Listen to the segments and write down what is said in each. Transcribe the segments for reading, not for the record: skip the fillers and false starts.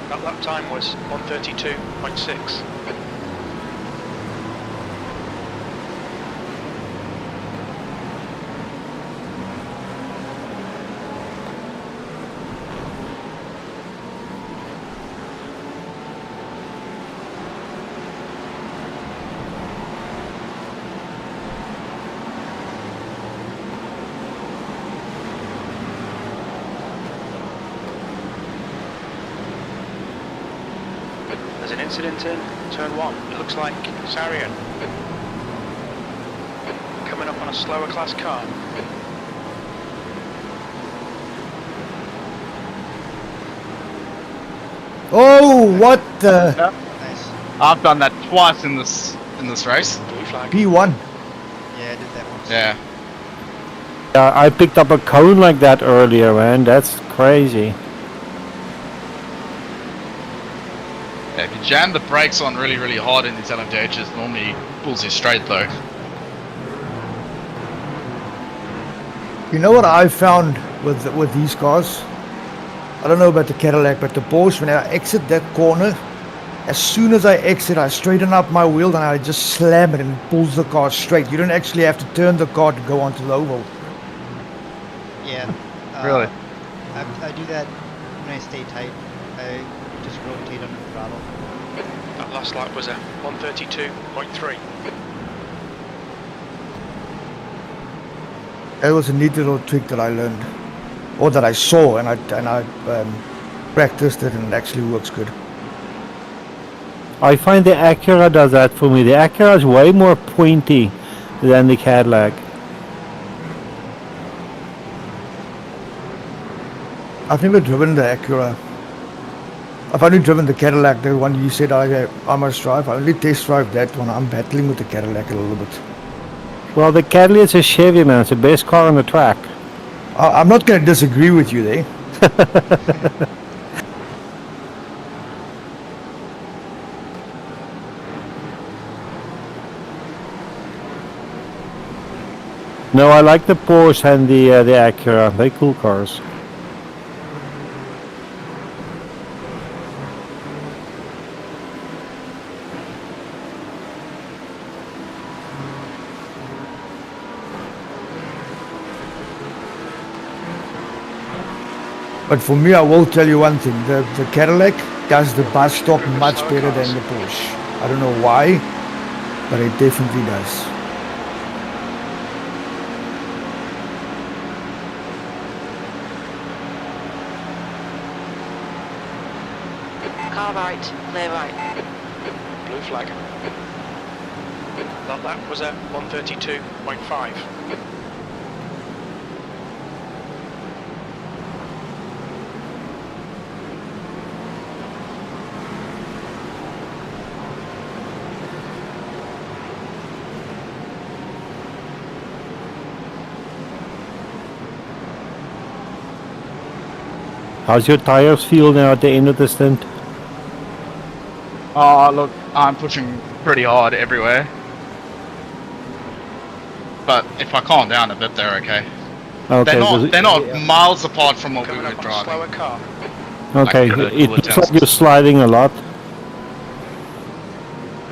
That lap time was 1:32.6. There's an incident in turn 1. It looks like Sarian coming up on a slower class car. Oh, what the? Nice. I've done that twice in this race. Blue flag. P1. Yeah, I did that once. Yeah. Yeah, I picked up a cone like that earlier, man. That's crazy. Yeah, if you jam the brakes on really, really hard in these LMDHs, normally pulls you straight though. You know what I found with these cars? I don't know about the Cadillac, but the Porsche, when I exit that corner, as soon as I exit, I straighten up my wheel and I just slam it and it pulls the car straight. You don't actually have to turn the car to go onto the oval. Yeah. Really? I do that when I stay tight. I just rotate under the throttle. That last lap was a 1:32.3. That was a neat little trick that I learned, or that I saw, and I practiced it, and it actually works good. I find the Acura does that for me. The Acura is way more pointy than the Cadillac. I've never driven the Acura. I've only driven the Cadillac, the one you said I must drive. I only test drive that one. I'm battling with the Cadillac a little bit. Well, the Cadillac is a Chevy, man. It's the best car on the track. I'm not going to disagree with you there. No, I like the Porsche and the Acura. They're cool cars. But for me, I will tell you one thing. The Cadillac does the bus stop much better than the Porsche. I don't know why, but it definitely does. Car right, clear right. Blue flag. That lap was a 1:32.5. How's your tires feel now at the end of the stint? Oh, look, I'm pushing pretty hard everywhere. But if I calm down a bit, they're okay. Okay, They're not miles apart from what we Coming were up on a slower driving. car. okay. like the It cooler looks like tests. you're sliding a lot.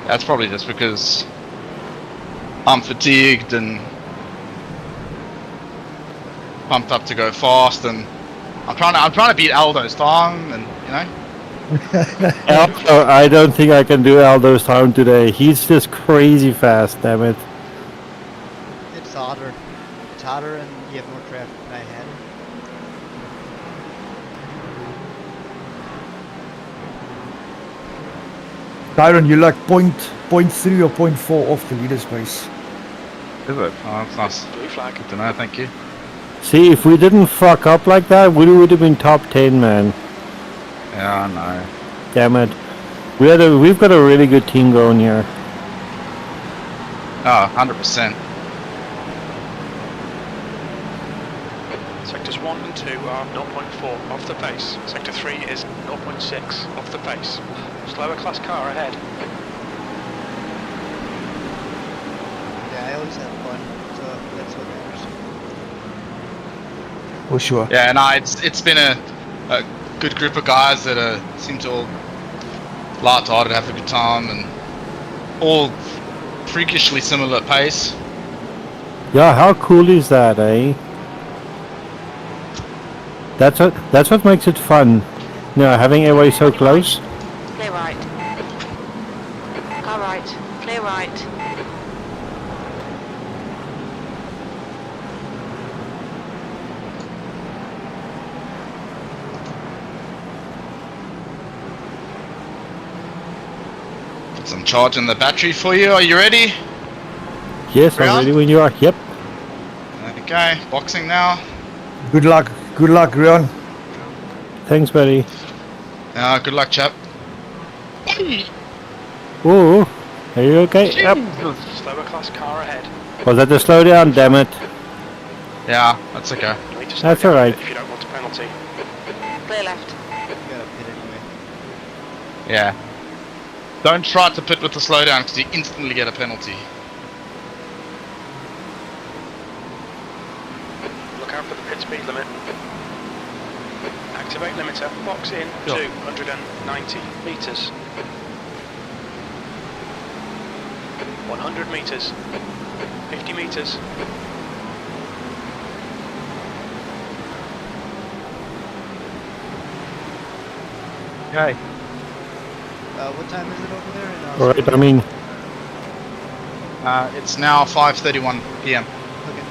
That's probably just because I'm fatigued and pumped up to go fast, and I'm trying to beat Aldo's time, and you know. Aldo, I don't think I can do Aldo's time today. He's just crazy fast, damn it. It's hotter. It's hotter and you have more traffic than I had. Tyron, you're like 0.3 or 0.4 off the leader space. Is it? Oh, that's nice. Blue flag. Good to know, thank you. See, if we didn't fuck up like that, we would have been top 10, man. Yeah, I know. Damn it. We've got a really good team going here. Oh, 100%. Sectors 1 and 2 are 0.4 off the pace. Sector 3 is 0.6 off the pace. Slower class car ahead. Yeah, I always have fun, so that's what matters. For sure. Yeah, no, it's been a good group of guys that seem to all light-hearted, have a good time, and all freakishly similar pace. Yeah, how cool is that, eh? That's what makes it fun. You know, having everybody so close. Clear right. Car right. Clear right. Put some charge in the battery for you. Are you ready? Yes, I'm Round? ready when you are. Yep. Okay, boxing now. Good luck, Rion. Thanks, buddy. Good luck, chap. Ooh, are you okay? Yep. Slower class car ahead. Was that the slowdown? Damn it. Yeah, that's okay. You need to slow That's down a alright. bit if you don't want a penalty. Clear left. You gotta pit anyway. Yeah. Don't try to pit with the slowdown because you instantly get a penalty. Look out for the pit speed limit. Activate limiter. Box in. Sure. 290 meters. 100 meters. 50 meters. Okay. What time is it over there? In Alright, I mean, It's now 5:31 p.m. Okay.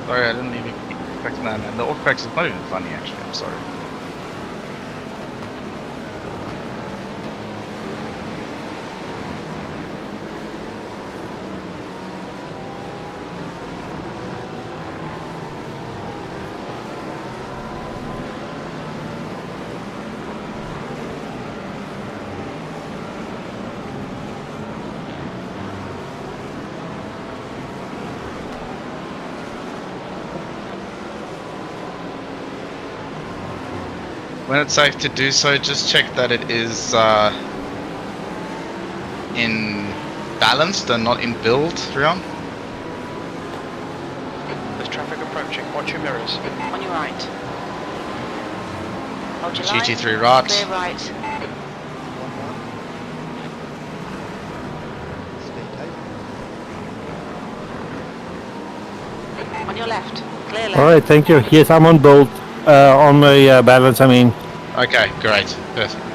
Sorry, I didn't even expect that, man. The off-cracks is not even funny, actually. I'm sorry. When it's safe to do so, just check that it is in balanced and not in build, Rion. There's traffic approaching. Watch your mirrors. On your right. Hold your line. GT3 right. Clear right. 1-1. Stay tight. On your left. Clear left. alright, thank you. Yes, I'm on bolt. On my balance, I mean. Okay, great. Perfect.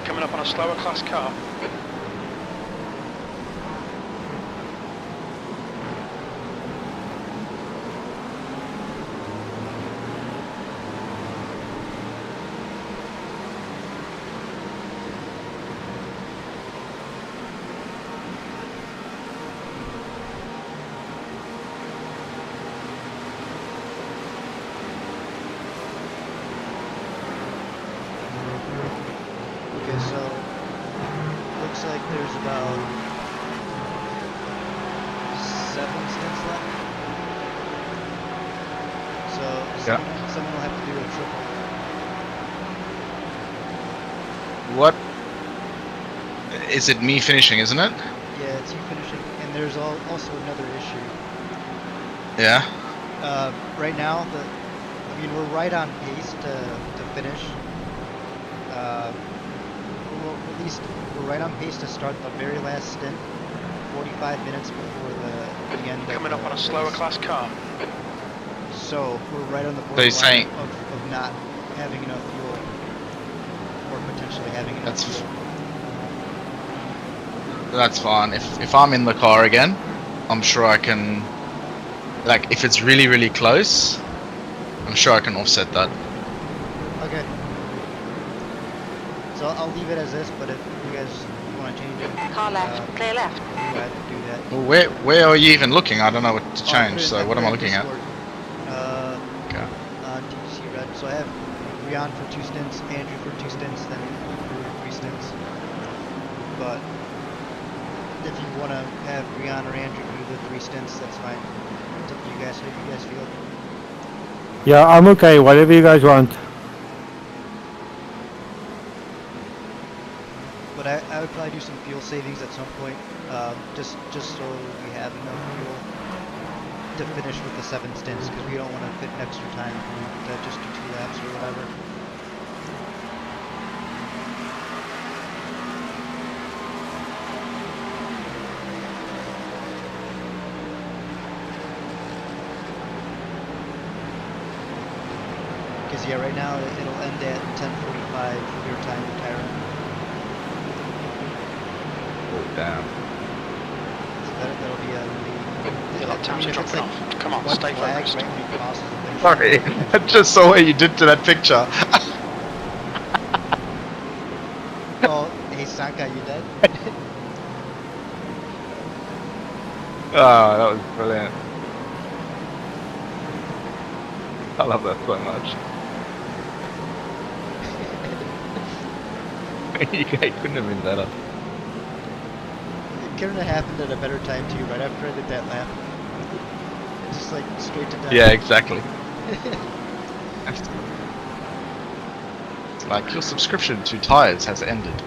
Coming up on a slower class car. looks like there's about 7 stints left. So someone will have to do a triple. What? Is it me finishing, isn't it? Yeah, it's you finishing. And there's also another issue. Yeah. Right now, we're right on pace to finish. Well, at least we're right on pace to start the very last stint, 45 minutes before the end. Coming up on a slower class car. So we're right on the So you're saying borderline of not having enough fuel, or potentially having enough fuel. That's fine. If I'm in the car again, I'm sure I can. Like, if it's really, really close, I'm sure I can offset that. Okay. So I'll leave it as this, but if you guys want to change it, Car left, clear left. you have to do that. Well, where are you even looking? I don't know what to change. So what am I looking at? Okay. TGC Red. So I have Rian for 2 stints, Andrew for 2 stints, then for 3 stints. But if you want to have Rian or Andrew do the 3 stints, that's fine. It's up to you guys. How you guys feel? Yeah, I'm okay. Whatever you guys want. But I would probably do some fuel savings at some point, just so we have enough fuel to finish with the 7 stints, because we don't want to fit extra time to just do 2 laps or whatever. Because yeah, right now it'll end at 10:45 your time, Tyron. Oh, damn. So that'll be a Your lap time's dropping off. Come on, stay focused. Right when he crosses the finish Sorry, line. I just saw what you did to that picture. Oh, hey Sanka, you dead? Oh, that was brilliant. I love that so much. You couldn't have been better. It couldn't have happened at a better time too, right after I did that lap. Just like straight to death. Yeah, exactly. It's like your subscription to tires has ended.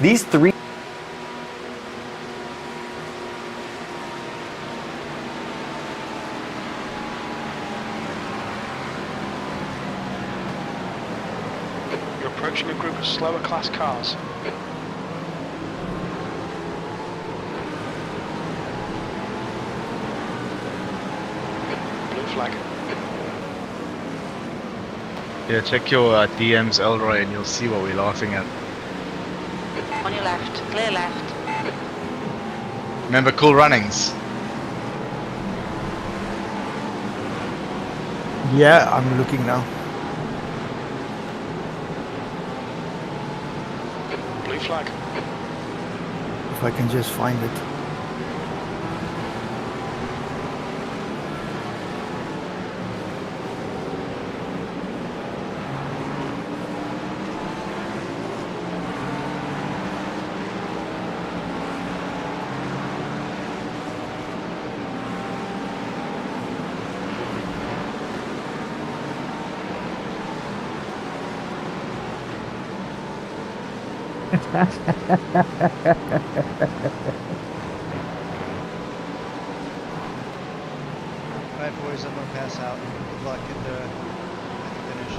These 3 You're approaching a group of slower class cars. Blue flag. Yeah, check your DMs, Elroy, and you'll see what we're laughing at. On your left, clear left. Remember Cool Runnings? Yeah, I'm looking now. Blue flag. If I can just find it. Alright boys, I'm gonna pass out. Good luck at the finish.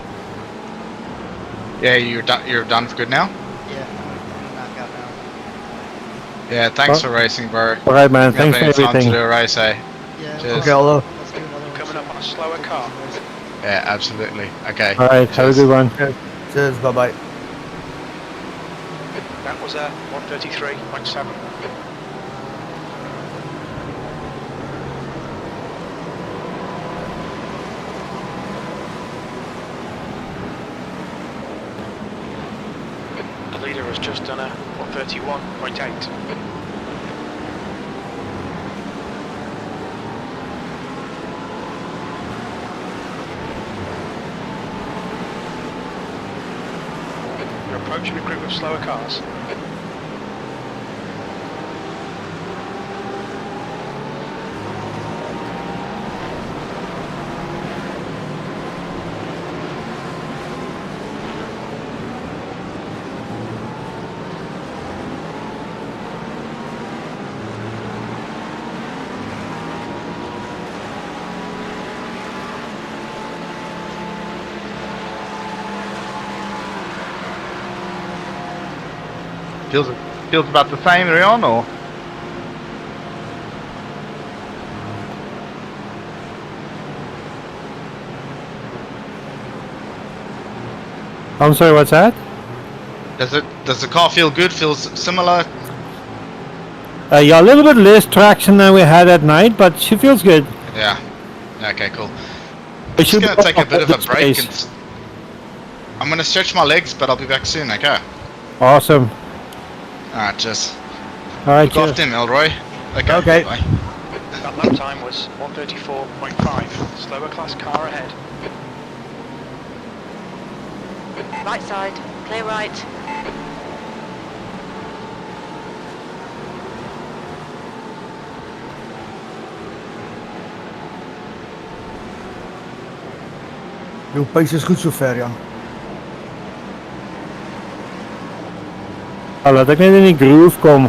Yeah, you're done for good now? Yeah, I'm gonna knock out now. Yeah, thanks Oh. for racing, bro. Alright, man. We have Thanks for plenty of time to everything. do a race, eh? Yeah, Cheers. Okay, hello. let's do another one. Coming up on a slower car. Yeah, absolutely. Okay. All right, have a cheers. good one. Cheers, bye-bye. That was a 133.7. The leader has just done a 131.8. You're approaching a group of slower cars. Feels about the same, Rion, or? I'm sorry, what's that? Does the car feel good? Feels similar? Yeah, a little bit less traction than we had at night, but she feels good. Yeah. Okay, cool. We I'm just should gonna be take a off bit of a this break space. and I'm gonna stretch my legs, but I'll be back soon. Okay. Awesome. Alright, just All right, look cheers. after him, Elroy. Okay. Okay. Bye. That lap time was 134.5. Slower class car ahead. Right side, clear right. Jou pace is goed so ver, Jan. Laat ek net in die groove kom.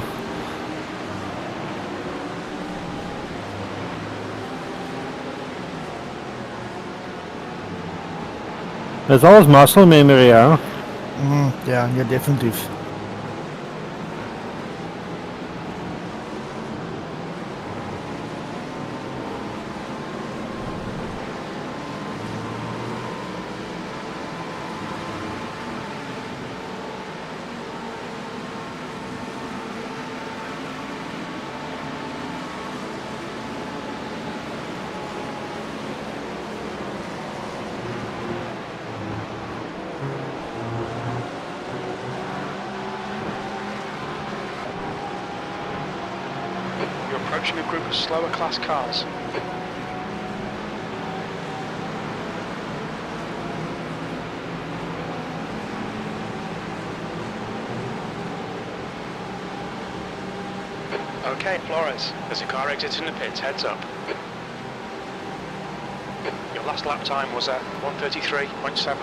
Dis alles muscle memory, ja. Ja, ja, definitief. You're approaching a group of slower class cars. Okay, Flores, there's a car exiting the pits, heads up. Your last lap time was at 133.7.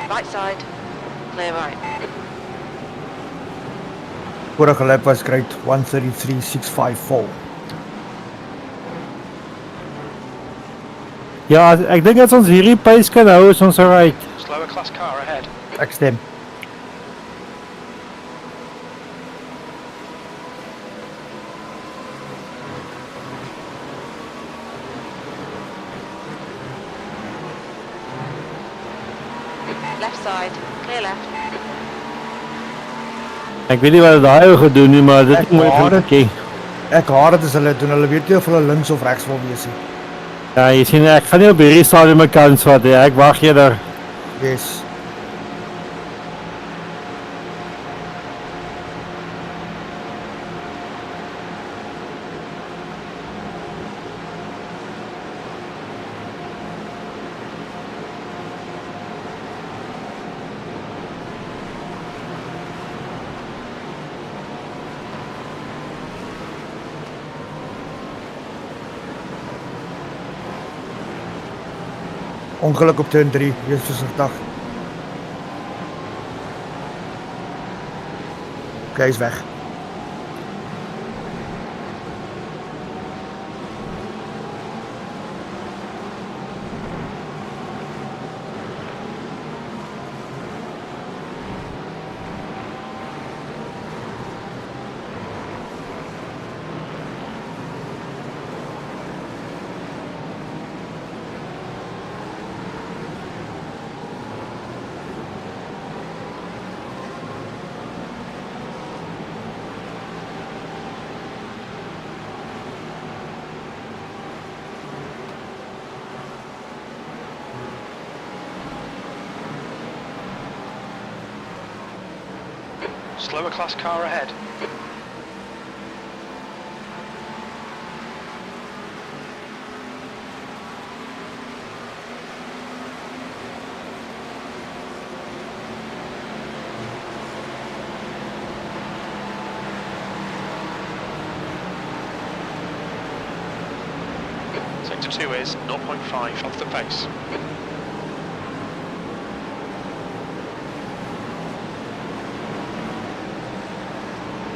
Right side, clear right. Vorige lap was great, 133.654. Ja, ek dink as ons hierdie pace kan hou, is ons alright. Slower class car ahead. Ek stem. Left side, clear left. Ek weet nie wat daai ou gedoen nie, maar dit Ek is mooi haat dit. gekyk. Ek haat dit as hulle doen, hulle weet nie of hulle links of regs wil wees nie. Ja, jy sien ek gaan nie op hierdie stadium 'n kans vat nie. Ek wag eerder. Yes. Ongeluk op turn 3, wees voorzichtig. Oké, is weg. Slower class car ahead. Sector 2 is 0.5 off the pace.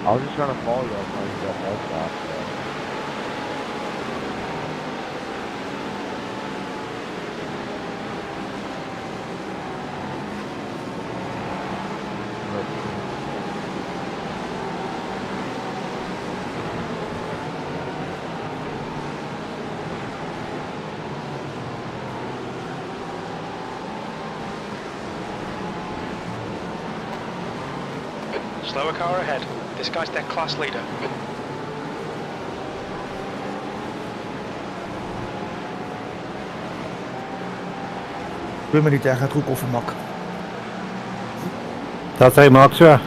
I was just trying to follow you up when you got head stop. Slower car ahead. This guy's their class leader. Doe me niet, hij gaat goed koffiemak. Dat zei Max, ja.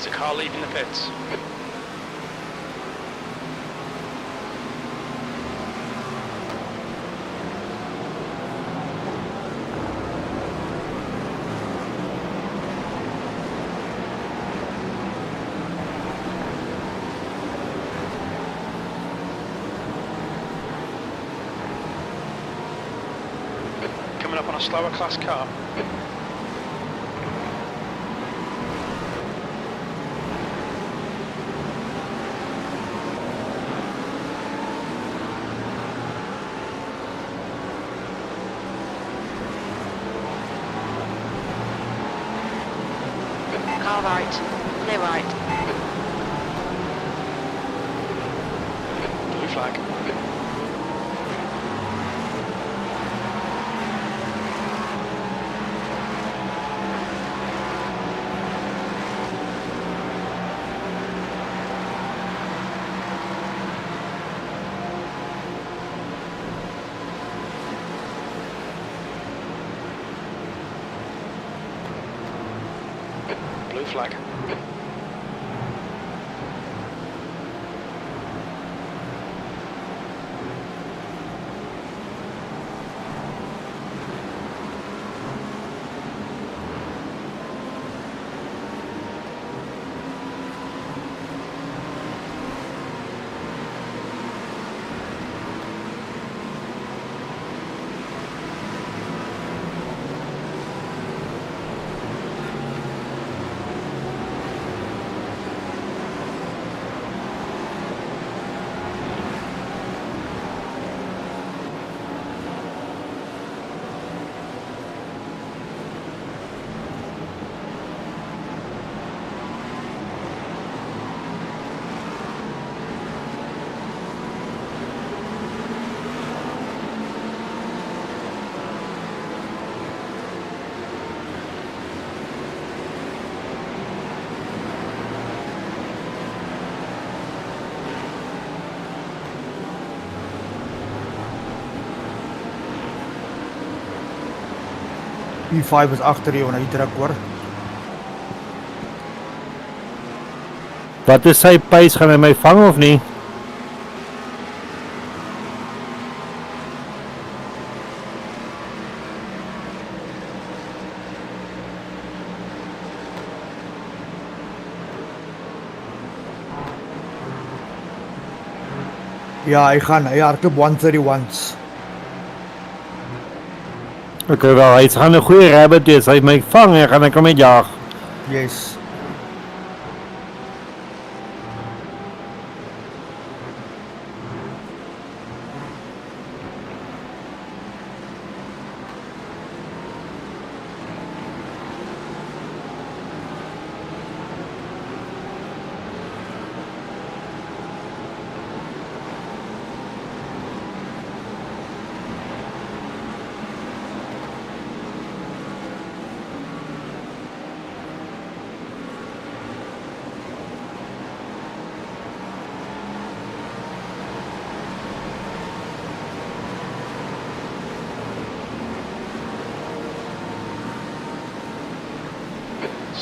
There's a car leaving the pits. Coming up on a slower class car. Car right. Clear right. Blue flag. Blue flag. P5 is agter jou en hy druk hoor. Wat is sy pace? Gaan hy my vang of nie? Ja, hy hardloop 131s. Okay, wel, hy gaan 'n goeie rabbit wees. Hy my vang en gaan ek hom net jag. Yes.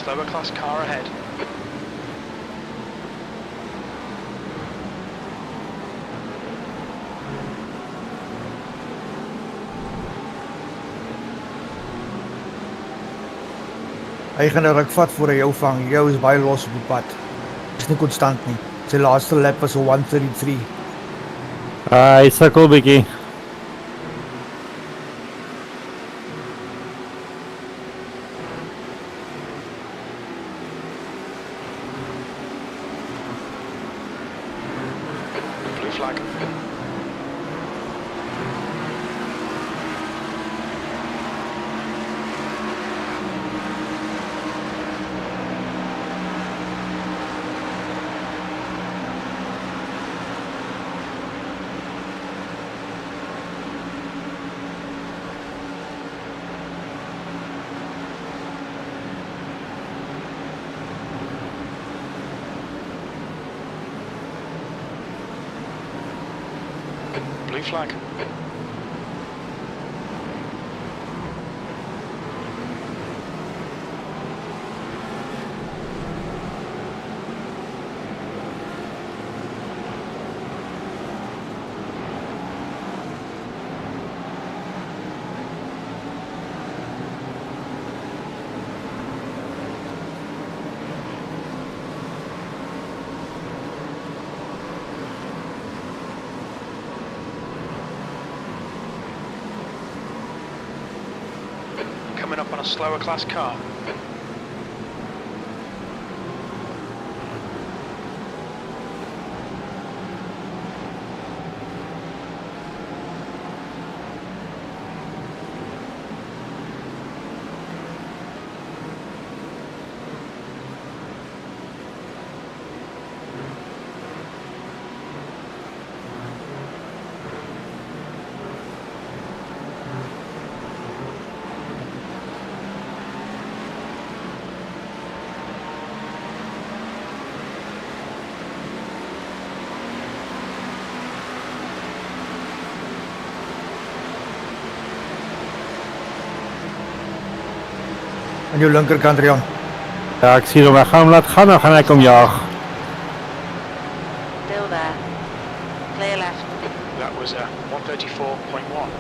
Slower class car ahead. Hy gaan 'n ruk vat voor hy jou vang. Jou is baie los op die pad. Is nie konstant nie. Sy laaste lap was 'n 133. Hy sukkel bietjie. Blue flag. Blue flag. Coming up on a slower class car. Aan jou linkerkant Rian. Ja, ek sien hom. Ek gaan hom laat gaan, dan gaan ek hom jag. Still there. Clear left. That was 134.1.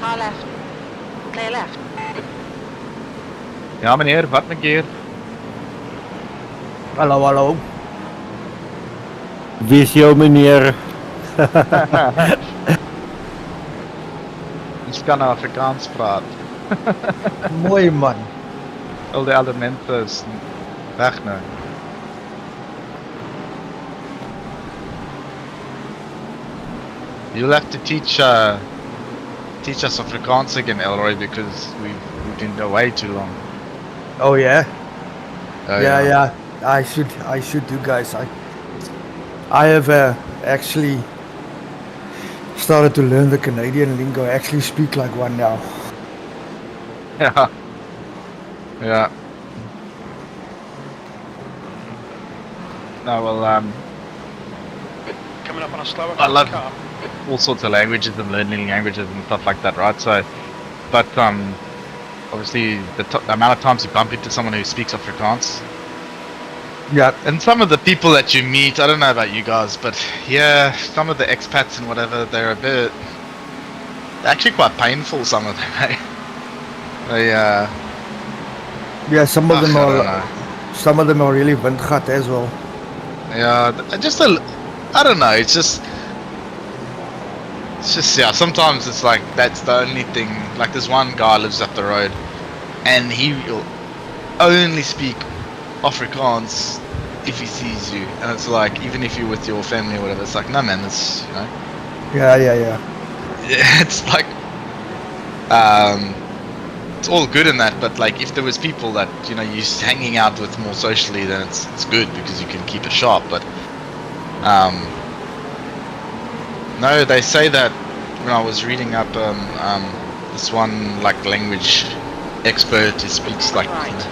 Car left. Clear left. Ja meneer, wat een keer? Hallo, hallo. Wie is jou meneer? Ons kan Afrikaans praten. Mooi man. Al die elementen is weg nou. You'll have to teach us Afrikaans again, Elroy, because we've been away too long. Oh yeah. Oh, Yeah. I should do, guys. I have actually started to learn the Canadian lingo. I actually speak like one now. Yeah. Yeah. No, well, Coming up on a slower I love car. all sorts of languages and learning languages and stuff like that, right? So, but obviously the amount of times you bump into someone who speaks Afrikaans, Yeah. and some of the people that you meet, I don't know about you guys, but yeah, some of the expats and whatever, they're actually quite painful. Some of them, eh? They Yeah, some of them I don't are. know. Some of them are really windgat as well. Yeah, I don't know. It's just yeah. Sometimes it's like that's the only thing. Like there's one guy lives up the road, and he will only speak Afrikaans if he sees you, and it's like even if you're with your family or whatever, it's like no man, it's Yeah. yeah, it's like it's all good in that, but like if there was people that you're hanging out with more socially, then it's good because you can keep it sharp. But no, they say that when I was reading up this one like language expert who speaks like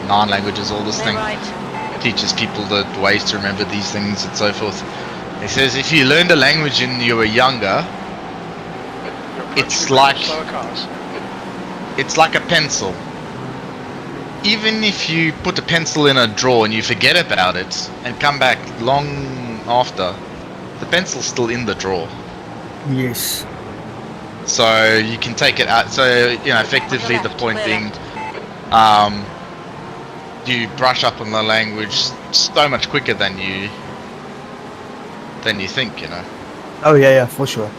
9 languages, all this Stay thing, right. teaches people the ways to remember these things and so forth. He says if you learned a language when you were younger, it's like Slower cars. it's like a pencil. Even if you put a pencil in a drawer and you forget about it and come back long after, the pencil's still in the drawer. Yes. So you can take it out. So effectively the point being, you brush up on the language so much quicker than you think. Oh yeah, for sure.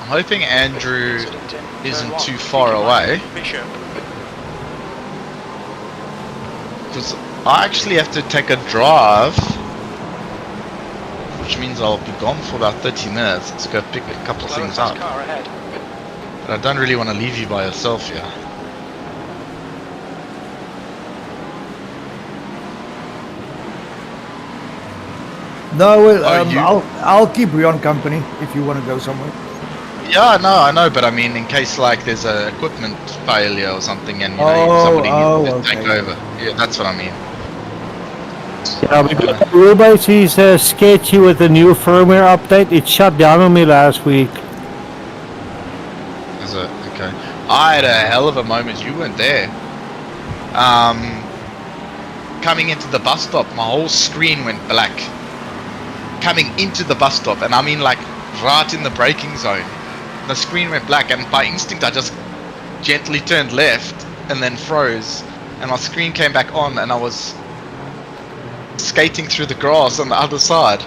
I'm hoping Andrew Incident in isn't turn 1, too far keeping away, right, Bishop. because I actually have to take a drive, which means I'll be gone for about 30 minutes to go pick a couple of Slower things fast up. car ahead. But I don't really want to leave you by yourself here. No, well, Oh, you- I'll keep Rion company if you want to go somewhere. Yeah, no, I know, but I mean, in case like there's a equipment failure or something, and somebody needs to take okay. over. Yeah, that's what I mean. Yeah, because Rubens is sketchy with the new firmware update. It shut down on me last week. Is it okay? I had a hell of a moment. You weren't there. Coming into the bus stop, my whole screen went black. Coming into the bus stop, and I mean like right in the braking zone, the screen went black, and by instinct I just gently turned left and then froze, and my screen came back on, and I was skating through the grass on the other side.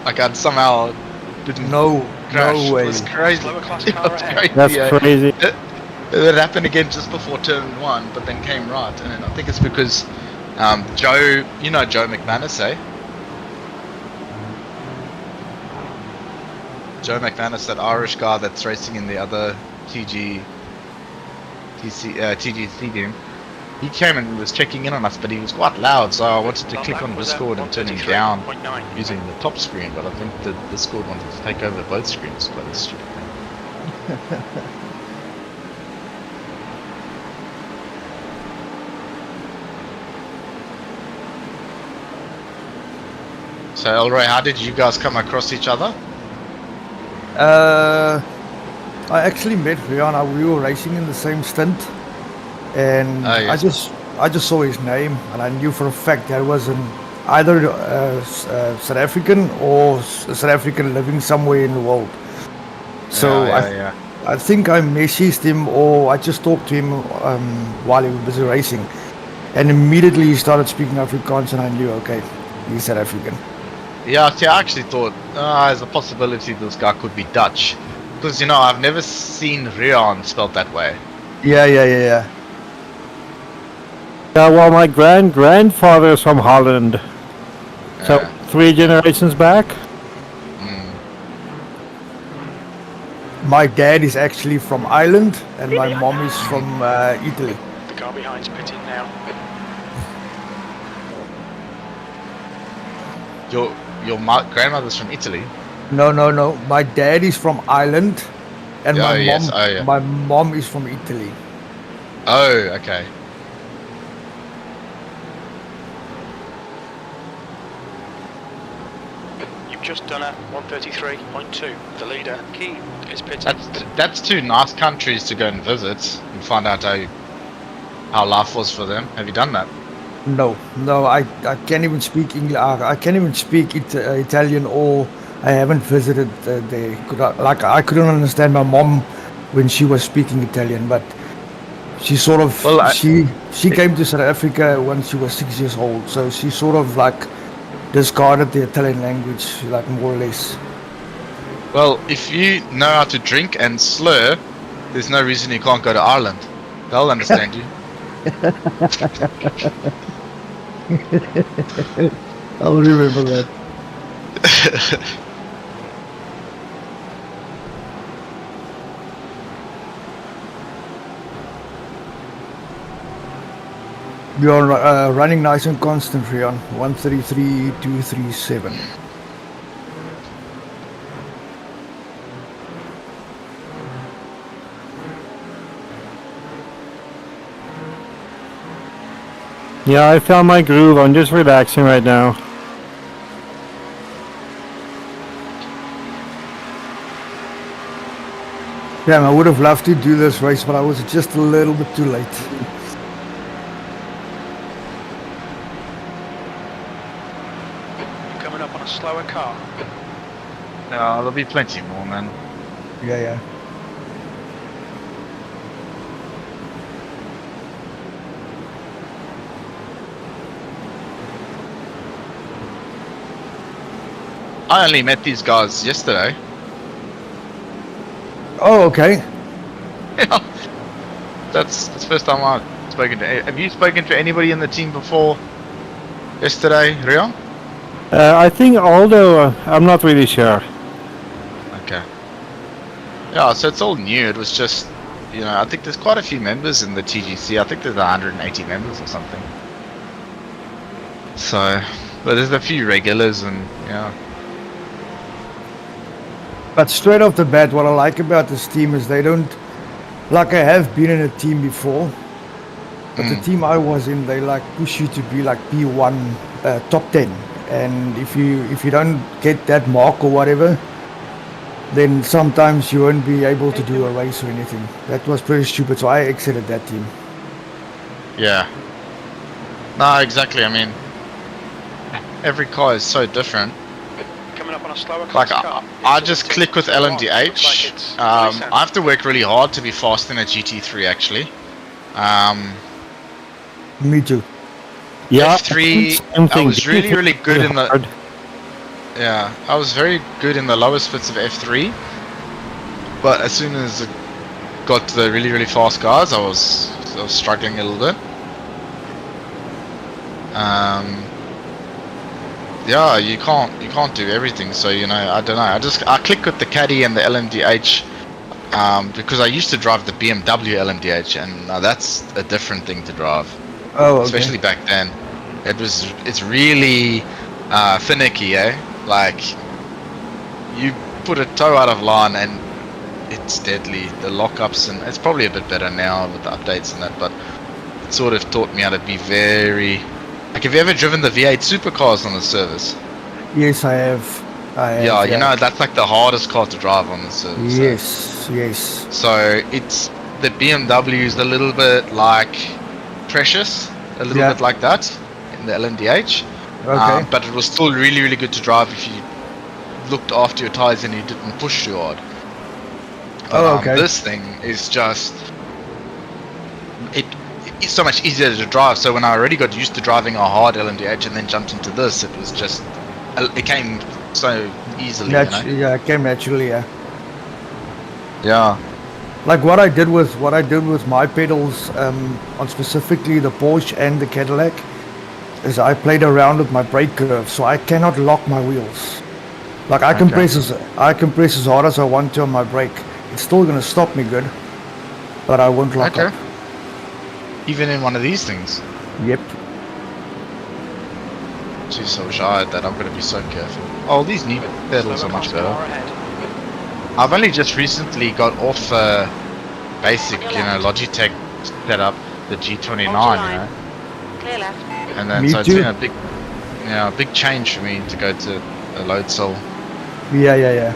Like I'd somehow didn't No crash. way. It was crazy. Slower class It car was ahead. crazy, That's yeah. crazy. It happened again just before turn 1, but then came right, and I think it's because Joe, Joe McManus, eh? Joe McManus, that Irish guy that's racing in the other TGC team. He came and was checking in on us, but he was quite loud, so I wanted to click on Discord and turn him down 133.9. using the top screen, but I think the Discord wanted to take over both screens. Quite a stupid thing. So Elroy, how did you guys come across each other? I actually met Rion. We were racing in the same stint, and Oh, yes. I just saw his name, and I knew for a fact that was either South African or a South African living somewhere in the world. So yeah. I think I messaged him, or I just talked to him while he was busy racing, and immediately he started speaking Afrikaans, and I knew, okay, he's South African. Yeah, see, I actually thought there's a possibility this guy could be Dutch. Because, I've never seen Rion spelled that way. Yeah. Yeah, well, my grandfather is from Holland. So Yeah. 3 generations back. Mm. My dad is actually from Ireland, and my mom is from Italy. The car behind's pitting now. Your grandmother's from Italy? No. My dad is from Ireland, And Oh, my yes. mom, Oh, yeah. my mom is from Italy. Oh, okay. You've just done a 133.2. The leader, Keen, is pitted. That's two nice countries to go and visit and find out how life was for them. Have you done that? No, I can't even speak English. I can't even speak Italian, or I haven't visited there. I couldn't understand my mom when she was speaking Italian, but she sort of Well, she came to South Africa when she was 6 years old, so she sort of like discarded the Italian language, like more or less. Well, if you know how to drink and slur, there's no reason you can't go to Ireland. They'll understand you. I'll remember that. You're running nice and constant, Rion. 133.237. Yeah, I found my groove. I'm just relaxing right now. Damn, I would have loved to do this race, but I was just a little bit too late. You're coming up on a slower car. No, there'll be plenty more, man. Yeah. I only met these guys yesterday. Oh, okay. That's the first time I've spoken to. Have you spoken to anybody in the team before yesterday, Rion? I think Aldo, I'm not really sure. Okay. Yeah, so it's all new. It was just, I think there's quite a few members in the TGC. I think there's 180 members or something. So, but there's a few regulars and, yeah. But straight off the bat, what I like about this team is they don't, like I have been in a team before, but the team I was in, they like push you to be like P1, top 10. And if you don't get that mark or whatever, then sometimes you won't be able to do a race or anything. That was pretty stupid, so I exited that team. Yeah. No, exactly. I mean, every car is so different. Coming up on a slower Like, car. I just click with LMDH. I have to work really hard to be fast in a GT3, actually. Me too. Yeah, F3, I was really good in the... Yeah, I was very good in the lowest fits of F3. But as soon as it got to the really fast cars, I was struggling a little bit. Yeah, you can't do everything, so I don't know. I click with the Caddy and the LMDH because I used to drive the BMW LMDH, and now that's a different thing to drive. Oh, okay. Especially back then. It's really finicky, eh? Like, you put a toe out of line and it's deadly. The lockups, and it's probably a bit better now with the updates and that, but it sort of taught me how to be very... Like, have you ever driven the V8 supercars on the service? Yes, I have. Yeah, that's like the hardest car to drive on the service. Yes. So it's the BMW is a little bit like Precious, a little bit like that in the LMDH. Okay. But it was still really good to drive if you looked after your tires and you didn't push too hard. But, this thing is just it's so much easier to drive. So when I already got used to driving a hard LMDH and then jumped into this, it was just it came so easily. Yeah, it came naturally. Yeah. Like what I did with my pedals on specifically the Porsche and the Cadillac is I played around with my brake curve, so I cannot lock my wheels. Like I can press as hard as I want to on my brake. It's still gonna stop me good, but I won't lock up. Even in one of these things. Yep. Jeez, I wish I had that. I'm gonna be so careful. Oh, these new pedals are much better. I've only just recently got off basic, On your left. Logitech setup, the G29, Hold your line. Clear left. and then Me so it's too. been a big change for me to go to a load cell. Yeah.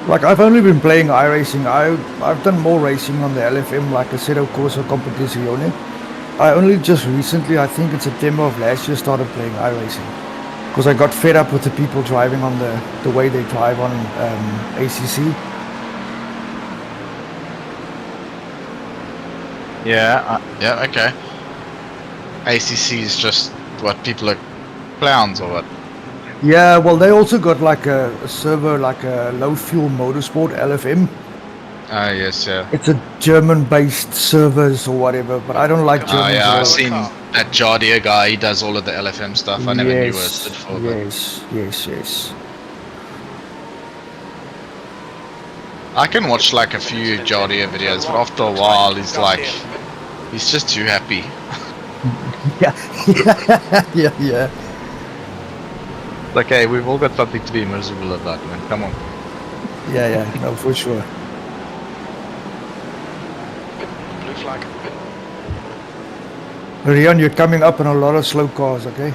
Like, I've only been playing iRacing. I've done more racing on the LFM, like I said, of course, Competizione. I only just recently, I think it's September of last year, started playing iRacing. Because I got fed up with the people driving on the way they drive on ACC. Yeah, okay. ACC is just what, people are clowns or what? Yeah, well, they also got like a server, like a low fuel motorsport, LFM. Ah, yes, yeah. It's a German-based servers or whatever, but I don't like Oh Germans yeah, at all. I've seen that Jardia guy, he does all of the LFM stuff. I never knew what it stood for, but Yes. I can watch like a few Jardia videos, but after a while he's just too happy. Yeah. Like, hey, we've all got something to be miserable about, man. Come on. Yeah, no, for sure. Blue flag. Rion, you're coming up on a lot of slow cars, okay?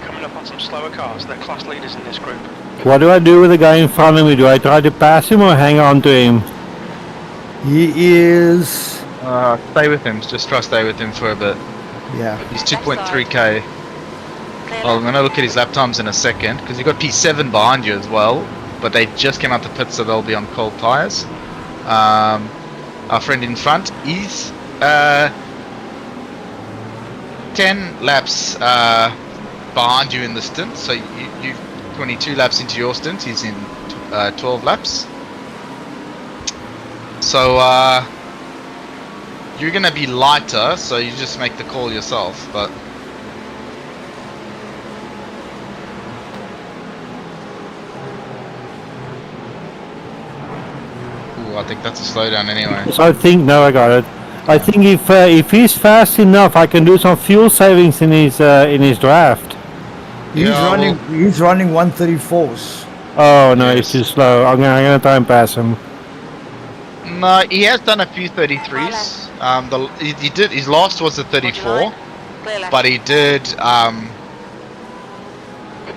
Coming up on some slower cars. They're class leaders in this group. What do I do with the guy in front of me? Do I try to pass him or hang on to him? He is... Stay with him. Just try to stay with him for a bit. Yeah. He's 2.3k. Clear Well, I'm left. gonna look at his lap times in a second, because you've got P7 behind you as well, but they just came out the pit, so they'll be on cold tyres. Our friend in front is 10 laps behind you in the stint, so you've 22 laps into your stint, he's in 12 laps. So you're gonna be lighter, so you just make the call yourself, but I think that's a slowdown anyway. So I think, no, I got it. I think if he's fast enough, I can do some fuel savings in his draft. He's running 134s. Oh no, Yes. he's too slow. I'm gonna try and pass him. No, he has done a few 33s. He did. His last was a Hold your 34, line. Clear left. but he did.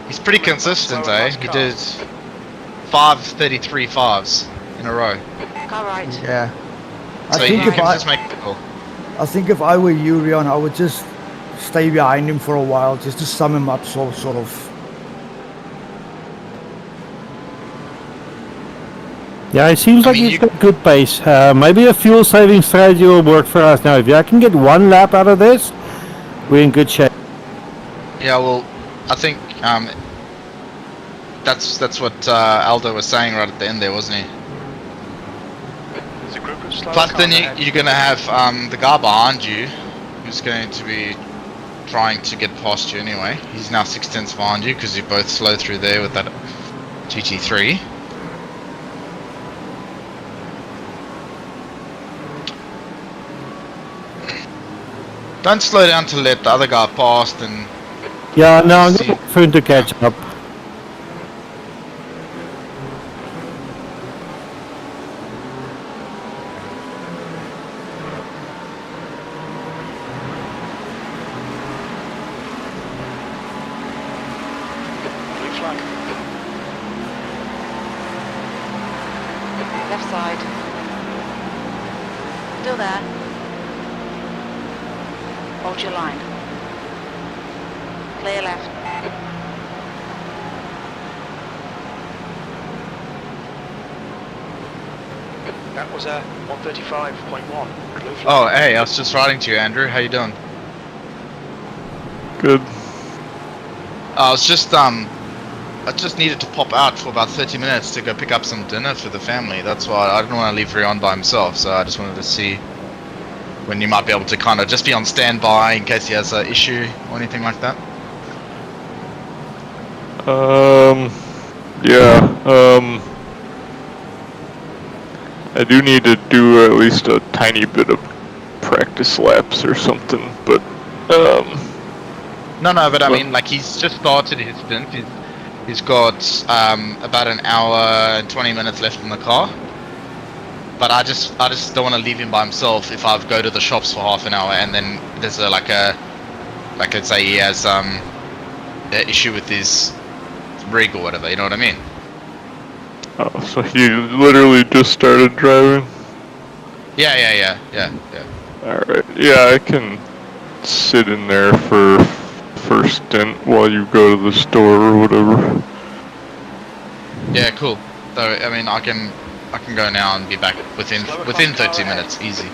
He's pretty consistent, eh? He did 5 33 5s in a row. Car right. Yeah. So I think you if can I, just make the call. I think if I were you, Rion, I would just stay behind him for a while, just to sum him up, sort of. Yeah, it seems I like mean, he's got good pace. Maybe a fuel saving strategy will work for us now. If I can get one lap out of this, we're in good shape. Yeah, well, I think that's what Aldo was saying right at the end there, wasn't he? There's a group of slower Plus, cars then ahead. you're gonna have the guy behind you, who's going to be trying to get past you anyway. He's now 6 tenths behind you because you both slow through there with that GT3. Don't slow down to let the other guy past, and Yeah, no, I'm See. going for him to catch up. Blue flag. Left side. Still there. Hold your line. Clear left. That was a 135.1. Blue flag. oh hey, I was just writing to you, Andrew. How you doing? Good. I just needed to pop out for about 30 minutes to go pick up some dinner for the family. That's why I didn't want to leave Rion by himself, so I just wanted to see when you might be able to kind of just be on standby in case he has an issue or anything like that. Yeah, I do need to do at least a tiny bit of practice laps or something, but, No, but I Well- mean, like, he's just started his stint. He's got about an hour and 20 minutes left in the car. But I just don't want to leave him by himself if I go to the shops for half an hour and then there's like let's say he has an issue with his rig or whatever. You know what I mean? oh, so he literally just started driving? Yeah. Alright, yeah, I can sit in there for first stint while you go to the store or whatever. Yeah, cool. So I mean, I can go now and be back within 30 minutes, easy.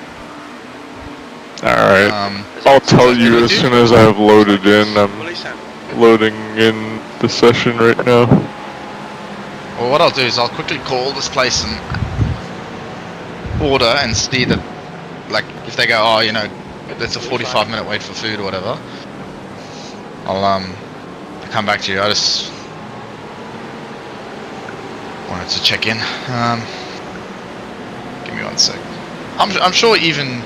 Alright, I'll tell you as soon as I've loaded in. I'm loading in the session right now. Well, what I'll do is I'll quickly call this place and order and see that, like, if they go, oh, you know, there's a 45-minute wait for food or whatever, I'll come back to you. I just wanted to check in. Give me 1 sec. I'm sure even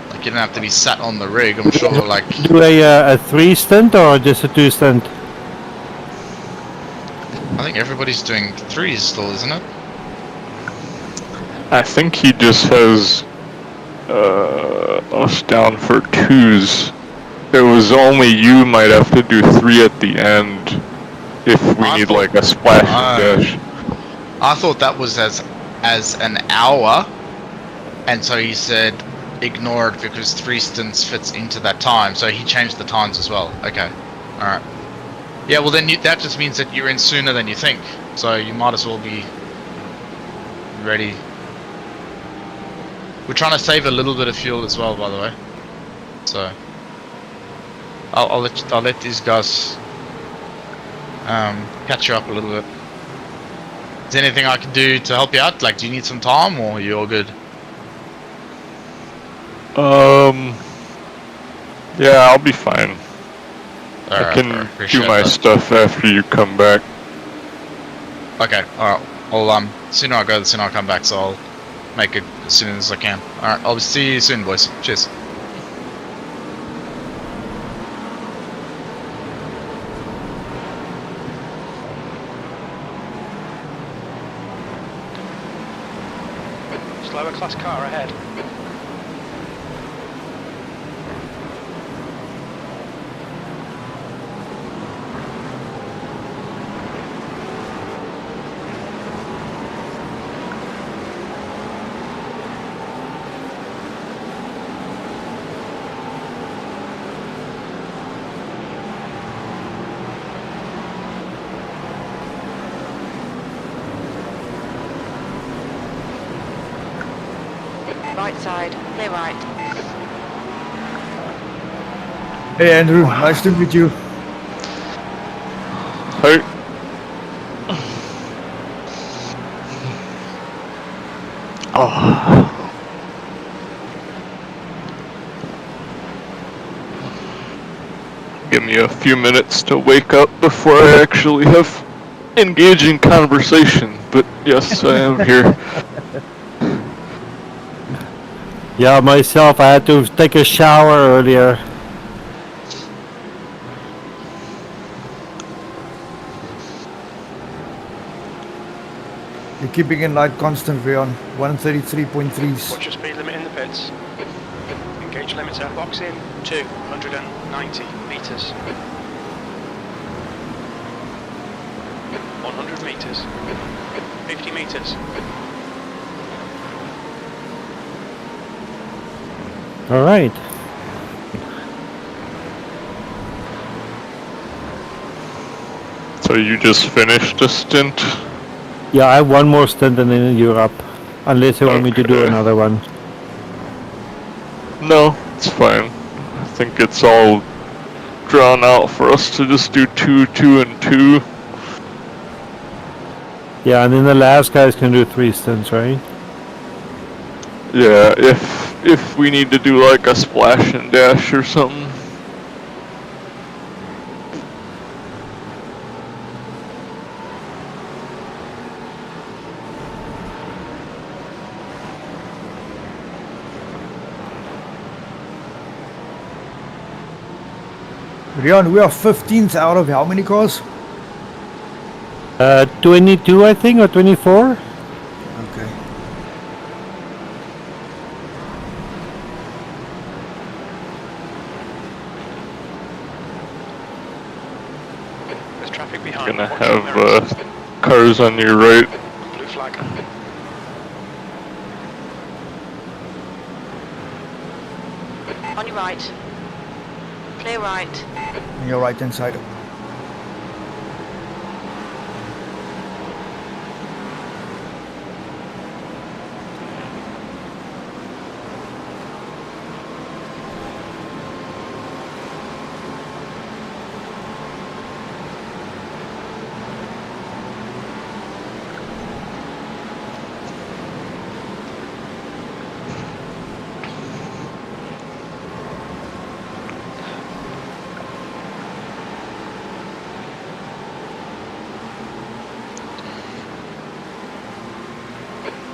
like you don't have to be sat on the rig. I'm sure like Do a 3 stint or just a 2 stint? I think everybody's doing 3s still, isn't it? I think he just has us down for 2s. It was only you might have to do 3 at the end if we need like a splash and dash. I thought that was as an hour, and so he said ignore it because 3 stints fits into that time. So he changed the times as well. Okay, all right. Yeah, well then that just means that you're in sooner than you think. So you might as well be ready. We're trying to save a little bit of fuel as well, by the way. So I'll let these guys catch you up a little bit. Is there anything I can do to help you out? Like, do you need some time, or are you all good? Yeah, I'll be fine. Alright, I can appreciate do my that. stuff after you come back. Okay, alright. I'll sooner I go, the sooner I come back, so I'll make it as soon as I can. Alright, I'll see you soon, boys. Cheers. Slower class car ahead. Right side, clear right. Hey Andrew, nice to meet you. Hey. Oh. Give me a few minutes to wake up before I actually have engaging conversation, but yes, I am here. Yeah, myself, I had to take a shower earlier. You're keeping in light constant, Rion. 133.3s. Watch your speed limit in the pits. Engage limiter. Box in 290 meters. 100 meters. 50 meters. All right. So you just finished a stint? Yeah, I have one more stint and then in Europe. Unless you want me to do Okay. another one. No, it's fine. I think it's all drawn out for us to just do 2, 2, and 2. Yeah, and then the last guys can do 3 stints, right? Yeah, if we need to do like a splash and dash or something. Rian, we are 15th out of how many cars? 22, I think, or 24. Okay. There's traffic behind. Gonna Watch your have mirrors. cars on your right. Blue flag. On your right. Clear right. On your right hand side.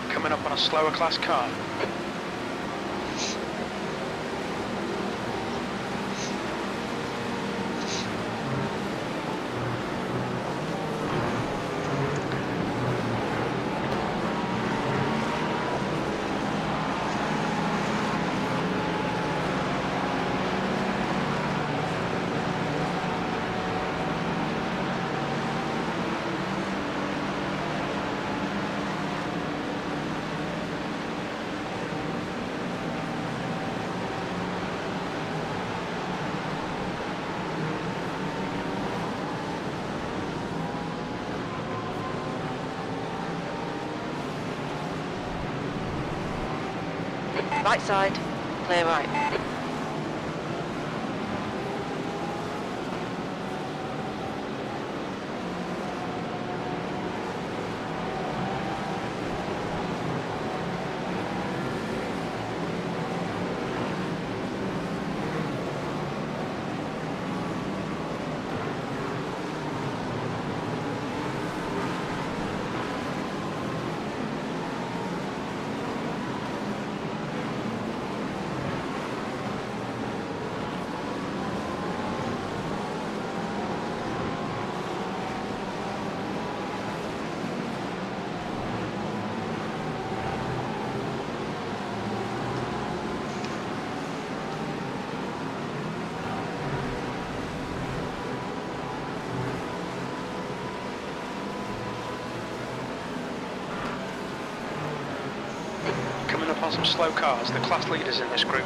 Coming up on a slower class car. Right side. Clear right. Coming up on some slow cars, the class leaders in this group.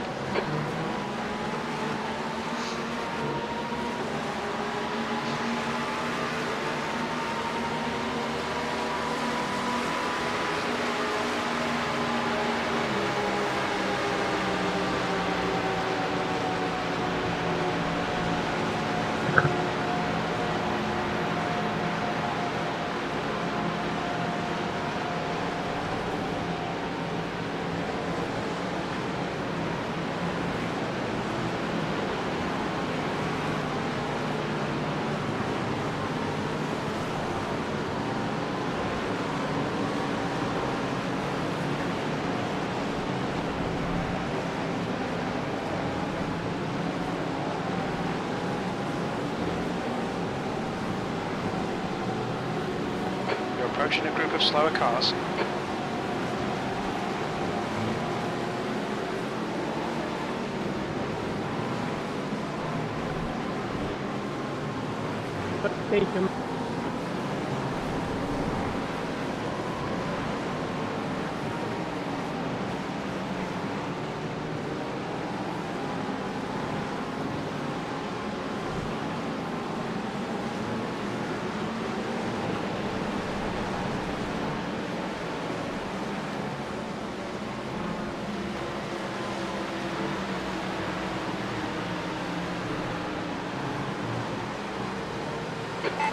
You're approaching a group of slower cars.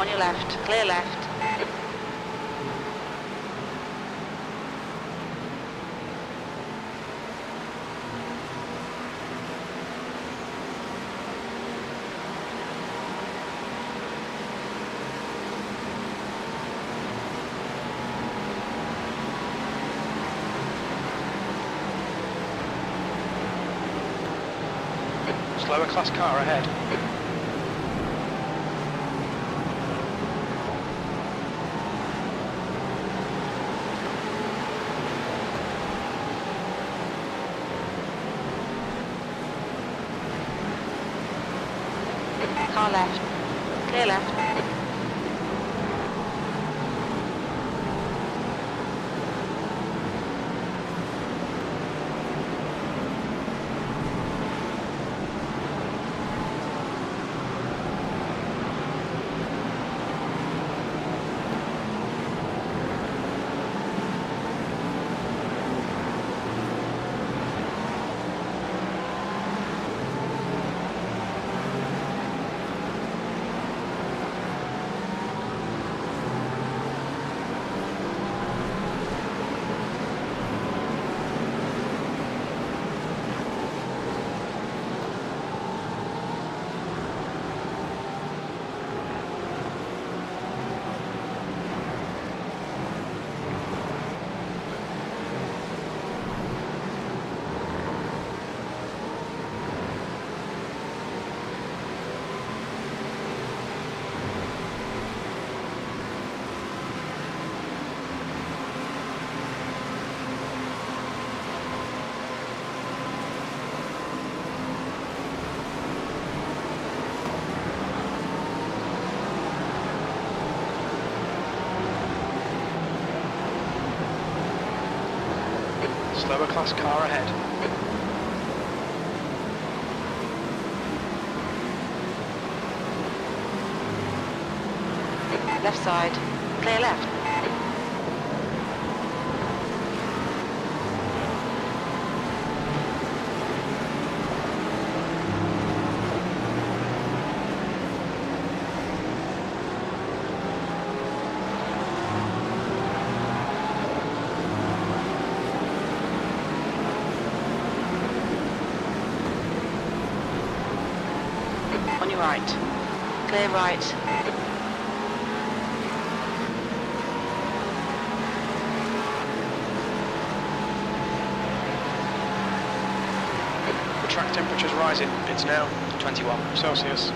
On your left, clear left. Slower class car ahead. Car left. Clear left. Slower class car ahead. Left side. Clear left. On your right. Clear right. The track temperature's rising. It's now 21 Celsius.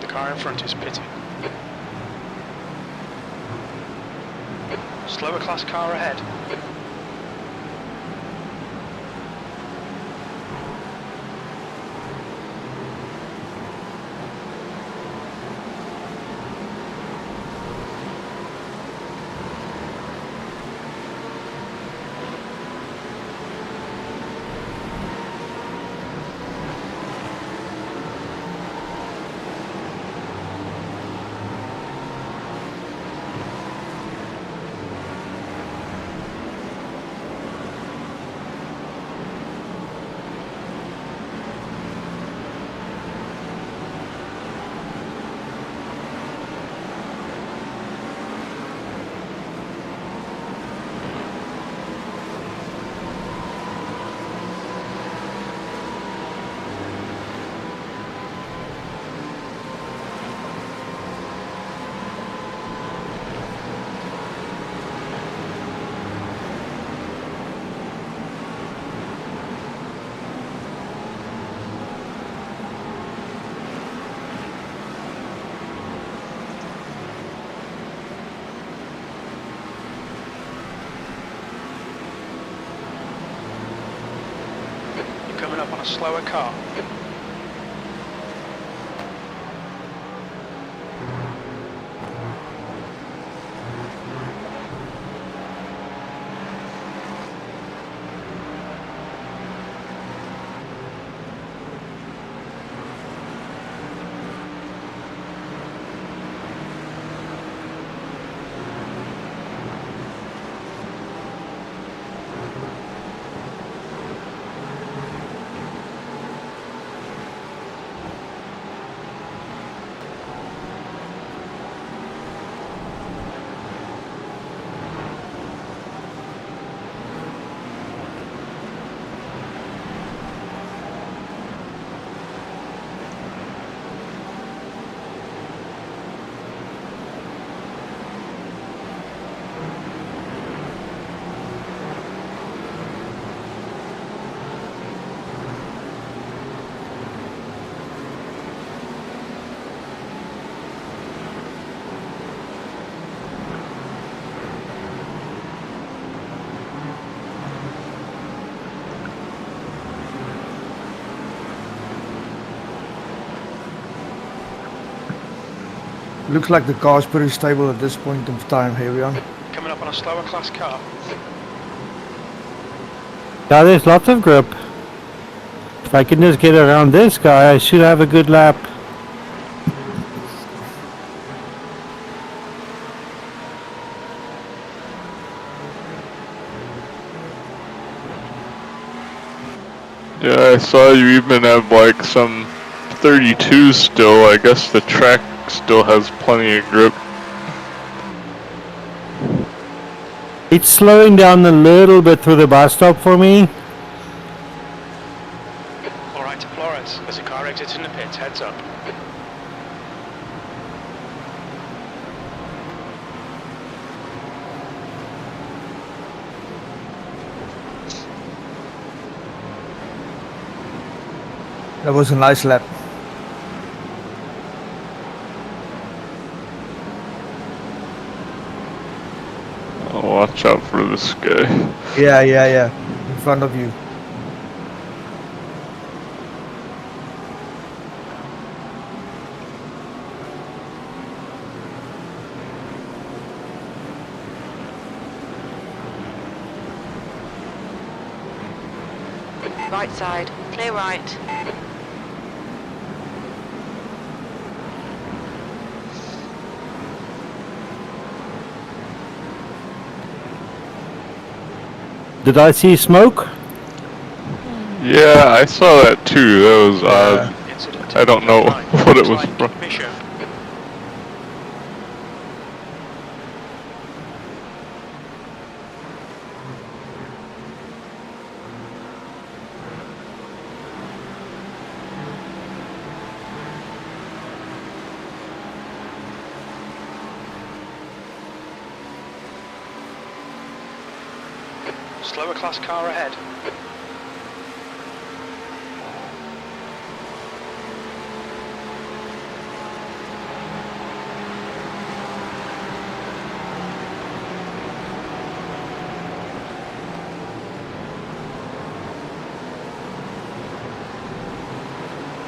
The car in front is pitting. Slower class car ahead. Coming up on a slower car. Looks like the car's pretty stable at this point of time. Here we are. Coming up on a slower class car. Yeah, there's lots of grip. If I can just get around this guy, I should have a good lap. Yeah, I saw you even have like some 32s still. I guess the track still has plenty of grip. It's slowing down a little bit through the bus stop for me. Alright to Florence. There's a car exiting the pits. Heads up. That was a nice lap. Oh, watch out for this guy. Yeah. In front of you. Right side. Clear right. Did I see smoke? Yeah, I saw that too. That was odd. Incident. I don't know what it was from. Bishop. Slower class car ahead.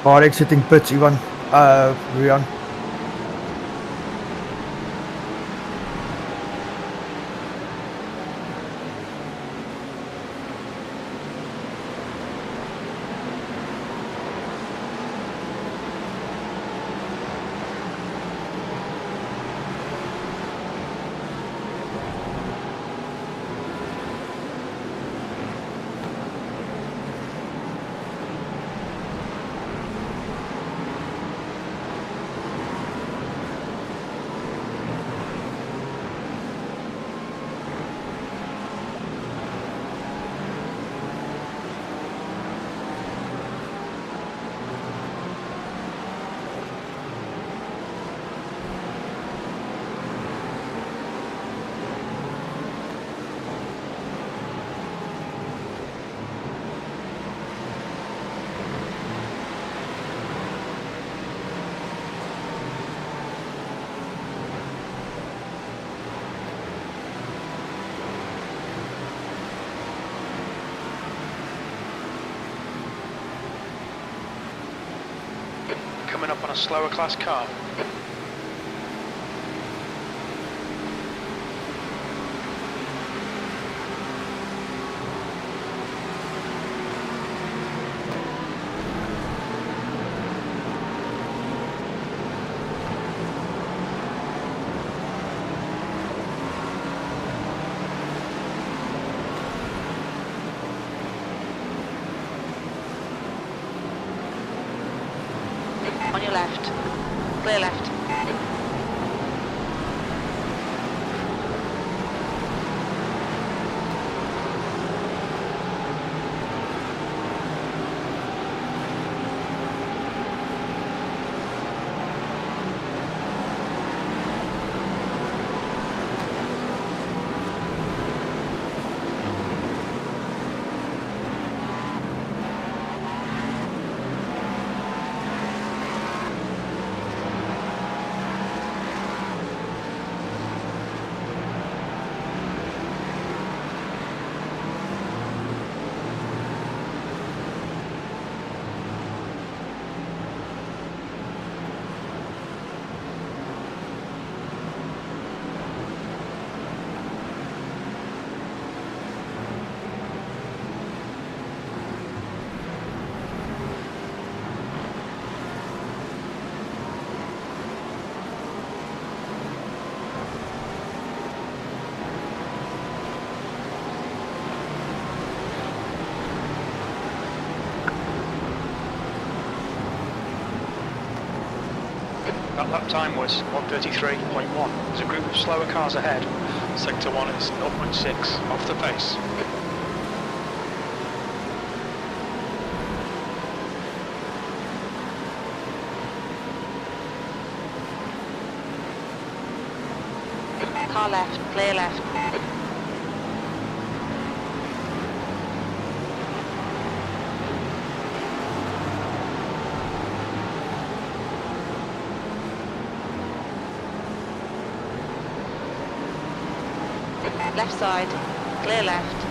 Car exiting pits, Ivan. Rian. Coming up on a slower class car. On your left. Clear left. That lap time was 1:33.1. There's a group of slower cars ahead. Sector 1 is 0.6 off the pace. Car left, clear left. Left side, clear left.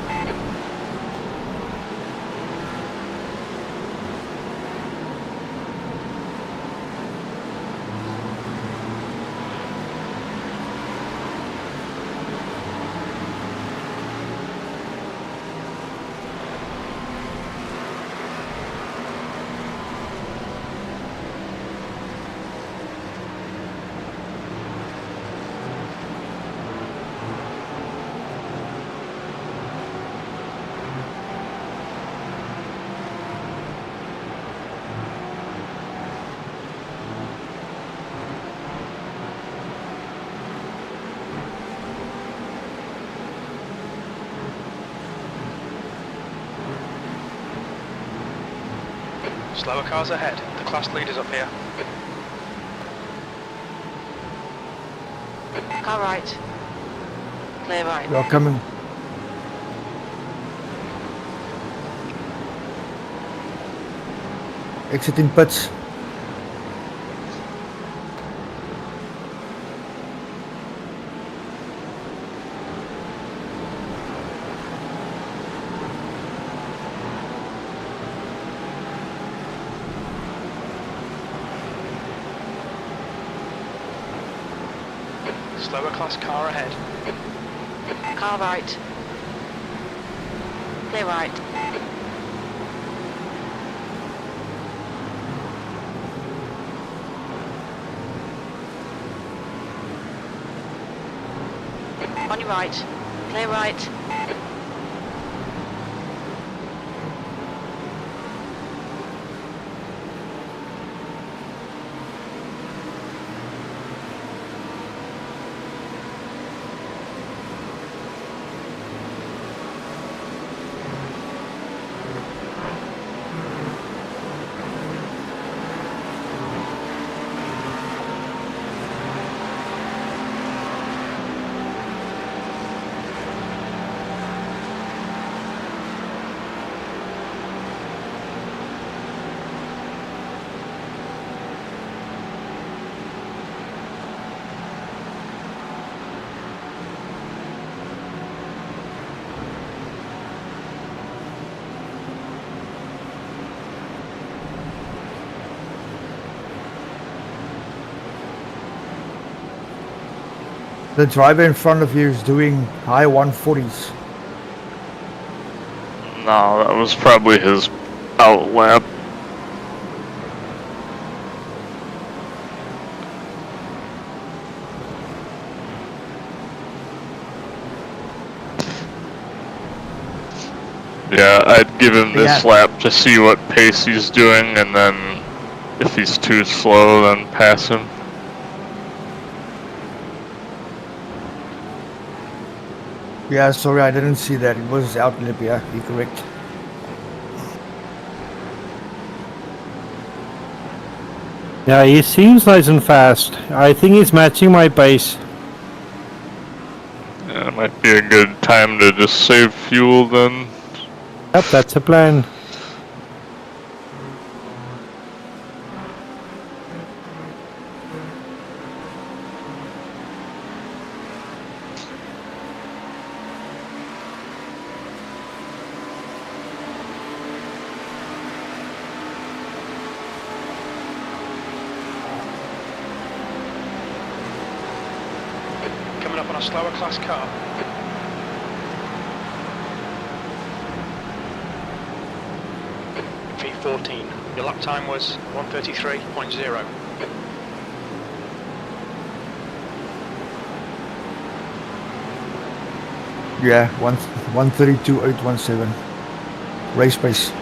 Slower cars ahead. The class leaders up here. Car right. Clear right. We are coming. Exiting pits. Slower class car ahead. Car right. Clear right. On your right. Clear right. The driver in front of you is doing high 140s. No, that was probably his out lap. Yeah, I'd give him this lap to see what pace he's doing, and then if he's too slow, then pass him. Yeah, sorry, I didn't see that. It was out lip, yeah, you're correct. Yeah, he seems nice and fast. I think he's matching my pace. Yeah, it might be a good time to just save fuel then. Yep, that's a plan. Coming up on a slower class car. V14. Your lap time was 1:33.0. Yeah, 1:32.817. Race pace.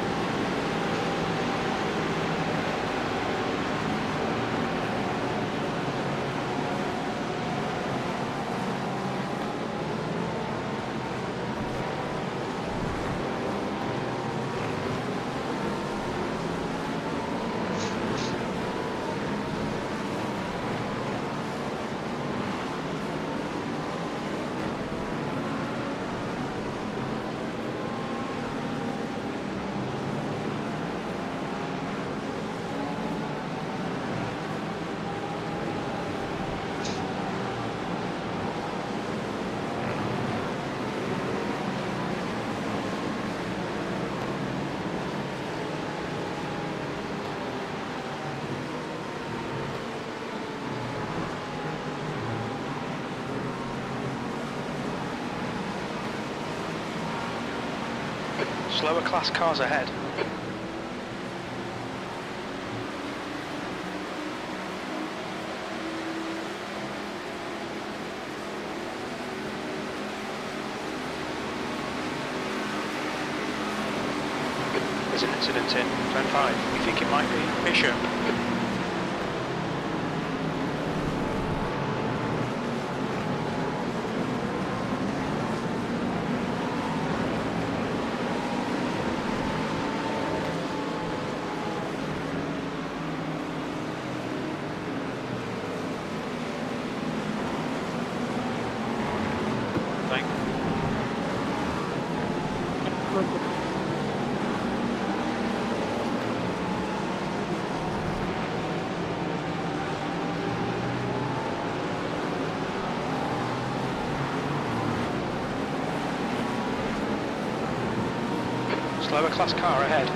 Slower class cars ahead. There's an incident in turn 5. We think it might be Bishop. Slower class car ahead.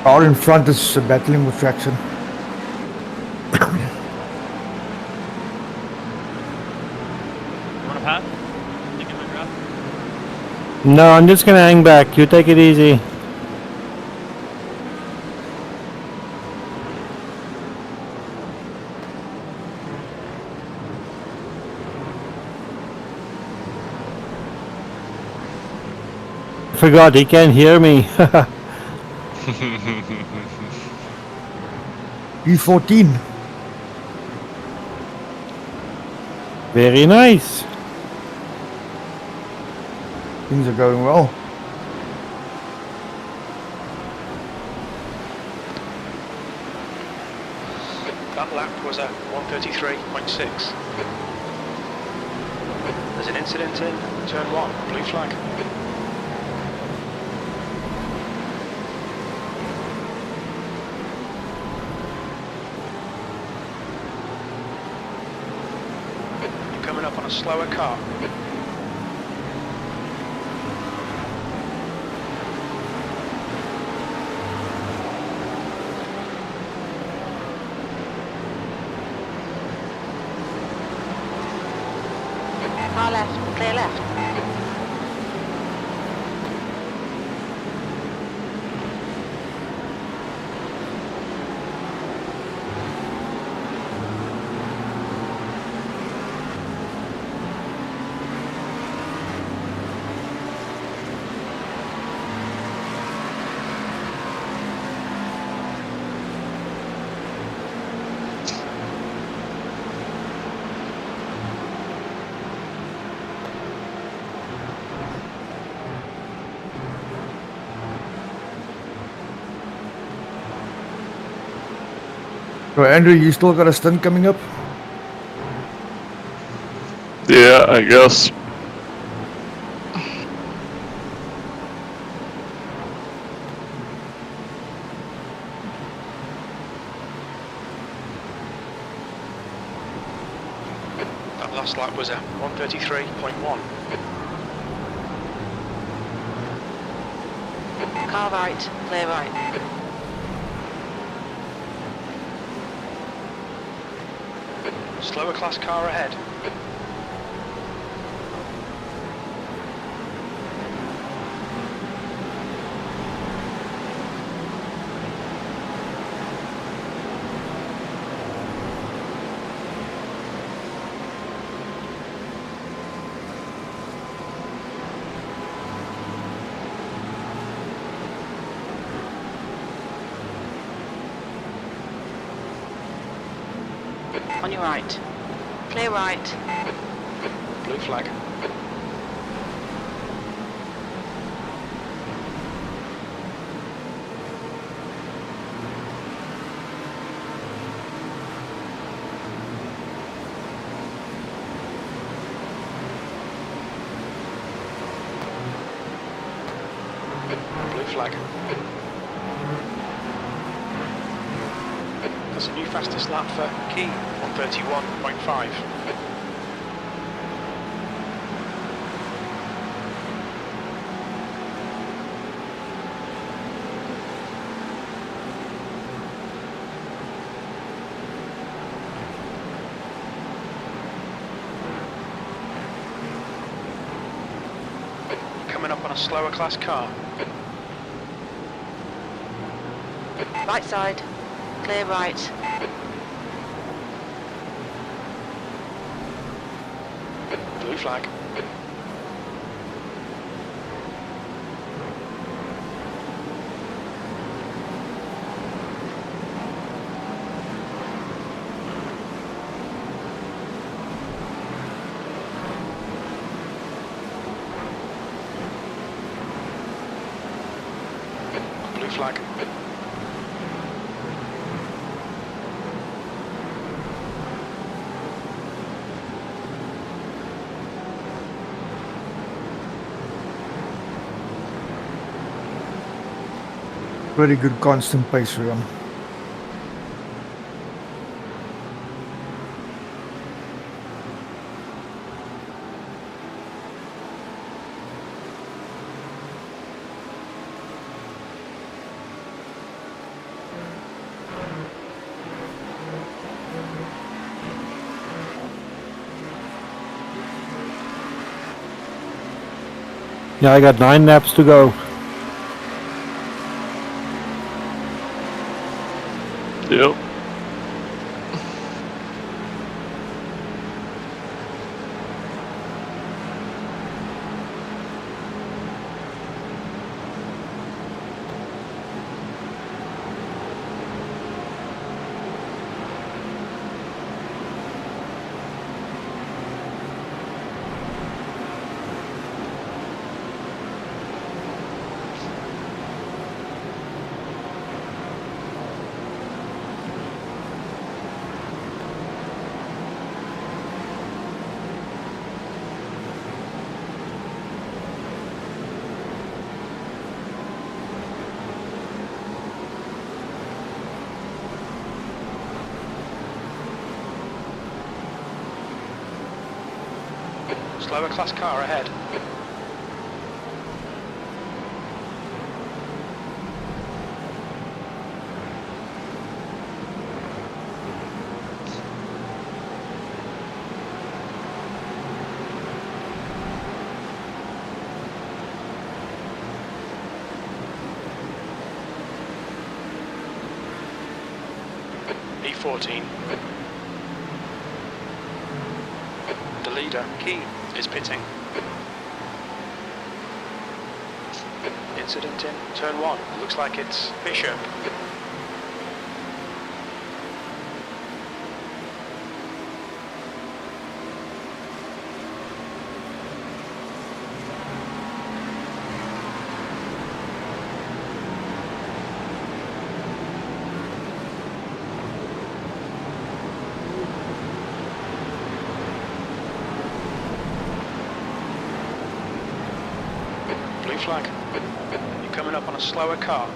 Car in front is battling with traction. You want to pass? Think it might drop? No, I'm just gonna hang back. You take it easy. Forgot he can't hear me. B14. Very nice. Things are going well. That lap was at 1:33.6. There's an incident in turn 1. Blue flag. Coming up on a slower car. Car left, clear left. So Andrew, you still got a stint coming up? Yeah, I guess. That last lap was at 1:33.1. Car right, clear right. Slower class car ahead. On your right. Clear right. Blue flag. Blue flag. That's a new fastest lap for Key, 1:31.5. a slower class car. Right side. Clear right. Blue flag. Blue flag. Very good constant pace, Rion. Yeah, I got 9 laps to go. Yep. Slower class car ahead. E14. The leader, Key, is pitting. Incident in turn 1. Looks like it's Bishop. Blue flag. You're coming up on a slower car.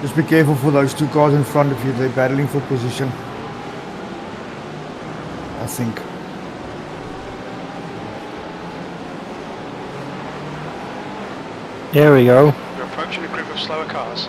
Just be careful for those 2 cars in front of you. They're battling for position, I think. There we go. You're approaching a group of slower cars.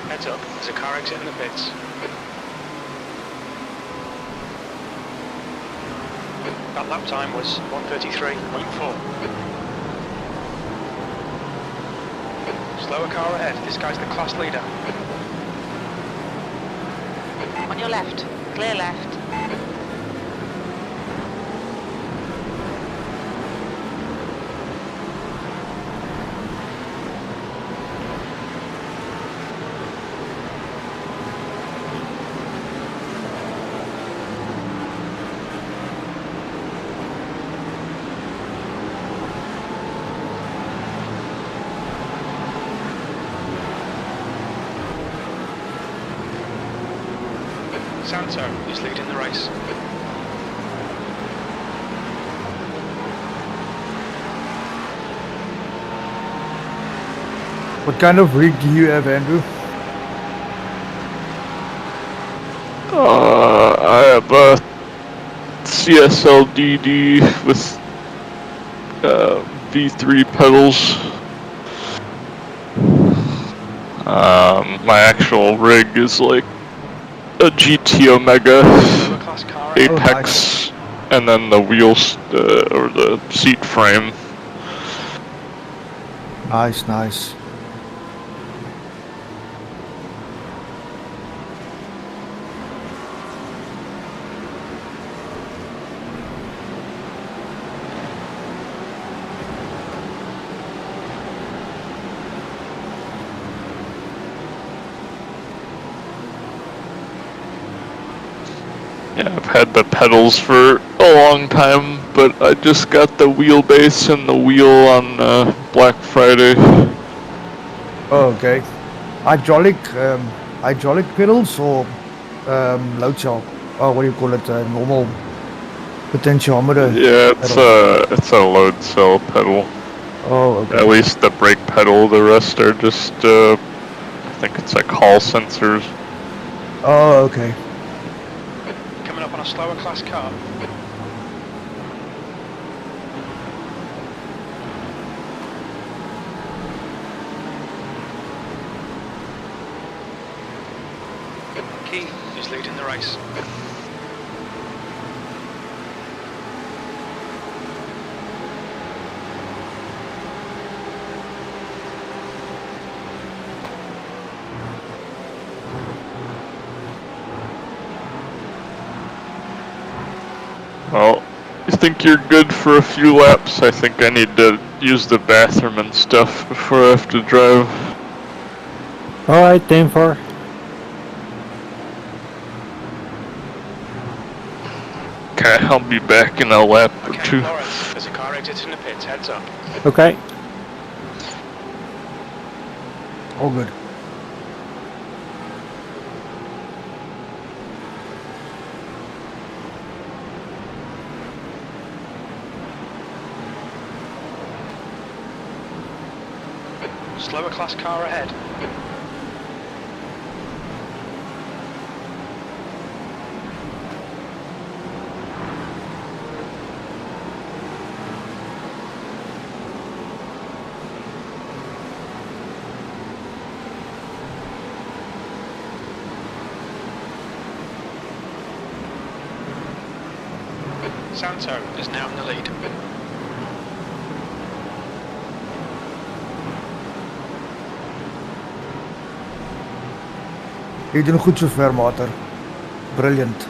Heads up, there's a car exit in the pits. That lap time was 1:33.4. Slower car ahead, this guy's the class leader. On your left. Clear left. Santo is leading the race. What kind of rig do you have, Andrew? I have a CSLDD with V3 pedals. My actual rig is like a GT Omega Class car Apex, and then the wheels or the seat frame. Nice, nice. Yeah, I've had the pedals for a long time, but I just got the wheelbase and the wheel on Black Friday. Oh, okay. Hydraulic pedals or load cell? Oh, what do you call it? Normal potentiometer. Yeah, pedal. it's a load cell pedal. Oh, okay. At least the brake pedal. The rest are just I think it's like Hall sensors. Oh, okay. coming up on a slower class car. Key is leading the race. Well, you think you're good for a few laps? I think I need to use the bathroom and stuff before I have to drive. Alright, 10-4. Okay, I'll be back in a lap or Okay, two. Lawrence, there's a car exiting the pits, heads up. Okay. All good. Slower class car ahead. Santo is now in the lead. Jy doen goed so ver, mater. Brilliant.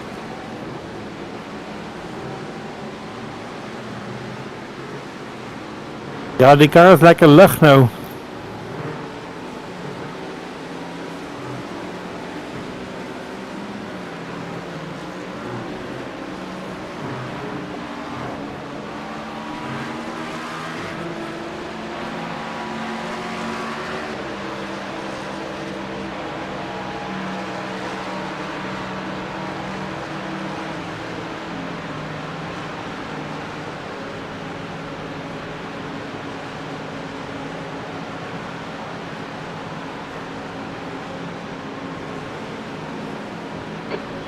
Ja, die kar is lekker lig nou.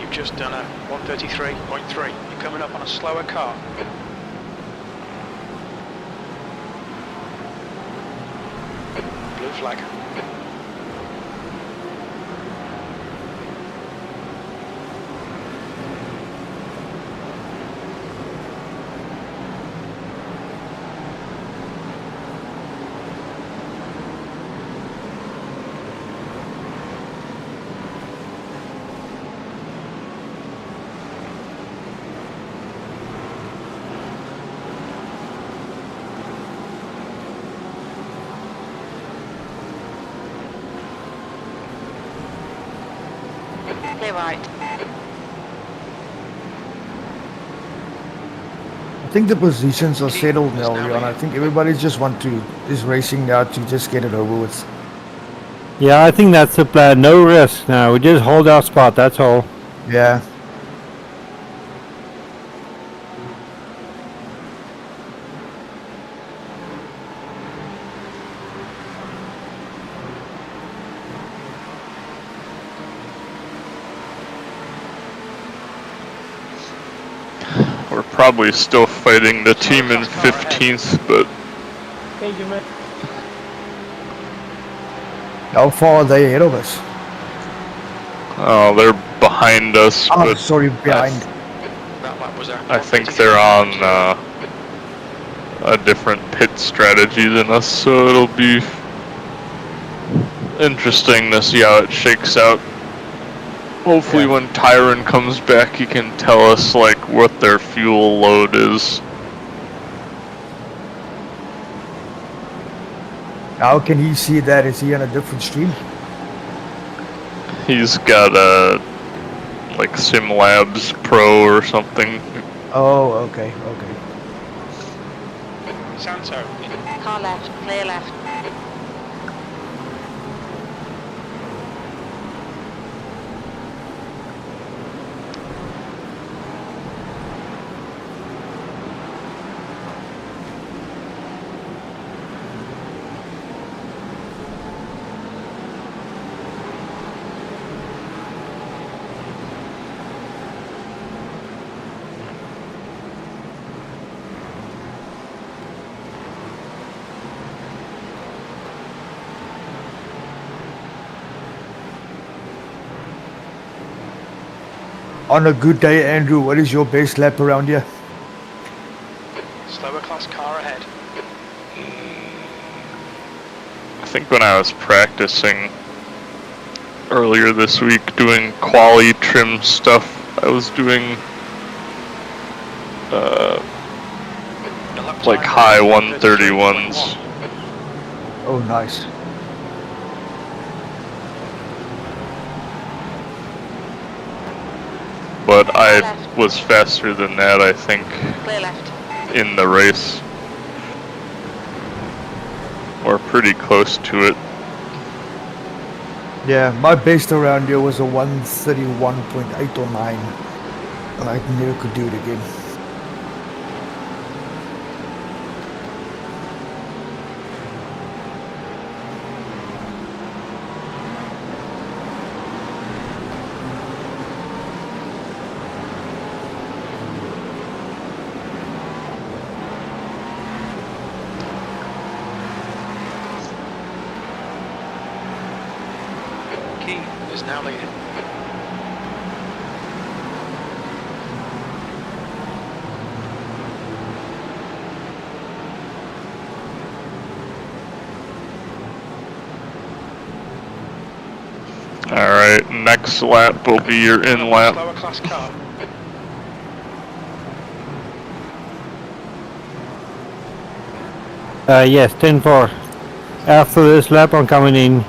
You've just done a 133.3. You're coming up on a slower car. Blue flag. Clear right. I think the positions are settled now, Leon. I think everybody just is racing now to just get it over with. Yeah, I think that's the plan. No risk now. We just hold our spot, that's all. Yeah. We're probably still fighting the team in 15th, but Thank you, man. How far are they ahead of us? they're behind us. Oh, But sorry, behind. That lap was I think they're on a different pit strategy than us, so it'll be interesting to see how it shakes out. Hopefully Yeah. when Tyron comes back he can tell us like what their fuel load is. How can he see that? Is he on a different stream? He's got a like SimLabs Pro or something. Oh, okay, okay. Santo. Car left, clear left. On a good day, Andrew, what is your best lap around here? Slower class car ahead. I think when I was practicing earlier this week doing quali trim stuff, I was doing like high 131s. Oh, nice. But I was faster than that, I think, Clear left. in the race. Or pretty close to it. Yeah, my best around here was a 131.8 or 9. And I never could do it again. Key is now leading. Alright, next lap will be your in lap. Slower class car. Yes, 10-4. After this lap, I'm coming in.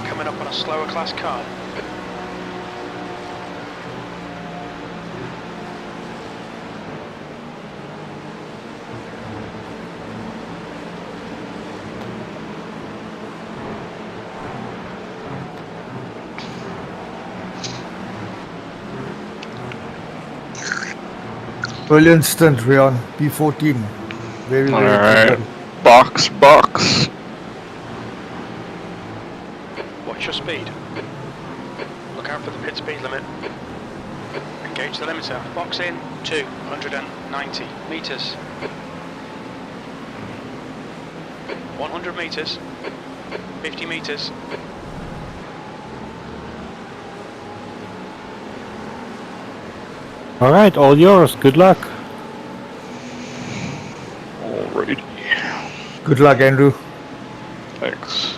Coming up on a slower class car. Brilliant stint, Rion. P14. Very, very Alright. good. Box, box. Watch your speed. Look out for the pit speed limit. Engage the limiter. Box in 290 meters. 100 meters. 50 meters. Alright, all yours. Good luck. Alrighty. Good luck, Andrew. Thanks.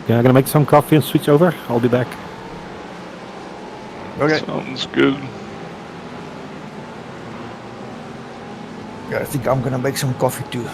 Yeah, I'm gonna make some coffee and switch over. I'll be back. Okay. Sounds good. Yeah, I think I'm gonna make some coffee too.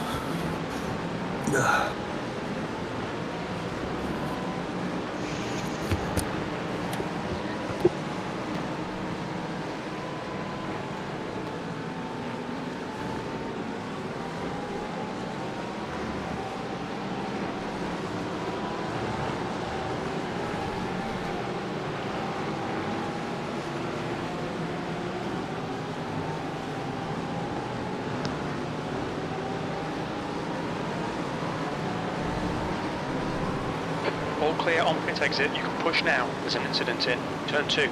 All clear on pit exit. You can push now. There's an incident in turn 2.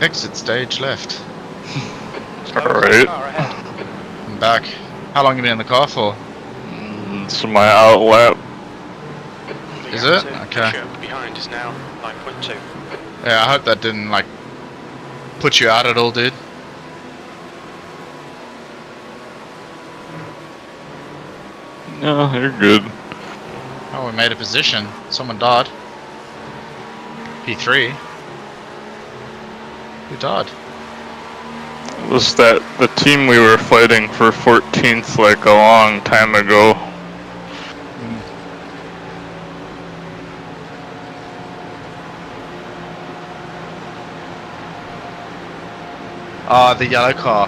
Exit stage left. Alright. Car ahead. I'm back. How long you been in the car for? It's my out lap. The Is it? outer Okay. pressure behind is now 9.2. Yeah, I hope that didn't like put you out at all, dude. No, you're good. Oh, we made a position. Someone died. P3. Who died? Was that the team we were fighting for 14th like a long time ago? Ah, the yellow car.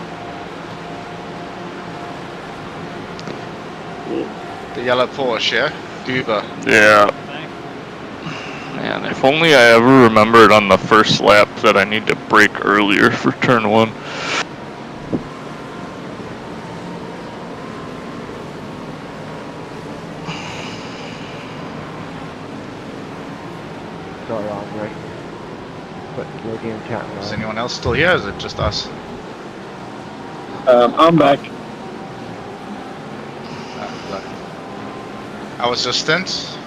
The yellow Porsche, yeah? Goober. Yeah. Man, if only I ever remembered on the first lap that I need to brake earlier for turn 1. Sorry, I'm right. But Canadian chat Is anyone else still here, or is it just us? I'm back. How was your stint?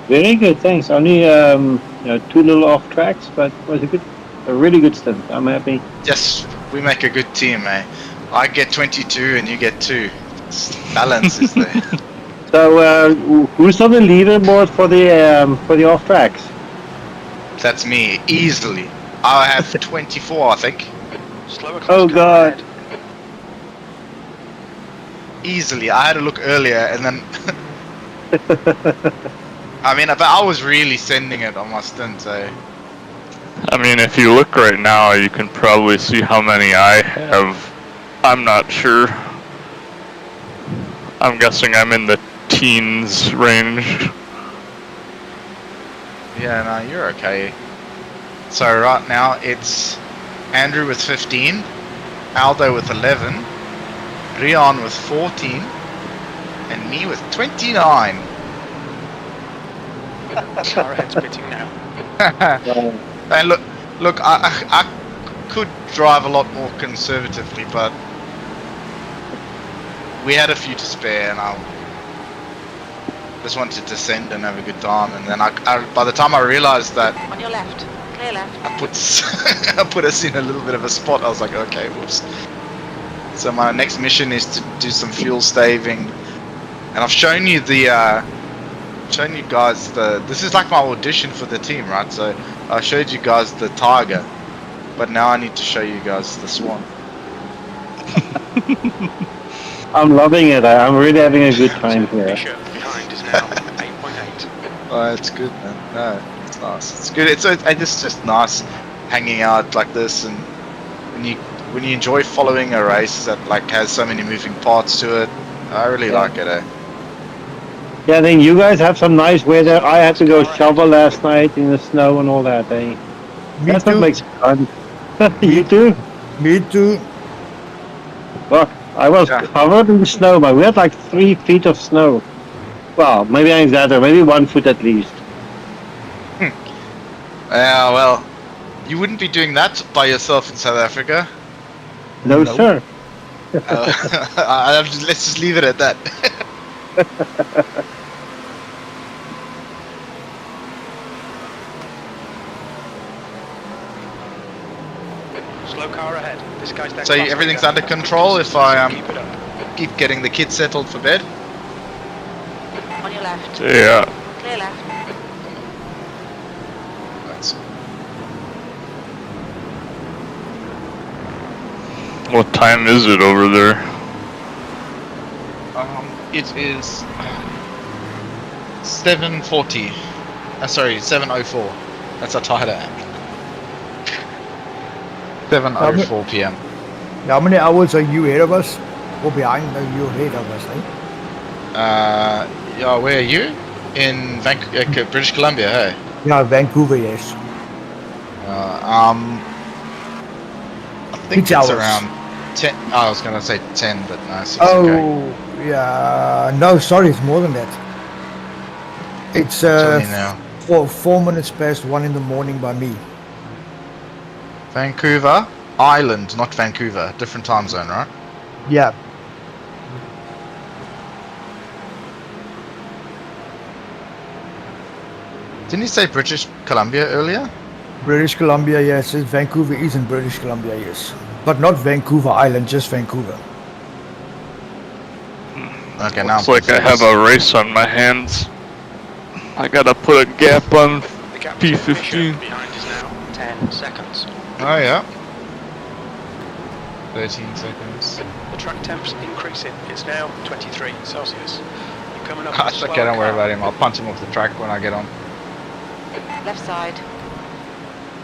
Very good, thanks. Only 2 little off tracks, but it was a really good stint. I'm happy. Yes, we make a good team, eh? I get 22 and you get 2. Balance is there. So, who's on the leaderboard for the off tracks? That's me, easily. I have 24, I think. Slower cars Oh coming God. ahead. Easily. I had to look earlier and then... I mean, but I was really sending it on my stint, so... I mean, if you look right now, you can probably see how many I have. I'm not sure. I'm guessing I'm in the teens range. Yeah, no, you're okay. So right now it's Andrew with 15, Aldo with 11, Rion with 14, and me with 29. Car ahead's pitting now. And look, I could drive a lot more conservatively, but we had a few to spare, and I just wanted to send and have a good time. And then I by the time I realized that On your left. Clear left. I put us in a little bit of a spot. I was like, okay, whoops. So my next mission is to do some fuel staving, and I've shown you shown you guys this is like my audition for the team, right? So I showed you guys the Tiger, but now I need to show you guys the Swan. I'm loving it. I'm really having a good time here. Bishop behind is now 8.8. Oh, it's good, man. No, it's nice. It's good. It's just nice hanging out like this, and when you enjoy following a race that like has so many moving parts to it, I really like it. Yeah, then you guys have some nice weather. I had to go shovel last night in the snow and all that. Me That's too. what makes it fun. You too? Me too. Look, I was covered in snow, but we had like 3 feet of snow. Well, maybe I exaggerate, maybe 1 foot at least. Yeah, well, you wouldn't be doing that by yourself in South Africa. No, sir. Let's just leave it at that. Slow car ahead. This guy's that So class everything's leader. under control if I Keep it up. keep getting the kids settled for bed. On your left. Yeah. Clear left. That's What time is it over there? It is 7:40. Sorry, 7:04. That's how tired I am. 7:04 p.m. How many hours are you ahead of us? Or behind? Are you ahead of us, eh? Yeah, where are you? In British Columbia, hey? Yeah, Vancouver, yes. I think 6 it's hours. around 10. I was gonna say 10, but no, 6. Oh, Okay. yeah. No, sorry, it's more than that. It's Tell me now. 4 minutes past 1 in the morning by me. Vancouver Island, not Vancouver. Different time zone, right? Yeah. Didn't you say British Columbia earlier? British Columbia, yes. Vancouver is in British Columbia, yes. But not Vancouver Island, just Vancouver. Okay, now Looks like I have a race on my hands. I gotta put a gap on The gap to P15. Bishop behind is now 10 seconds. Oh yeah. 13 seconds. The track temp's increasing. It's now 23 Celsius. You're coming up. It's okay, don't worry about him. I'll punch him off the track when I get on. Left side.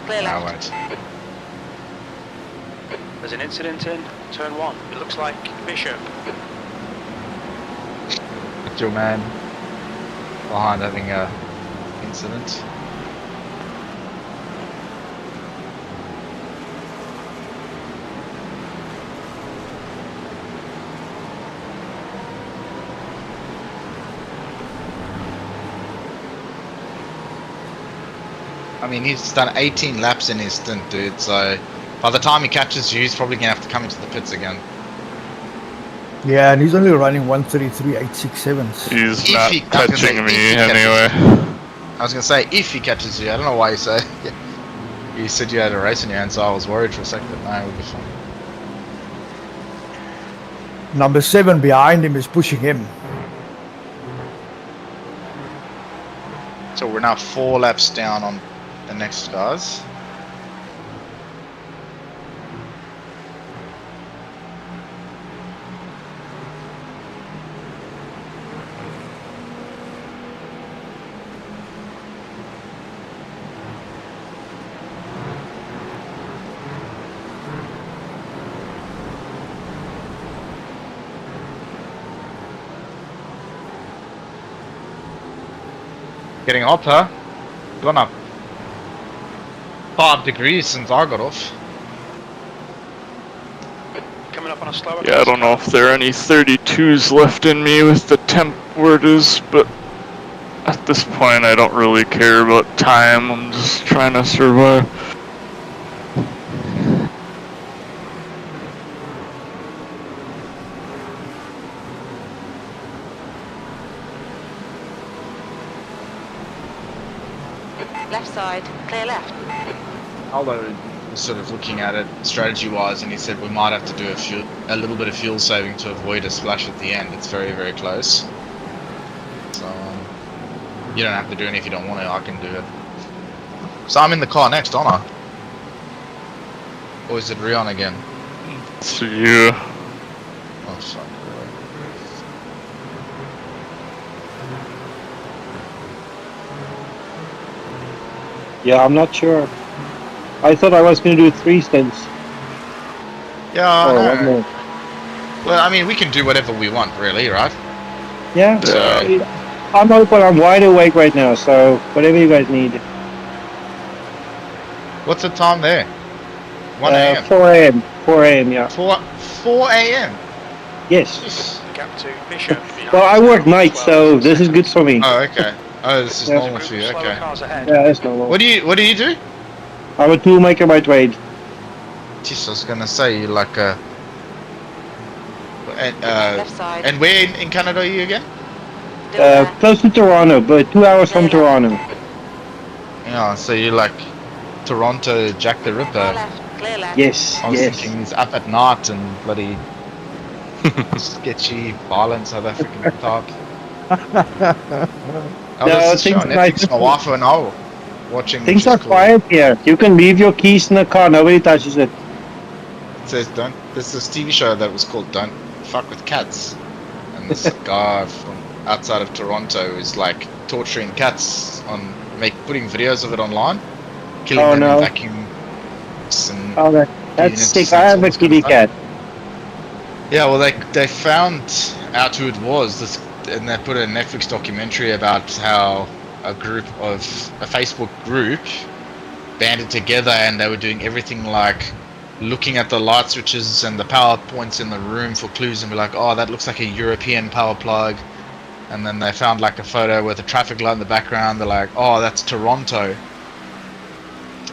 Clear No, I left. won't. There's an incident in turn 1. It looks like Bishop. It's your man behind having a incident. I mean, he's done 18 laps in his stint, dude, so by the time he catches you, he's probably going to have to come into the pits again. Yeah, and he's only running 133.867. He's If not he- I was gonna say, catching if me he catches anyway. I was going to say, if he catches you, I don't know why you say. You said you had a race in your hand, so I was worried for a second, but no, it will be fine. Number 7 behind him is pushing him. So we're now 4 laps down on the next guys. Getting hot, huh? Gone up 5 degrees since I got off. Coming up on a slower Yeah, I don't know if there are any 32s left in me with the temp where it is, but at this point I don't really care about time. I'm just trying to survive. Left side. Clear left. Aldo was sort of looking at it strategy-wise, and he said we might have to do a little bit of fuel saving to avoid a splash at the end. It's very, very close. So you don't have to do it if you don't want to. I can do it. So I'm in the car next, aren't I? Or is it Rion again? It's you. Oh, fuck. Yeah, I'm not sure. I thought I was going to do 3 stints. Yeah, I Or know. one more. Well, I mean, we can do whatever we want, really, right? Yeah. So, I'm open. I'm wide awake right now, so whatever you guys need. what's the time there? 1 a.m. 4 a.m. 4 a.m. Yeah. 4 a.m. Yes. Gap to Bishop. Well, I work nights, so this is good for me. Oh, okay. Oh, this is Yeah. normal for you. Slower Okay. cars ahead. Yeah, that's normal. What do you do? I'm a toolmaker by trade. Jeez, I was gonna say you like a. Left side. And where in Canada are you again? Still there. Close to Toronto, but 2 hours from Toronto. Yeah, so you like Toronto Jack the Clear Ripper. left. Clear left. Yes, I was yes. thinking he's up at night and bloody sketchy, violent South African type. No, this show things on are like- Netflix, my wife and I were watching. Things which is are cool. quiet here. You can leave your keys in the car. Nobody touches it. It says don't. There's this TV show that was called Don't Fuck with Cats, and this guy from outside of Toronto is like torturing cats on putting videos of it online, killing Oh, them no. in vacuum and Oh, that's units sick. and I have all a this kind of kitty stuff. cat. Yeah, well, they found out who it was, and they put a Netflix documentary about how a Facebook group banded together, and they were doing everything like looking at the light switches and the power points in the room for clues, and be like, oh, that looks like a European power plug. And then they found like a photo with a traffic light in the background. They're like, oh, that's Toronto.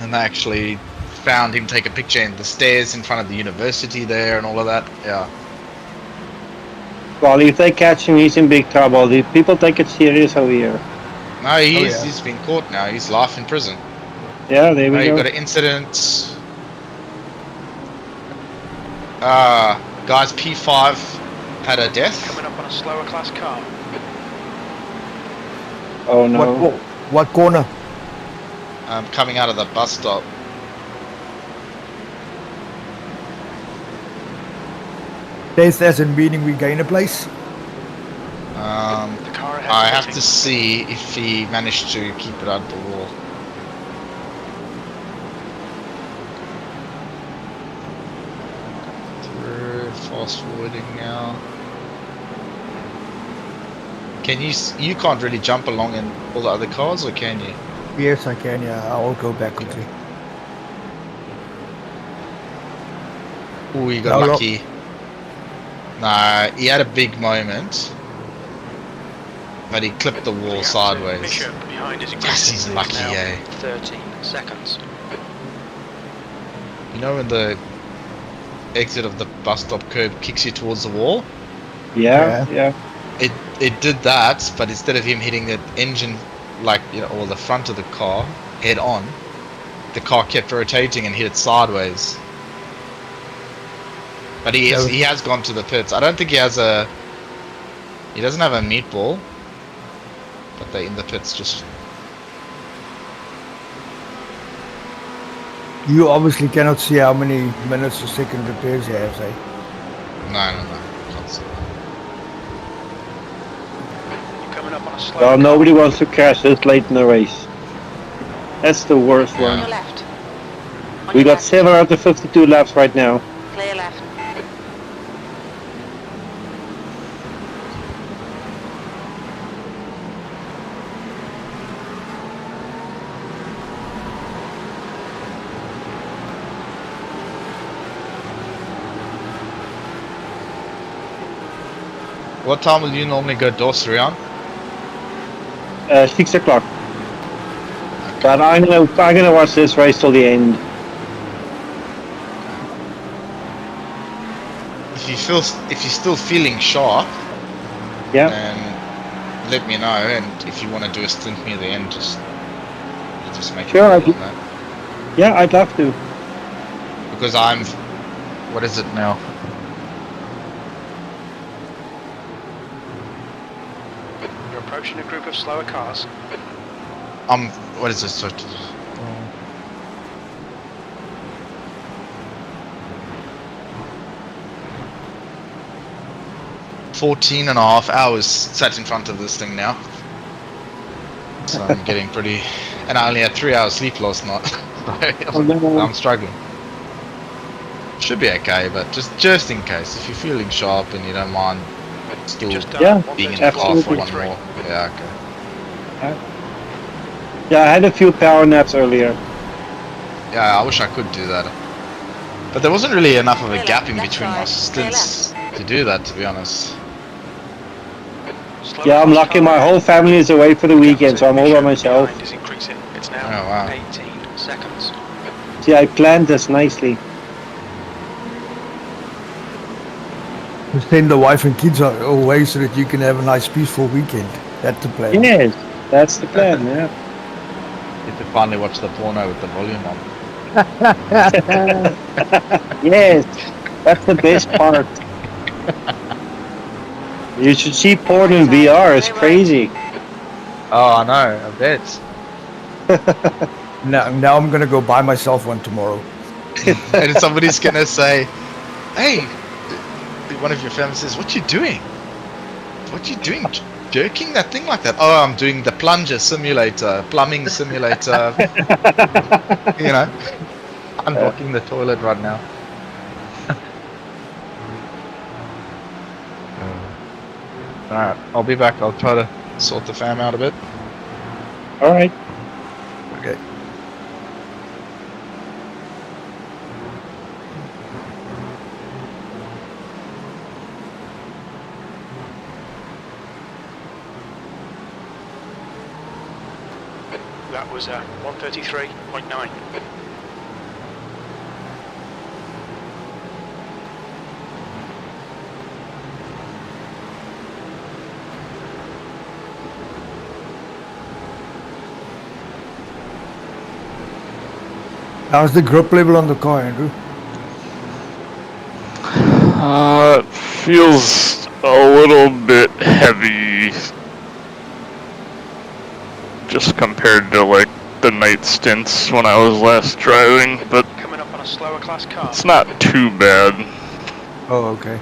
And they actually found him take a picture in the stairs in front of the university there and all of that. Yeah. Well, if they catch him, he's in big trouble. The people take it serious over here. No, he's been caught now. He's life in prison. Yeah, there we You go. got an incident. Guys, P5 had a death. Coming up on a slower class car. Oh no. What corner? Coming out of the bus stop. There's a meeting we gain a place. The car ahead. I have to see if he managed to keep it out the wall. Through, fast forwarding now. Can you can't really jump along in all the other cars, or can you? Yes, I can. Yeah, I'll go back quickly. Oh, he got No, no. lucky. Nah, he had a big moment, but he clipped the wall sideways. Bishop behind his Yes, he's lucky, now eh? 13 seconds. You know when the exit of the bus stop curb kicks you towards the wall? Yeah. It did that, but instead of him hitting the engine, like, you know, or the front of the car head on, the car kept rotating and hit it sideways. But he has gone to the pits. I don't think he doesn't have a meatball, but they're in the pits just. You obviously cannot see how many minutes or second repairs he has, eh? No, can't see. You're coming up on a slower Well, car. nobody wants to crash this late in the race. That's the worst On your one. left. On We your got left. 7 out of 52 laps right now. Clear left. What time will you normally go dorsary on? 6 o'clock. But I'm gonna watch this race till the end. If you're still feeling sharp, Yeah. then let me know. And if you want to do a stint near the end, just make Sure, sure on that. Yeah, I'd love to. Because I'm... What is it now? You're approaching a group of slower cars. What is this? 14 and a half hours sat in front of this thing now. So I'm getting pretty... And I only had 3 hours sleep last night. So I'm struggling. Should be okay, but just in case, if you're feeling sharp and you don't mind still being in the car for one more. Yeah, okay. Yeah, I had a few power naps earlier. Yeah, I wish I could do that. But there wasn't really enough of a gap in between my stints to do that, to be honest. Yeah, I'm lucky my whole family is away for the weekend, so I'm all by myself. Is increasing. It's now Oh, wow. 18 seconds. See, I planned this nicely. Send the wife and kids away so that you can have a nice peaceful weekend. That's the plan. Yes, that's the plan, yeah. Get to finally watch the porno with the volume on. Yes, that's the best part. You should see porn in VR, it's crazy. Oh, I know, I bet. Now I'm gonna go buy myself one tomorrow. And somebody's gonna say, hey, one of your family says, what you doing? What you doing? Jerking that thing like that? Oh, I'm doing the plunger simulator, plumbing simulator. You know, unblocking the toilet right now. Alright, I'll be back. I'll try to sort the fam out a bit. Alright. Okay. That was 133.9. How's the grip level on the car, Andrew? It feels a little bit heavy. Just compared to like the night stints when I was last driving, but Coming up on a slower class car. it's not too bad. Oh, okay.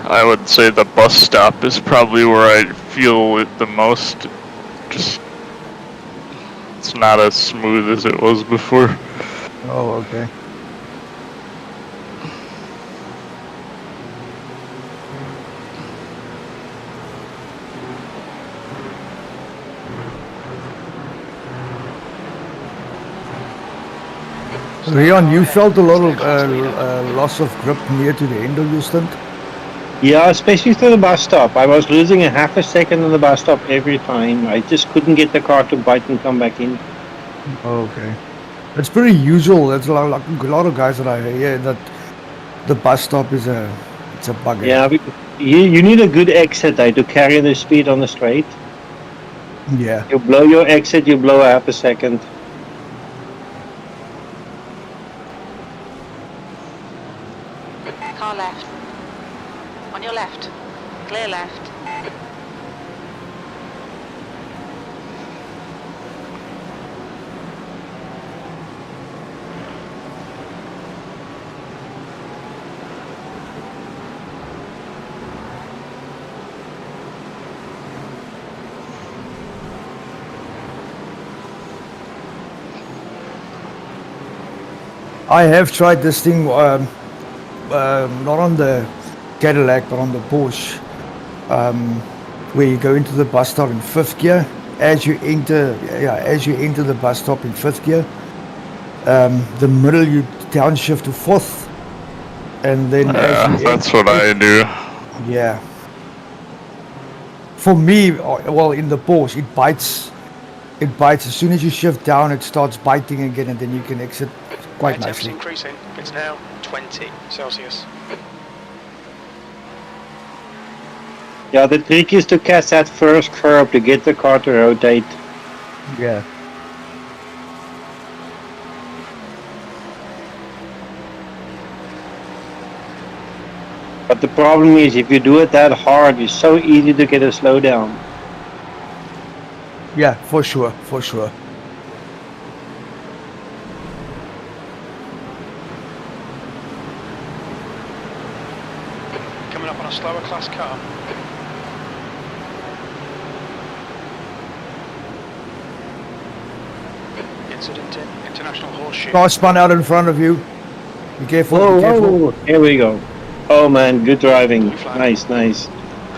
I would say the bus stop is probably where I feel it the most. Just, it's not as smooth as it was before. Oh, okay. Rion, you felt a lot of loss of grip near to the end of your stint? Yeah, especially through the bus stop. I was losing a half a second on the bus stop every time. I just couldn't get the car to bite and come back in. Oh, okay. It's pretty usual. That's a lot of guys that I hear that the bus stop is it's a bugger. Yeah, because you need a good exit to carry the speed on the straight. Yeah. You blow your exit, you blow half a second. Car left. On your left. Clear left. I have tried this thing, not on the Cadillac, but on the Porsche, where you go into the bus stop in fifth gear. As you enter the bus stop in fifth gear, the middle you downshift to fourth, and then That's what I do. Yeah. For me, well, in the Porsche, it bites. It bites as soon as you shift down. It starts biting again, and then you can exit quite Temps nicely. increasing. It's now 20 Celsius. Yeah, the trick is to catch that first curb to get the car to rotate. Yeah. But the problem is, if you do it that hard, it's so easy to get a slowdown. Yeah, for sure, for sure. Coming up on a slower class car. Incident in International Horseshoe. Car spun out in front of you. Be careful, Whoa, be careful. whoa, here we go. Oh man, good driving. Nice, nice.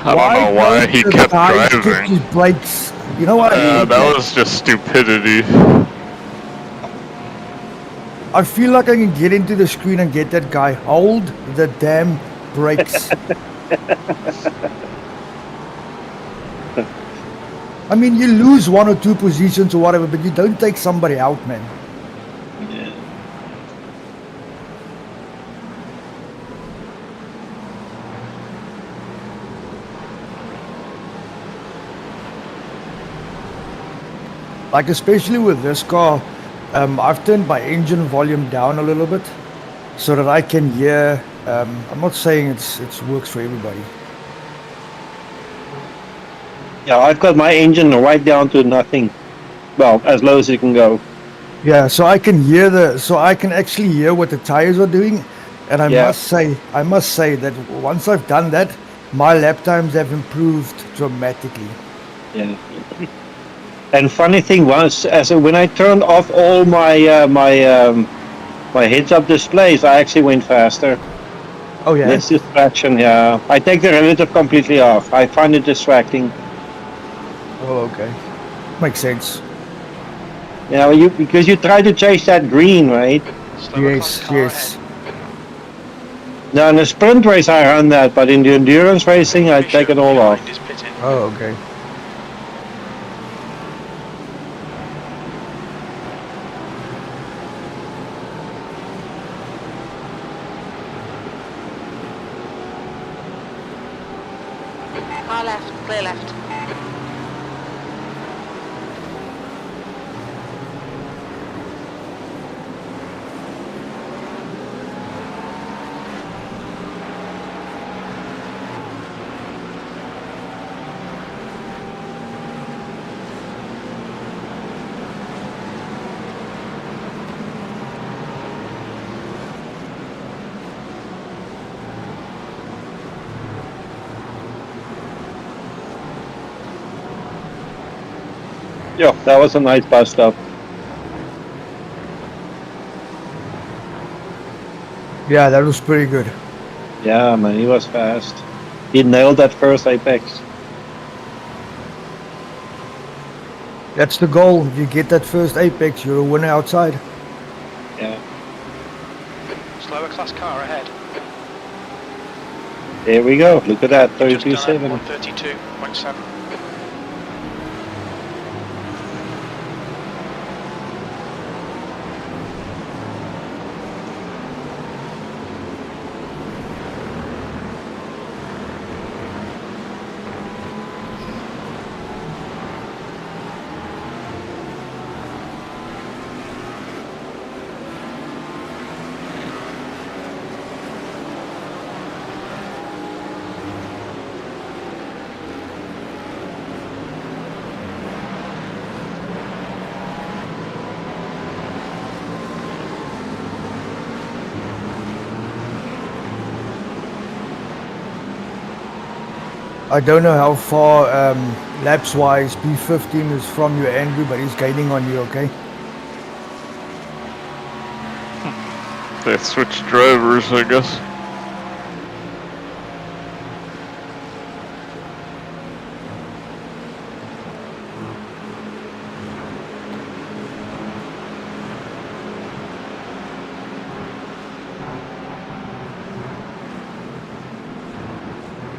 I don't know why he don't the kept guys driving. kick his brakes? You know what? Yeah, that was just stupidity. I feel like I can get into the screen and get that guy. Hold the damn brakes. I mean, you lose 1 or 2 positions or whatever, but you don't take somebody out, man. Like, especially with this car, I've turned my engine volume down a little bit so that I can hear. I'm not saying it works for everybody. Yeah, I've got my engine right down to nothing. Well, as low as it can go. Yeah, so I can actually hear what the tires are doing, and I must say that once I've done that, my lap times have improved dramatically. Yeah. And funny thing was, when I turned off all my my heads-up displays, I actually went faster. Oh yeah. Less distraction. Yeah, I take the relative completely off. I find it distracting. Oh, okay. Makes sense. Yeah, because you try to chase that green, right? Yes, yes. Now in a sprint race I run that, but in the endurance racing I take it all off. Oh, okay. Car left, clear left. Yeah, that was a nice bus stop. Yeah, that was pretty good. Yeah, man, he was fast. He nailed that first apex. That's the goal. If you get that first apex, you're a winner outside. Yeah. Slower class car ahead. There we go. Look at that, Just done 32.7. 132.7. I don't know how far laps wise B15 is from you, Andrew, but he's gaining on you, okay? They switched drivers, I guess.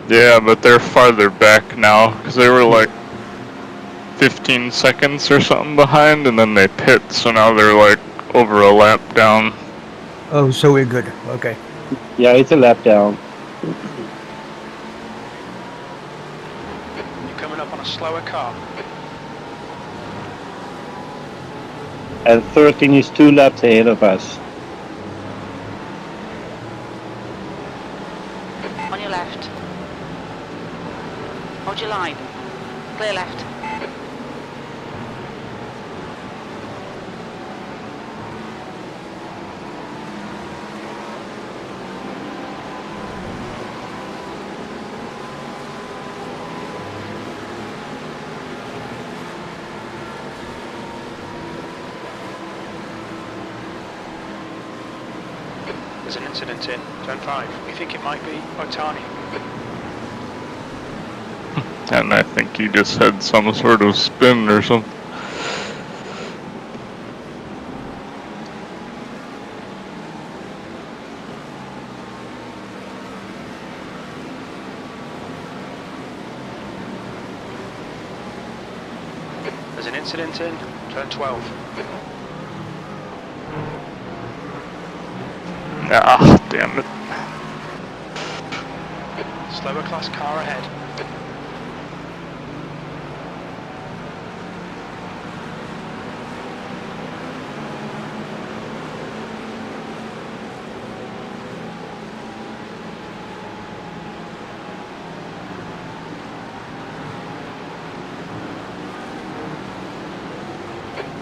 Yeah, but they're farther back now, because they were like 15 seconds or something behind, and then they pit, so now they're like over a lap down. Oh, so we're good. Okay. Yeah, it's a lap down. car. And 13 is 2 laps ahead of us. On your left. Hold your line. Clear left. There's an incident in turn 5. We think it might be Otani. And I think he just had some sort of spin or something. There's an incident in turn 12. Ah, damn it. Slower class car ahead.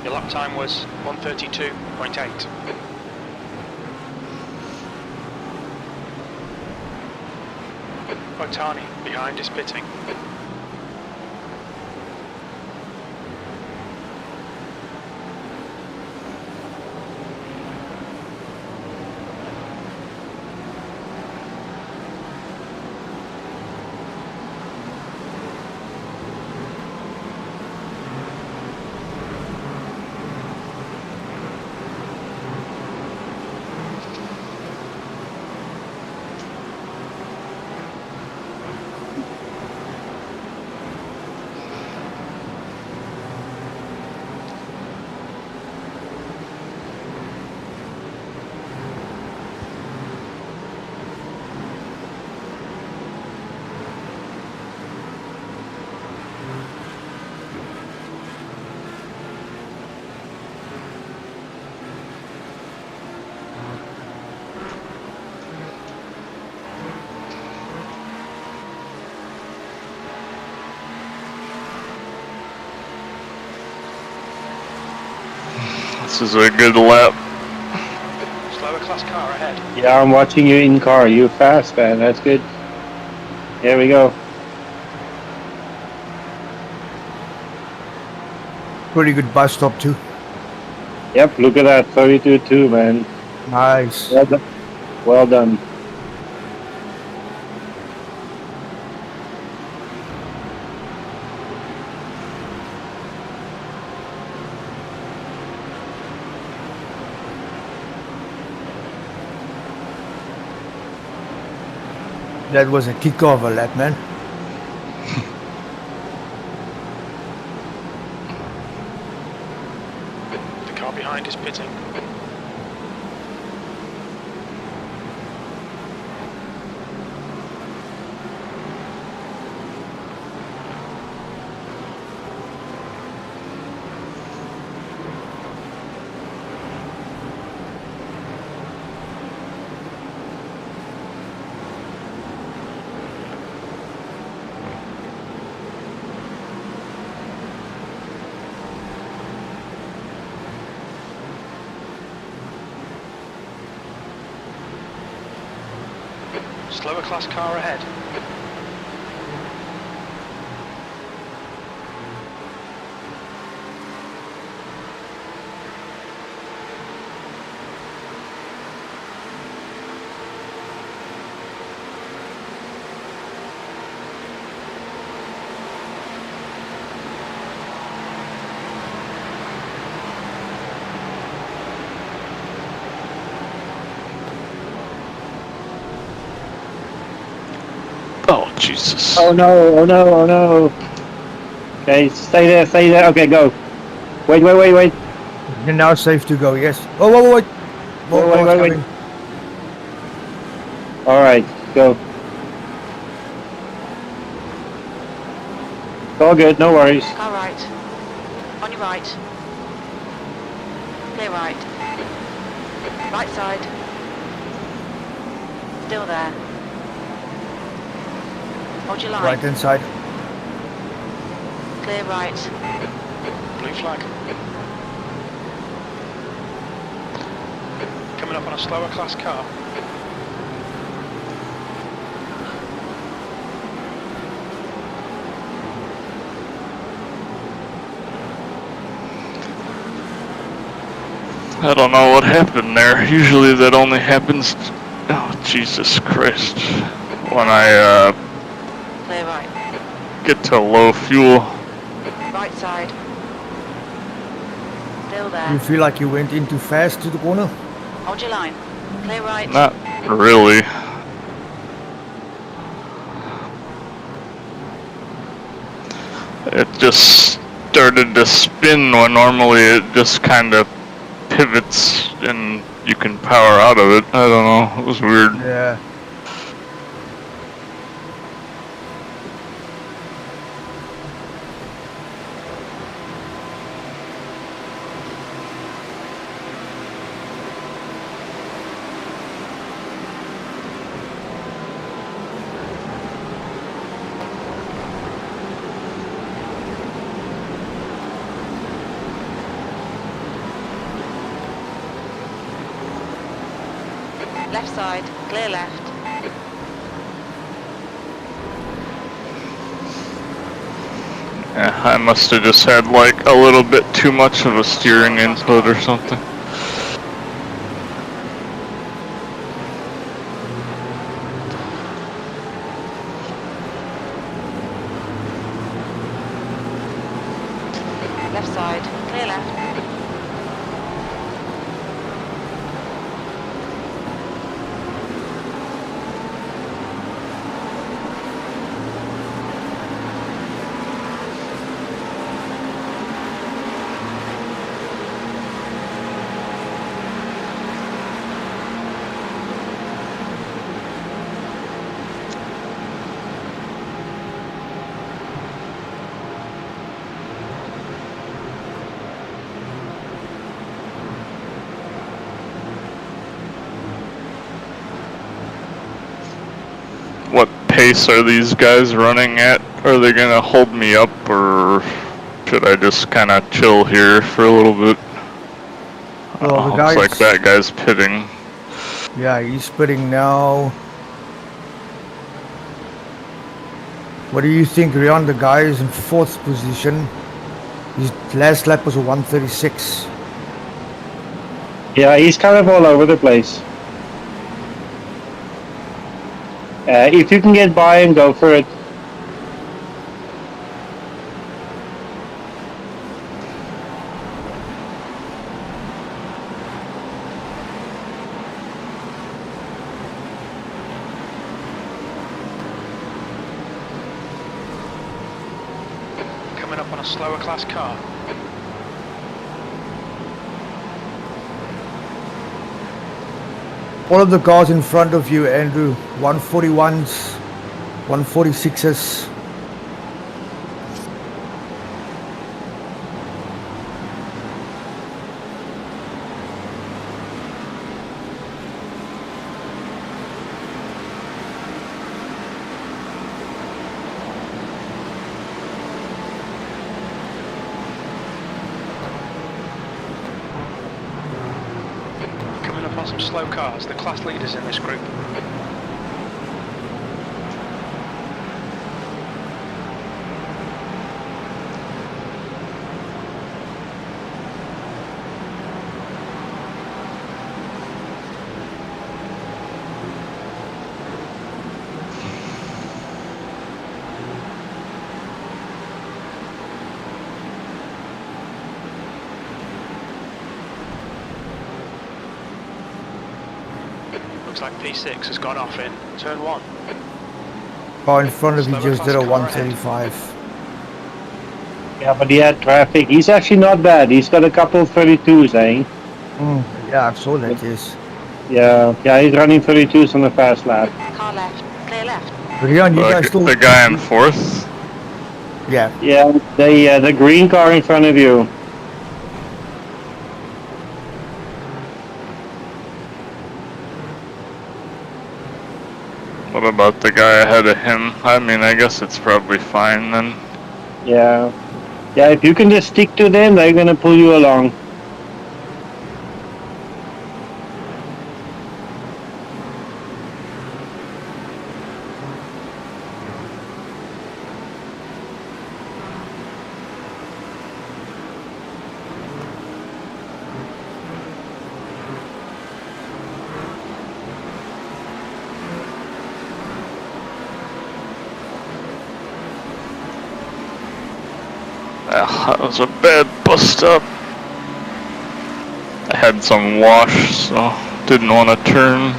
Your lap time was 1:32.8. Otani behind is pitting. This is a good lap. Slower class car ahead. Yeah, I'm watching you in car. You fast, man. That's good. Here we go. Pretty good bus stop too. Yep, look at that. 32-2, man. Nice. Well done. Well done. That was a kick-off a lap, man. The car behind is pitting. Slower class car ahead. Oh, Jesus. Oh no, oh no, oh no. Okay, stay there, stay there. Okay, go. Wait. You're now safe to go, yes. Oh, wait. Wait. Alright, go. All good, no worries. Car right. On your right. Clear right. Right side. Still there. Hold your line. Right inside. Clear right. Blue flag. Coming up on a slower class car. I don't know what happened there. Usually that only happens, oh Jesus Christ, when I Clear right. get to low fuel. Right side. Still there. You feel like you went in too fast to the corner? Hold your line. Clear right. Not really. It just started to spin when normally it just kind of pivots and you can power out of it. I don't know, it was weird. Yeah. Left side. Clear left. Yeah, I must have just had like a little bit too much of a steering input or something. Left side. Clear left. What pace are these guys running at? Are they gonna hold me up, or should I just kind of chill here for a little bit? Well, the Looks guys, like that guy's pitting. yeah, he's spitting now. What do you think, Rion? The guy is in 4th position. His last lap was a 1:36. Yeah, he's kind of all over the place. If you can get by and go for it. Coming up on a slower class car. All of the cars in front of you, Andrew. 141s, 146s. Coming up on some slow cars, the class leaders in this group. Looks like P6 has gone off in turn 1. Car in front of you Slower just did a class car ahead. 135. Yeah, but he had traffic. He's actually not bad. He's got a couple of 32s, eh? Yeah, I saw that, yes. Yeah, he's running 32s on the fast lap. Car left. Clear left. Rion, you guys still... The guy in 4th? Yeah. Yeah, the green car in front of you. What about the guy ahead of him? I mean, I guess it's probably fine then. Yeah. Yeah, if you can just stick to them, they're gonna pull you along. That was a bad bus stop. I had some wash, so didn't want to turn.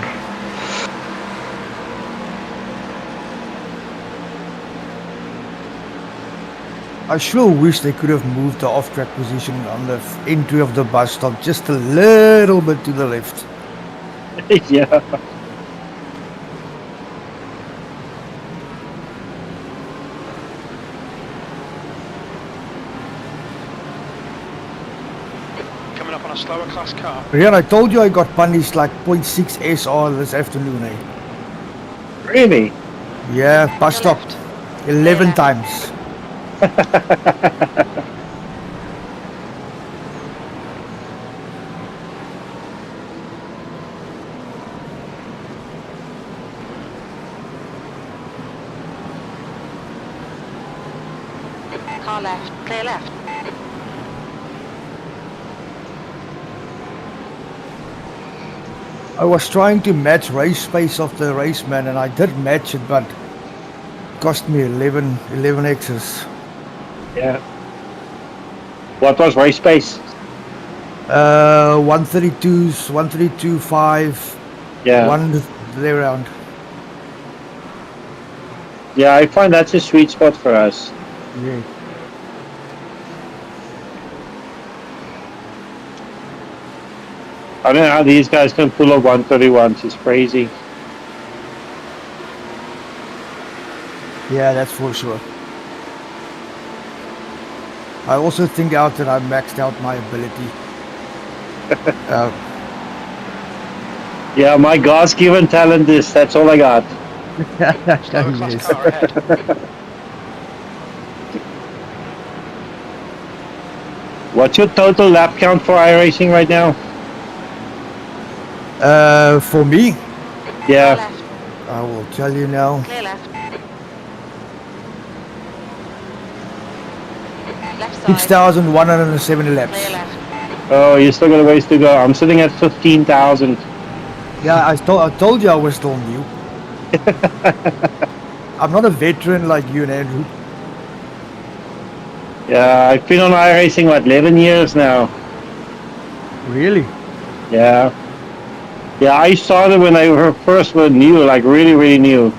I sure wish they could have moved the off-track position on the entry of the bus stop just a little bit to the left. Yeah. Coming up on a slower class car. Rian, I told you I got punished like 0.6 SR this afternoon, eh? Really? Yeah, bus Your stop. left. 11 left. times. Car left. Clear left. I was trying to match race pace of the raceman and I did match it, but it cost me 11 X's. Yeah. What was race pace? 132s, 132.5, Yeah. one there around. Yeah, I find that's a sweet spot for us. Yeah. I don't know how these guys can pull up 131s. It's crazy. Yeah, that's for sure. I also think out that I maxed out my ability. Yeah, my God's given talent is that's all I got. Slower class Yes. car ahead. What's your total lap count for iRacing right now? For me, Car Yeah. left. I will tell you now. Clear left. Left side. 6,170 laps. Clear left. Oh, you still got a ways to go. I'm sitting at 15,000. Yeah, I told you I was still new. I'm not a veteran like you and Andrew. Yeah, I've been on iRacing, what, 11 years now? Really? Yeah. Yeah, I started when they were first were new, like really, really new.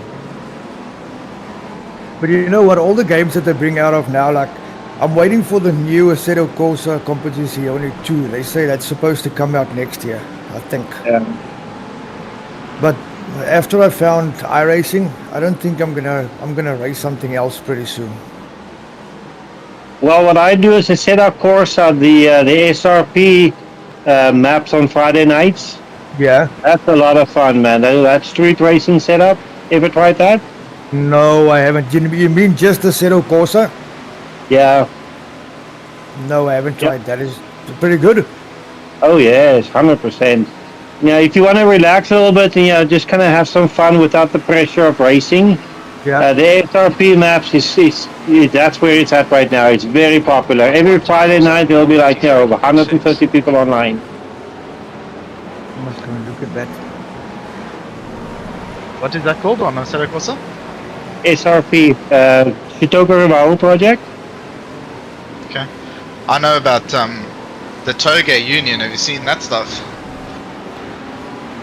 But you know what? All the games that they bring out of now, like, I'm waiting for the new Assetto Corsa Competizione 2. They say that's supposed to come out next year, I think. Yeah. But after I found iRacing, I don't think I'm gonna race something else pretty soon. Well, what I do is I set up course on the SRP maps on Friday nights. Yeah. That's a lot of fun, man. That street racing setup. Ever tried that? No, I haven't. You mean just the Assetto Corsa? Yeah. No, I haven't Yep. tried that. Is pretty good. Oh yes, 100%. Yeah, if you want to relax a little bit and just kind of have some fun without the pressure of racing, Yeah. the SRP maps is that's where it's at right now. It's very popular. Every Friday night there'll be like over 150 people online. I must go and look at that. What is that called on Assetto Corsa? SRP, Shitoka Rimau project. Okay. I know about the Toge Union. Have you seen that stuff?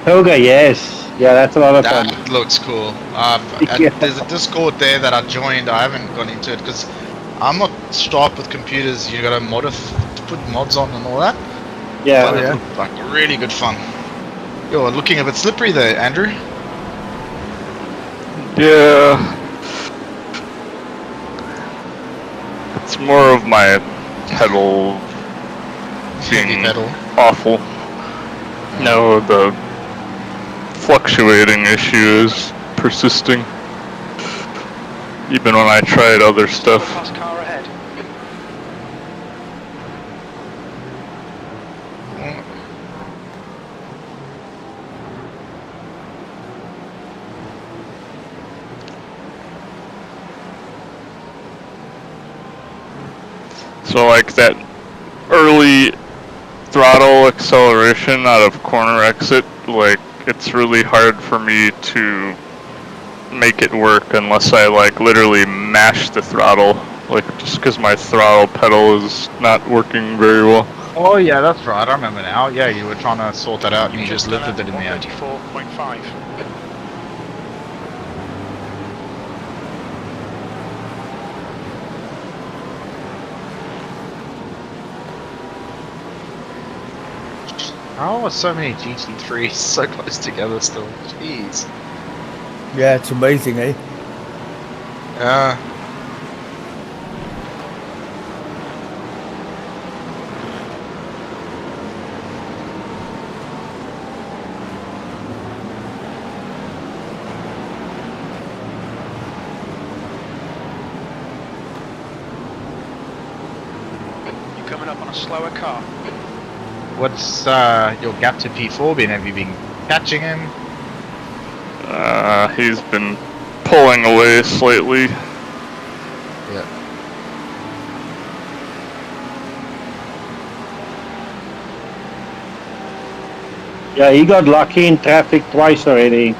Toga, yes. Yeah, that's a lot of fun. That looks cool. Yeah. There's a Discord there that I joined. I haven't gone into it because I'm not sharp with computers. You gotta to put mods on and all that. Yeah. But it looked like really good fun. You're looking a bit slippery there, Andrew. Yeah. more of my pedal Heavy being pedal. awful. No, the fluctuating issue is persisting. Even when I tried other stuff. Fast car ahead. So like that early throttle acceleration out of corner exit, like it's really hard for me to make it work unless I like literally mash the throttle, like just because my throttle pedal is not working very well. Oh yeah, that's right. I remember now. Yeah, you were trying to sort that out and you just lived with it in the end. 134.5. How are so many GT3s so close together still? Jeez. Yeah, it's amazing, eh? Yeah. You're coming up on a slower car. What's your gap to P4 been? Have you been catching him? He's been pulling away slightly. Yeah. Yeah, he got lucky in traffic twice already.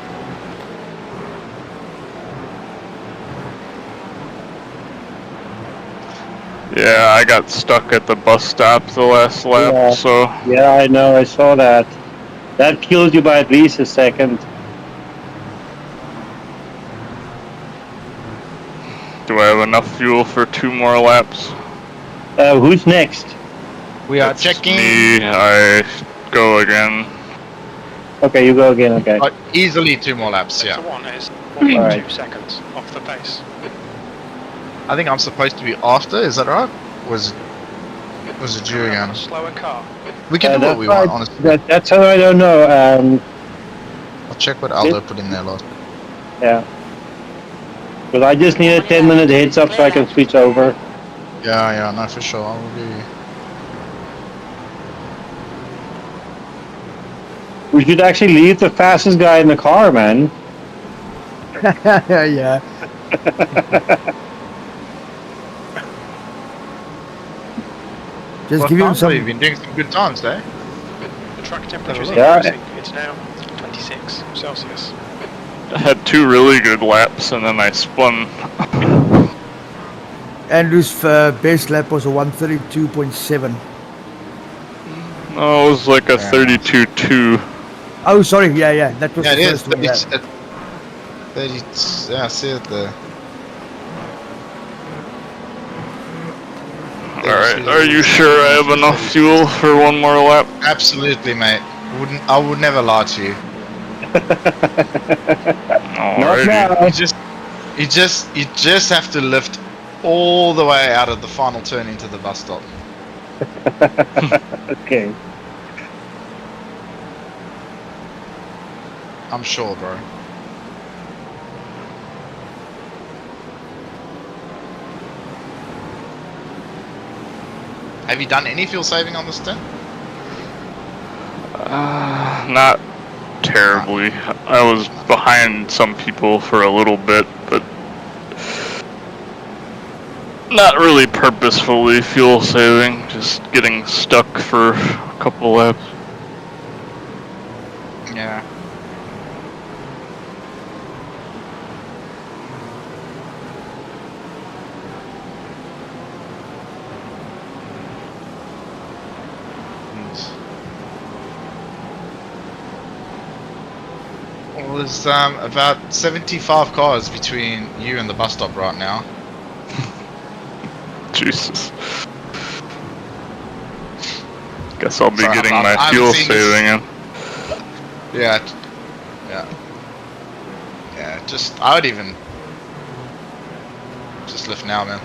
Yeah, I got stuck at the bus stop the last lap, Yeah. so Yeah, I know, I saw that. That killed you by at least a second. do I have enough fuel for 2 more laps? Who's next? We are It's checking. me, I go again. Okay, you go again, okay. Easily 2 more laps, Sector yeah. 1 is 1.2 Alright. seconds off the pace. I think I'm supposed to be after, is that right? Was it you Coming up on again? a slower car. We can do what we That's want, right. honestly. That's how I don't know. I'll check what Aldo put in there last. Yeah. But I just need a 10-minute heads up so I can switch over. Yeah, no, for sure. I will be. We should actually leave the fastest guy in the car, man. Yeah. Just What give him times have you some. been doing some good times, eh? The track temperature is Yeah. increasing. It's now 26 Celsius. I had 2 really good laps and then I spun. Andrew's best lap was a 132.7. No, it was like a 32.2. Oh, sorry. Yeah. That was Yeah, the it is. first one. Yeah. 30, yeah, I see it there. Alright, are you sure I have enough fuel for 1 more lap? Absolutely, mate. I would never lie to you. Not now. You just have to lift all the way out of the final turn into the bus stop. Okay. I'm sure, bro. Have you done any fuel saving on this stint? Not terribly. I was behind some people for a little bit, but not really purposefully fuel saving, just getting stuck for a couple laps. Yeah. Well, there's about 75 cars between you and the bus stop right now. Jesus. Guess I'll be So getting I've my fuel seen saving in. Yeah. I would even just lift now, man.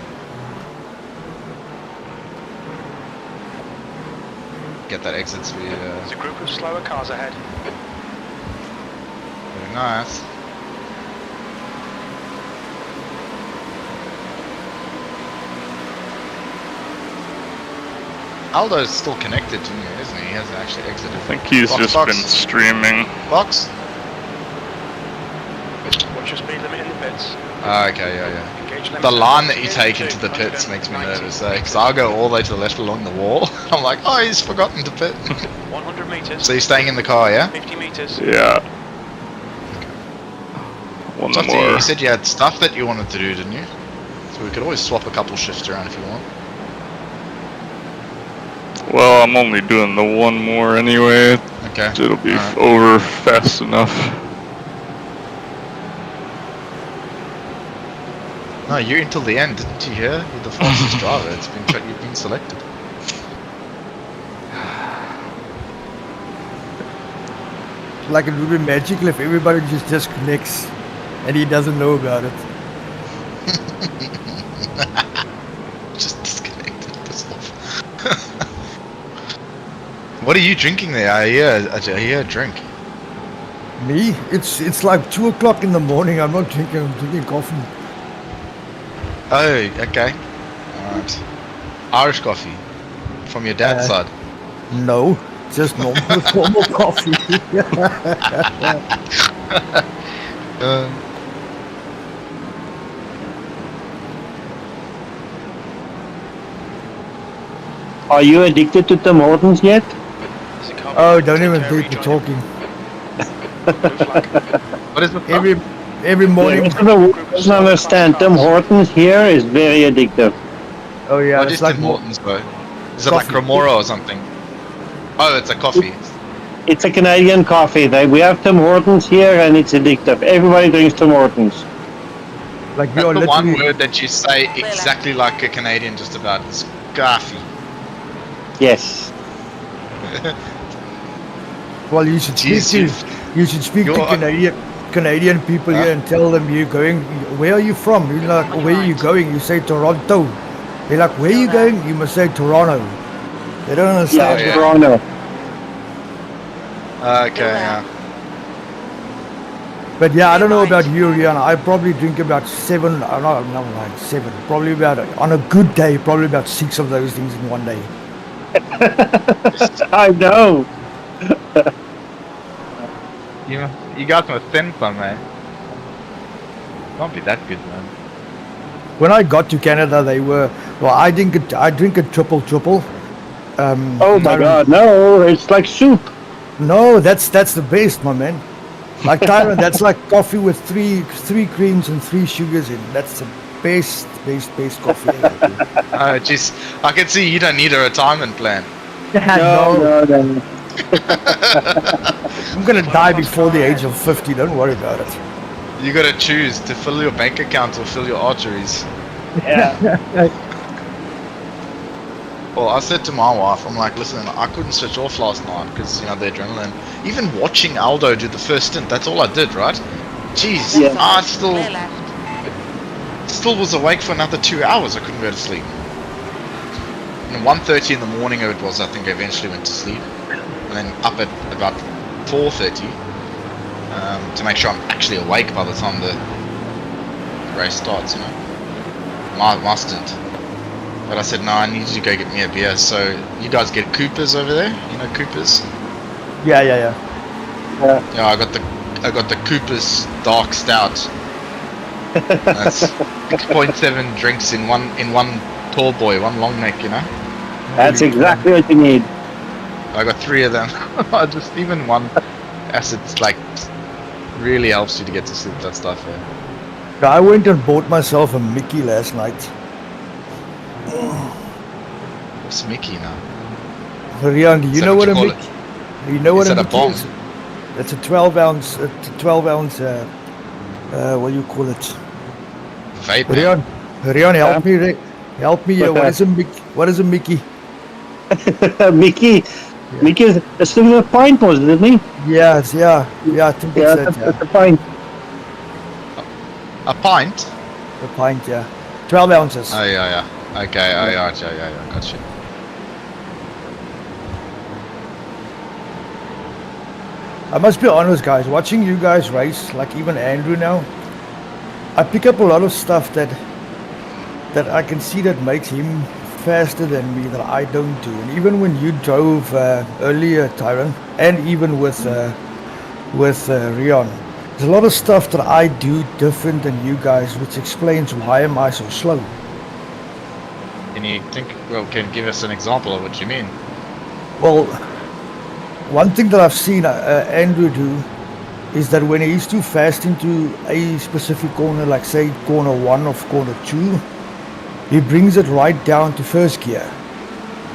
get that exit speed. There's a group of slower cars ahead. Very nice. Aldo's still connected to me, isn't he? He hasn't actually exited. I think he's just been streaming. Box? Watch your speed limit in the pits. Okay, yeah. Engage limit The at line box that you in take to into the pits makes me 190. nervous, because I'll go all the way to the left along the wall. I'm like, oh, he's forgotten to pit. 100 meters. So you're staying in the car, yeah? 50 meters. Yeah. One It's up to you. more. You said you had stuff that you wanted to do, didn't you? So we could always swap a couple shifts around if you want. Well, I'm only doing the one more anyway. Okay. It'll be Alright. over fast enough. No, you're until the end, didn't you hear? You're the fastest driver. It's been you've been selected. Like, it would be magical if everybody just disconnects and he doesn't know about it. Just disconnected this off. What are you drinking there? I hear a drink. Me? It's like 2 o'clock in the morning. I'm not drinking. I'm drinking coffee. Oh, okay. Alright. Irish coffee. From your dad's side. No, just normal coffee. Are you addicted to Tim Hortons yet? There's a car Oh, behind. don't Take even care, think rejoin you're him. talking. Blue flag. What is the Every morning. If you don't understand, Tim Hortons here is very addictive. Oh yeah, What it's is like Tim Hortons though? Is it like coffee. Cremora or something? Oh, it's a coffee. It's a Canadian coffee. We have Tim Hortons here and it's addictive. Everybody drinks Tim Hortons. like we That's are the one literally. word that you say exactly like a Canadian just about. It's coffee. Yes. Well, you should speak Jeez, you should speak to you're- Canadian people here and tell them you're going. Where are you from? You're like, where are you going? You say Toronto. They're like, where are you going? You must say Toronto. They don't understand. yeah. Toronto. Okay, yeah. But yeah, I don't know about you, Rihanna. I probably drink about 7. No, like 7. Probably about, on a good day, probably about 6 of those things in one day. I know. You guys must send some, man. Can't be that good, man. When I got to Canada, they were. Well, I drink a triple. Oh my God, no! It's like soup. No, that's the best, my man. Like Tyron, that's like coffee with three creams and 3 sugars in. That's the best coffee. Oh, jeez. I can see you don't need a retirement plan. No. I'm gonna die before the age of 50. Don't worry about it. You gotta choose to fill your bank account or fill your arteries. Yeah. Well, I said to my wife, I'm like, listen, I couldn't switch off last night because, you know, the adrenaline. Even watching Aldo do the first stint, that's all I did, right? Jeez, Yeah. I Clear left. still was awake for another 2 hours. I couldn't go to sleep. And 1:30 in the morning it was, I think I eventually went to sleep. And then up at about 4:30 to make sure I'm actually awake by the time the race starts, you know. My stint. But I said, no, I need you to go get me a beer. So you guys get Coopers over there? You know Coopers? Yeah. Yeah, I got the Coopers Dark Stout. That's 6.7 drinks in one tall boy, one long neck, you know. That's exactly what you need. I got 3 of them. Just even one acid like really helps you to get to sleep. That stuff. Yeah. I went and bought myself a Mickey last night. What's Mickey now? Rian, do you Is that know what what a you Mickey? You know what Is a that a Mickey bomb? is? It's a 12 ounce. What do you call it? Vape. Rian, help me. What is a Mickey? What is a Mickey? Mickey. Yeah. Mickey is still a pint, wasn't it? Didn't he? Yeah, it's, yeah. I think Yeah, it's it's that. a pint. A pint? A pint, yeah. 12 ounces. Oh yeah. Okay. Yeah. Got you. I must be honest, guys. Watching you guys race, like even Andrew now, I pick up a lot of stuff that I can see that makes him faster than me that I don't do. And even when you drove earlier, Tyron, and even with Rion, there's a lot of stuff that I do different than you guys, which explains why am I so slow. Can you give us an example of what you mean? Well, one thing that I've seen Andrew do is that when he's too fast into a specific corner, like say corner 1 or corner 2, he brings it right down to first gear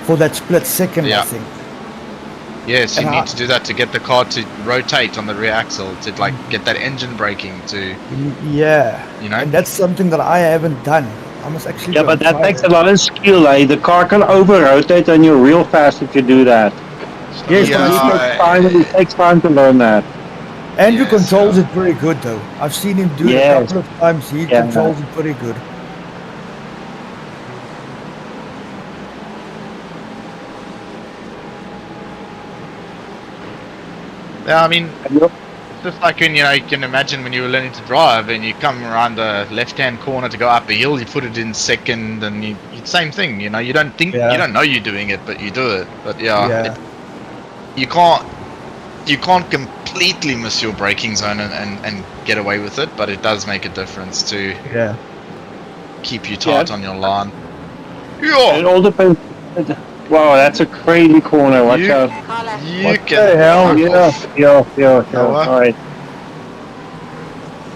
for that split second, I think. Yes, you And need to do that to get the car to rotate on the rear axle, to like get that engine braking to... Yeah, you know? and that's something that I haven't done. I must actually Yeah, go but and that try takes it. a lot of skill, eh? The car can over-rotate and you're real fast if you do that. Yes, It takes time to learn that. Andrew controls it pretty good though. I've seen him do it a couple of times. He controls it pretty good. Yeah, I mean, it's just like when, you know, you can imagine when you were learning to drive and you come around the left-hand corner to go up a hill, you put it in second, and you same thing, you know, you don't think, you don't know you're doing it, but you do it. But you can't completely miss your braking zone and get away with it, but it does make a difference to keep you tight on your line. It all depends. Wow, that's a crazy corner. Watch out. What the hell? Yeah. Alright.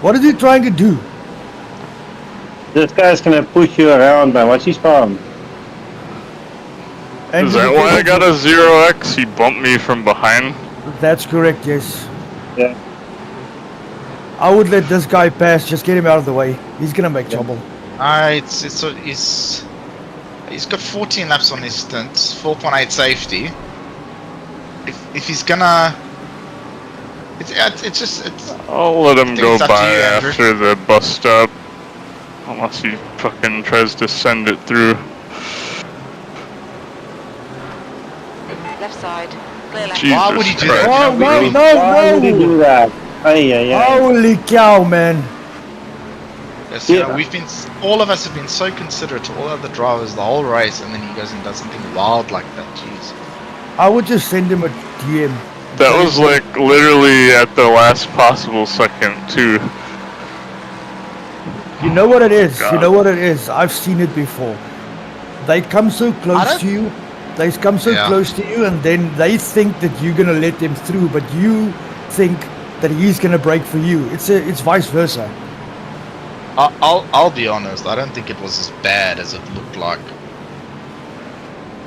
What is he trying to do? This guy's gonna push you around, man. Watch his farm. Is that why I got a 0x? He bumped me from behind? That's correct, yes. Yeah. I would let this guy pass, just get him out of the way. He's gonna make trouble. He's got 14 laps on his stint, 4.8 safety. If he's gonna, I'll let him go by after the bus stop, unless he fucking tries to send it through. Left side. Clear left. Jesus Why would he do Christ. that? Oh, You know, Why would he do that? Holy cow, man. yes, you know, all of us have been so considerate to all other drivers the whole race, and then he goes and does something wild like that. Jeez. I would just send him a DM. That was like literally at the last possible second too. You know what it is? You know what it is? I've seen it before. They come so close to you. They come so close to you, and then they think that you're gonna let them through, but you think that he's gonna brake for you. It's vice versa. I'll be honest. I don't think it was as bad as it looked like.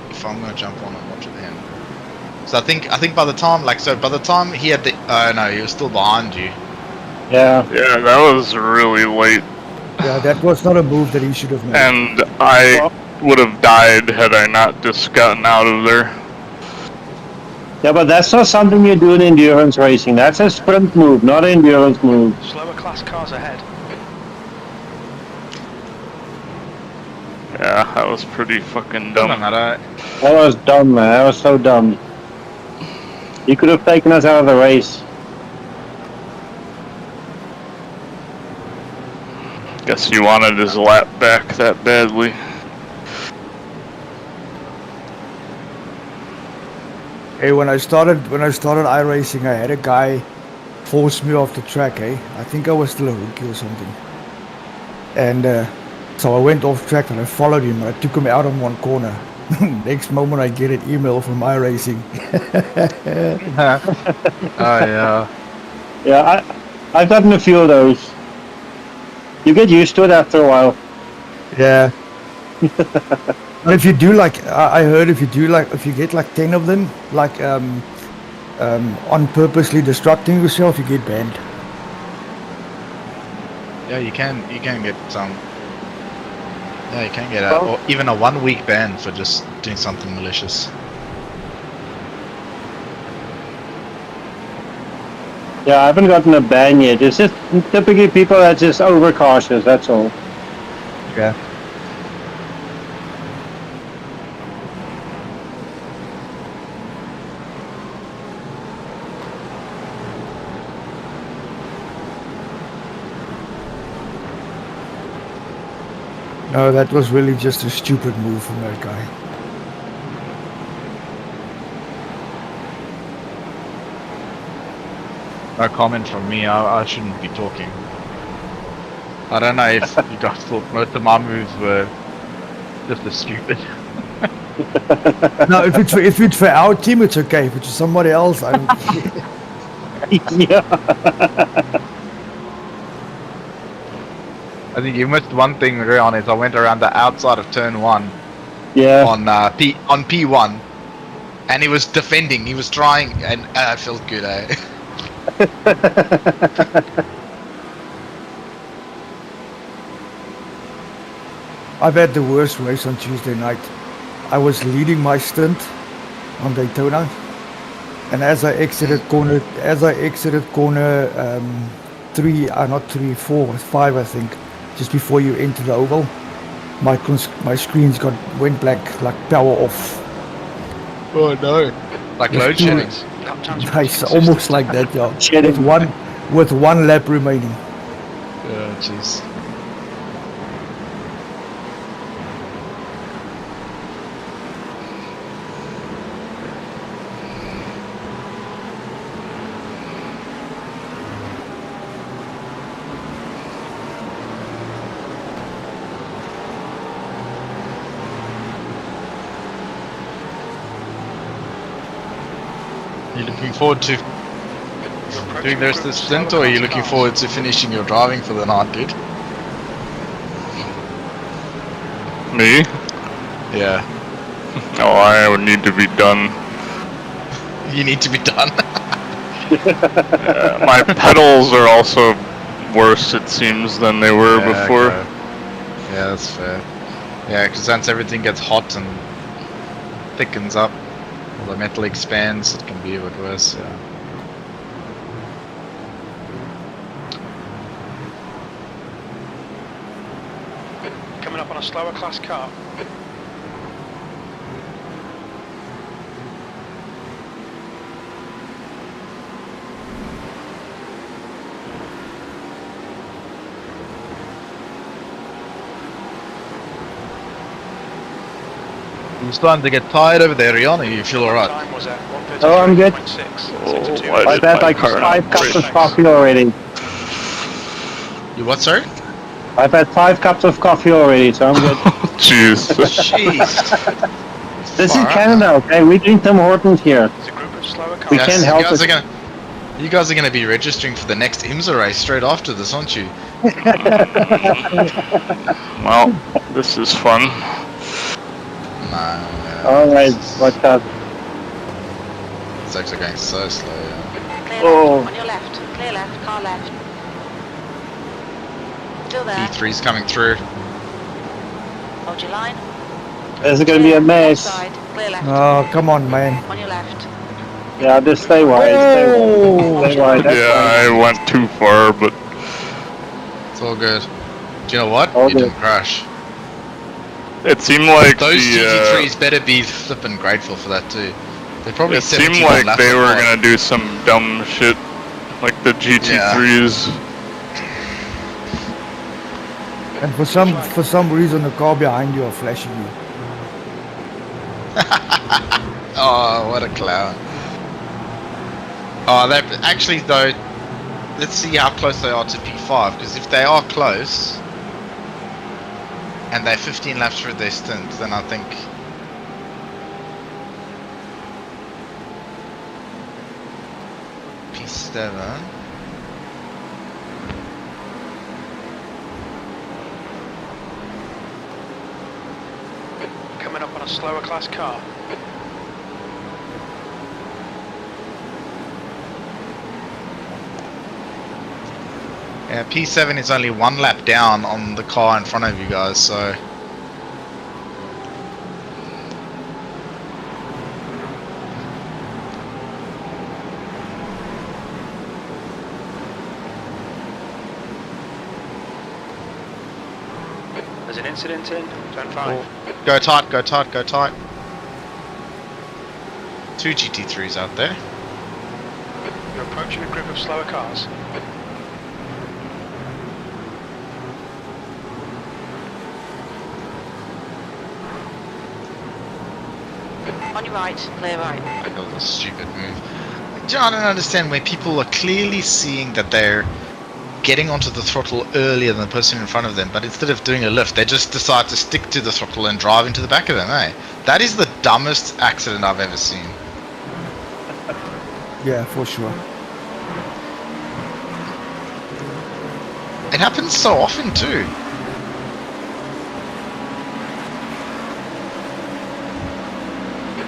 If I'm gonna jump on and watch it then. So I think by the time he had the no, he was still behind you. Yeah, that was really late. Yeah, that was not a move that he should have made. And I would have died had I not just gotten out of there. Yeah, but that's not something you do in endurance racing. That's a sprint move, not an endurance move. Slower class cars ahead. Yeah, that was pretty fucking dumb. That was dumb, man. That was so dumb. He could have taken us out of the race. Guess he wanted his lap back that badly. Hey, when I started iRacing, I had a guy force me off the track. I think I was still a rookie or something. And so I went off track and I followed him and I took him out on one corner. Next moment I get an email from iRacing. Oh yeah. Yeah, I've gotten a few of those. You get used to it after a while. Yeah. But if you do I heard if you get like 10 of them, like on purposely destructing yourself, you get banned. Yeah, you can get some. Yeah, you can get or even a 1 week ban for just doing something malicious. Yeah, I haven't gotten a ban yet. It's just typically people that just overcautious, that's all. Yeah. No, that was really just a stupid move from that guy. No comment from me. I shouldn't be talking. I don't know if you guys thought most of my moves were just as stupid. No, if it's for our team, it's okay. If it's somebody else, I don't. Yeah. I think you missed one thing, Rion, is I went around the outside of turn 1 Yeah. on P1, and he was defending. He was trying, and it felt good, eh? I've had the worst race on Tuesday night. I was leading my stint on Daytona, and as I exited corner 3, not 3, 4, 5, I think, just before you enter the oval, my screens went black, like power off. Oh no! Like load shedding. Nice, almost like that, yeah. Shedding. With one lap remaining. Oh jeez. Are you looking forward to doing the rest of the stint, or are you looking forward to finishing your driving for the night, dude? Me? Yeah. Oh, I would need to be done. You need to be done. My pedals are also worse, it seems, than they were before. Okay. Yeah, that's fair. Yeah, because once everything gets hot and thickens up, or the metal expands, it can be a bit worse, yeah. Coming up on a slower class car. You're starting to get tired over there, Rion, or you feel alright? Time was at Oh, I'm good. 1:36. why I've did had my like car 5 not cups of break? coffee already. You what, sorry? I've had 5 cups of coffee already, so I'm good. Jeez. Jeez. This is Far out, Canada, okay? We drink Tim Hortons here. It's a group of slower We cars. can't help it. You guys are gonna be registering for the next IMSA race straight after this, aren't you? Well, this is fun. Alright, what's up? It's actually going so slow, yeah. Clear Oh. left, on your left. Clear left, car left. Still there. P3's coming through. Hold your line. This is gonna be a Left mess. side, clear left. Oh, come on, man. On your left. Yeah, just stay wide, Oh. stay wide. That's Yeah, fine. I went too far, but It's all good. Do you know what? All You good. didn't crash. it seemed like Those the, GT3s better be flipping grateful for that too. They're probably it seemed 71 like laps they were apart. gonna do some dumb shit, like the GT3s. And for some reason, the car behind you are flashing you. Oh, what a clown. Oh, they actually though, let's see how close they are to P5, because if they are close, and they're 15 laps through their stint, then I think P7. Coming up on a slower class car. Yeah, P7 is only 1 lap down on the car in front of you guys, so There's an incident in turn 5. go tight, go tight, go tight. 2 GT3s out there. You're approaching a group of slower cars. On your right, clear right. That was a stupid move. I don't understand where people are clearly seeing that they're getting onto the throttle earlier than the person in front of them, but instead of doing a lift, they just decide to stick to the throttle and drive into the back of them, eh? That is the dumbest accident I've ever seen. Yeah, for sure. It happens so often too.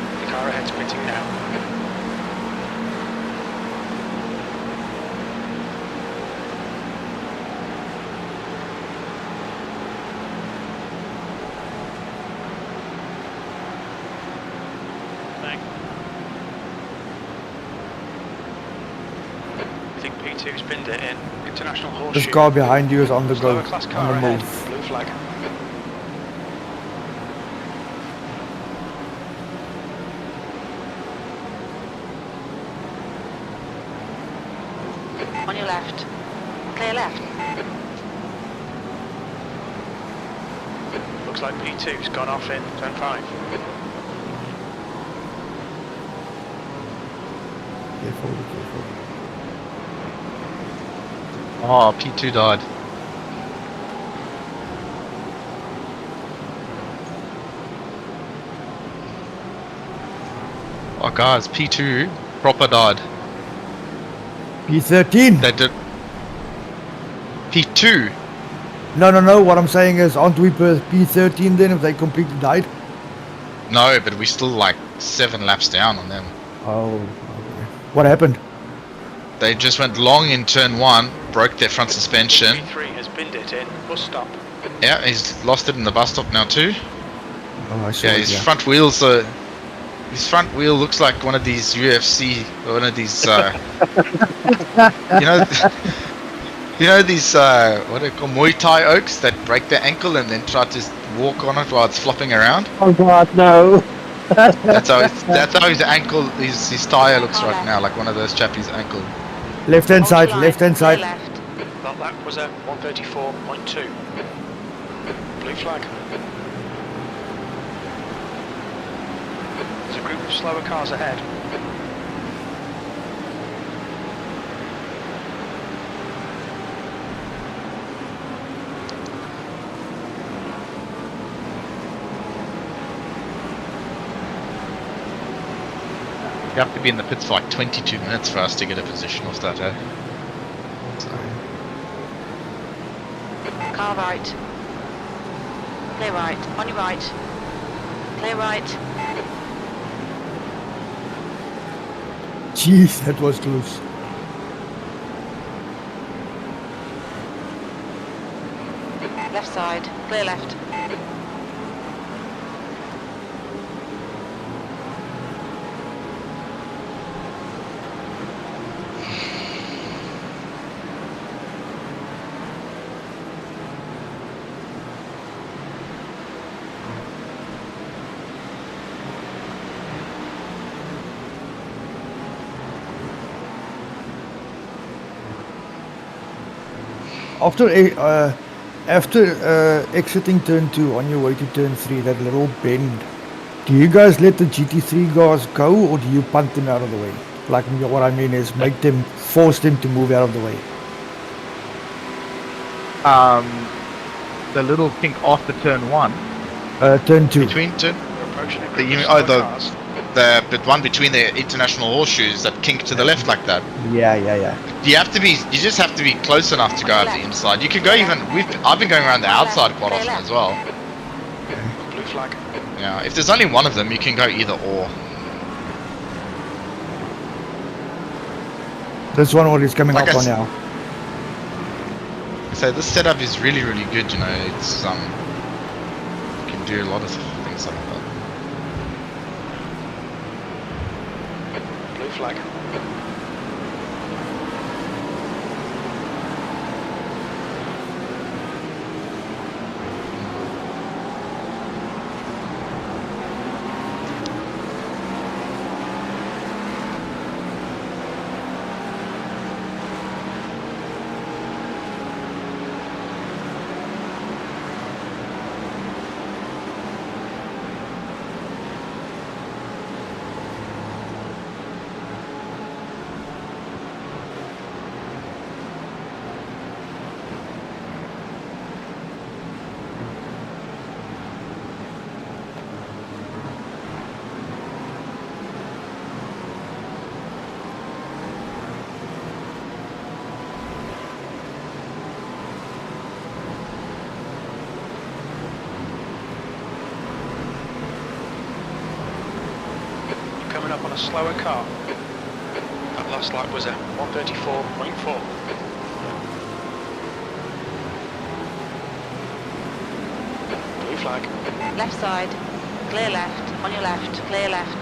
The car ahead's pitting now. Thanks. I think P2's pinned it in. International Horseshoe. This car behind you is on the go, Slower class car on the ahead. move. Blue flag. On your left. Clear left. Looks like P2's gone off in turn 5. Careful, careful. Oh, P2 died. Oh guys, P2 proper died. P13. They did. P2? No. What I'm saying is, aren't we per P13 then if they completely died? No, but we still like 7 laps down on them. Oh, okay. What happened? They just went long in turn 1, broke their front suspension. P3 has pinned it in. Bus stop. Yeah, he's lost it in the bus stop now too. Oh, I saw Yeah, it, his front wheels are. His front wheel looks like one of these UFC, or one of these, you know these, what are they called, Muay Thai oaks that break their ankle and then try to walk on it while it's flopping around. Oh God, no. That's how his ankle, his tire looks right now, like one of those chappies' ankle. Left hand side, Line, left hand clear side. left. Well, that was a 134.2. Blue flag. There's a group of slower cars ahead. You have to be in the pits for like 22 minutes for us to get a position off that, eh? Car right. Clear right. On your right. Clear right. Jeez, that was close. Left side. Clear left. After exiting turn 2 on your way to turn 3, that little bend, do you guys let the GT3 cars go or do you punt them out of the way? Like what I mean is force them to move out of the way. The little kink after turn 1. Turn 2. Between turn. We're approaching a The, group you of mean, slower oh, cars. the one between the international horseshoes that kink to the left like that. Yeah. You just have to be close enough to go out the inside. You could go even. I've been going around the outside quite often as well. Blue flag. Yeah, if there's only one of them, you can go either or. This one what is coming Like up I on s- now. So this setup is really, really good. You know, it's you can do a lot of things like that. Blue flag. Coming up on a slower car. That last lap was a 134.4. Blue flag. Left side. Clear left. On your left. Clear left.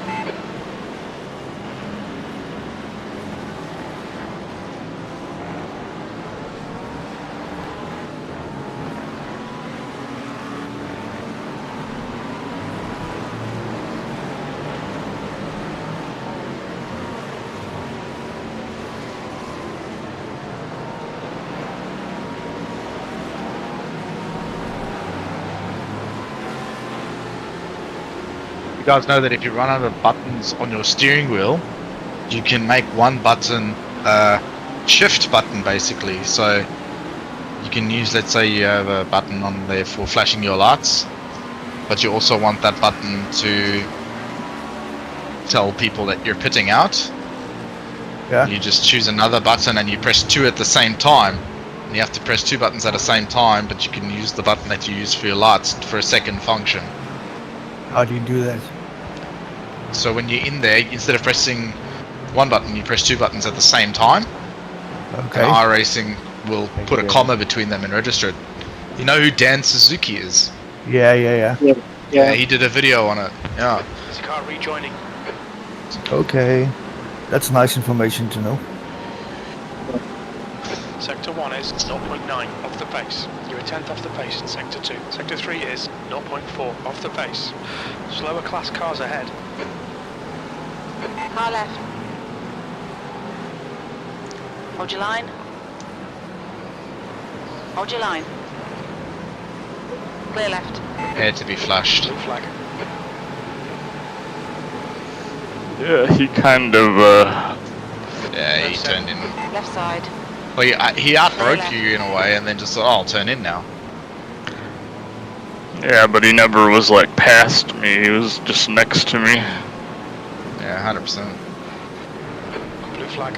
You guys know that if you run out of buttons on your steering wheel, you can make one button shift button basically. So you can use, let's say you have a button on there for flashing your lights, but you also want that button to tell people that you're pitting out. Yeah. You just choose another button and you press 2 at the same time. And you have to press 2 buttons at the same time, but you can use the button that you use for your lights for a second function. How do you do that? So when you're in there, instead of pressing one button, you press 2 buttons at the same time. Okay. And iRacing will put a comma between them and register it. You know who Dan Suzuki is? Yeah. Yeah, he did a video on it. Yeah. There's a car rejoining. Okay. That's nice information to know. Sector 1 is 0.9 off the pace. You're a tenth off the pace in Sector 2. Sector 3 is 0.4 off the pace. Slower class cars ahead. Car left. Hold your line. Hold your line. Clear left. Prepare to be flashed. Blue flag. Yeah, he kind of, Yeah, he turned in. Left side. Well, he outbroke you in a way and then just thought, oh, I'll turn in now. yeah, but he never was like past me, he was just next to me. Yeah, 100%. Blue flag.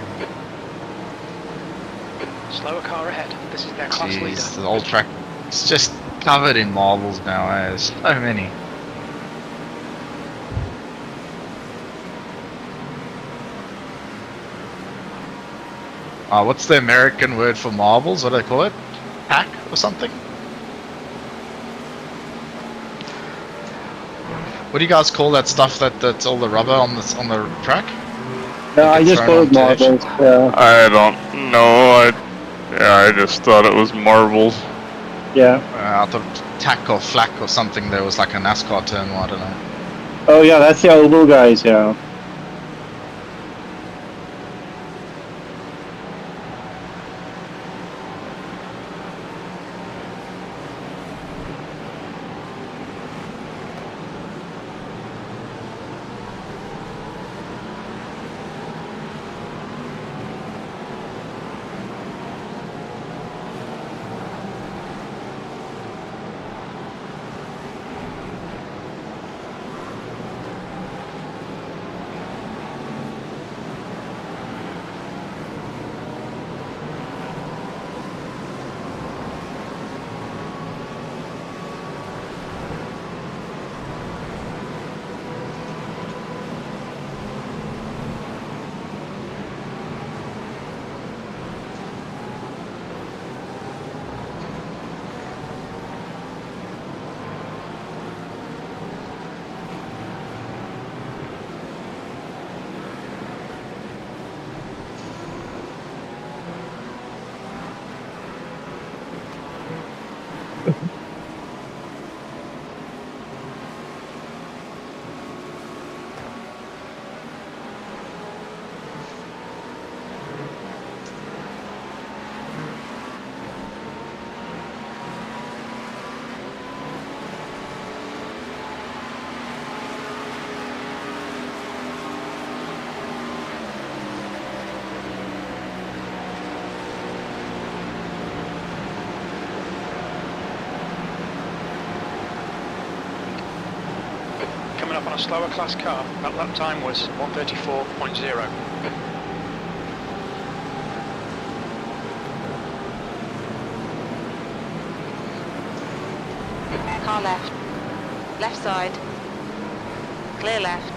Slower car ahead. This is their class Jeez, leader. the old track, it's just covered in marbles now, there's so many. What's the American word for marbles? What do they call it? Pack or something? What do you guys call that stuff that's all the rubber on the track? Yeah, I just call it marbles. Yeah. I don't know, I just thought it was marbles. Yeah. I thought tack or flack or something. There was like a NASCAR term. I don't know. Oh yeah, that's the oval guys. Yeah. Coming up on a slower class car. That lap time was 134.0. Car left. Left side. Clear left.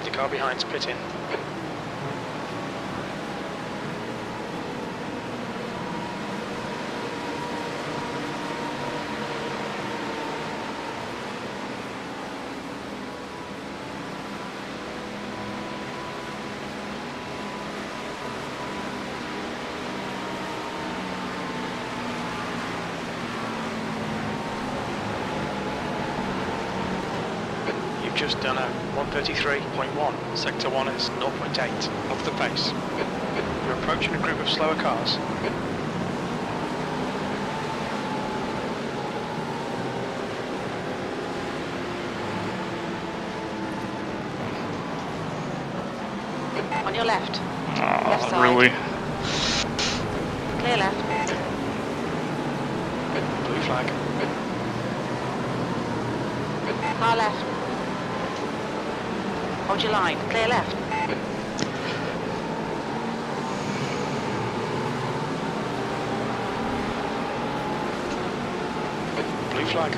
The car behind's pitting. Just done a 133.1, sector 1 is 0.8 off the pace. You're approaching a group of slower cars. On your left. Oh, Left side. really? Clear left. Blue flag. Car left. Hold your line. Clear left. Blue flag.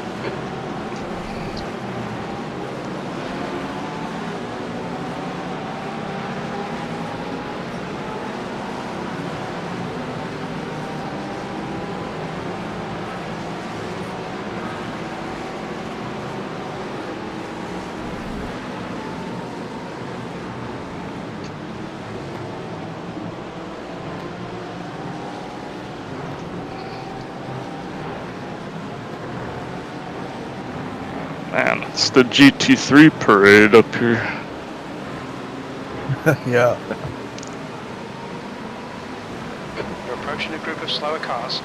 Man, it's the GT3 parade up here. Yeah. You're approaching a group of slower cars.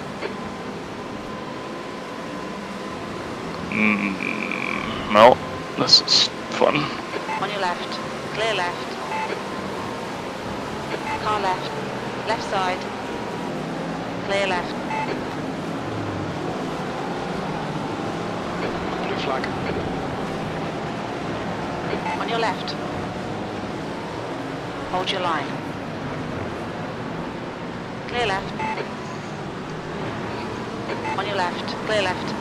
Well, this is fun. On your left. Clear left. Car left. Left side. Clear left. Blue flag. On your left. Hold your line. Clear left. On your left. Clear left.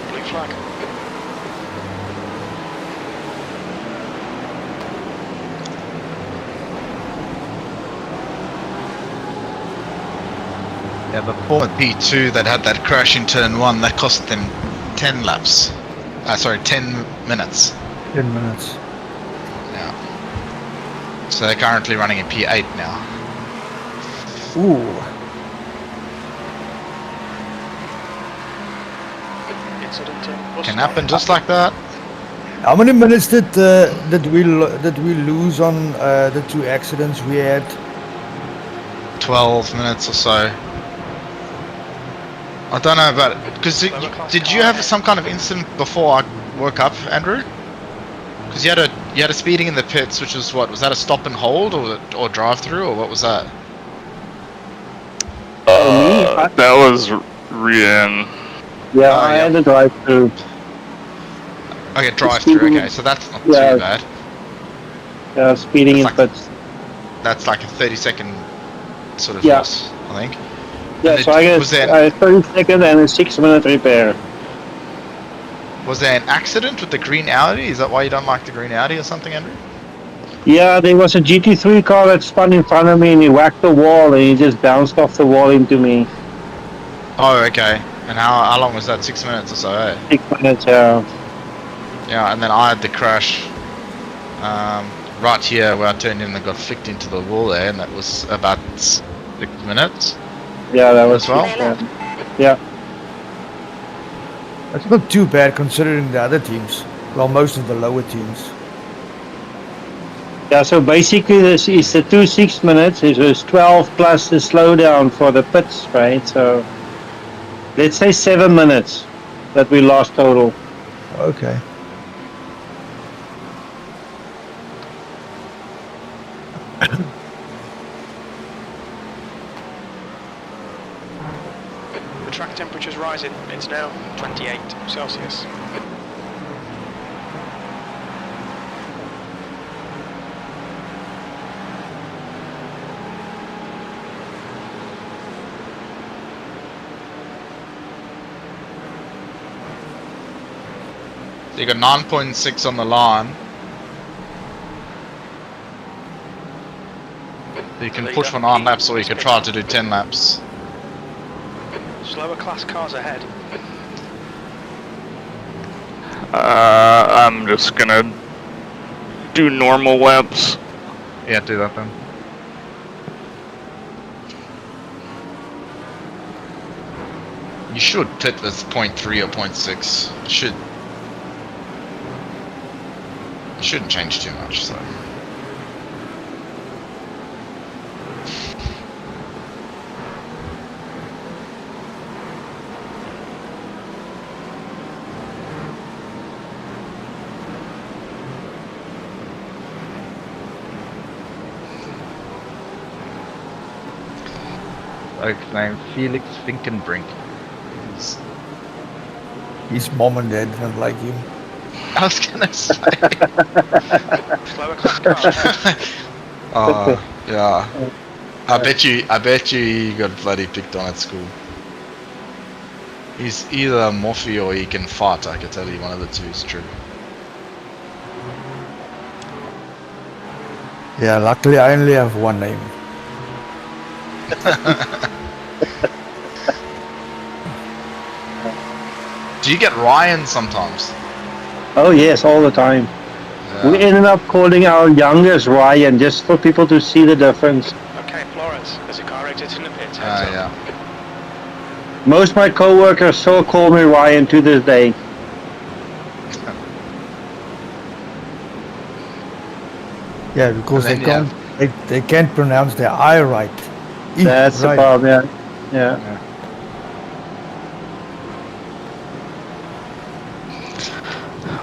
Blue flag. Yeah, before P2 that had that crash in turn 1, that cost them 10 laps. Sorry, 10 minutes. 10 minutes. Yeah. So they're currently running in P8 now. Ooh. Incident in bus Can stop. happen just like that. How many minutes did we lose on the two accidents we had? 12 minutes or so. I don't know about it, because did you have some kind of incident before I woke up, Andrew? Because you had a speeding in the pits, which was what? Was that a stop and hold or drive through, or what was that? That was Rian. Yeah, I had a drive through. Okay, drive through. Okay, so that's not too bad. Yeah, speeding in pits. That's like a 30-second sort of loss, I think. Yeah, so I guess a 30-second and a 6-minute repair. Was there an accident with the green Audi? Is that why you don't like the green Audi or something, Andrew? Yeah, there was a GT3 car that spun in front of me and he whacked the wall and he just bounced off the wall into me. Oh, okay. And how long was that? 6 minutes or so, eh? 6 minutes, yeah. Yeah, and then I had the crash right here where I turned in and got flicked into the wall there, and that was about 6 minutes. Yeah, that was well. Yeah. That's not too bad considering the other teams. Well, most of the lower teams. Yeah, so basically this is the 2 6 minutes. It was 12 plus the slowdown for the pits, right? So let's say 7 minutes that we lost total. Okay. The track temperature's rising. It's now 28 Celsius. So you got 9.6 on the line. You can push for 9 laps or you can try to do 10 laps. Slower class cars ahead. I'm just gonna do normal laps. Yeah, do that then. You should pit with 0.3 or 0.6. It shouldn't change too much, so. Name Felix Finkenbrink. His mom and dad don't like him. I was gonna say. Slower class car ahead. Yeah. I bet you he got bloody picked on at school. He's either a morphy or he can fart, I can tell you one of the two is true. Yeah, luckily I only have one name. Do you get Ryan sometimes? Oh yes, all the time. Yeah. We ended up calling our youngest Ryan just for people to see the difference. Okay, Florence, there's a car exiting the pit. Heads up. Yeah. Most of my co-workers still call me Ryan to this day. Yeah, because And they then, can't they can't pronounce their I right. E, That's the right. problem, yeah.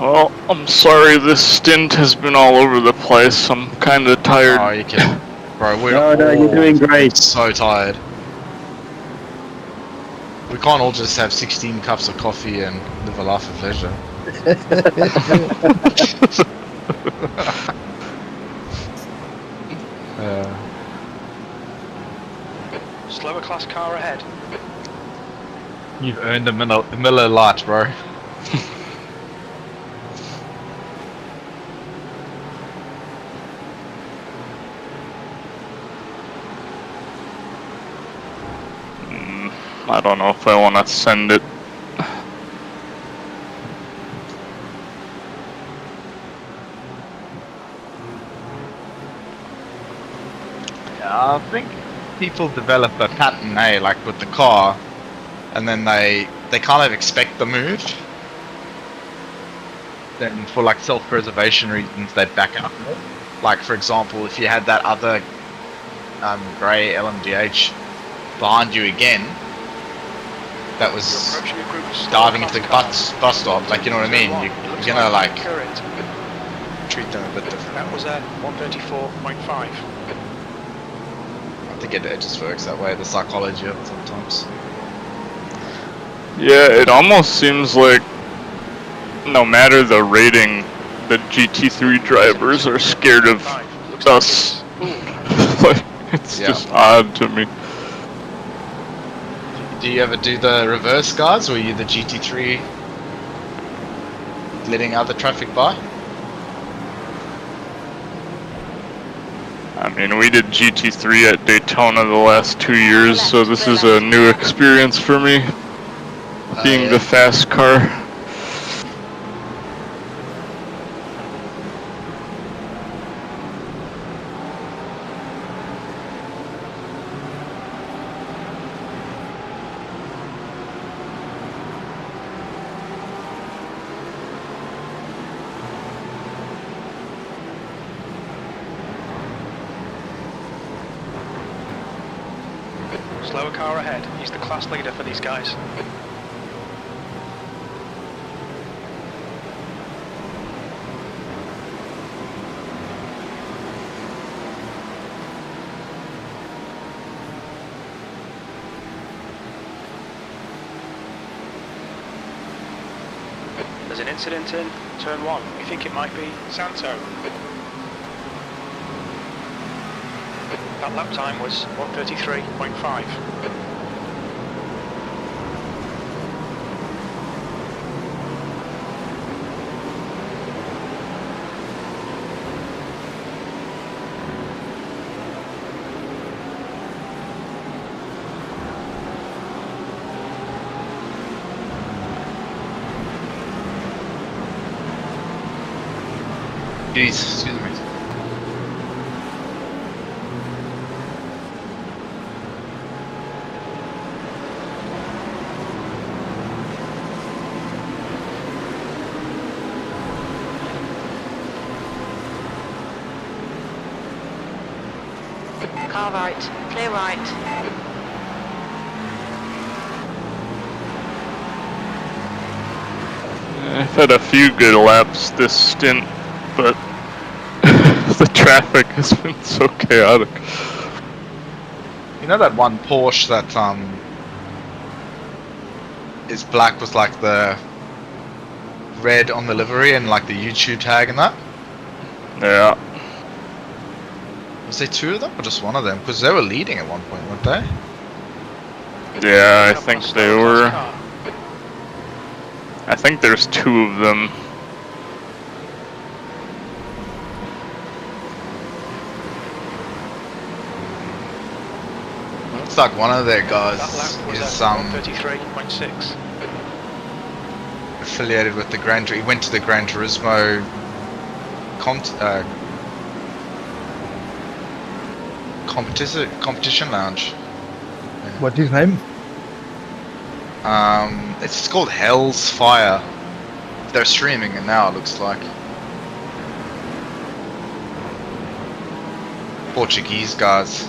Well, I'm sorry this stint has been all over the place. I'm kinda tired. Oh, you kidding? Bro, we're No, all you're doing great. so tired. We can't all just have 16 cups of coffee and live a life of leisure. Slower class car ahead. You've earned a Miller Lite, bro. I don't know if I want to send it. Yeah, I think people develop a pattern, like with the car, and then they kind of expect the move. Then for like self-preservation reasons, they back up. Like for example, if you had that other grey LMDH behind you again, that was diving into the bus stop, like, you know what I mean? You're gonna like treat them a bit different. That was at 134.5. I think it just works that way, the psychology of it sometimes. Yeah, it almost seems like no matter the rating, the GT3 drivers are scared of us. It's just odd to me. Do you ever do the reverse, guys, or are you the GT3 letting other traffic by? I mean, we did GT3 at Daytona the last 2 years, so this is a new experience for me, being the fast car. Slower car ahead. He's the class leader for these guys. There's an incident in turn 1. We think it might be Santo. That lap time was 133.5. Jeez, excuse me. Car right, clear right. I've had a few good laps this stint, but the traffic has been so chaotic. You know that one Porsche that is black with like the red on the livery and like the YouTube tag and that? Yeah. Was there two of them or just one of them? Because they were leading at one point, weren't they? Yeah, I think they were. I think there's two of them. Looks like one of their guys That lap was is at 133.6. affiliated with the he went to the Gran Turismo competition lounge. What's his name? It's called Hell's Fire. They're streaming it now, it looks like. Portuguese guys.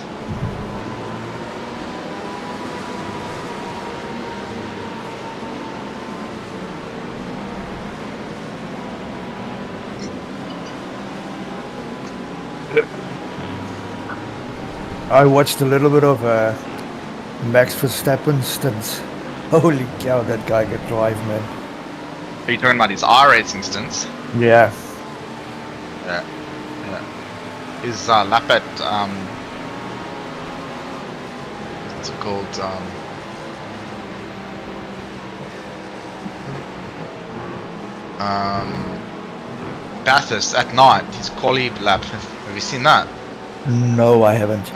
I watched a little bit of Max Verstappen stints. Holy cow, that guy can drive, man. Are you talking about his R-racing stints? Yeah. Yeah. His lap at what's it called? Bathurst at night. His quali lap. Have you seen that? No, I haven't.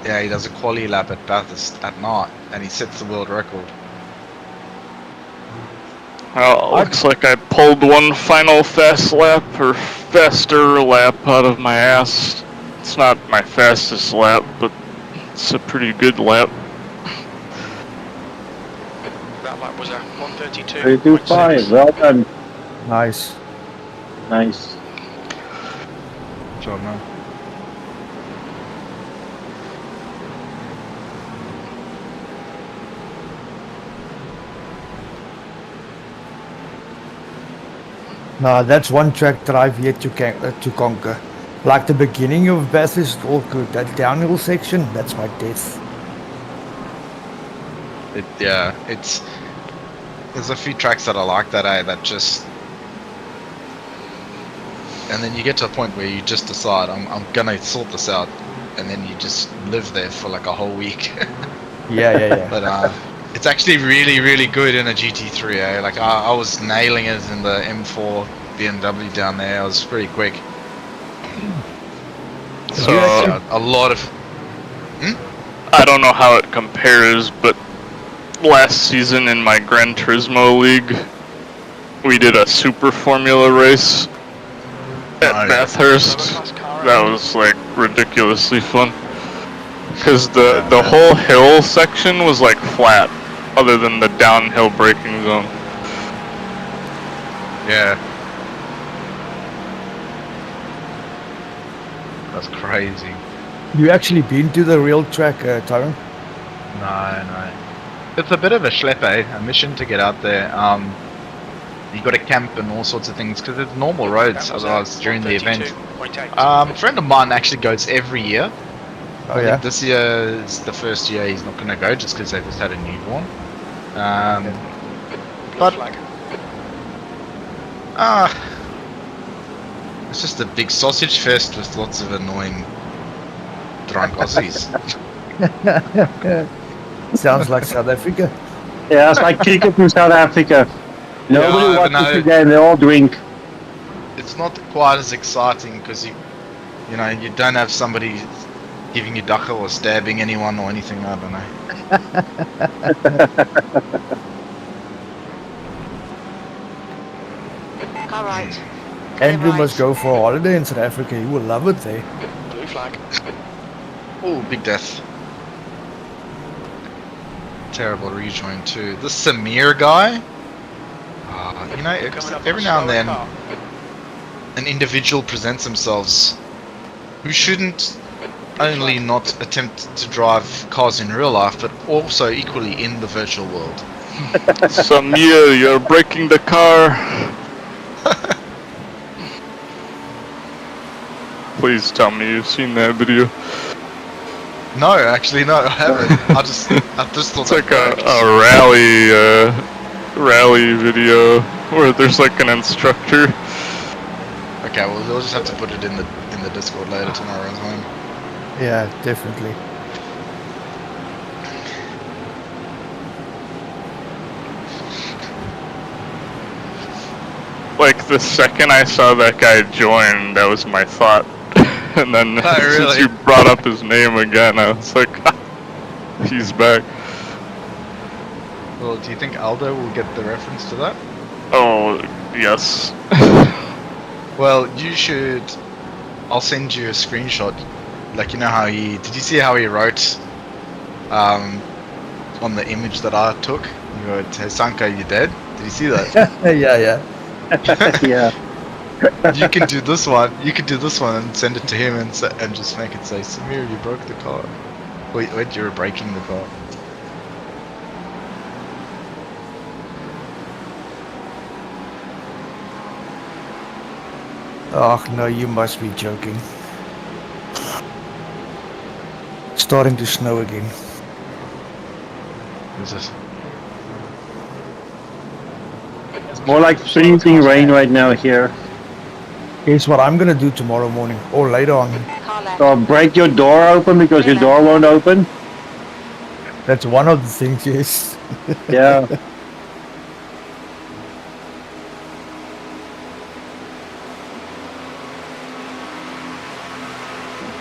Yeah, he does a quali lap at Bathurst at night, and he sets the world record. Well, it looks like I pulled one final fast lap, or faster lap, out of my ass. It's not my fastest lap, but it's a pretty good lap. That lap was at 132.6. 325, well done. Nice. Nice. Sure, man. Now that's one track that I've yet to conquer. Like the beginning of Bathurst, all good. That downhill section, that's my death. There's a few tracks that I like that, that just, and then you get to a point where you just decide I'm gonna sort this out, and then you just live there for like a whole week. Yeah. But it's actually really, really good in a GT3. Like I was nailing it in the M4 BMW down there. I was pretty quick. So a lot of. I don't know how it compares, but last season in my Gran Turismo League, we did a Super Formula race at Bathurst. That was like ridiculously fun. Because the whole hill section was like flat, other than the downhill braking zone. Yeah. That's crazy. You actually been to the real track, Tyrone? No. It's a bit of a schleppe, a mission to get out there. You got to camp and all sorts of things because it's normal roads. Otherwise, during the event, a friend of mine actually goes every year. Oh, I yeah? think this year is the first year he's not going to go just because they just had a newborn. But it's just a big sausage fest with lots of annoying drunk Aussies. Sounds like South Africa. Yeah, it's like cricket in South Africa. Nobody watches the game, they all drink. It's not quite as exciting because you don't have somebody giving you dachel or stabbing anyone or anything. I don't know. Car right. Andrew right. must go for a holiday in South Africa. He will love it there. Blue flag. Oh, big death. Terrible rejoin too. This Samir guy. You know, Coming up on every a now and slower then, car. an individual presents themselves who shouldn't only not attempt to drive cars in real life, but also equally in the virtual world. Samir, you're breaking the car. Please tell me you've seen that video. No, actually, no, I haven't. I just thought It's that like a worked. rally video where there's like an instructor. Okay, well, we'll just have to put it in the Discord later tomorrow at home. Yeah, definitely. Like the second I saw that guy join, that was my thought. And then Oh, really? since you brought up his name again, I was like, he's back. Well, do you think Aldo will get the reference to that? Oh, yes. Well, you should. I'll send you a screenshot. Like, you know how did you see how he wrote on the image that I took? He wrote, "Hey Sanka, you dead?" Did you see that? Yeah. Yeah. You can do this one. You can do this one and send it to him and just make it say, "Samir, you broke the car." Wait, you were breaking the car. Oh, no, you must be joking. Starting to snow again. Is it? More like freezing rain right now here. Here's what I'm gonna do tomorrow morning or later on. Car left. So break your door open because your door won't open. That's one of the things, yes. Yeah.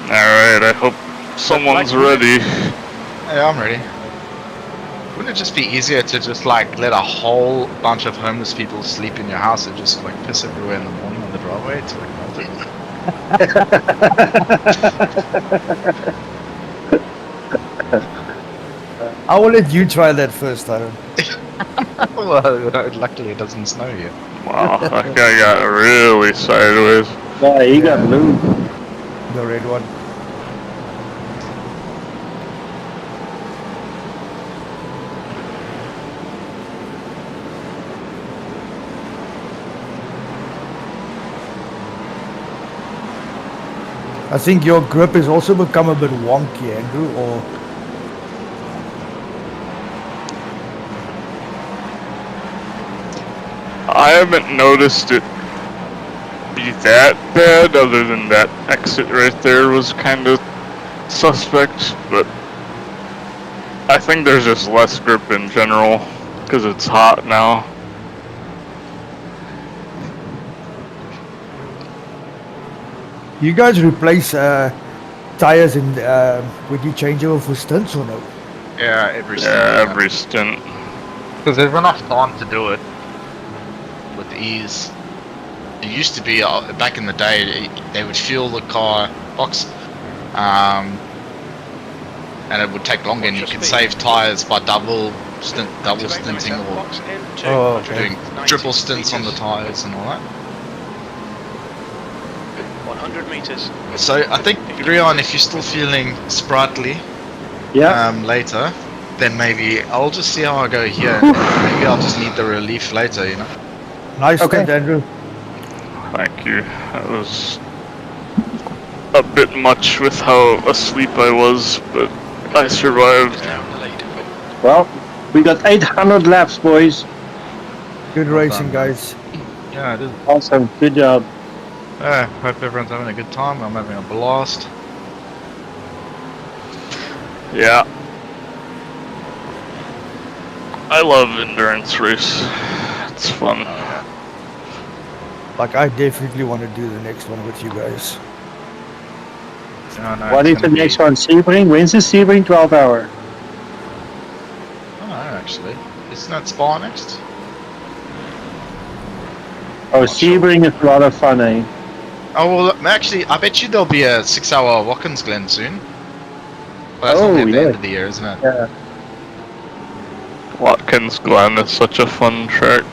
Alright, I hope someone's ready. Yeah, I'm ready. Wouldn't it just be easier to just like let a whole bunch of homeless people sleep in your house and just like piss everywhere in the morning on the driveway to like melt it? I will let you try that first, Aaron. Well, luckily it doesn't snow here. Wow, that guy got really sideways. Yeah, he got blue. The red one. I think your grip has also become a bit wonky, Andrew, or... I haven't noticed it be that bad, other than that exit right there was kind of suspect, but I think there's just less grip in general, because it's hot now. You guys replace tires in when you change over for stints or no? Yeah, every Every stint. Because there's enough time to do it with ease. It used to be back in the day they would fuel the car box, and it would take longer, and you could save tires by double stinting or doing triple stints on the tires and all that. 100 meters. So I think, Rion, if you're still feeling sprightly, later, then maybe I'll just see how I go here. Maybe I'll just need the relief later, you know. Nice stint, Andrew. Thank you. That was a bit much with how asleep I was, but I survived. Well, we got 800 laps, boys. Good racing, guys. Yeah, it is. Awesome. Good job. Hope everyone's having a good time. I'm having a blast. Yeah. I love endurance race. It's fun. Like, I definitely want to do the next one with you guys. What is the next one? Sebring? When's the Sebring 12 hour? Oh, actually. Isn't that Spa next? Oh, Sebring is a lot of fun, eh? Oh, well, actually, I bet you there'll be a 6-hour Watkins Glen soon. Well, that's Oh, normally at the yeah. end of the year, isn't it? Yeah. Watkins Glen is such a fun track.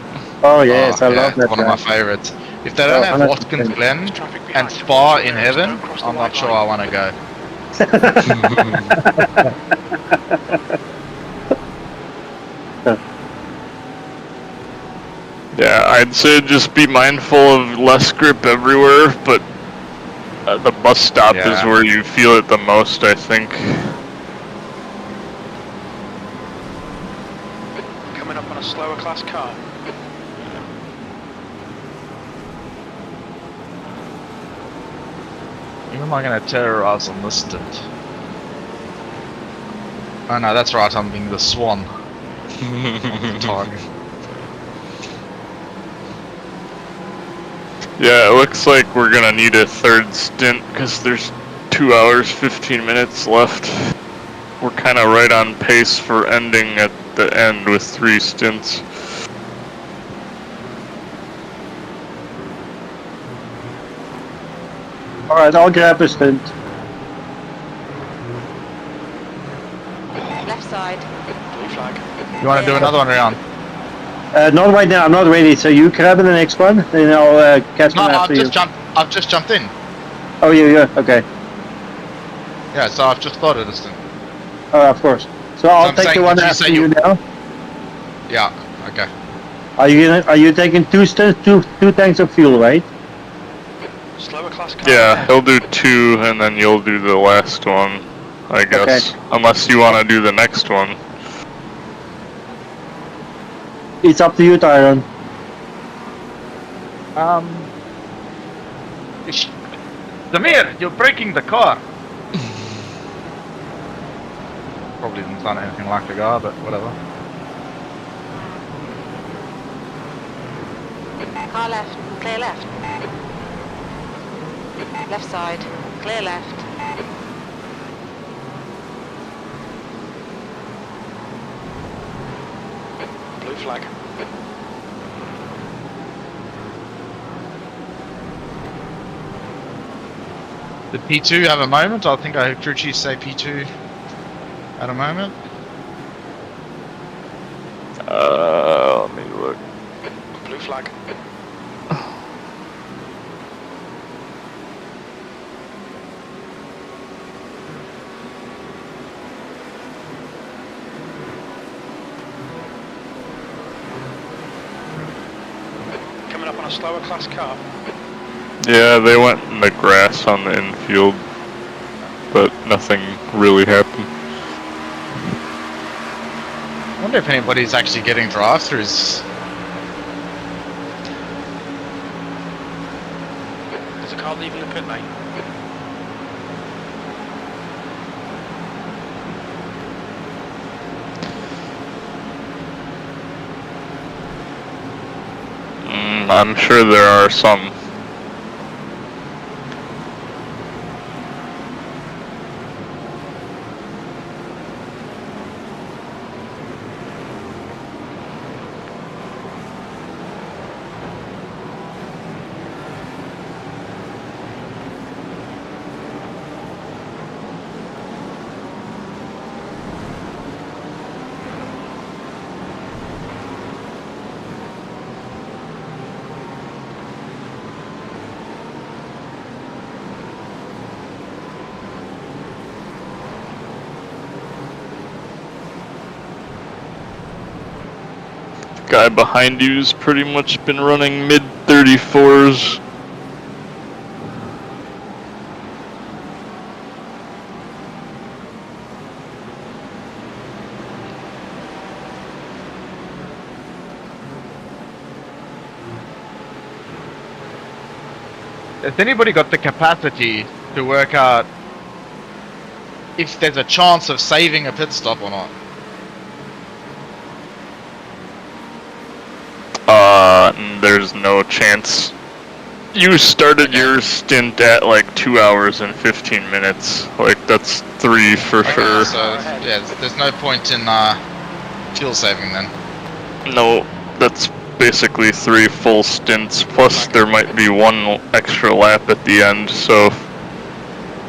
Oh, yes, I yeah, love it's that one of my track. favorites. If they don't Oh, have 100%. Watkins Glen Traffic and behind you. Spa Watch in your rears, heaven, don't cross the I'm white not sure line. I want to go. Yeah, I'd say just be mindful of less grip everywhere, but the bus stop is Yeah. where you feel it the most, I think. Coming up on a slower class car. Who am I going to terrorize on this stint? Oh no, that's right, I'm being the swan. Target. Yeah, it looks like we're gonna need a third stint because there's 2 hours 15 minutes left. We're kind of right on pace for ending at the end with 3 stints. Alright, I'll grab a stint. Left side. Blue flag. You want to do another one around? Not right now, I'm not ready, so you grab the next one, then I'll catch No, one I've after you. just jumped in. Oh, yeah, okay. Yeah, so I've just started a stint. Oh, of course. So I'll I'm take the saying, one did you after say you you- now. Yeah, okay. Are you taking 2 stints, two tanks of fuel, right? Slower class car. Yeah, he'll do 2 and then you'll do the last one, I guess. Unless you want to do the next one. It's up to you, Tyron. Demir, you're breaking the car. Probably didn't sound anything like the car, but whatever. Car left. Clear left. Left side. Clear left. Blue flag. Did P2 have a moment? I think I heard crew chief say P2 at a moment. Let me look. Blue flag. Coming up on a slower class car. Yeah, they went in the grass on the infield, but nothing really happened. I wonder if anybody's actually getting drive-throughs. There's a car leaving the pit lane. I'm sure there are some. Guy behind you's pretty much been running mid 34s. Has anybody got the capacity to work out if there's a chance of saving a pit stop or not? There's no chance. You started your stint at like 2 hours and 15 minutes. Like, that's 3 for sure. So, yeah, there's no point in fuel saving then. No, that's basically 3 full stints, plus there might be 1 extra lap at the end, so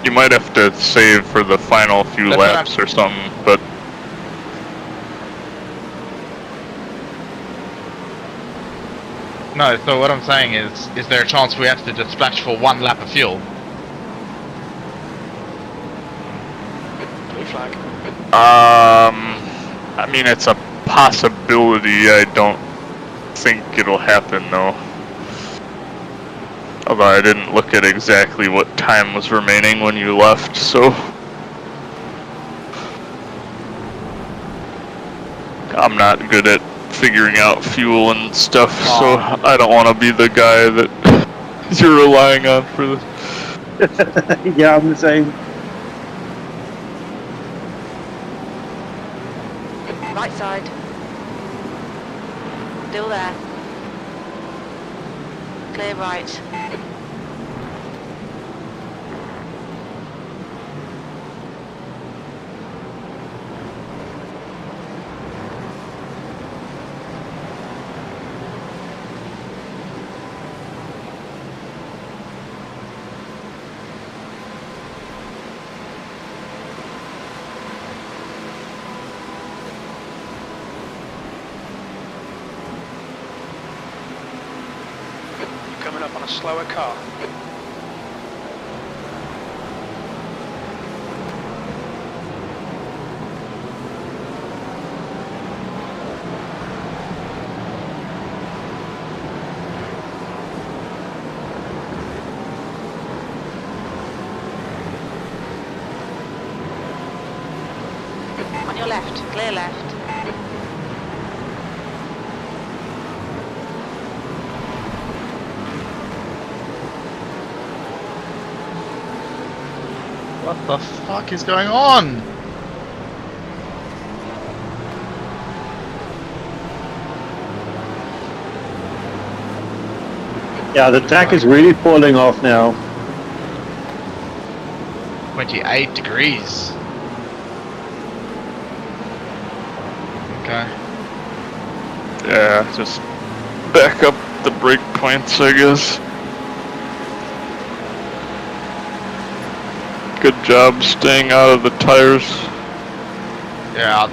you might have to save for the final few That's what laps or something, but No, so what I'm saying is there a chance we have to just splash for 1 lap of fuel? Blue flag. I mean, it's a possibility. I don't think it'll happen though. Although I didn't look at exactly what time was remaining when you left, so I'm not good at figuring out fuel and stuff, so I don't want to be the guy that you're relying on for this. Yeah, I'm the same. Right side. Still there. Clear right. Coming up on a slower car. On your left. Clear left. What the fuck is going on? Yeah, the track is really falling off now. 28 degrees. Okay. Yeah, just back up the brake points, I guess. Good job staying out of the tires. Yeah.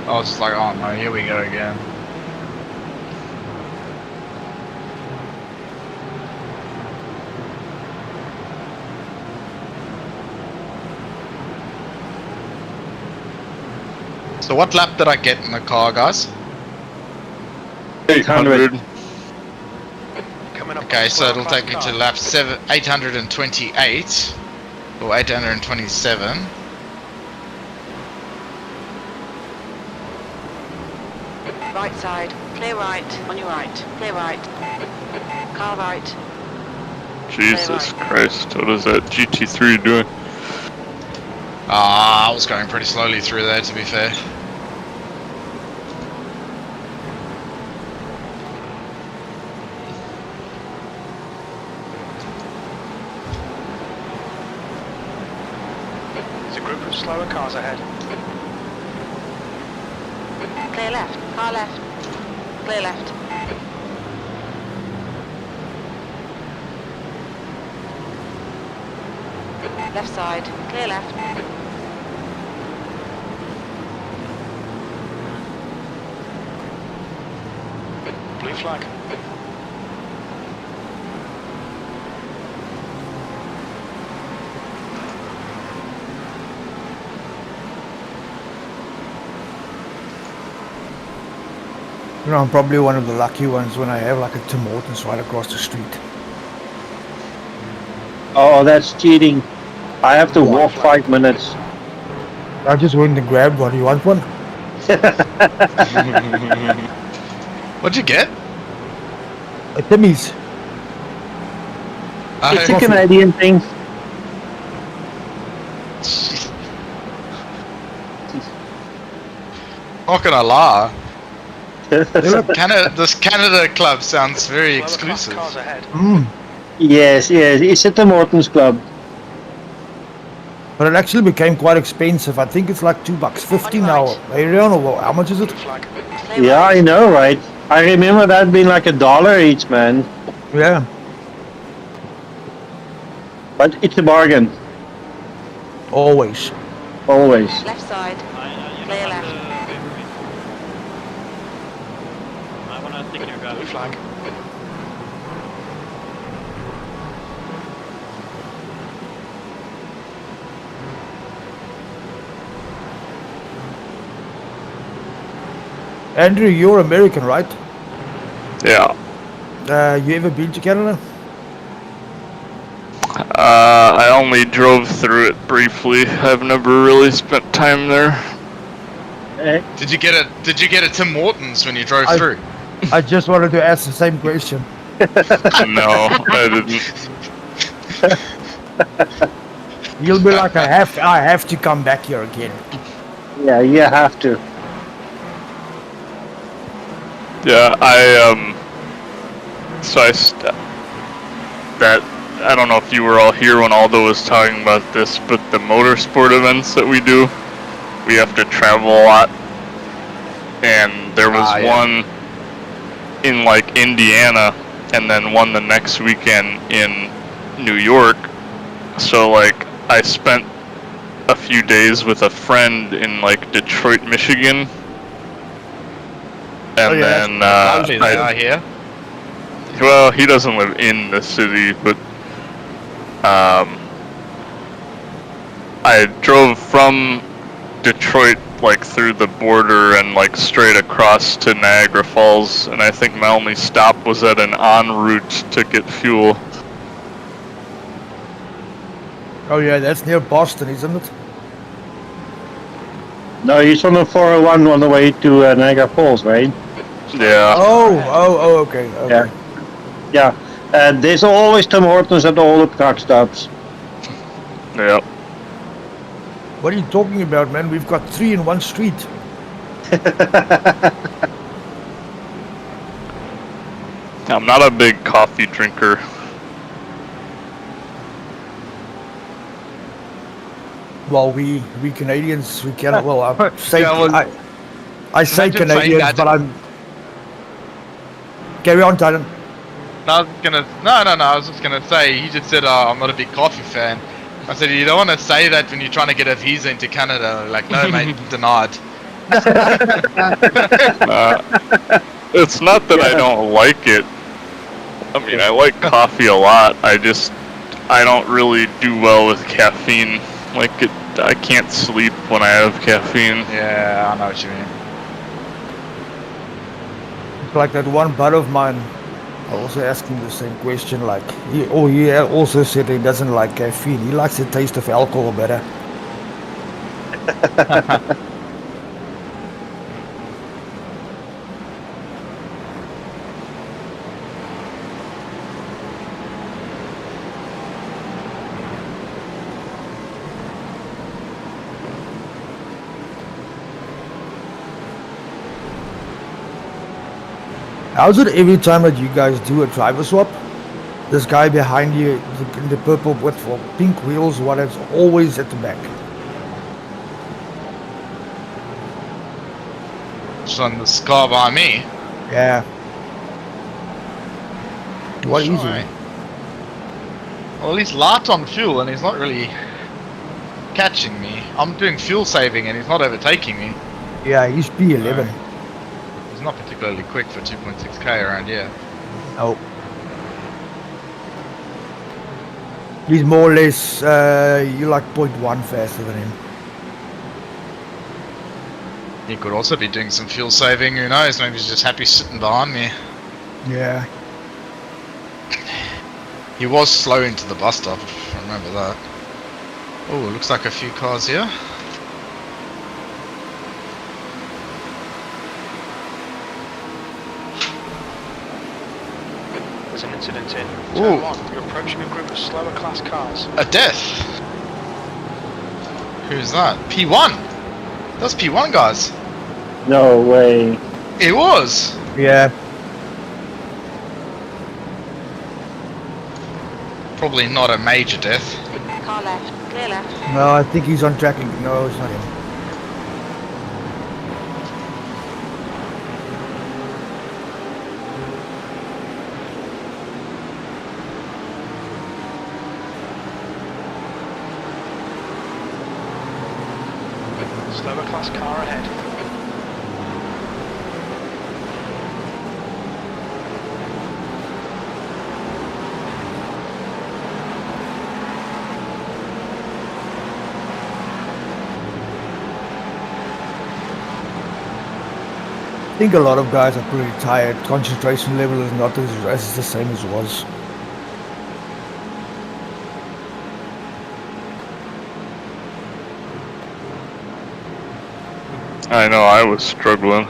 I was just like, oh no, here we go again. So what lap did I get in the car, guys? 800. Coming up. Okay, so it'll take me to lap 828 or 827. Right side. Clear right. On your right. Clear right. Car right. Jesus Christ, what is that GT3 doing? I was going pretty slowly through there, to be fair. There's a group of slower cars ahead. Clear left. Car left. Clear left. Left side. Clear left. Blue flag. You know, I'm probably one of the lucky ones when I have like a Tim Hortons right across the street. Oh, that's cheating. I have to walk 5 minutes. I just went and grabbed one. You want one? What'd you get? A Timmy's. It's a Canadian thing. Not gonna lie. They This Canada club sounds very Slower exclusive. cars ahead. Mm. Yes, yes. It's a Tim Hortons club. But it actually became quite expensive. I think it's like $2.50 now. Adrian, or how much is it? Blue flag. Clear Yeah, right. I know, right? I remember that being like $1 each, man. Yeah. But it's a bargain, Always. always. Left side. You don't Clear have left. to favor me. I want to stick in your Blue drive. flag. Andrew, you're American, right? Yeah. You ever been to Canada? I only drove through it briefly. I've never really spent time there. Did you get a Tim Hortons when you drove through? I just wanted to ask the same question. No, I didn't. You'll be like, I have to come back here again. Yeah, you have to. Yeah, I don't know if you were all here when Aldo was talking about this, but the motorsport events that we do, we have to travel a lot. And there was one in like Indiana, and then one the next weekend in New York. So like I spent a few days with a friend in like Detroit, Michigan. And then here. well, he doesn't live in the city, but I drove from Detroit like through the border and like straight across to Niagara Falls, and I think my only stop was at an en route to get fuel. Oh yeah, that's near Boston, isn't it? No, he's on the 401 on the way to Niagara Falls, right? Yeah. Oh, okay. Yeah. There's always Tim Hortons at all the truck stops. Yeah. What are you talking about, man? We've got 3 in one street. I'm not a big coffee drinker. Well, we Canadians, we cannot. Well, I say Yeah, well, I say imagine saying Canadians, that. but I'm. Carry on, Titan. No, I was just gonna say, he just said, I'm not a big coffee fan. I said, you don't want to say that when you're trying to get a visa into Canada. Like, no, mate, denied. It's not that I don't like it. I mean, I like coffee a lot. I don't really do well with caffeine. Like, I can't sleep when I have caffeine. Yeah, I know what you mean. It's like that one bud of mine. I also asked him the same question. Like, he also said he doesn't like caffeine. He likes the taste of alcohol better. How's it every time that you guys do a driver swap? This guy behind you in the purple with pink wheels, what is always at the back. Just on the car by me. Yeah. What easy? Right. Well, he's light on fuel and he's not really catching me. I'm doing fuel saving and he's not overtaking me. Yeah, he's P11. He's not particularly quick for 2.6k around here. Oh. He's more or less, you're like 0.1 faster than him. He could also be doing some fuel saving, who knows, maybe he's just happy sitting behind me. Yeah. He was slow into the bus stop, I remember that. Oh, looks like a few cars here. There's an incident in Ooh. turn 1. You're approaching a group of slower class cars. A death! Who's that? P1! That's P1, guys! No way. It was! Yeah. Probably not a major death. Car left. Clear left. No, I think he's on tracking. No, it's not him. Slower class car ahead. I think a lot of guys are pretty tired. Concentration level is not as the same as it was. I know I was struggling.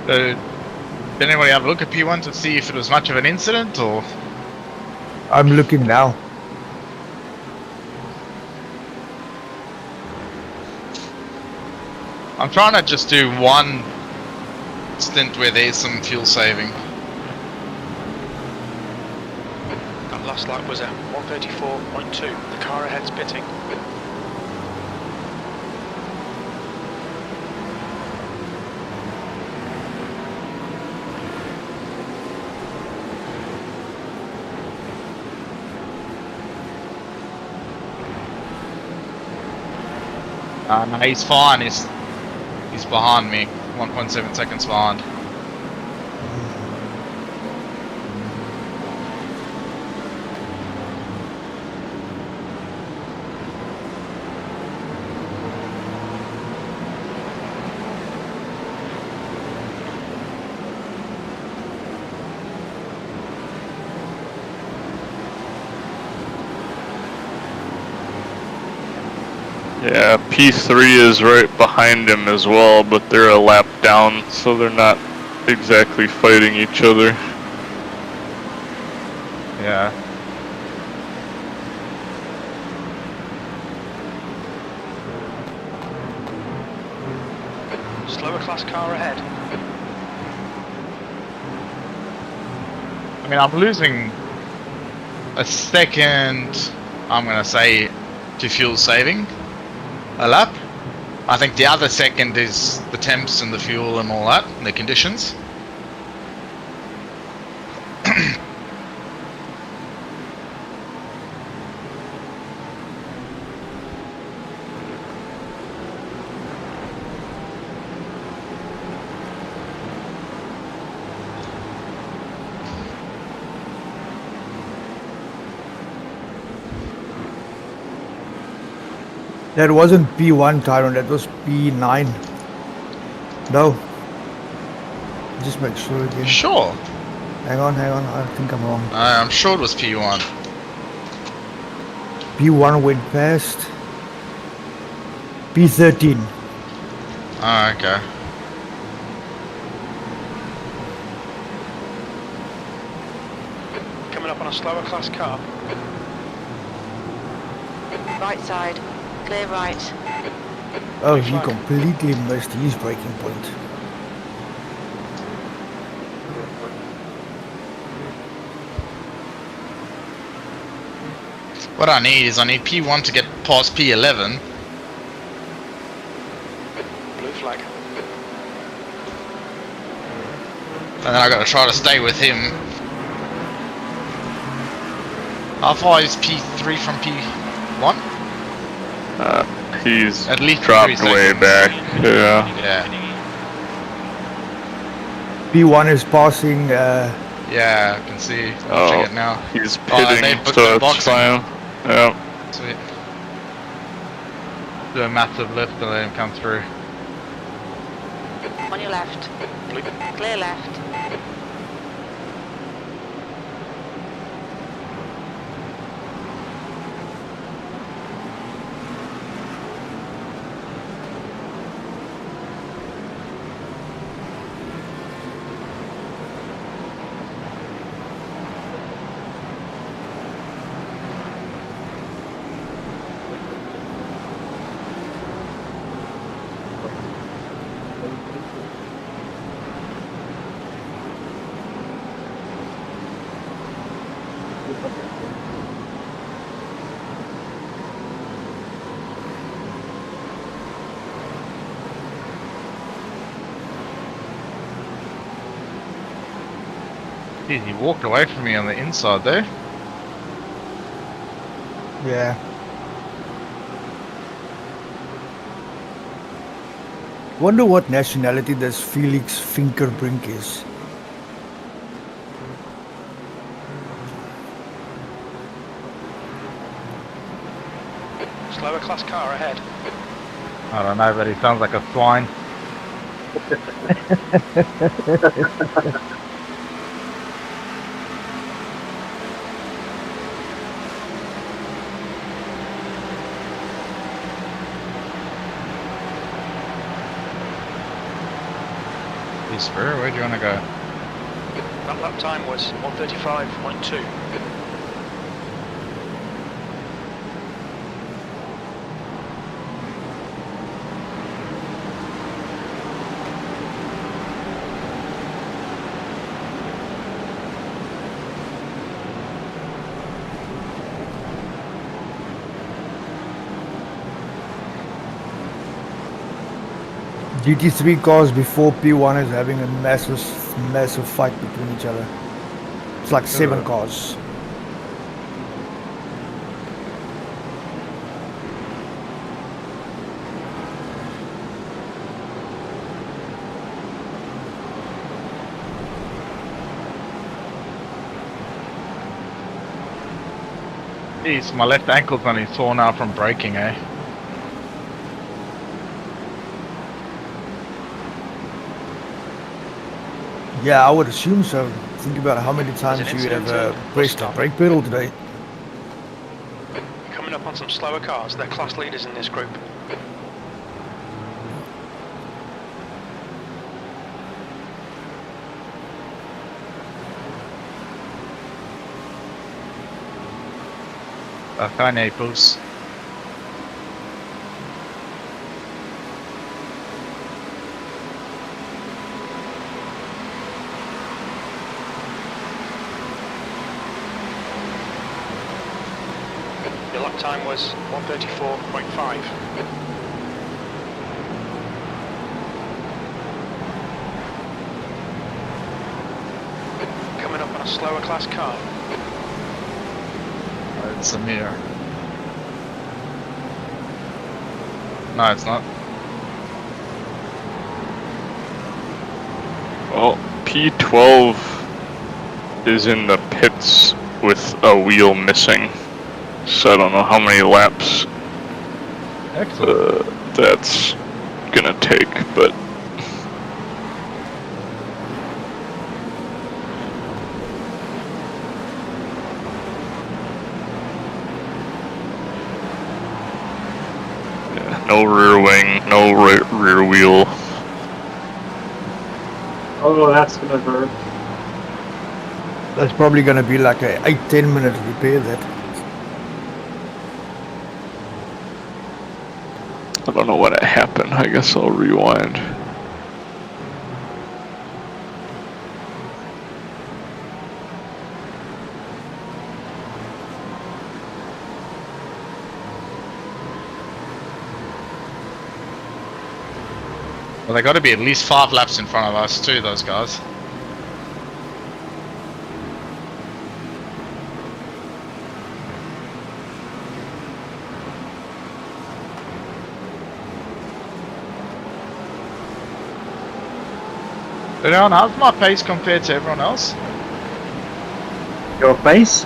Did anybody have a look at P1 to see if it was much of an incident or? I'm looking now. I'm trying to just do one stint where there's some fuel saving. That last lap was at 134.2. The car ahead's pitting. No, he's fine. He's behind me. 1.7 seconds behind. Yeah, P3 is right behind him as well, but they're a lap down, so they're not exactly fighting each other. Yeah. Slower class car ahead. I mean, I'm losing a second, I'm gonna say, to fuel saving a lap. I think the other second is the temps and the fuel and all that, and the conditions. That wasn't P1, Tyrone, that was P9. No. Just make sure again. Sure. Hang on, I think I'm wrong. I'm sure it was P1. P1 went past. P13. Oh, okay. Coming up on a slower class car. Right side. Clear right. Oh, he completely missed his braking point. What I need is I need P1 to get past P11. Blue flag. And then I gotta try to stay with him. How far is P3 from P1? He's at least dropped 3 way seconds. back. Yeah. Yeah. P1 is passing. Yeah, I can see. Oh, Watching it now. he's they pitting, booked so the it's boxing. fine. Yeah. Sweet. Do a massive lift and let him come through. On your left. Clear left. Jeez, he walked away from me on the inside there. Yeah. Wonder what nationality this Felix Finkerbrink is. Slower class car ahead. I don't know, but he sounds like a swine. Hey, Spur, where do you want to go? That lap time was 1:35.2. GT3 cars before P1 is having a massive fight between each other. It's like 7 cars. Jeez, my left ankle's only sore now from braking, eh? Yeah, I would assume so. Think about how many times you have pressed the brake pedal today. Coming up on some slower cars. They're class leaders in this group. Hi, Naples. Your lap time was 1:34.5. Coming up on a slower class car. It's a mirror. No, it's not. Well, P12 is in the pits with a wheel missing. So I don't know how many laps that's gonna take, but yeah, no rear wing, no rear wheel. Oh, that's gonna hurt. That's probably going to be like a 8-10 minute repair that. I don't know what happened. I guess I'll rewind. Well, they got to be at least 5 laps in front of us too, those guys. Leon, how's my pace compared to everyone else? Your pace?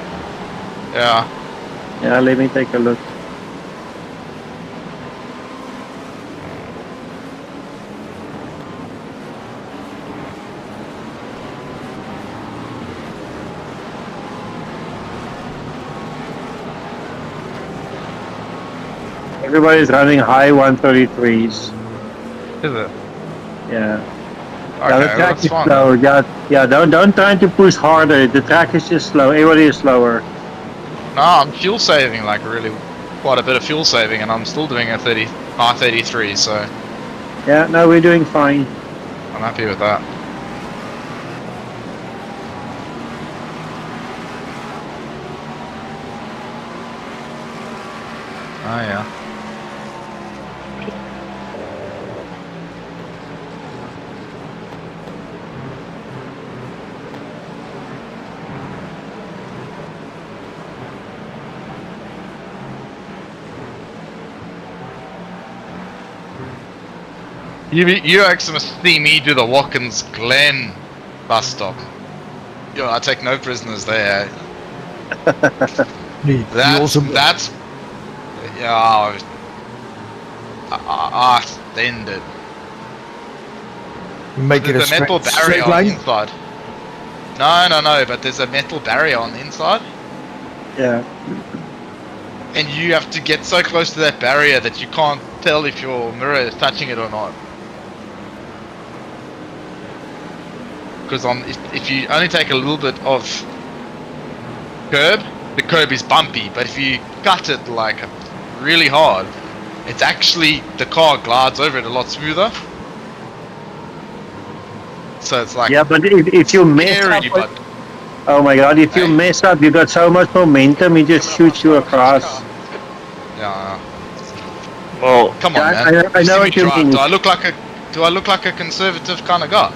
Yeah. Yeah, let me take a look. Everybody's running high 133s. Is it? Yeah. Okay, Yeah, the well, track that's is fine. slow. Yeah, don't try to push harder. The track is just slow. Everybody is slower. No, I'm fuel saving, like really quite a bit of fuel saving, and I'm still doing a R33, so Yeah, no, we're doing fine. I'm happy with that. Oh yeah. You actually must see me do the Watkins Glen bus stop. Yo, I take no prisoners there. That's yeah. I stand it. Make it There's a a metal straight barrier on line. the inside. No, but there's a metal barrier on the inside. Yeah. And you have to get so close to that barrier that you can't tell if your mirror is touching it or not. Because if you only take a little bit of curb, the curb is bumpy. But if you cut it like really hard, it's actually, the car glides over it a lot smoother. So it's like, Yeah, but if you mess scary, up, but oh my god, if you mess up, you got so much momentum, it just shoots you across. yeah. Well, Come on, Yeah, man. I know See me what you drive. mean. Do I look like a conservative kind of guy?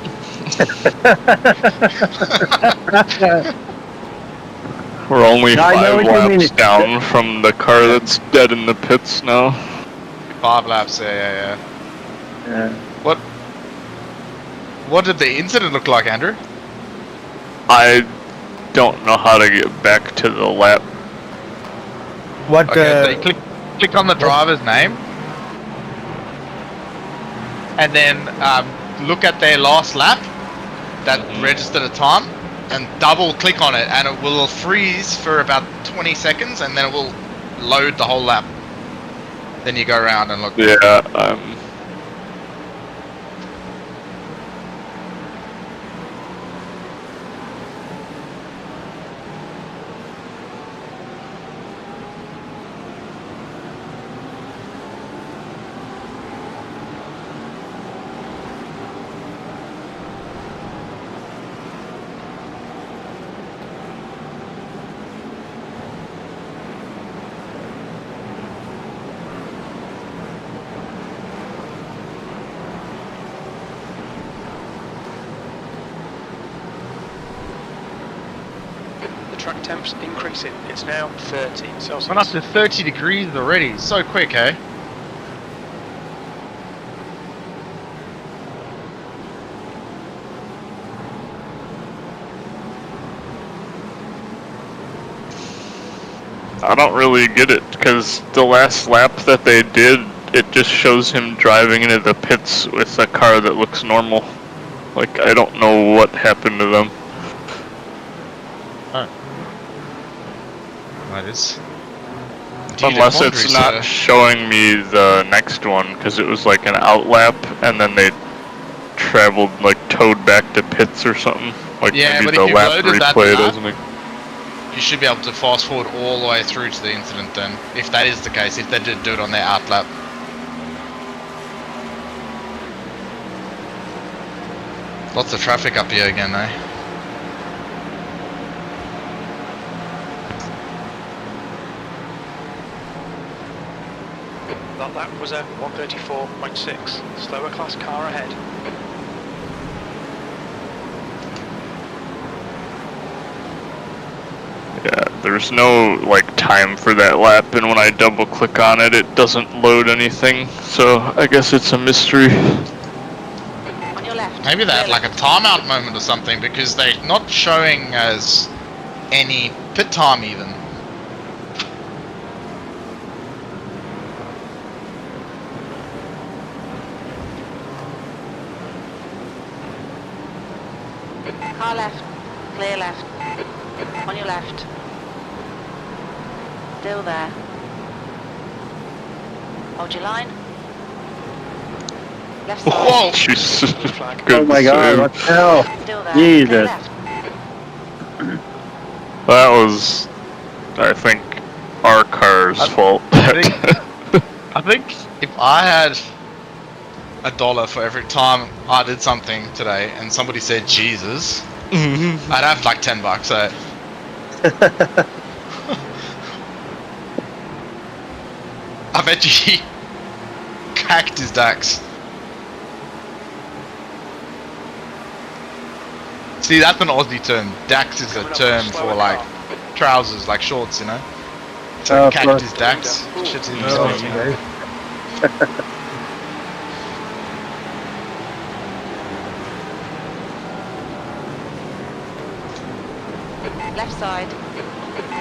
we're only Yeah, I know 5 what you mean. laps down from the car that's dead in the pits now. 5 laps, yeah. Yeah. What did the incident look like, Andrew? I don't know how to get back to the lap. What? Okay, so you click on the driver's name, and then look at their last lap that registered a time, and double click on it, and it will freeze for about 20 seconds, and then it will load the whole lap. Then you go around and look. Yeah, The track temp's increasing. It's now 30 Celsius. Went up to 30 degrees already. So quick, eh? I don't really get it, because the last lap that they did, it just shows him driving into the pits with a car that looks normal. Like, I don't know what happened to them. That is. Unless it's not showing me the next one, because it was like an outlap, and then they traveled, like, towed back to pits or something. Like, Yeah, maybe but the if you lap loaded that replay lap, doesn't. you should be able to fast forward all the way through to the incident then, if that is the case, if they did do it on their outlap. Lots of traffic up here again, eh? That lap was a 134.6. Slower class car ahead. Yeah, there's no, like, time for that lap, and when I double click on it, it doesn't load anything, so I guess it's a mystery. On your left. Maybe they had like a timeout moment or something, because they're not showing as any pit time even. Car left. Clear left. On your left. Still there. Hold your line. Left side. Whoa! Jesus. Flag. Good Oh my god, save. what the hell? Still there. Clear Jesus. left. That was, I think, our car's fault. I think if I had $1 for every time I did something today and somebody said Jesus, I'd have like $10, so. I bet you he cacked his Dax. See, that's an Aussie term. Dax is a term for like trousers, like shorts, you know? So Oh, cacked of his Dax. Shit in his Oh, mouth, you know? okay. left side.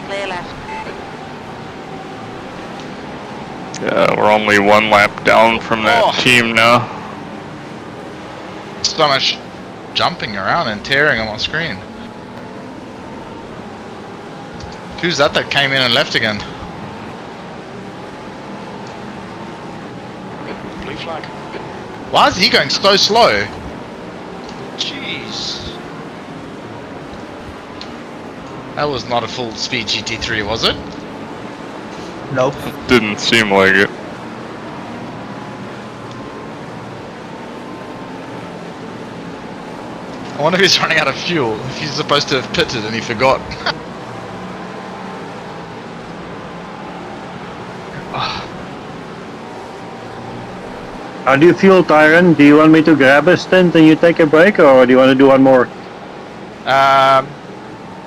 Clear left. Yeah, we're only one lap down from that team now. So much jumping around and tearing on my screen. Who's that came in and left again? Blue flag. Why is he going so slow? Jeez. That was not a full speed GT3, was it? Nope. Didn't seem like it. I wonder if he's running out of fuel, if he's supposed to have pitted and he forgot. How do you feel, Tyron? Do you want me to grab a stint and you take a break, or do you want to do one more? I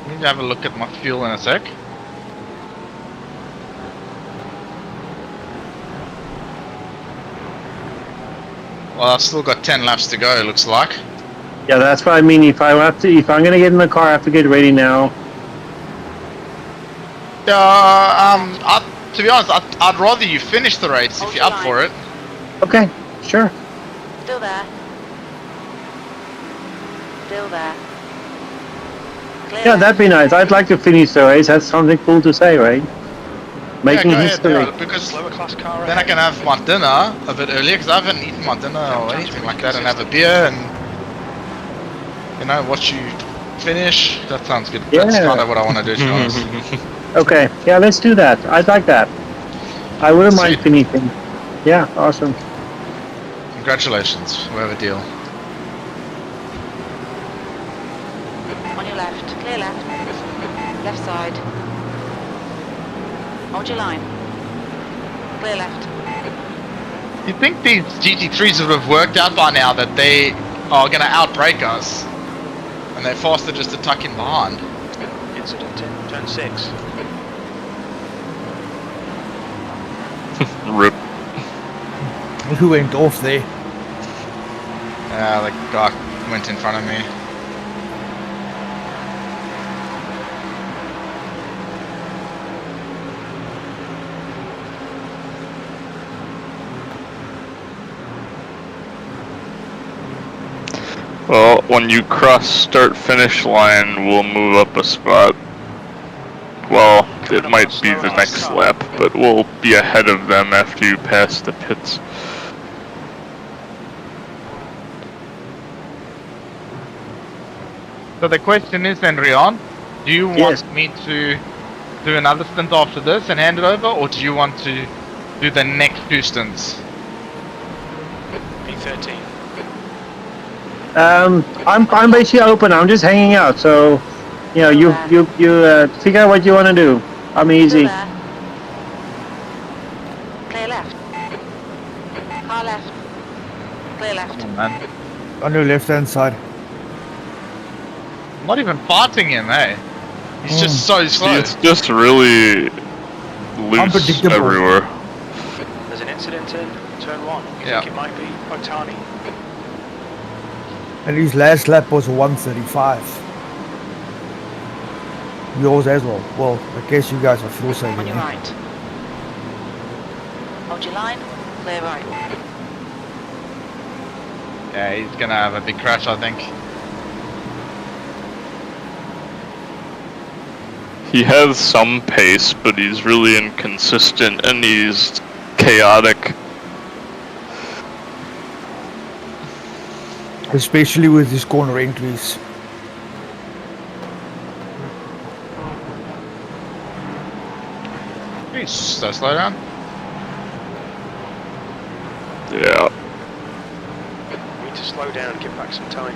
need to have a look at my fuel in a sec. Well, I've still got 10 laps to go, it looks like. Yeah, that's what I mean. If I'm gonna get in the car, I have to get ready now. To be honest, I'd rather you finish the race if you're up for it. Okay, sure. Still there. Still there. Clear Yeah, left. that'd be nice. I'd like to finish the race. That's something cool to say, right? Making go ahead, history. yeah, because Slower class car then I can have my dinner a bit earlier, because I haven't eaten my dinner or anything like that, and have a beer and, you know, watch you finish. That sounds good. Yeah. That's kind of what I want to do, to be honest. Okay, yeah, let's do that. I'd like that. I wouldn't mind Sweet. finishing. Yeah, awesome. Congratulations, we have a deal. On your left. Clear left. Left side. Hold your line. Clear left. You think these GT3s would have worked out by now that they are going to outbrake us, and they're faster just to tuck in behind? Incident in turn 6. Rip. Who went off there? The guy went in front of me. Well, when you cross start finish line, we'll move up a spot. Well, it might be the next lap, but we'll be ahead of them after you pass the pits. So the question is then, Rion, do you Yes. want me to do another stint after this and hand it over, or do you want to do the next 2 stints? P13. I'm basically open. I'm just hanging out. So, you know, you figure out what you want to do. I'm Still easy. there. Clear left. Car left. Clear left. Come on, man. On your left hand side. I'm not even fighting him, eh? He's just so slow. It's just really loose Unpredictable. everywhere. There's an incident in turn 1. You Yeah. think it might be Otani? And his last lap was 1:35. Yours as well. Well, I guess you guys are fuel saving. On your eh? right. Hold your line. Clear right. Yeah, he's gonna have a big crash, I think. He has some pace, but he's really inconsistent and he's chaotic. Especially with his corner entries. Jeez, so slow down. Yeah. We need to slow down and give back some time.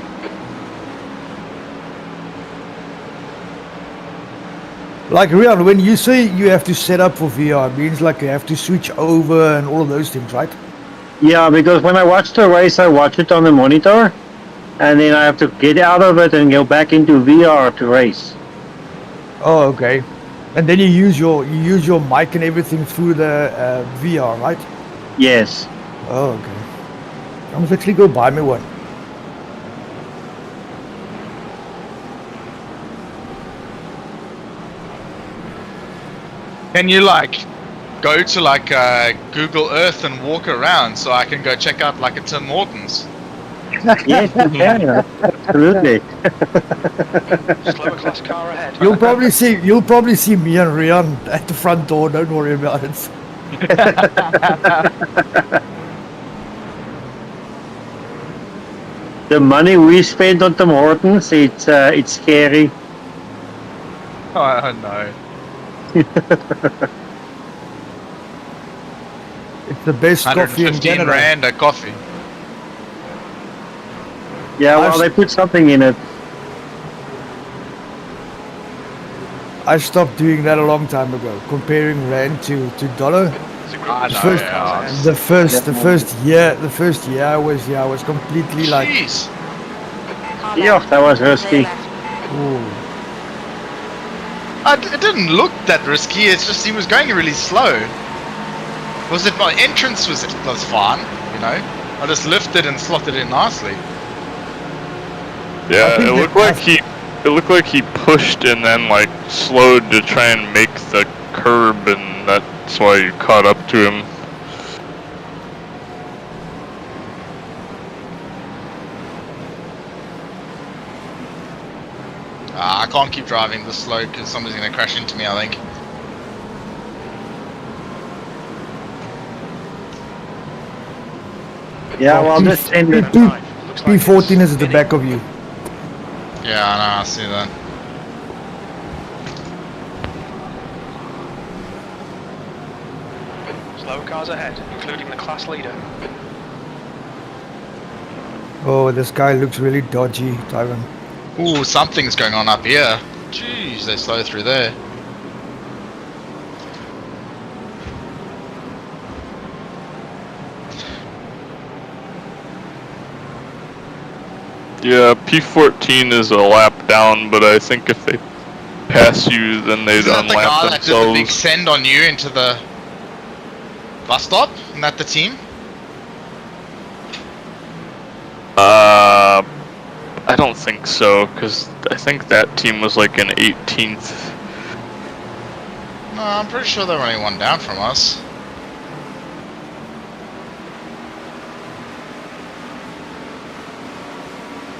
Like Rian, when you say you have to set up for VR, it means like you have to switch over and all of those things, right? Yeah, because when I watch the race, I watch it on the monitor, and then I have to get out of it and go back into VR to race. Oh, okay. And then you use your mic and everything through the VR, right? Yes. Oh, okay. I must actually go buy me one. Can you like go to like Google Earth and walk around so I can go check out like a Tim Hortons? Yes, you can. Absolutely. Slower class car ahead. You'll probably see me and Rian at the front door. Don't worry about it. The money we spent on Tim Hortons, it's scary. Oh no. It's the best coffee in 115 Canada. rand a coffee. Yeah, well, they put something in it. I stopped doing that a long time ago, comparing rand to dollar. I know, First- yeah. The first year I was here, I was completely like, Jeez. Car Yeah, left. that was Clear risky. left. ooh. It didn't look that risky. It's just he was going really slow. Was it my entrance was fine, you know? I just lifted and slotted in nicely. Yeah, think it looked like he pushed and then like slowed to try and make the curb, and that's why you caught up to him. I can't keep driving this slow because somebody's going to crash into me, I think. Yeah, well, just send it. P14 is at the back of you. Yeah, I know, I see that. Slower cars ahead, including the class leader. Oh, this guy looks really dodgy, Tyron. Ooh, something's going on up here. Jeez, they slow through there. Yeah, P14 is a lap down, but I think if they pass you, then they'd Isn't that the guy unlap that did the big themselves. send on you into the bus stop? Isn't that the team? I don't think so, because I think that team was like an 18th. No, I'm pretty sure they're only one down from us.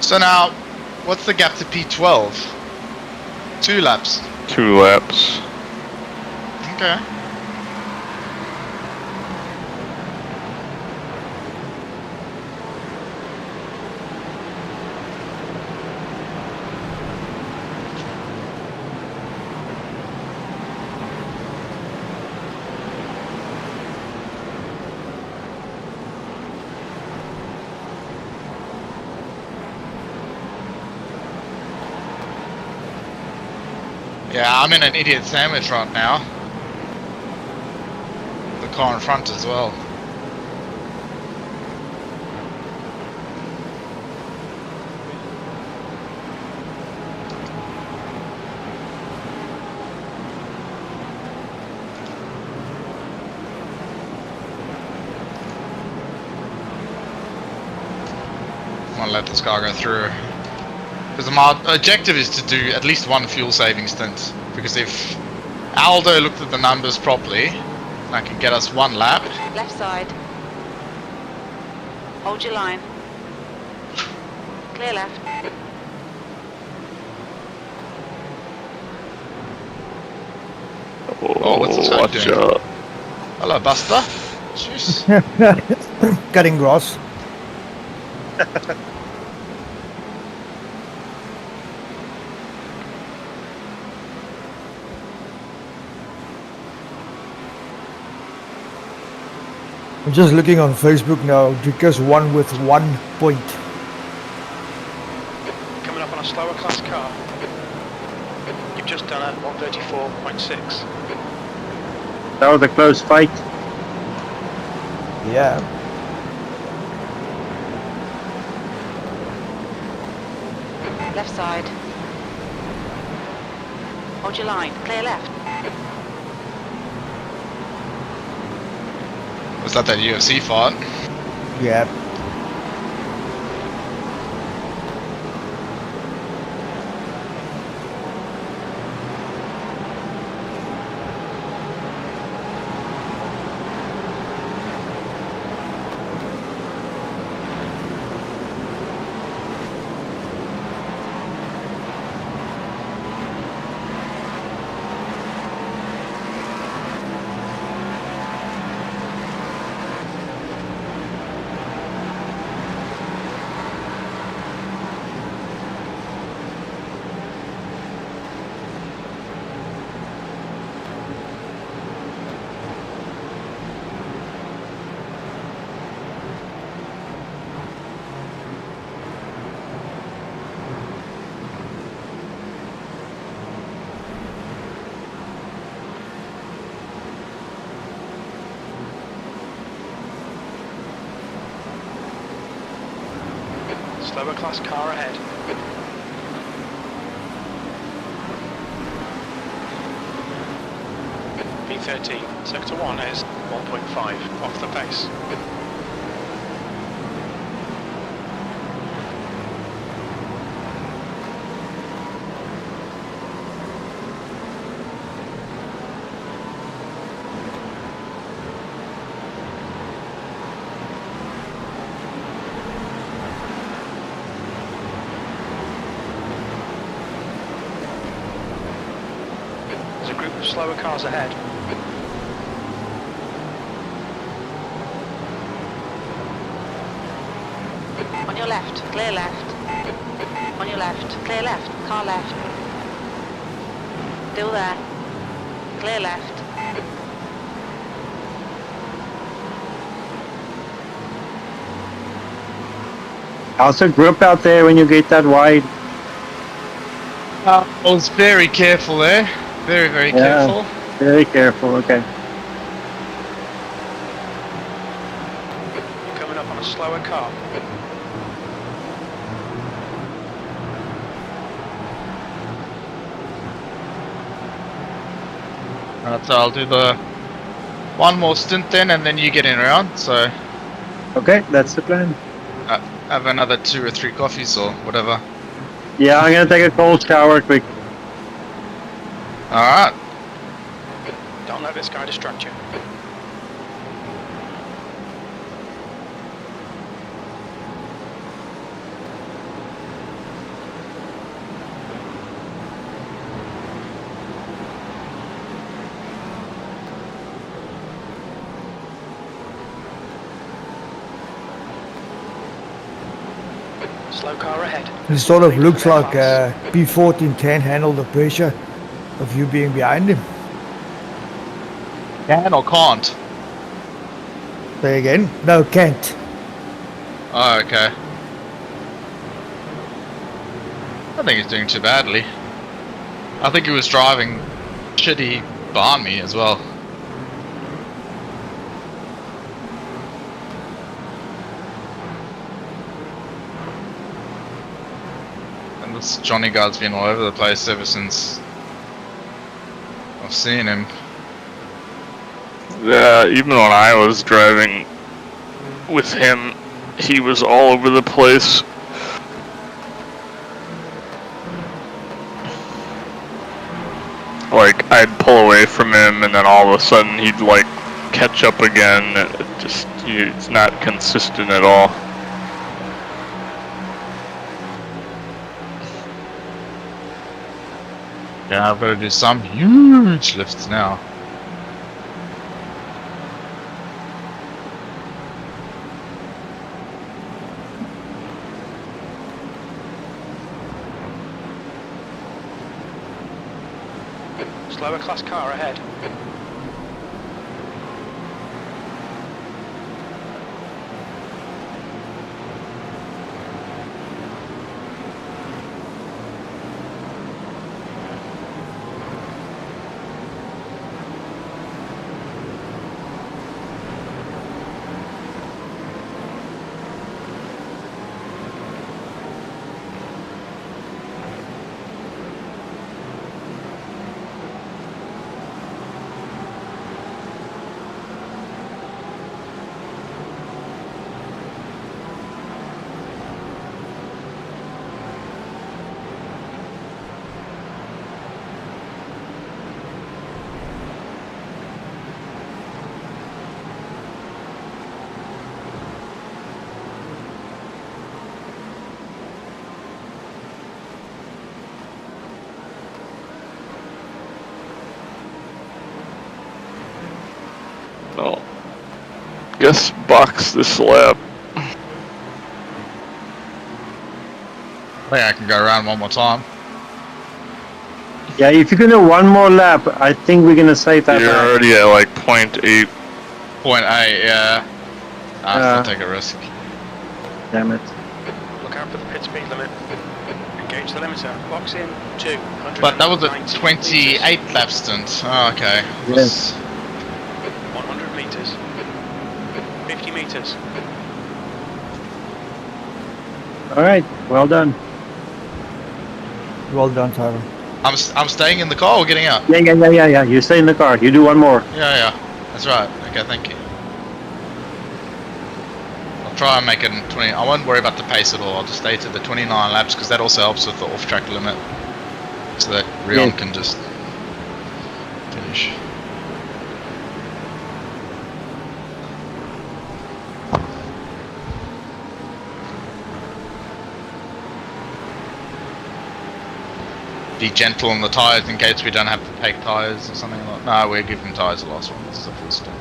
So now, what's the gap to P12? 2 laps. 2 laps. Okay. Yeah, I'm in an idiot sandwich right now. The car in front as well. I'm gonna let this car go through. Because my objective is to do at least one fuel saving stint. Because if Aldo looked at the numbers properly, I can get us 1 lap. Left side. Hold your line. Clear left. Oh, what's this guy watch doing? out. Hello, Buster. Jeez. Cutting grass. I'm just looking on Facebook now. Drika's won with 1 point. Coming up on a slower class car. You've just done at 134.6. That was a close fight. Yeah. Left side. Hold your line. Clear left. Was that UFC fight? Yeah. Slower class car ahead. P13, sector 1 is 1.5 off the pace. There's a group of slower cars ahead. On your left, clear left. On your left, clear left, car left. Still there. Clear left. Also group out there when you get that wide. I was very careful there. Very, very Yeah. careful. Very careful, okay. You're coming up on a slower car. Alright, so I'll do the one more stint then, and then you get in around. So Okay, that's the plan. have another 2 or 3 coffees or whatever. Yeah, I'm gonna take a cold shower quick. Alright. Don't let this guy distract you. Slow car ahead. It sort of looks like P14 can handle the pressure of you being behind him. Can or can't? Say again? No, can't. Oh, okay. I think he's doing too badly. I think he was driving shitty behind me as well. And this Johnny guy's been all over the place ever since I've seen him. Yeah, even when I was driving with him, he was all over the place. Like, I'd pull away from him and then all of a sudden he'd like catch up again. It just, it's not consistent at all. Yeah, I've got to do some huge lifts now. Slower class car ahead. No. Guess box this lap. I think I can go around one more time. Yeah, if you're gonna one more lap, I think we're gonna save that You're lap. already at like 0.8. 0.8, yeah. I have to take a risk. Damn it. Look out for the pit speed limit. Engage the limiter. Box in 200. But that was a 28 lap stint. Oh, okay. Yes. 100 meters. 50 meters. All right, well done. Well done, Tyler. I'm staying in the car or getting out? Yeah. You stay in the car. You do one more. Yeah. That's right. Okay, thank you. I'll try and make it in 20. I won't worry about the pace at all. I'll just stay to the 29 laps because that also helps with the off-track limit, so that Rion can just finish. Be gentle on the tyres in case we don't have to take tyres or something like that. No, we're giving tyres the last one. This is a full stop.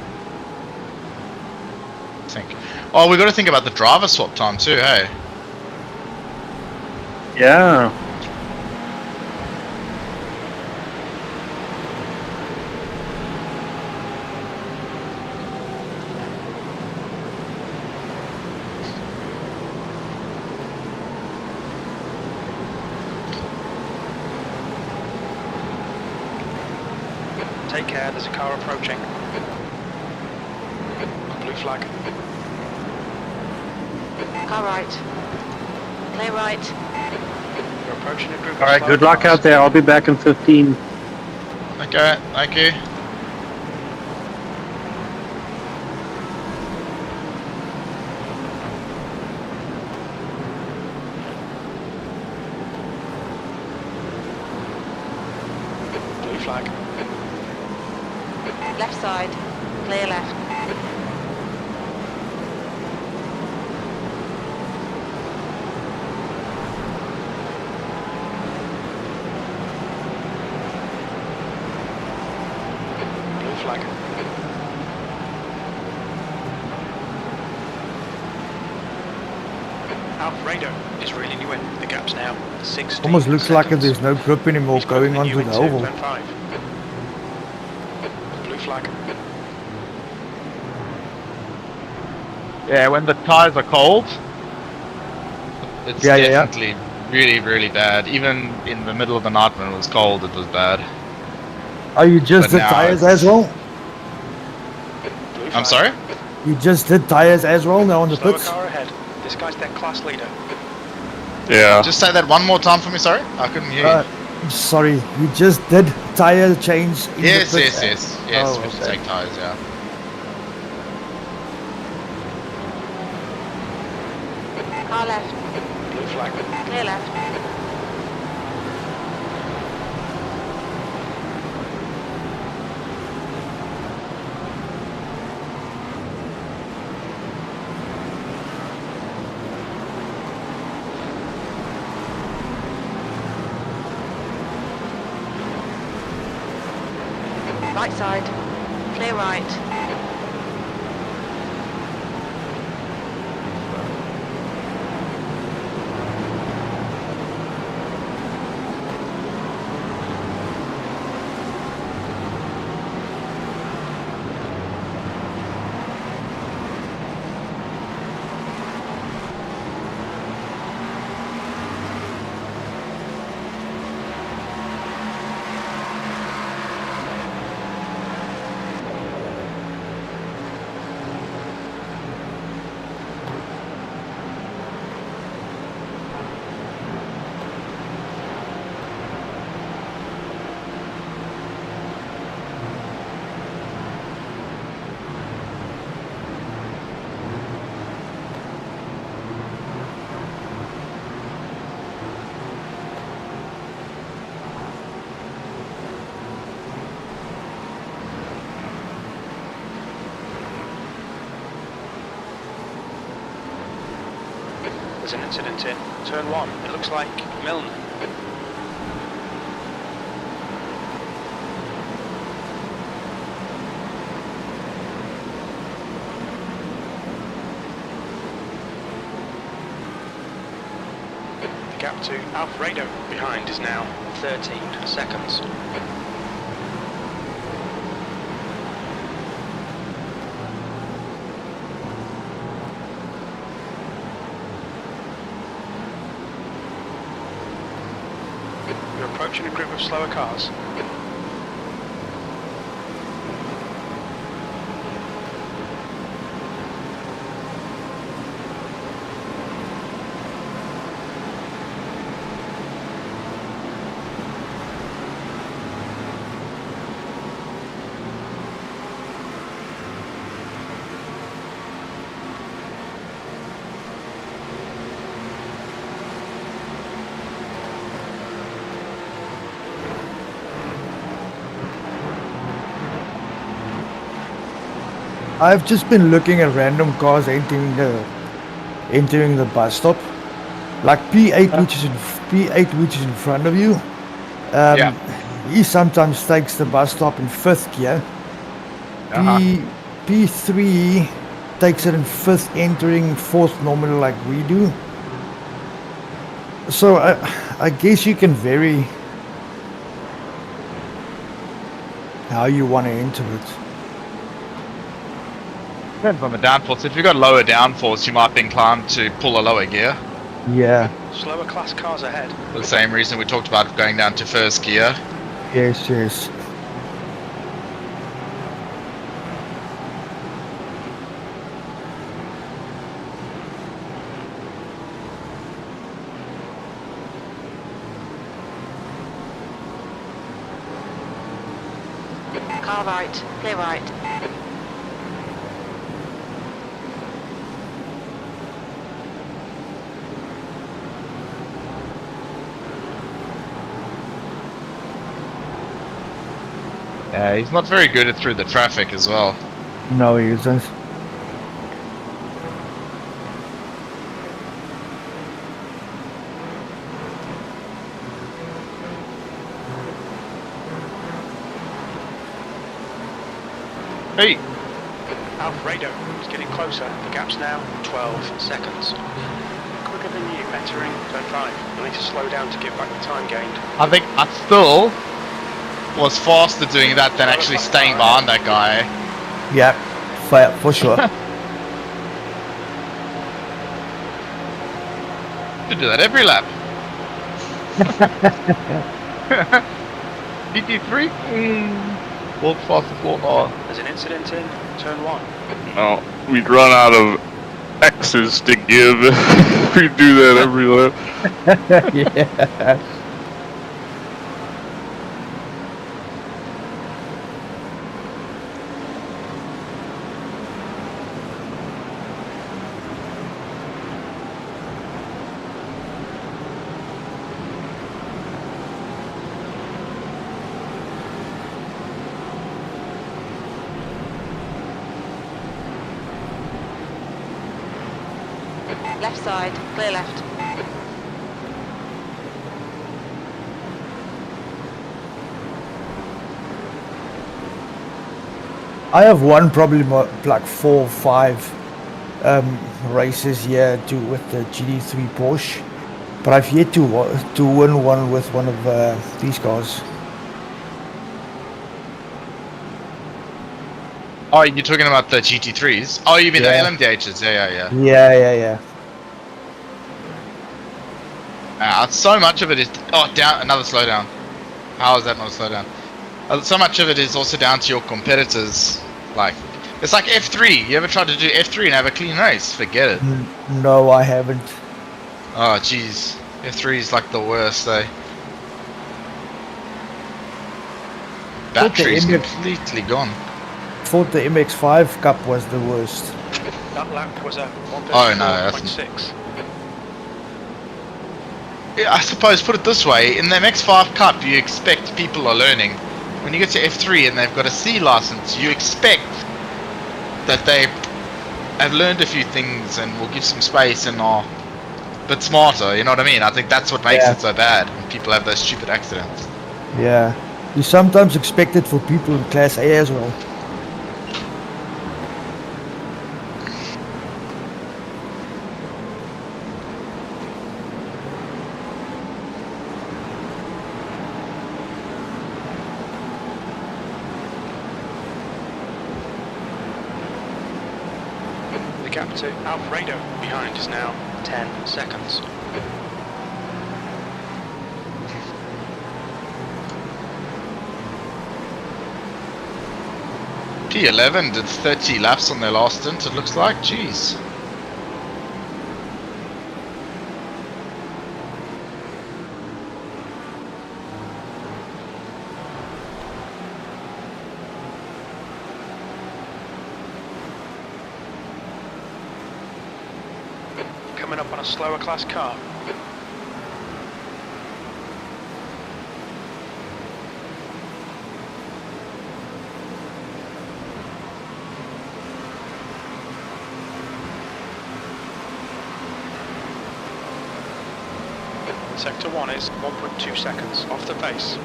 I think. Oh, we got to think about the driver swap time too, hey? Yeah. Take care, there's a car approaching. Blue flag. Car right. Clear right. You're approaching a group of All right, slow good luck cars. out there. I'll be back in 15. Okay, thank you. Blue flag. Left side. Clear left. Blue flag. Alfredo is reeling you in. The gap's now 16 Almost looks like seconds. there's no grip anymore He's going putting on you to the into oval. turn 5. Blue flag. Yeah, when the tires are cold. It's Yeah. definitely really, really bad. Even in the middle of the night when it was cold, it was bad. Oh, you just But did now tires it's- as well? Blue flag. I'm sorry? You just did tires as well now on the Slower pits? car ahead. This guy's their class leader. Yeah. Just say that one more time for me, sorry? I couldn't hear you. Sorry, you just did tire change in Yes, the pits? yes. Oh, We should okay. take tyres, yeah. Car left. Blue flag. Clear left. Right side. Clear right. There's an incident in turn 1. It looks like Milne. The gap to Alfredo behind is now 13 seconds. You're approaching a group of slower cars. I've just been looking at random cars entering the bus stop, like P8, which is in front of you. Yeah. He sometimes takes the bus stop in 5th gear. P3 takes it in 5th, entering 4th normally like we do. So I guess you can vary how you want to enter it. Depends on the downforce. If you've got lower downforce, you might be inclined to pull a lower gear. Yeah. Slower class cars ahead. For the same reason we talked about going down to 1st gear. Yes, yes. Car right, clear right. Yeah, he's not very good at through the traffic as well. No, he isn't. Hey! Alfredo is getting closer. The gap's now 12 seconds. Quicker than you, entering turn 5. You'll need to slow down to give back the time gained. I think I still was faster doing that than actually staying behind that guy. Yeah, for sure. You do that every lap. DT3? World's fastest lawnmower. There's an incident in turn 1. No, we'd run out of X's to give. We do that every lap. Yeah. Left side, clear left. I have won probably like 4 or 5 races here with the GT3 Porsche, but I've yet to win one with one of these cars. Oh, you're talking about the GT3s? Oh, you mean the LMDHs? Yeah. Yeah. So much of it is... Oh, down, another slowdown. How is that not a slowdown? So much of it is also down to your competitors. Like, it's like F3. You ever tried to do F3 and have a clean race? Forget it. No, I haven't. Oh, jeez. F3 is like the worst, eh? Battery's completely gone. Thought the MX-5 Cup was the worst. That lap was a 1:34.6. Yeah, I suppose, put it this way, in the MX-5 Cup you expect people are learning. When you get to F3 and they've got a C license, you expect that they have learned a few things and will give some space and are a bit smarter, you know what I mean? I think that's what makes it so bad, when people have those stupid accidents. Yeah. You sometimes expect it for people in Class A as well. gap to Alfredo behind is now 10 seconds. P11 did 30 laps on their last stint, it looks like. Jeez. Coming up on a slower class car. Sector 1 is 1.2 seconds off the pace.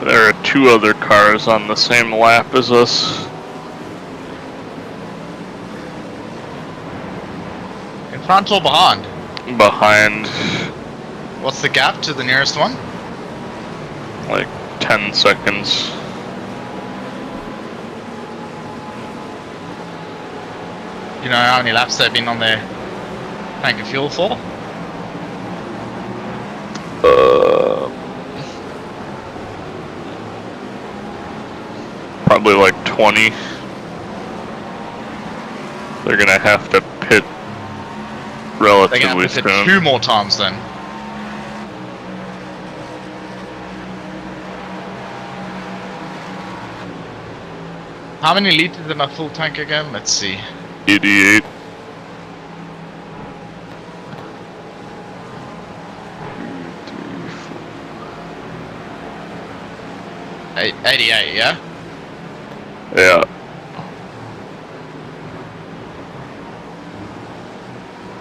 There are 2 other cars on the same lap as us. In front or behind? Behind, What's the gap to the nearest one? like 10 seconds. You know how many laps they've been on their tank of fuel for? Probably like 20. They're gonna have to pit They're gonna relatively have to hit soon. 2 more times then. How many liters in a full tank again? Let's see. 88. Eight, 88, yeah? Yeah.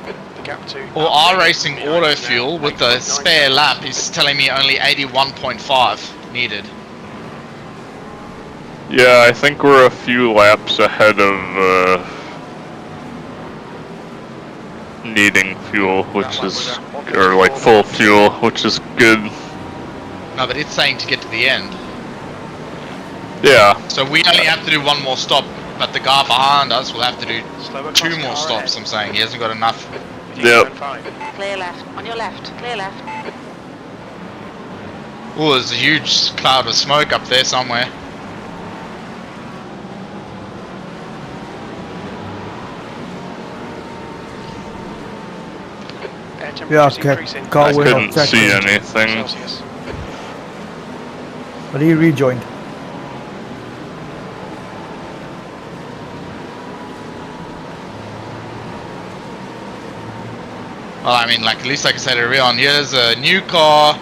The gap to... Well, our racing auto fuel with the spare lap is telling me only 81.5 needed. Yeah, I think we're a few laps ahead of needing fuel, which is, or like full fuel, which is good. No, but it's saying to get to the end. Yeah. So we only have to do 1 more stop, but the guy behind us will have to do Slower 2 cross more car stops, ahead. I'm saying. He hasn't got enough. Yep. Turn 5. Clear left. On your left. Clear left. Oh, there's a huge cloud of smoke up there somewhere. Air Yeah, temperatures increasing. car I went couldn't off track. see anything. Celsius. But he rejoined. Well, I mean, like, at least like I said earlier on, here's a new car.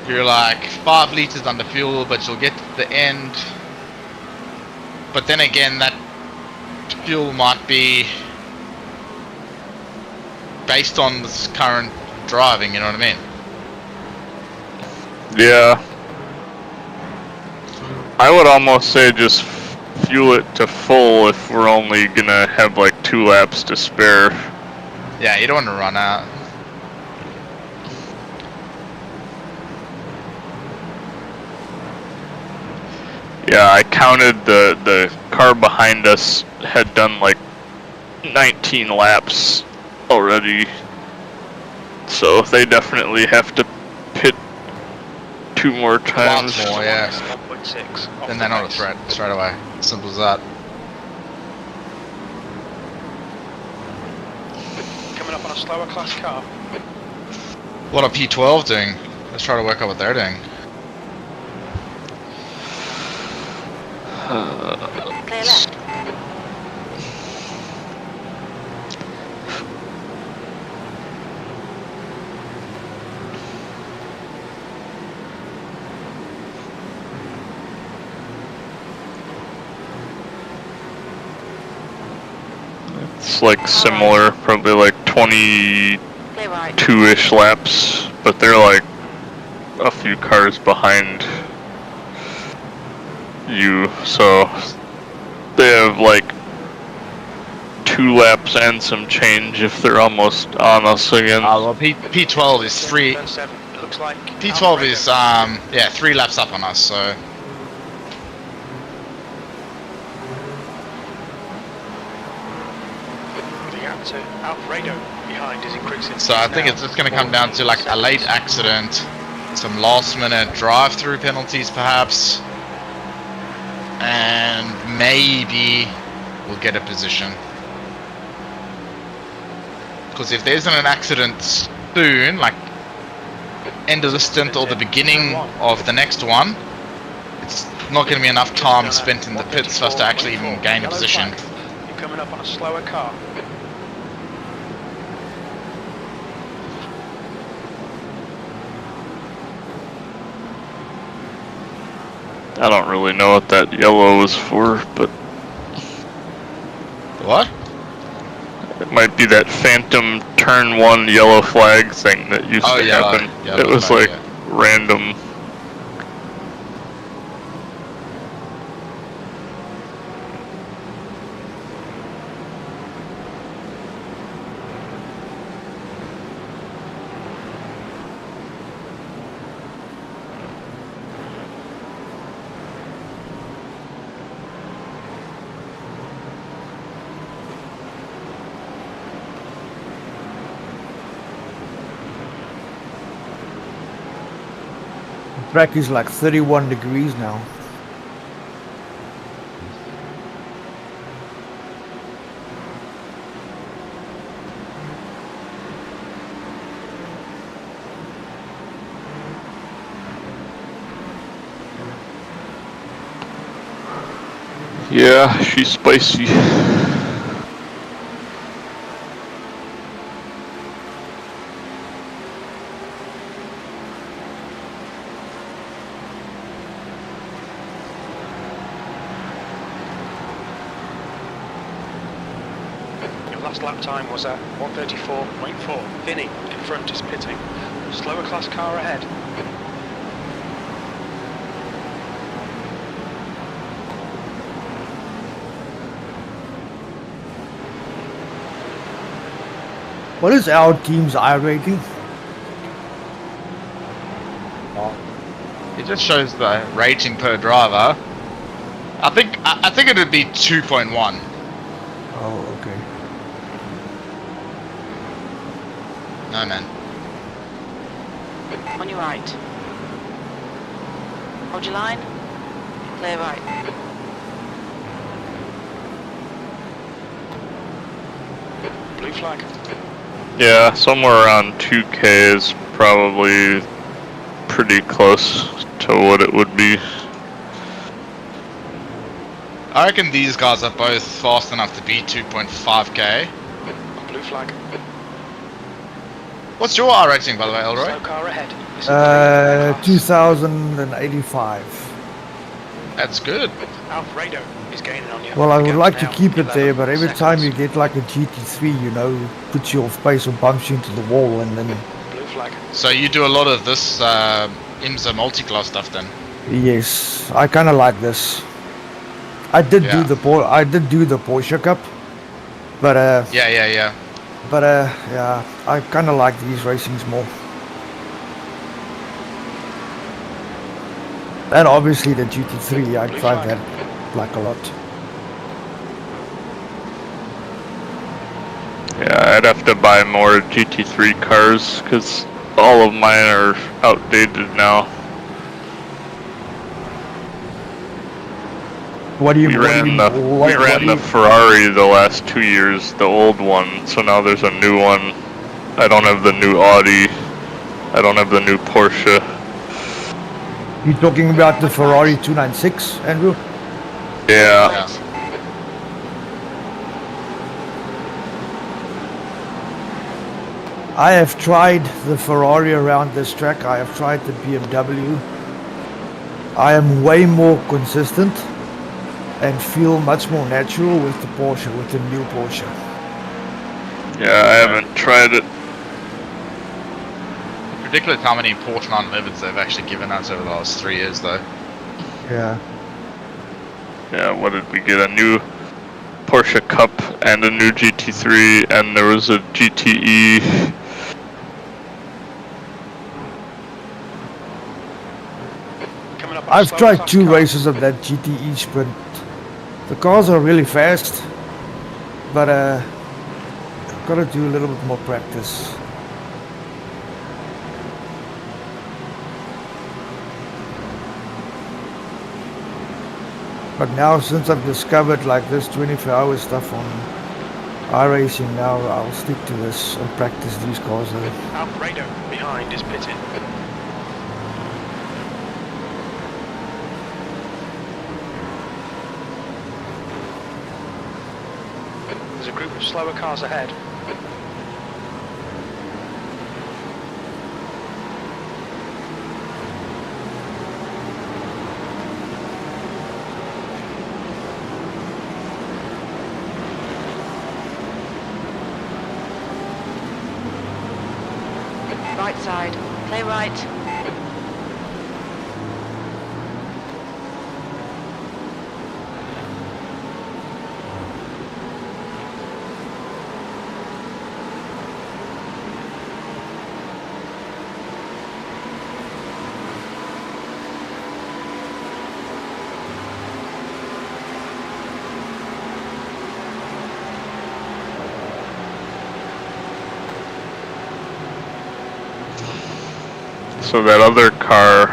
You're like 5 liters under fuel, but you'll get to the end. But then again, that fuel might be based on this current driving, you know what I mean? Yeah. I would almost say just fuel it to full if we're only gonna have like 2 laps to spare. Yeah, you don't want to run out. Yeah, I counted the car behind us had done like 19 laps already. So they definitely have to pit 2 more times. Lots more, yeah. 1.6. off Then the they're not a pace. threat straight away. Simple as that. Coming up on a slower class car. What are P12 doing? Let's try to work out what they're doing. Clear left. It's like similar, probably like 22-ish Clear right. laps, but they're like a few cars behind you, so they have like 2 laps and some change if they're almost on us again. Well, P12 is 3. Turn 7. It looks like... P12 is, yeah, 3 laps up on us, so. The gap to Alfredo behind is increasing. So I think it's just going to come down to like a late accident, some last minute drive-through penalties perhaps, and maybe we'll get a position. Because if there isn't an accident soon, like end of the stint or the beginning of the next one, it's not going to be enough time spent in the pits for us to actually even gain a position. You're coming up on a slower car. I don't really know what that yellow is for, but What? It might be that phantom turn 1 yellow flag thing that used to happen. Yellow It was flag, like random. The track is like 31 degrees now. Yeah, she's spicy. Your last lap time was at 1:34.4. Vinny in front is pitting. Slower class car ahead. What is our team's I rating? It just shows the rating per driver. I think it would be 2.1. Oh, okay. No man. On your right. Hold your line. Clear right. Blue flag. Yeah, somewhere around 2K is probably pretty close to what it would be. I reckon these guys are both fast enough to be 2.5k. Blue flag. What's your R rating, by the way, Elroy? Slow car ahead. This is the 2085. That's good. Alfredo is gaining on you. Well, I would Gap's like to now keep it there, 11 but every time you seconds. get like a GT3, you know, puts you off pace or bumps you into the wall, and then Blue flag. So you do a lot of this IMSA multi-class stuff then? yes, I kind of like this. I did Yeah. do the Porsche Cup, but Yeah. yeah, I kind of like these racings more. And obviously the GT3, I Blue drive flag. that like a lot. Yeah, I'd have to buy more GT3 cars because all of mine are outdated now. What do you We ran the Ferrari the last 2 years, the old one, so now there's a new one. I don't have the new Audi. I don't have the new Porsche. You talking about the Ferrari 296, Andrew? Yeah. Yeah. I have tried the Ferrari around this track. I have tried the BMW. I am way more consistent and feel much more natural with the Porsche, with the new Porsche. Yeah, I haven't tried it. Ridiculous how many Porsche 911s they've actually given us over the last 3 years though. Yeah. Yeah, what did we get? A new Porsche Cup and a new GT3, and there was a GTE. Coming up on I've slow tried class 2 car. races of that GTE Sprint. The cars are really fast, but I've got to do a little bit more practice. But now, since I've discovered like this 24-hour stuff on iRacing, now I'll stick to this and practice these cars. Alfredo behind is pitting. There's a group of slower cars ahead. Right side, clear right. So that other car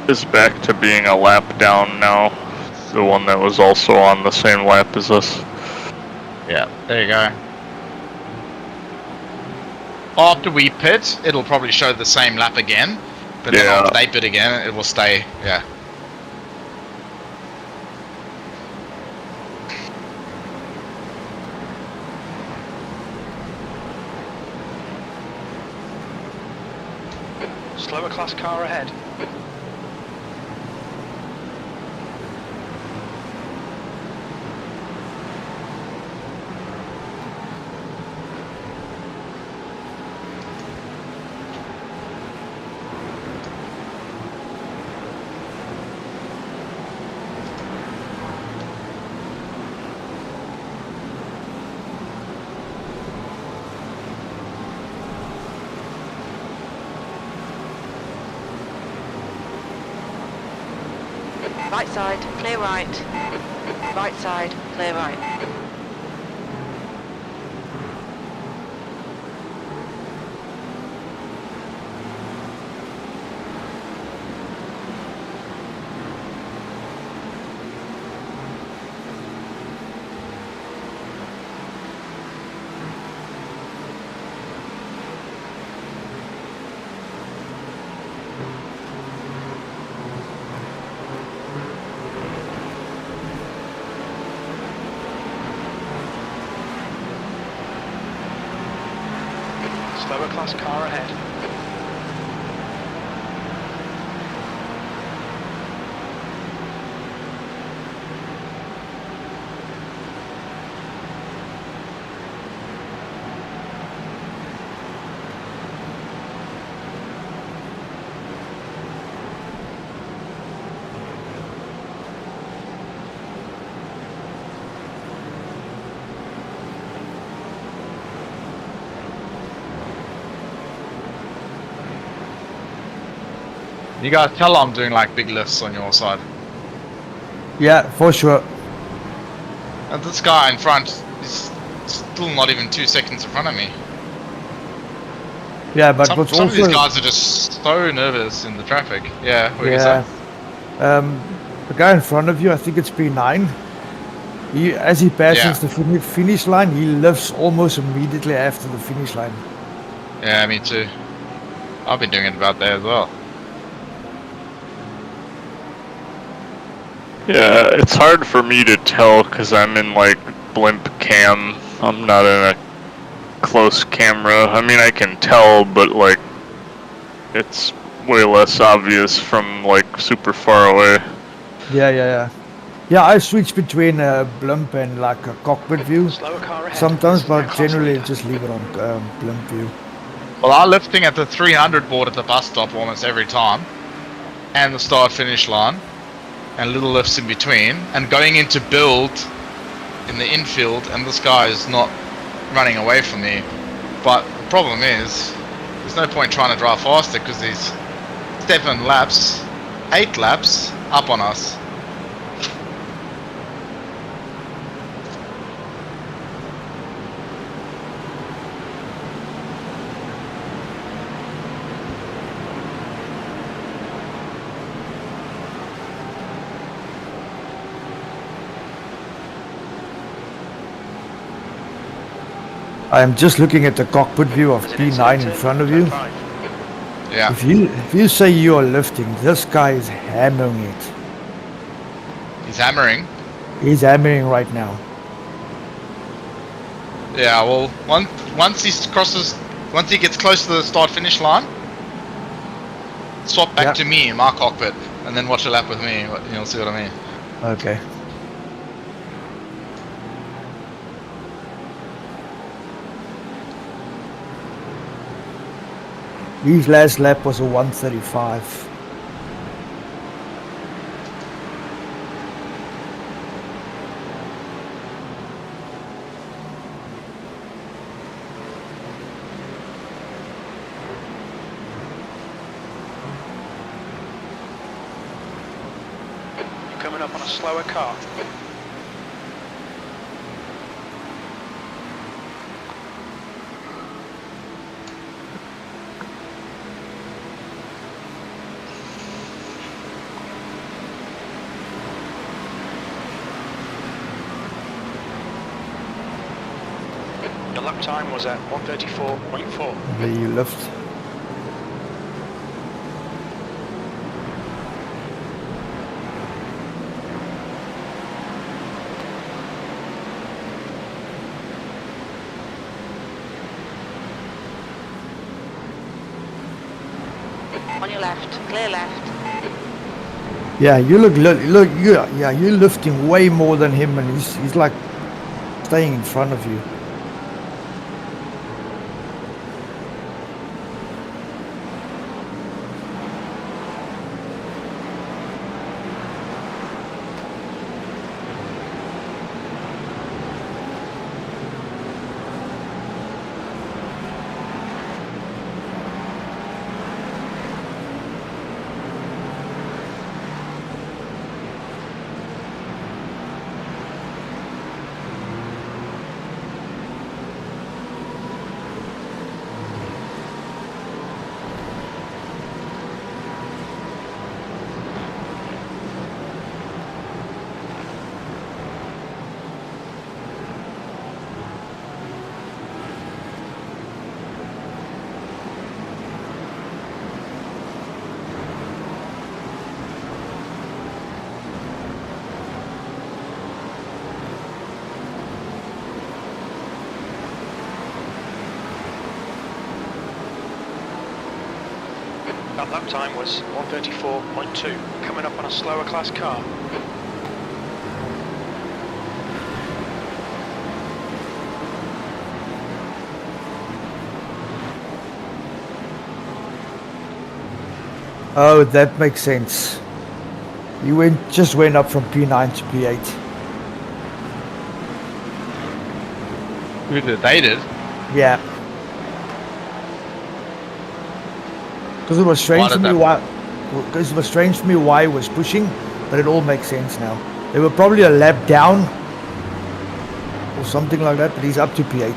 is back to being a lap down now. The one that was also on the same lap as us. Yeah, there you go. After we pit, it'll probably show the same lap again. But then Yeah. after they pit again, it will stay, yeah. Slower class car ahead. Right side, clear right. Right side, clear right. Slower class car ahead. You guys tell I'm doing like big lifts on your side. Yeah, for sure. And this guy in front is still not even 2 seconds in front of me. Yeah, but Some what's of also these guys are just so nervous in the traffic. Yeah, what you yeah, say? the guy in front of you, I think it's P9. He, as he passes the finish line, he lifts almost immediately after the finish line. Yeah, me too. I've been doing it about there as well. Yeah, it's hard for me to tell because I'm in like blimp cam. I'm not in a close camera. I mean, I can tell, but like it's way less obvious from like super far away. Yeah. Yeah, I switch between blimp and like a cockpit view Slower car ahead. sometimes, This is their but class generally leader. just leave it on blimp view. Well, I'm lifting at the 300 board at the bus stop almost every time. And the start finish line. And little lifts in between. And going into build in the infield. And this guy is not running away from me. But the problem is, there's no point trying to drive faster because he's 7 laps, 8 laps up on us. I am just looking at the cockpit view of There's an P9 in incident front of turn you. 5. Yeah. If you say you are lifting, this guy is hammering it. He's hammering. He's hammering right now. Yeah, well, once he gets close to the start finish line, swap back to me in my cockpit, and then watch a lap with me. You'll see what I mean. Okay. His last lap was a 1:35. You're coming up on a slower car. Your lap time was at 1:34.4. There you lift. On your left, clear left. Yeah, you look, yeah, you're lifting way more than him, and he's like staying in front of you. That lap time was 1:34.2. Coming up on a slower class car. Oh, that makes sense. You just went up from P9 to P8. Who did? They did? Yeah. Because it was strange for me why he was pushing, but it all makes sense now. They were probably a lap down or something like that, but he's up to P8.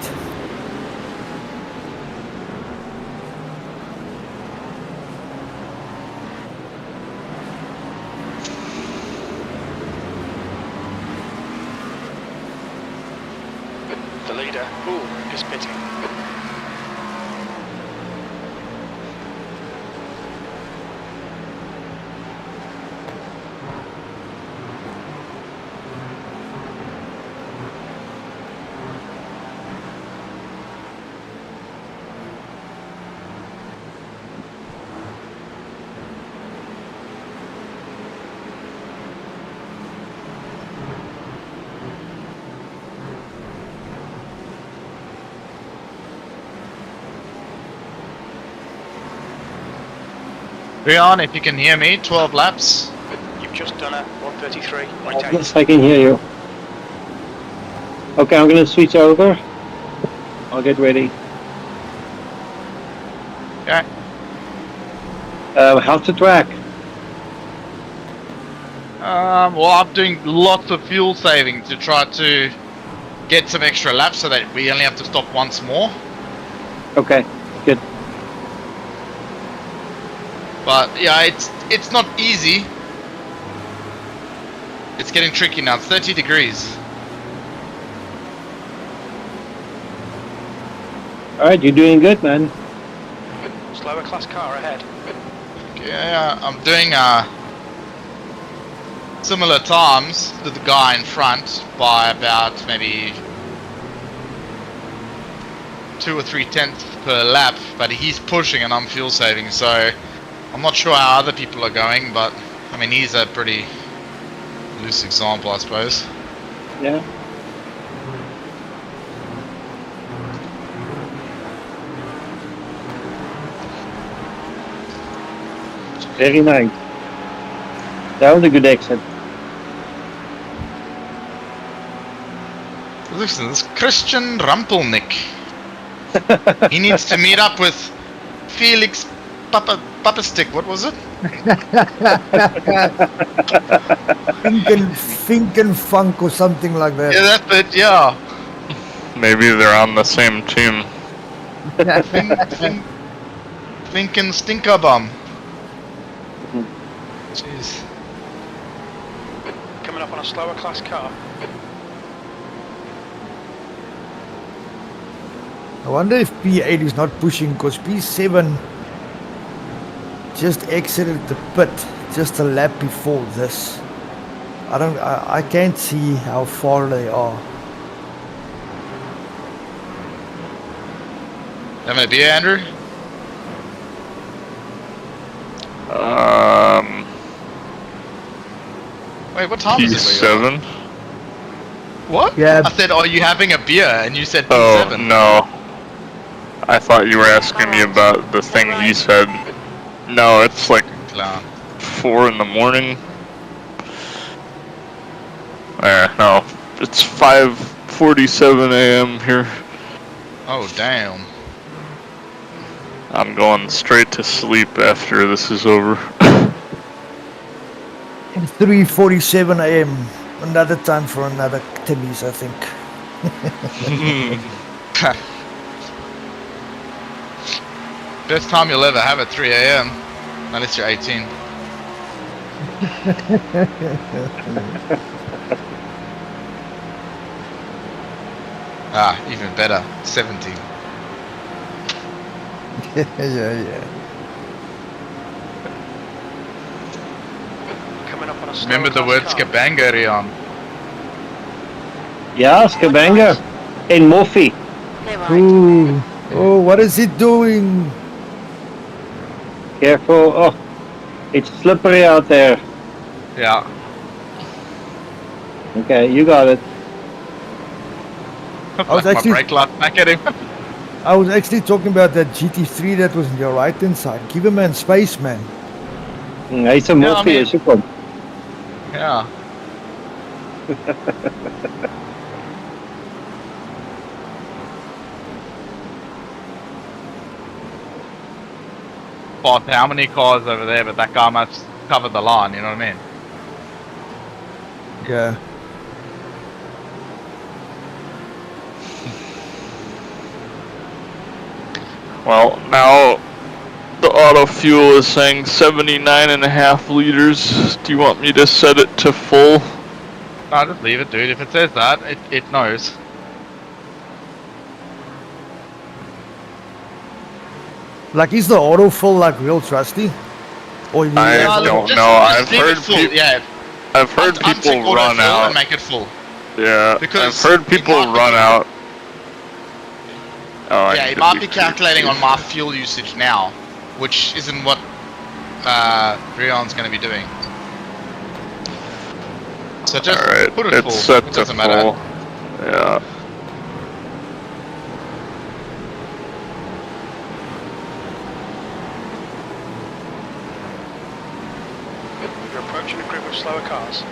The leader, is pitting. Rian, if you can hear me, 12 laps. You've just done a 1:33.8. Yes, I can hear you. Okay, I'm gonna switch over. I'll get ready. Okay. How's the track? Well, I'm doing lots of fuel saving to try to get some extra laps so that we only have to stop once more. Okay, good. But yeah, it's not easy. It's getting tricky now. It's 30 degrees. Alright, you're doing good, man. Slower class car ahead. Yeah, I'm doing similar times to the guy in front by about maybe 2 or 3 tenths per lap, but he's pushing and I'm fuel saving, so I'm not sure how other people are going, but I mean he's a pretty loose example, I suppose. Yeah. Very nice. That was a good exit. Listen, this Christian Rumpelnick. He needs to meet up with Felix Papa Stick. What was it? Fink and Funk or something like that. Yeah, that's it. Yeah. Maybe they're on the same team. Fink and Stinker Bum. Jeez. Coming up on a slower class car. I wonder if P8 is not pushing because P7 just exited the pit just a lap before this. I can't see how far they are. Having a beer, Andrew? Wait, what time is it? P7? What? Yeah. I said, are you having a beer? And you said Oh, P7. no. I thought you were asking me about the thing he said. No, it's like 4 in the morning. No, it's 5:47 a.m. here. Oh, damn. I'm going straight to sleep after this is over. 3:47 a.m. Another time for another Timmy's, I think. Best time you'll ever have at 3 a.m. Unless you're 18. Even better, 17. yeah. Coming up on a slower Remember the class word car. Skabanga, Rion? Yeah, Skabanga. And Morphe. Clear right. Ooh. Oh, what is he doing? Careful. Oh, it's slippery out there. Yeah. Okay, you got it. I was Like actually- my brake light back at him. I was actually talking about that GT3 that was on your right hand side. Give him a space, man. Hy's 'n Ja, Morphe maar- as jy kom. Yeah. Boss, how many cars over there, but that guy must cover the line, you know what I mean? Yeah. Well, now the auto fuel is saying 79.5 liters. Do you want me to set it to full? No, just leave it, dude. If it says that, it knows. Like, is the autofill like real trusty? Or you I No, don't just- know. just leave it full, yeah. I've heard Uncheck people auto run fill out. and make it full. Yeah, Because I've heard it people might be- run out. Oh, Yeah, I it could might be be calculating on my fuel usage now, which isn't what Rion's going to be doing. So just Alright, put it it's full. set It to doesn't matter. full. Yeah. You're approaching a group of slower cars.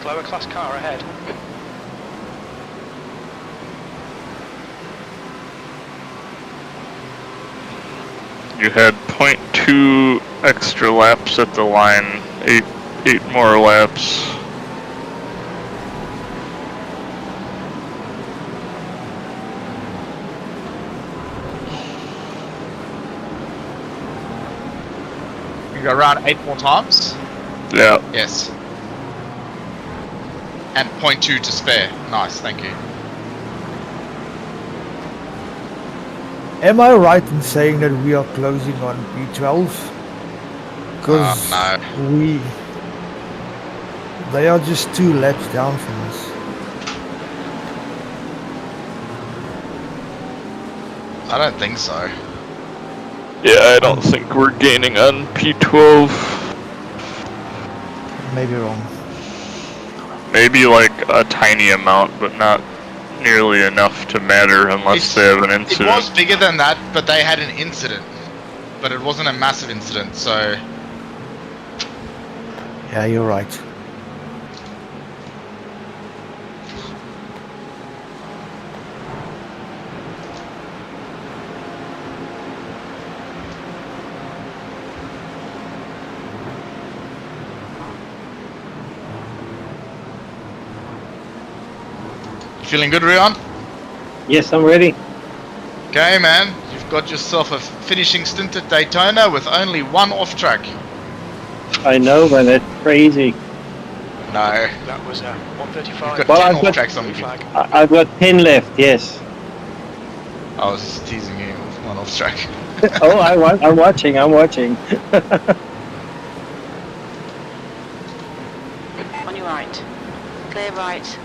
Slower class car ahead. You had 0.2 extra laps at the line, eight more laps. You go around 8 more times? Yeah. Yes. And 0.2 to spare. Nice, thank you. Am I right in saying that we are closing on P12? Because no. they are just 2 laps down from us. I don't think so. Yeah, I don't think we're gaining on P12. Maybe wrong. Maybe like a tiny amount, but not nearly enough to matter unless they have an It incident. was bigger than that, but they had an incident. But it wasn't a massive incident, so... Yeah, you're right. Feeling good, Rion? Yes, I'm ready. Okay, man. You've got yourself a finishing stint at Daytona with only 1 off track. I know, but that's crazy. No. That was 135. You've got 10 off tracks on you. flag. I've got 10 left, yes. I was just teasing you with 1 off track. Oh, I'm watching. On your right. Clear right.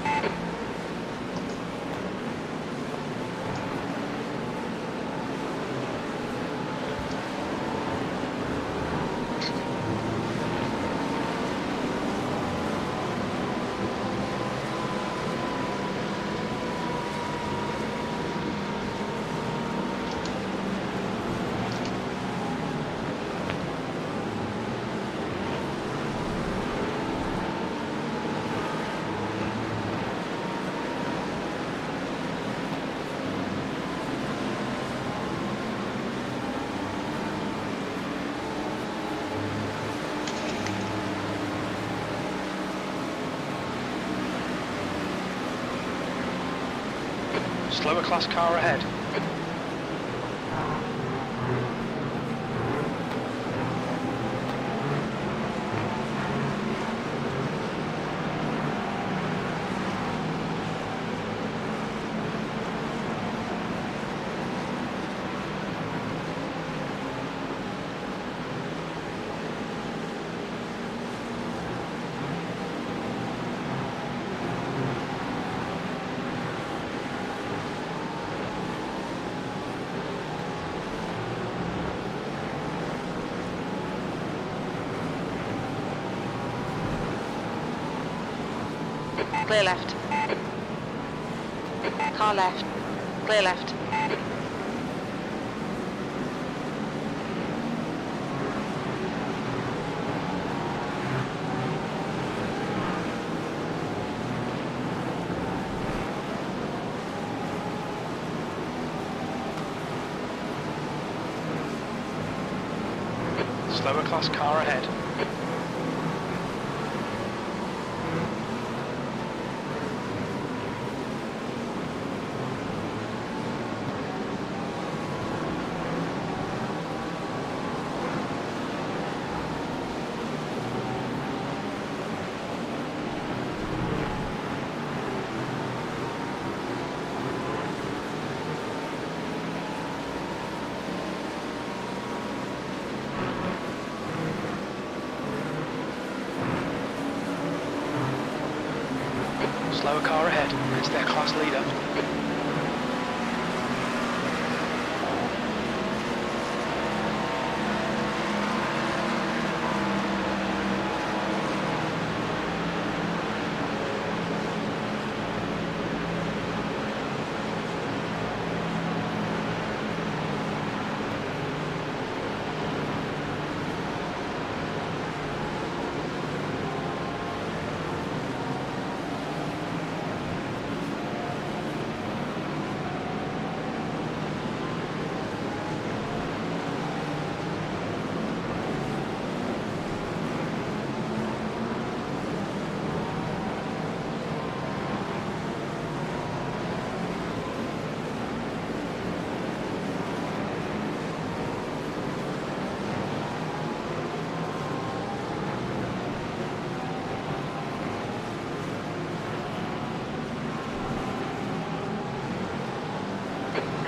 Slower class car ahead. Clear left. Car left. Clear left. Slower class car ahead. Slower car ahead. It's their class leader.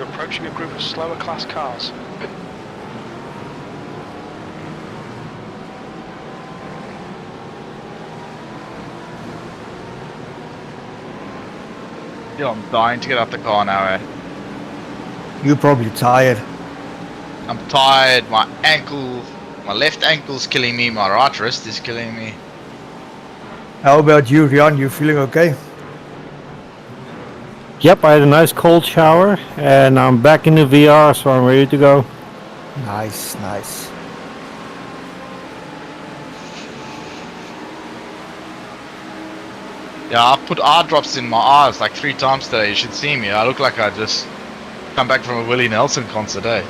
You're approaching a group of slower class cars. Yo, I'm dying to get out the car now, eh? You're probably tired. I'm tired, my left ankle's killing me, my right wrist is killing me. How about you, Rian? You feeling okay? Yep, I had a nice cold shower and I'm back in the VR, so I'm ready to go. Nice, nice. Yeah, I've put eye drops in my eyes like 3 times today. You should see me. I look like I just come back from a Willie Nelson concert, eh?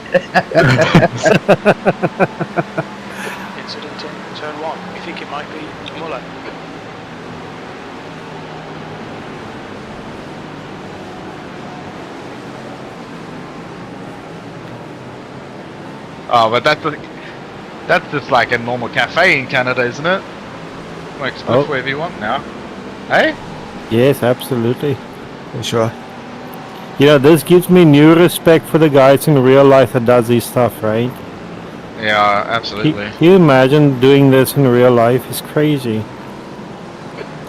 Incident in turn 1. We think it might be Muller. Oh, but that's just like a normal cafe in Canada, isn't it? Like switch wherever you want now. Hey? Yes, absolutely. For sure. You know, this gives me new respect for the guys in real life that does this stuff, right? Yeah, absolutely. Can you imagine doing this in real life? It's crazy.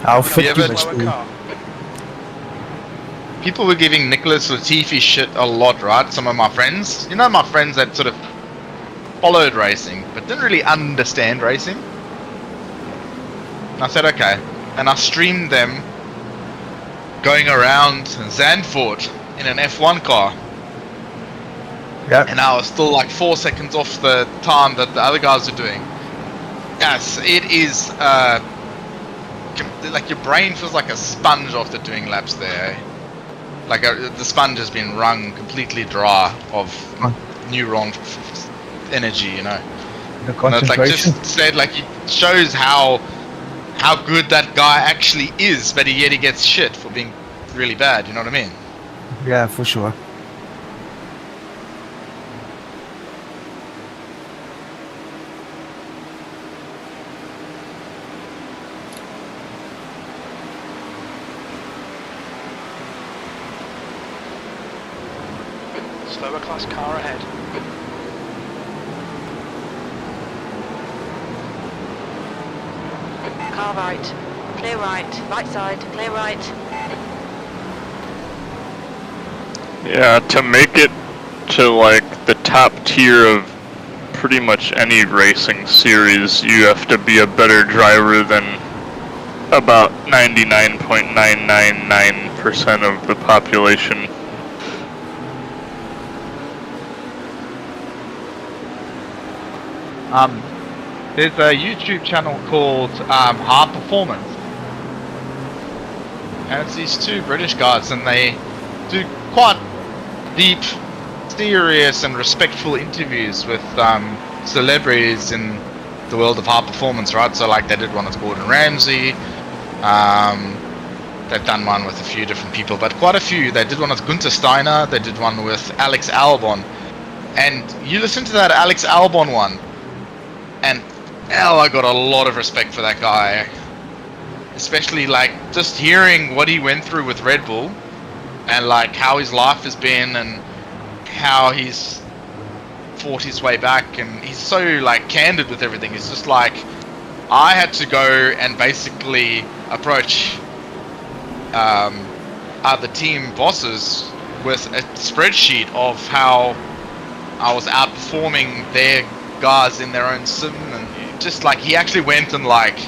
How fit ever- you must be. People were giving Nicholas Latifi shit a lot, right? Some of my friends. You know my friends that sort of followed racing, but didn't really understand racing? And I said, okay. And I streamed them going around Zandvoort in an F1 car. Yeah. And I was still like 4 seconds off the time that the other guys are doing. Yes, it is, like your brain feels like a sponge after doing laps there, eh? Like the sponge has been wrung completely dry of neuron energy, you know. The And it's like concentration. just said, like it shows how good that guy actually is, but yet he gets shit for being really bad. You know what I mean? Yeah, for sure. Slower class car ahead. Car right. Clear right. Right side. Clear right. Yeah, to make it to like the top tier of pretty much any racing series, you have to be a better driver than about 99.999% of the population. There's a YouTube channel called High Performance, and it's these 2 British guys, and they do quite deep, serious, and respectful interviews with celebrities in the world of high performance, right? So, like, they did one with Gordon Ramsay. They've done one with a few different people, but quite a few. They did one with Gunther Steiner. They did one with Alex Albon, and you listen to that Alex Albon one, and hell, I got a lot of respect for that guy. Especially like just hearing what he went through with Red Bull and like how his life has been and how he's fought his way back, and he's so like candid with everything. It's just like I had to go and basically approach other team bosses with a spreadsheet of how I was outperforming their guys in their own sim, and just like he actually went and like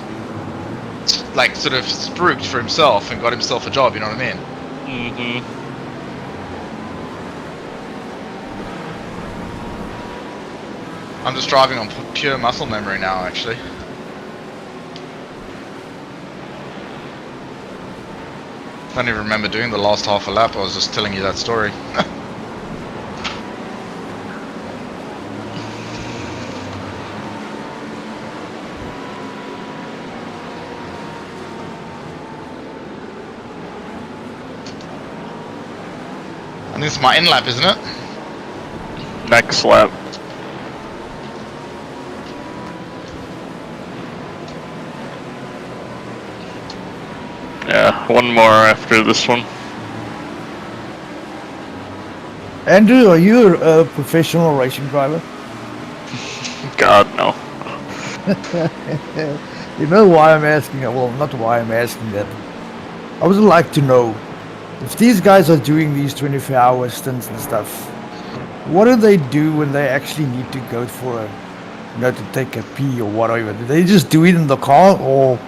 sort of spruiked for himself and got himself a job, you know what I mean? Mm-hmm. I'm just driving on pure muscle memory now, actually. I don't even remember doing the last half a lap. I was just telling you that story. And this is my end lap, isn't it? Next lap. Yeah, one more after this one. Andrew, are you a professional racing driver? God, no. You know why I'm asking? Well, not why I'm asking that. I would like to know if these guys are doing these 24-hour stints and stuff. What do they do when they actually need to go for to take a pee or whatever? Do they just do it in the car or?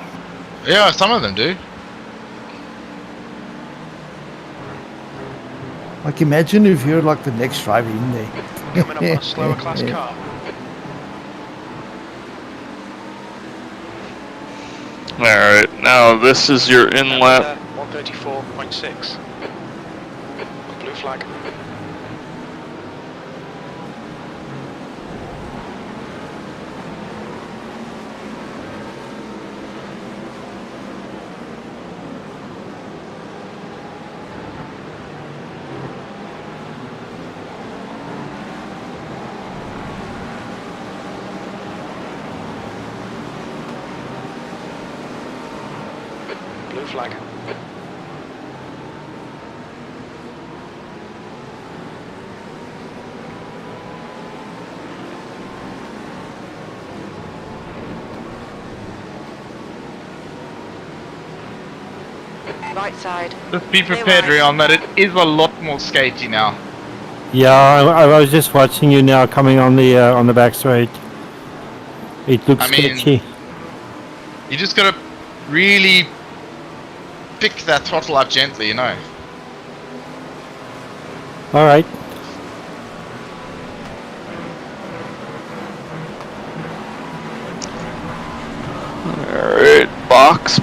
Yeah, some of them do. Like, imagine if you're like the next driver in there. Coming up on a slower class car. Alright, now this is your inlet. 134.6. Blue flag. Blue flag. Right side. Just be prepared, Rion, that it is a lot more skatey now. Yeah, I was just watching you now coming on the back straight. It looks sketchy. You just gotta really pick that throttle up gently, you know. All right. Alright, box.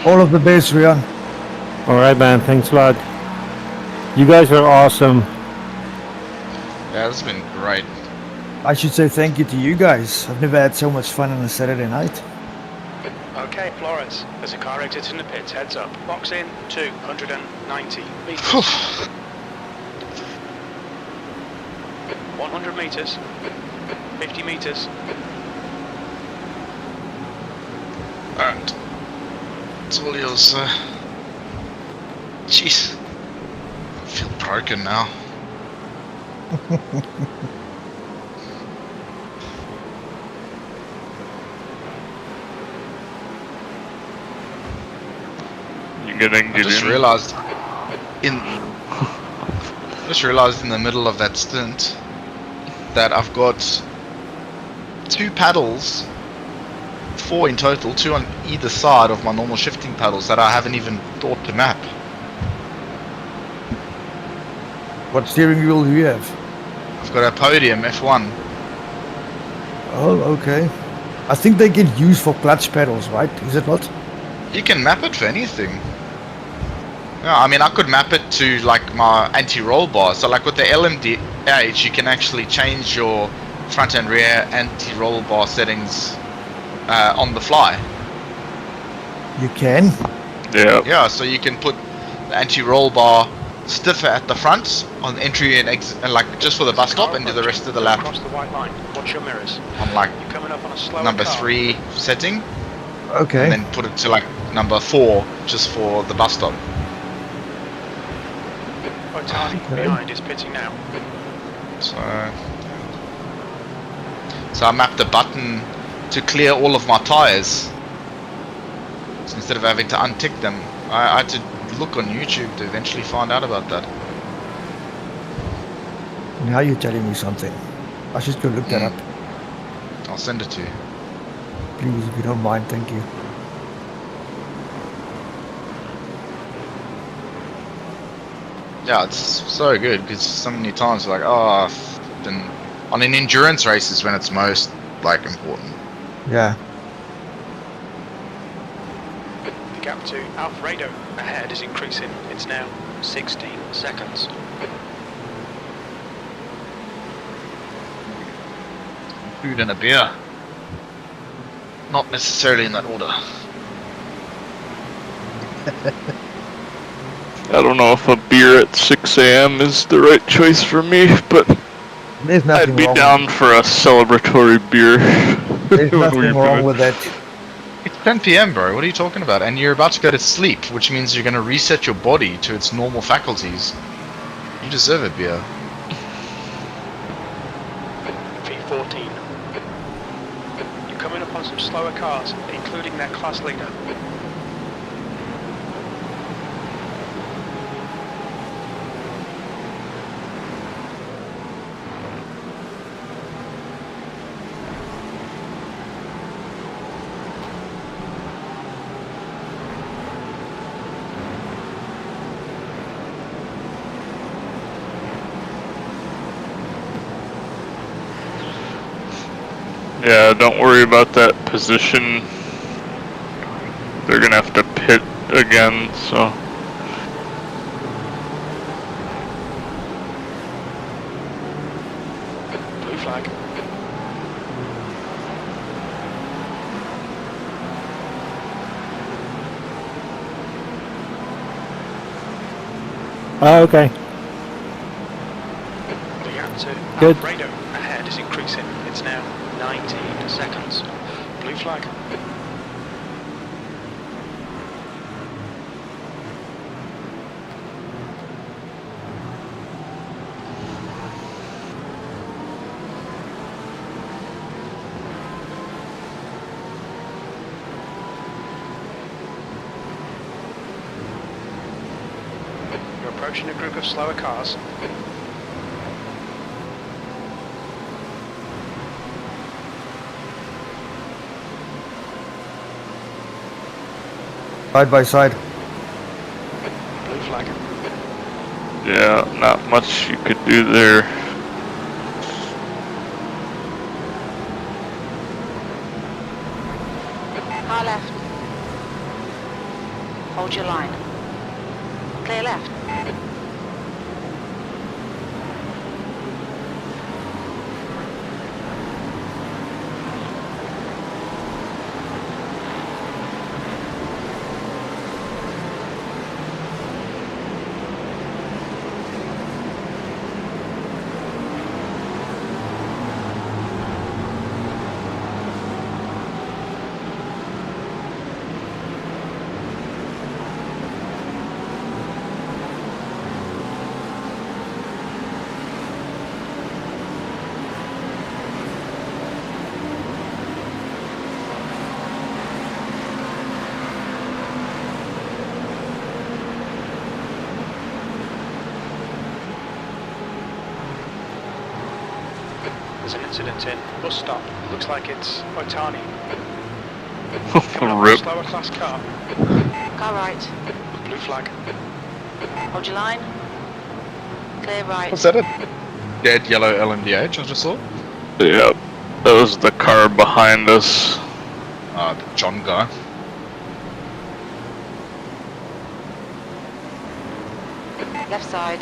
All of the best, Rian. All right, man. Thanks a lot. You guys are awesome. Yeah, this has been great. I should say thank you to you guys. I've never had so much fun on a Saturday night. Okay, Flores, there's a car exiting the pits, heads up. Box in, 290 metres. 100 metres. 50 metres. Alright. It's all yours, sir. Jeez. I feel broken now. You getting I just realized in the middle of that stint that I've got 2 paddles, 4 in total, 2 on either side of my normal shifting paddles that I haven't even thought to map. What steering wheel do you have? I've got a podium F1. Oh, okay. I think they get used for clutch pedals, right? Is it not? You can map it for anything. Yeah, I mean, I could map it to like my anti-roll bar. So like with the LMDH, you can actually change your front and rear anti-roll bar settings on the fly. You can? Yeah. Yeah, so you can put the anti-roll bar stiffer at the front on entry and exit, and like just for the bus stop, and do the rest of the lap Across the white line. Watch your mirrors. on like You're coming up on a slower number car. 3 setting, Okay. and then put it to like number 4 just for the bus stop. Otani behind is pitting now. So I mapped a button to clear all of my tires. So instead of having to untick them, I had to look on YouTube to eventually find out about that. Now you're telling me something. I should go look that up. I'll send it to you. Please, if you don't mind, thank you. Yeah, it's so good because so many times like, oh, then on an endurance race is when it's most like important. Yeah. The gap to Alfredo ahead is increasing. It's now 16 seconds. Food and a beer. Not necessarily in that order. I don't know if a beer at 6 a.m. is the right choice for me, but There's nothing I'd be wrong. down for a celebratory beer. There's when nothing we wrong finish. with that. It's 10 p.m, bro. What are you talking about? And you're about to go to sleep, which means you're going to reset your body to its normal faculties. You deserve a beer. V14. You're coming up on some slower cars, including their class leader. Yeah, don't worry about that position. They're gonna have to pit again, so. Blue flag. Okay. The gap to Good. Alfredo ahead is increasing. It's now 19 seconds. Blue flag. You're approaching a group of slower cars. Side by side. Blue flag. Yeah, not much you could do there. Car left. Hold your line. Clear left. There's an incident in bus stop. Looks like it's Otani. Rip. Slower class car. Car right. Blue flag. Hold your line. Clear right. Was that a dead yellow LMDH I just saw? Yep, that was the car behind us. The John guy. Left side.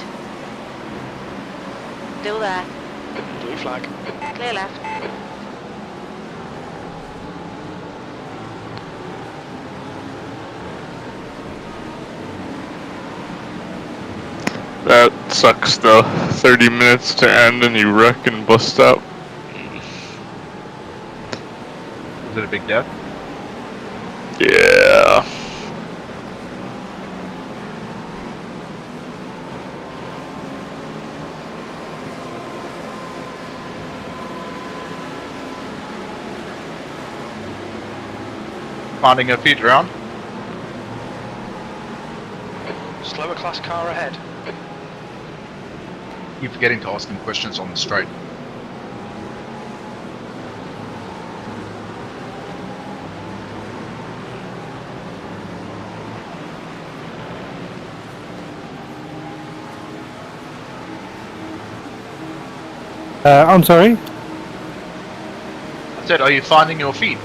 Still there. Blue flag. Clear left. That sucks though. 30 minutes to end and you wreck and bus stop. Was it a big death? Yeah. Finding her feet around. Slower class car ahead. Keep forgetting to ask him questions on the straight. I'm sorry? I said, are you finding your feet?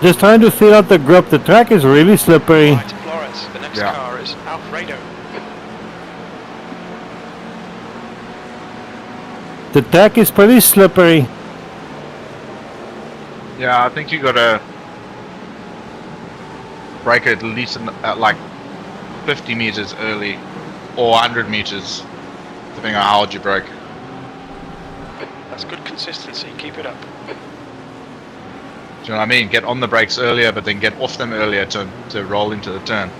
Just trying to feel out the grip. The track is really slippery. Right, Flores. The next car is Alfredo. The track is pretty slippery. Yeah, I think you gotta brake at least at like 50 meters early, or 100 meters, depending on how hard you brake. That's good consistency. Keep it up. you know what I mean? Get on the brakes earlier, but then get off them earlier to roll into the turn.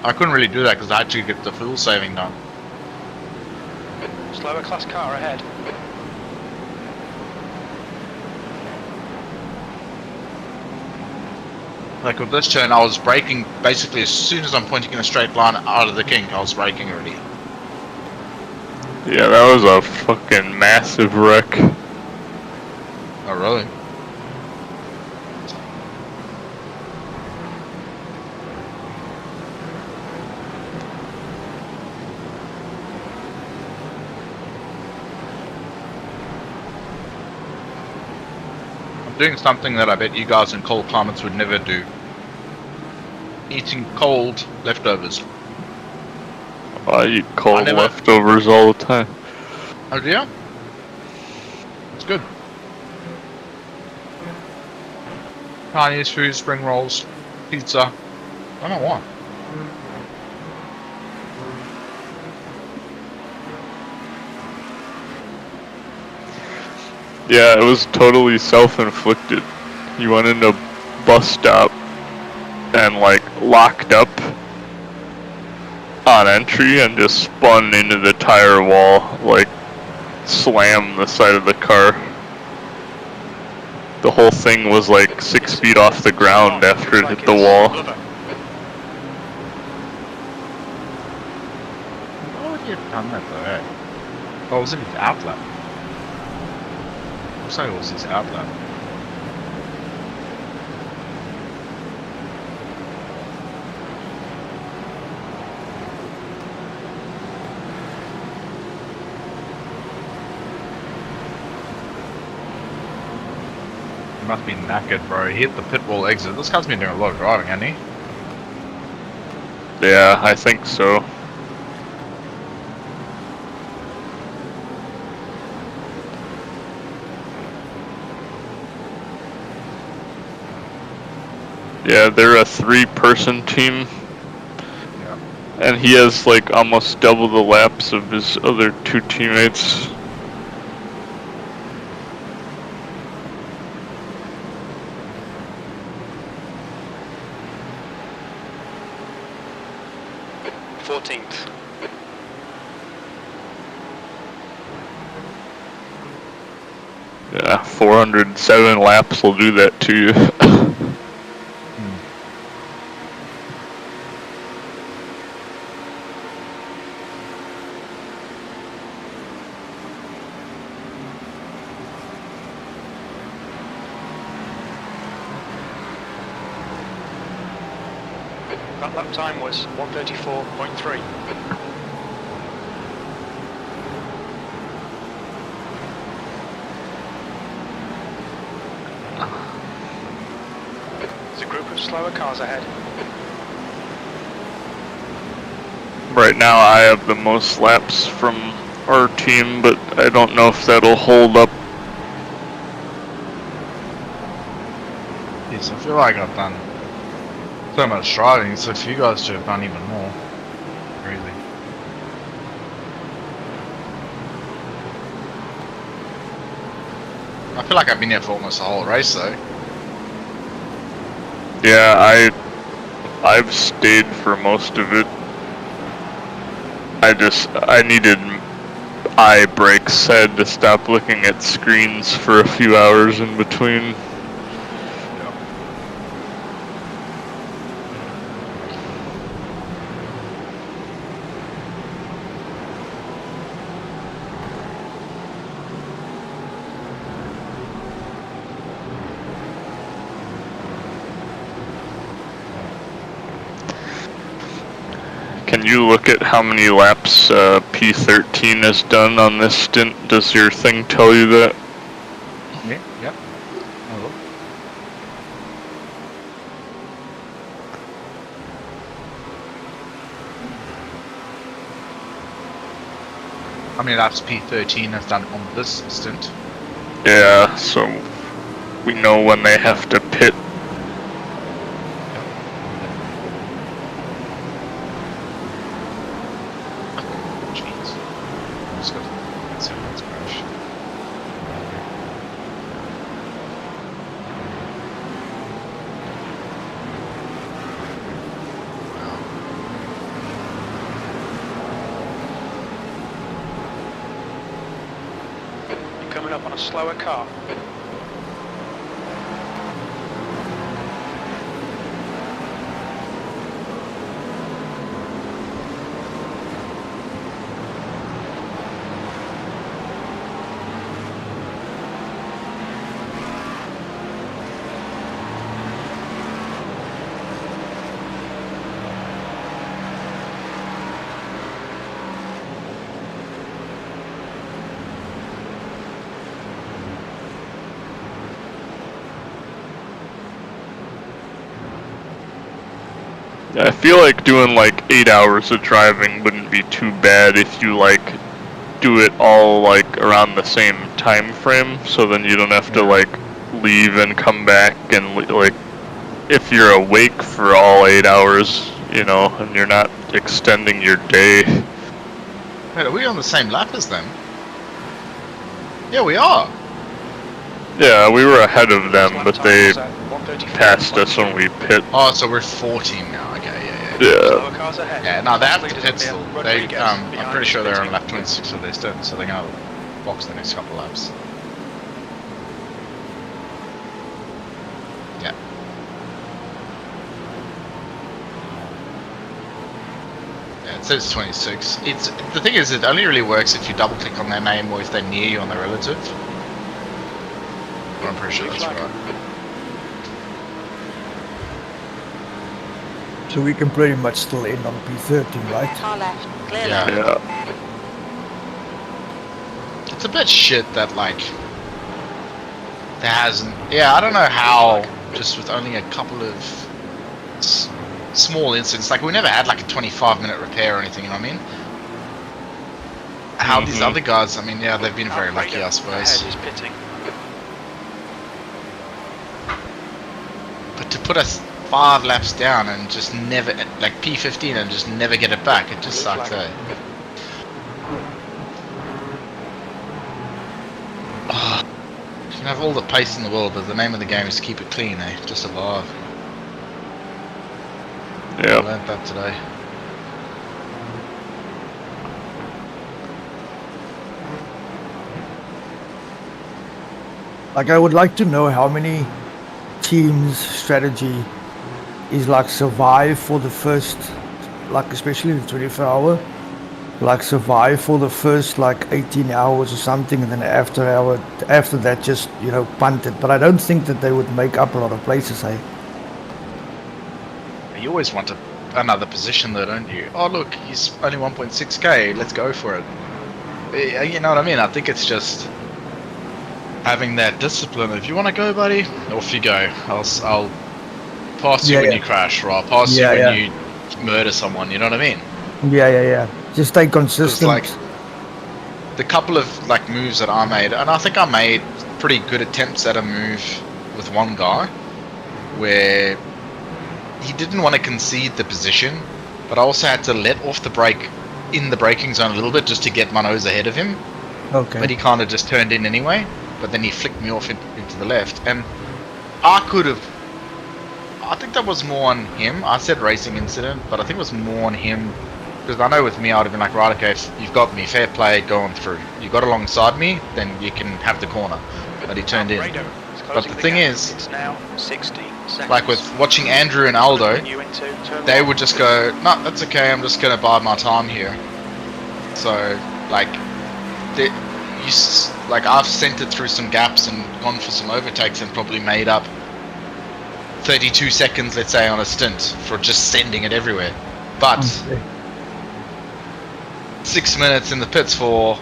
I couldn't really do that because I had to get the fuel saving done. Slower class car ahead. Like with this turn, I was braking basically as soon as I'm pointing in a straight line out of the kink, I was braking already. Yeah, that was a fucking massive wreck. Oh, really? I'm doing something that I bet you guys in cold climates would never do. Eating cold leftovers. I eat cold never- leftovers all the time. Oh, yeah? It's good. Chinese food, spring rolls, pizza. I don't know why. Yeah, it was totally self-inflicted. You went into a bus stop and like locked up on entry and just spun into the tire wall, like slammed the side of the car. The whole thing was like 6 feet off the ground after it hit the wall. Why would you have done that though? Oh, was it his outlet? Looks like it was his outlet. He must be knackered, bro. He hit the pit wall exit. This guy's been doing a lot of driving, hasn't he? Yeah, I think so. Yeah, they're a 3-person team. Yeah. And he has like almost double the laps of his other 2 teammates. Yeah, 407 laps will do that to you. That lap time was 1:34.3. There's a group of slower cars ahead. Right now I have the most laps from our team, but I don't know if that'll hold up. Yes, I feel like I've done so much driving, so for you guys to have done even more. Really. I feel like I've been here for almost the whole race though. Yeah, I've stayed for most of it. I needed eye breaks. I had to stop looking at screens for a few hours in between. Can you look at how many laps P13 has done on this stint? Does your thing tell you that? Yeah, yep. I will. How many laps P13 has done on this stint? Yeah, so we know when they have to pit. slower car. I feel like doing like 8 hours of driving wouldn't be too bad if you like do it all like around the same time frame, so then you don't have to like leave and come back and like if you're awake for all 8 hours, you know, and you're not extending your day. Wait, are we on the same lap as them? Yeah, we are. Yeah, we were ahead of them, but they passed us when we pit. Oh, so we're 14 now. Okay, yeah. Slower cars ahead. Yeah, no, they have to Leaders pit will be still. on They, Rodriguez I'm behind pretty sure they're on pitting. lap 26, so they still, so they're gonna box the next couple laps. Yeah. Yeah, it says 26. It's the thing is, it only really works if you double click on their name or if they're near you on their relative. But I'm pretty sure that's right. So we can pretty much still end on P13, right? Car left. Clear Yeah. left. Yeah. It's a bit shit that like there hasn't. Yeah, I don't know how. Just with only a couple of small incidents, like we never had like a 25-minute repair or anything. You know what I mean? How these other guys? I mean, yeah, they've been very lucky, I suppose. Ahead is pitting. But to put us 5 laps down and just never, like P15 and just never get it back, it just sucks, eh? Oh, you can have all the pace in the world, but the name of the game is to keep it clean, eh? To survive. Yeah. I learned that today. Like I would like to know how many teams' strategy is like survive for the first, like especially the 24-hour, like survive for the first like 18 hours or something, and then after that just, you know, punt it. But I don't think that they would make up a lot of places, eh? You always want another position though, don't you? Oh look, he's only 1.6k, let's go for it. You know what I mean? I think it's just having that discipline. If you want to go, buddy, off you go. I'll pass you when you crash, or I'll pass you when you murder someone, you know what I mean? Yeah. Just stay consistent. Like the couple of like moves that I made, and I think I made pretty good attempts at a move with one guy where he didn't want to concede the position, but I also had to let off the brake in the braking zone a little bit just to get my nose ahead of him. Okay. But he kind of just turned in anyway, but then he flicked me off into the left, and I think that was more on him. I said racing incident, but I think it was more on him, because I know with me I would have been like, right, okay, you've got me, fair play, go on through. You got alongside me, then you can have the corner. But he turned in. But the thing is, it's now 60 seconds. like with watching Andrew and Aldo, they would just go, no, that's okay, I'm just going to bide my time here. So, like, like I've sent it through some gaps and gone for some overtakes and probably made up 32 seconds, let's say, on a stint for just sending it everywhere. But 6 minutes in the pits for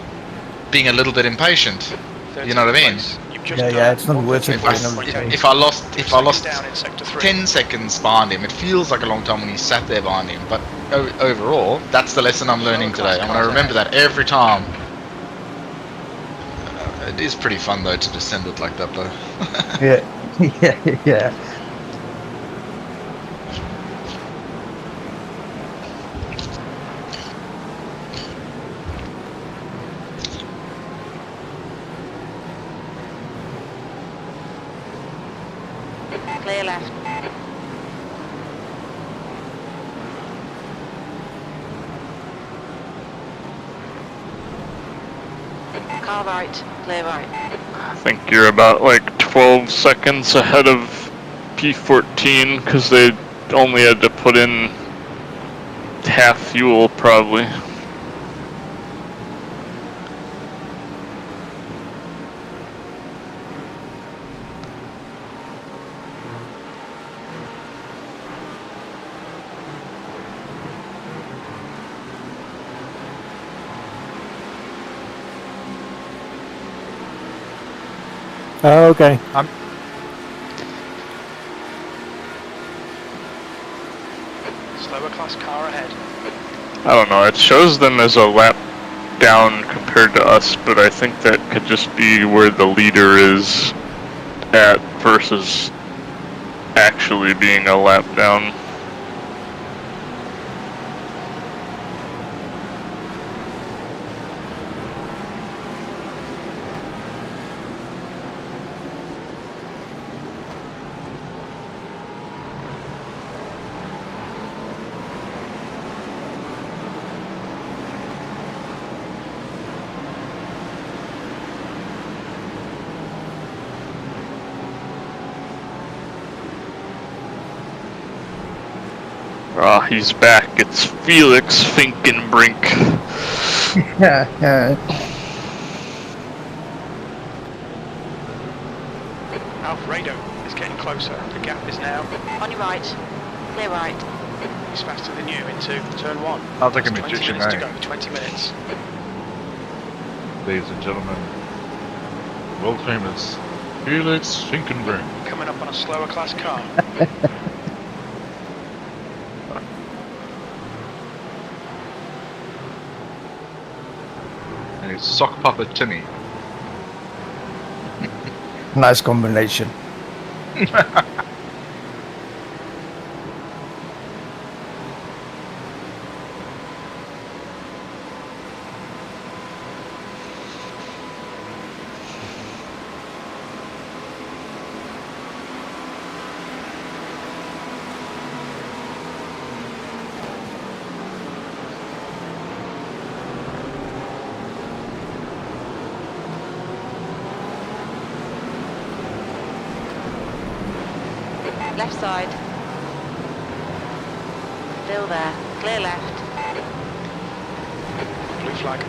being a little bit impatient. You know what I mean? Yeah, it's not worth it. If I lost 10 seconds behind him, it feels like a long time when he sat there behind him. But overall, that's the lesson I'm learning today. I'm going to remember that every time. It is pretty fun though to descend it like that though. Yeah. Clear left. Car right. Clear right. I think you're about like 12 seconds ahead of P14 because they only had to put in half fuel probably. Okay. Slower class car ahead. I don't know, it shows them as a lap down compared to us, but I think that could just be where the leader is at versus actually being a lap down. Ah, he's back. It's Felix Finkenbrink. Alfredo is getting closer. The gap is now. On your right. Clear right. He's faster than you into turn 1. Sounds like a There's 20 magician, minutes to eh? go. 20 minutes. Ladies and gentlemen, world famous Felix Finkenbrink. Coming up on a slower class car. And it's Sock Puppet Timmy. Nice combination. Left side. Still there. Clear left. Blue flag.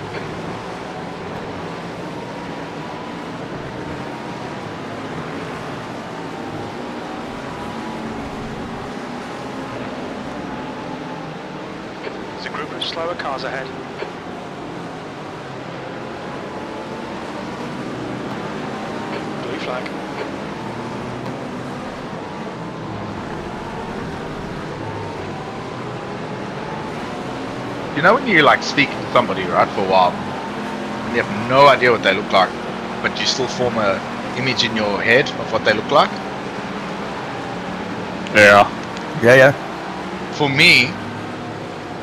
There's a group of slower cars ahead. Blue flag. You know when you like speak to somebody, right, for a while, and you have no idea what they look like, but you still form a image in your head of what they look like? Yeah. Yeah, yeah. For me,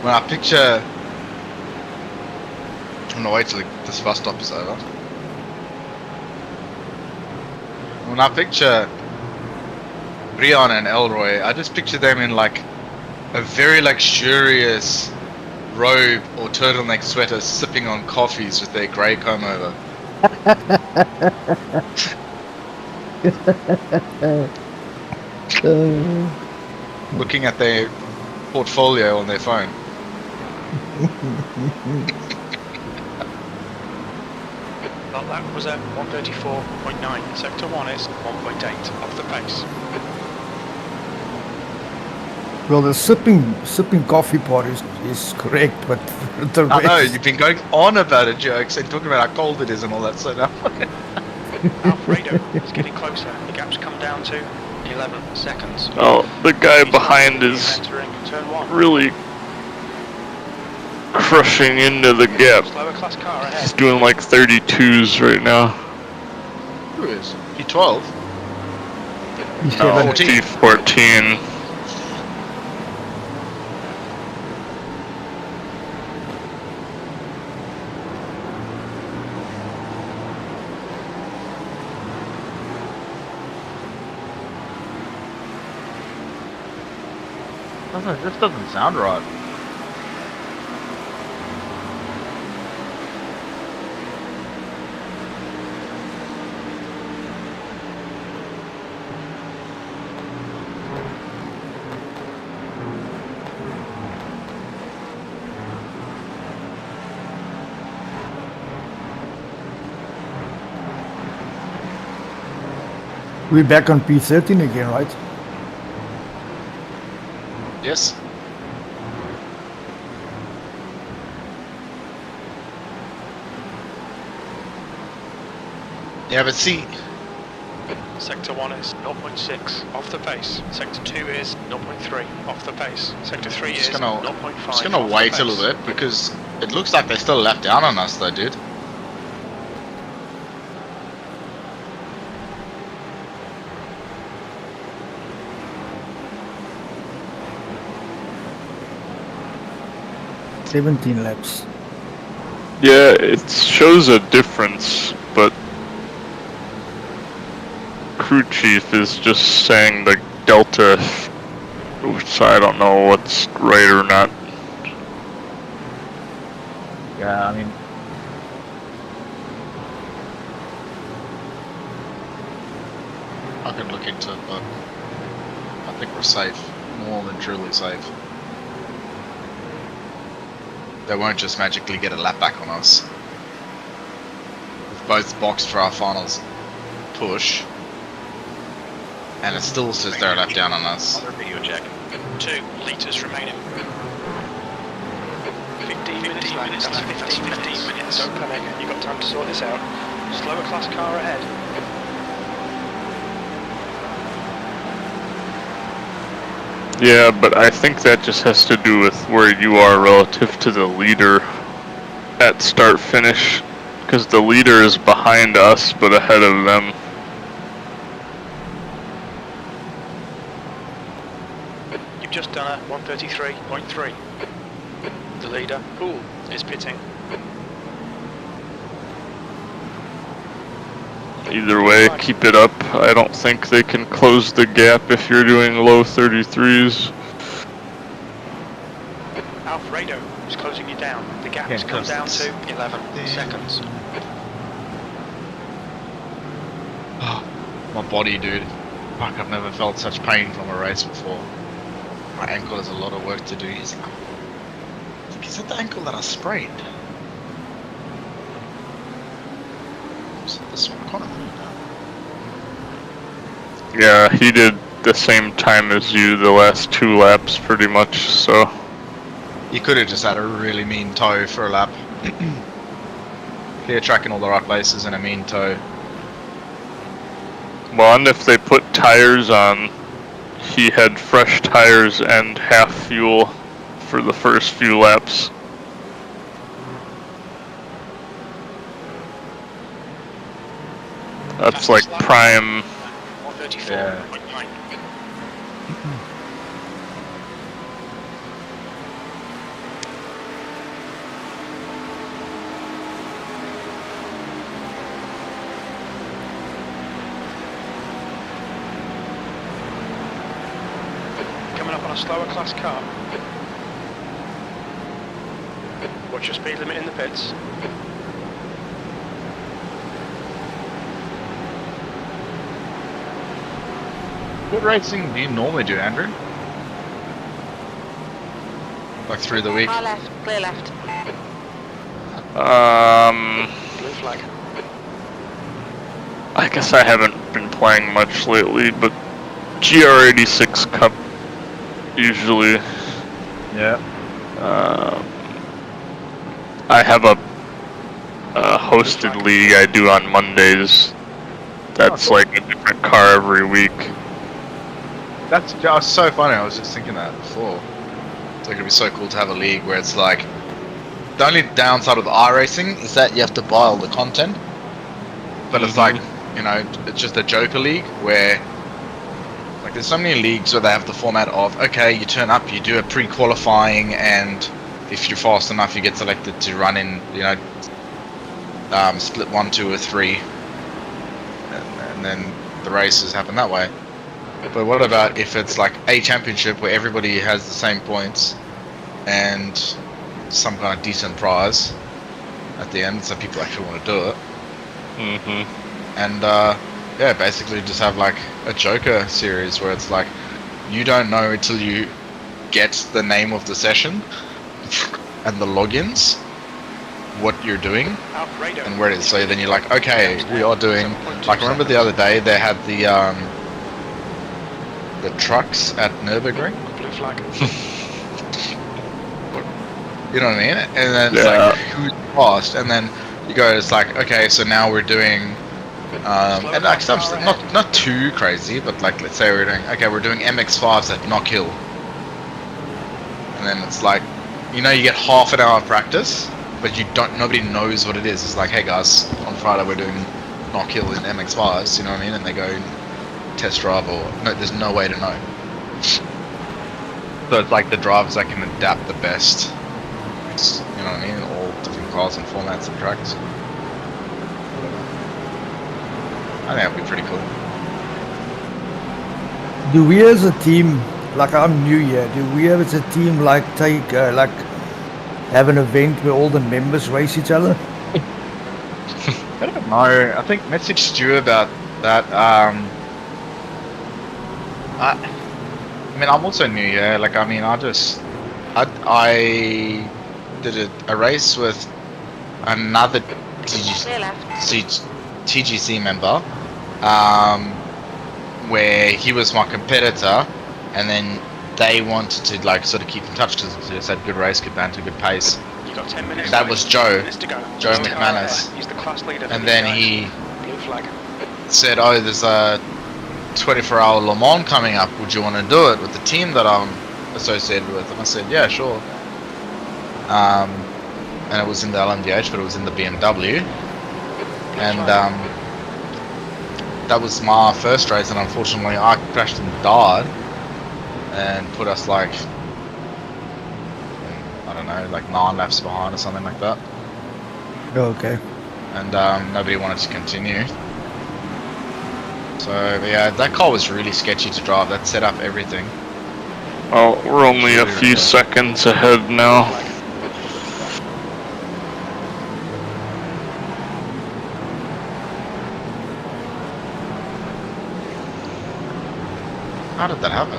when I picture... I'm gonna wait till this bus stop is over. When I picture Rian and Elroy, I just picture them in like a very luxurious robe or turtleneck sweater sipping on coffees with their grey comb over. Looking at their portfolio on their phone. Well, that was at 134.9. Sector 1 is 1.8 off the pace. Well, the sipping coffee part is correct, but the I know, rest- you've been going on about it, jokes, and talking about how cold it is and all that, so now... Alfredo is getting closer. The gap's come down to 11 seconds. Oh, the guy He's behind is entering turn 1. really crushing into the gap. Slower class car ahead. He's doing like 32s right now. Who is? P12? No, 14. P14. This doesn't sound right. We're back on P13 again, right? Yes. Yeah, but see, Sector 1 is 0.6 off the pace. Sector 2 is 0.3 off the pace. Sector 3 is 0.5 I'm just gonna off wait the a little pace. bit because it looks like they still left down on us though, dude. – 17 laps. Yeah, it shows a difference, but crew chief is just saying the delta, which I don't know what's right or not. Yeah, I mean, I can look into it, but I think we're safe. More than truly safe. They won't just magically get a lap back on us. We've both boxed for our finals push, and it still says they're a lap down on us. Other video check. 2 litres remaining. 15 minutes left. That's 15 minutes. Don't panic, you've got time to sort this out. Slower class car ahead. Yeah, but I think that just has to do with where you are relative to the leader at start finish, because the leader is behind us but ahead of them. You've just done a 133.3. The leader, Poole, is pitting. Either way, keep it up. I don't think they can close the gap if you're doing low 33s. Alfredo is closing you down. The gap has come down to 11 seconds. Oh, my body, dude. Fuck, I've never felt such pain from a race before. My ankle has a lot of work to do. Is that the ankle that I sprained? Is it this one? I can't remember now. Yeah, he did the same time as you the last 2 laps pretty much, so. You could have just had a really mean toe for a lap. Clear track in all the right places and a mean toe. Well, and if they put tires on, he had fresh tires and half fuel for the first few laps. That's like prime. 134.9. Coming up on a slower class car. Watch your speed limit in the pits. What racing do you normally do, Andrew? Like through the week? Car left, clear left. Blue flag. I guess I haven't been playing much lately, but GR86 Cup usually. Yeah. I have a hosted league I do on Mondays. That's like a different car every week. That's so funny. I was just thinking that before. It's like it'd be so cool to have a league where it's like the only downside of the iRacing is that you have to buy all the content. But it's like, you know, it's just a Joker league where like there's so many leagues where they have the format of okay, you turn up, you do a pre-qualifying, and if you're fast enough, you get selected to run in, you know, split 1, 2, or 3, and then the races happen that way. But what about if it's like a championship where everybody has the same points and some kind of decent prize at the end, so people actually want to do it? And yeah, basically just have like a Joker series where it's like you don't know until you get the name of the session and the logins what you're doing Alfredo. and where it is. So then you're like, okay, we are doing. Like remember the other day they had the trucks at Nürburgring. Blue flag. You know what I mean? And then it's like who's fast, and then you go, it's like, okay, so now we're doing and like stuff's not too crazy, but like let's say we're doing MX5s at Knock Hill, and then it's like, you know, you get half an hour of practice, but nobody knows what it is. It's like, hey guys, on Friday we're doing Knock Hill in MX5s, you know what I mean? And they go test drive, or no, there's no way to know. So it's like the drivers that can adapt the best, you know what I mean? All different cars and formats and tracks. I think that'd be pretty cool. Do we as a team, like I'm new here, do we as a team like take like have an event where all the members race each other? I don't know. I think message Stu about that. I mean, I'm also new here. Like, I mean, I did a race with another TGC member, where he was my competitor, and then they wanted to like sort of keep in touch because they just had good race, good banter, good pace. You got 10 minutes. That was Joe Joe McManus. He's the class leader. And then he Blue flag. said, "Oh, there's a 24-hour Le Mans coming up. Would you want to do it with the team that I'm associated with?" And I said, "Yeah, sure." And it was in the LMDH, but it was in the BMW. And that was my first race, and unfortunately I crashed and died, and put us like, I don't know, like 9 laps behind or something like that. Okay. And nobody wanted to continue. So yeah, that car was really sketchy to drive. That set up everything. Well, we're only a few seconds ahead now. How did that happen?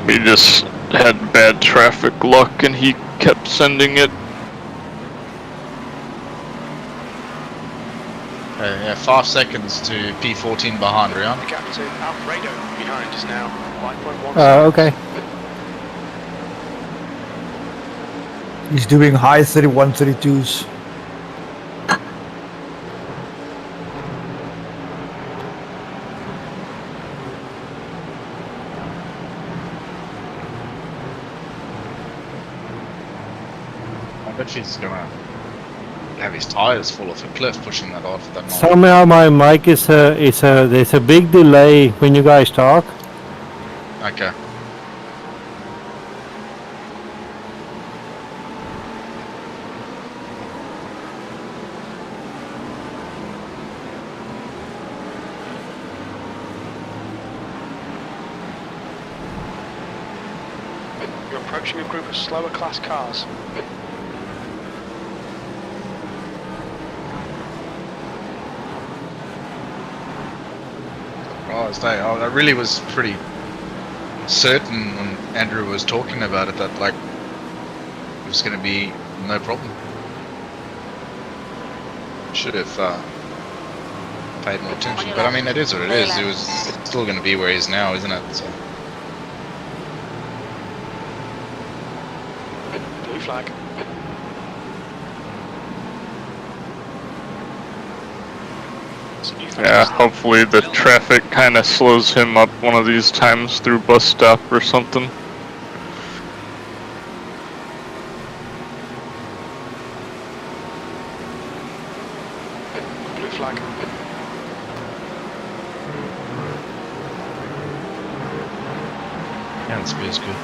We just had bad traffic luck and he kept sending it. Okay, yeah, 5 seconds to P14 behind Rion. The gap to Alfredo behind is now 5.1. Okay. He's doing high 31, 32s. I bet she's gonna have his tires fall off a cliff pushing that off that night. Somehow my mic is there's a big delay when you guys talk. Okay. You're approaching a group of slower class cars. I really was pretty certain when Andrew was talking about it that like it was going to be no problem. Should have paid more attention, but I mean it is what it is. It was still going to be where he is now, isn't it? So. Blue flag. Yeah, hopefully the traffic kind of slows him up one of these times through bus stop or something. Blue flag. Yeah, the speed's good.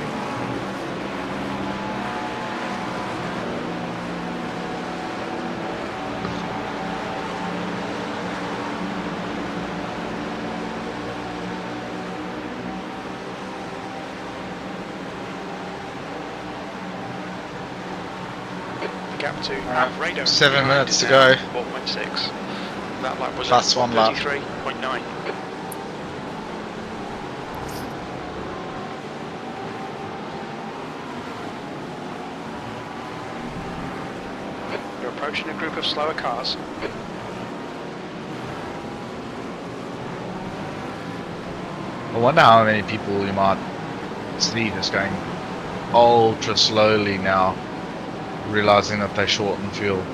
Gap to Alfredo. 7 minutes to go. 4.6. That lap was Plus 1 lap. 33.9. Approaching a group of slower cars. I wonder how many people you might see just going ultra slowly now, realizing that they're short on fuel.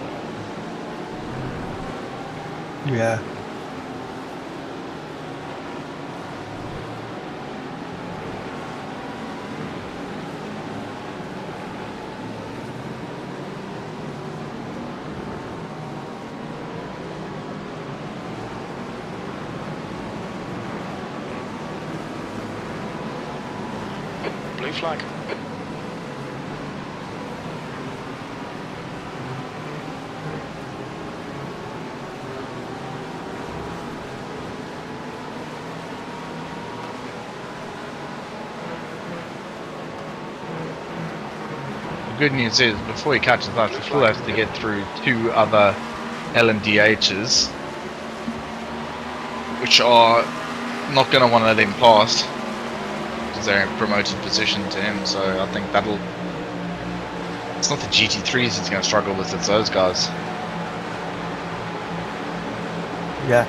Yeah. Blue flag. The good news is, before he catches us, we still have to get through 2 other LMDHs, which are not going to want to let him past, because they're in promoted position to him, so I think that'll... It's not the GT3s he's going to struggle with, it's those guys. Yeah.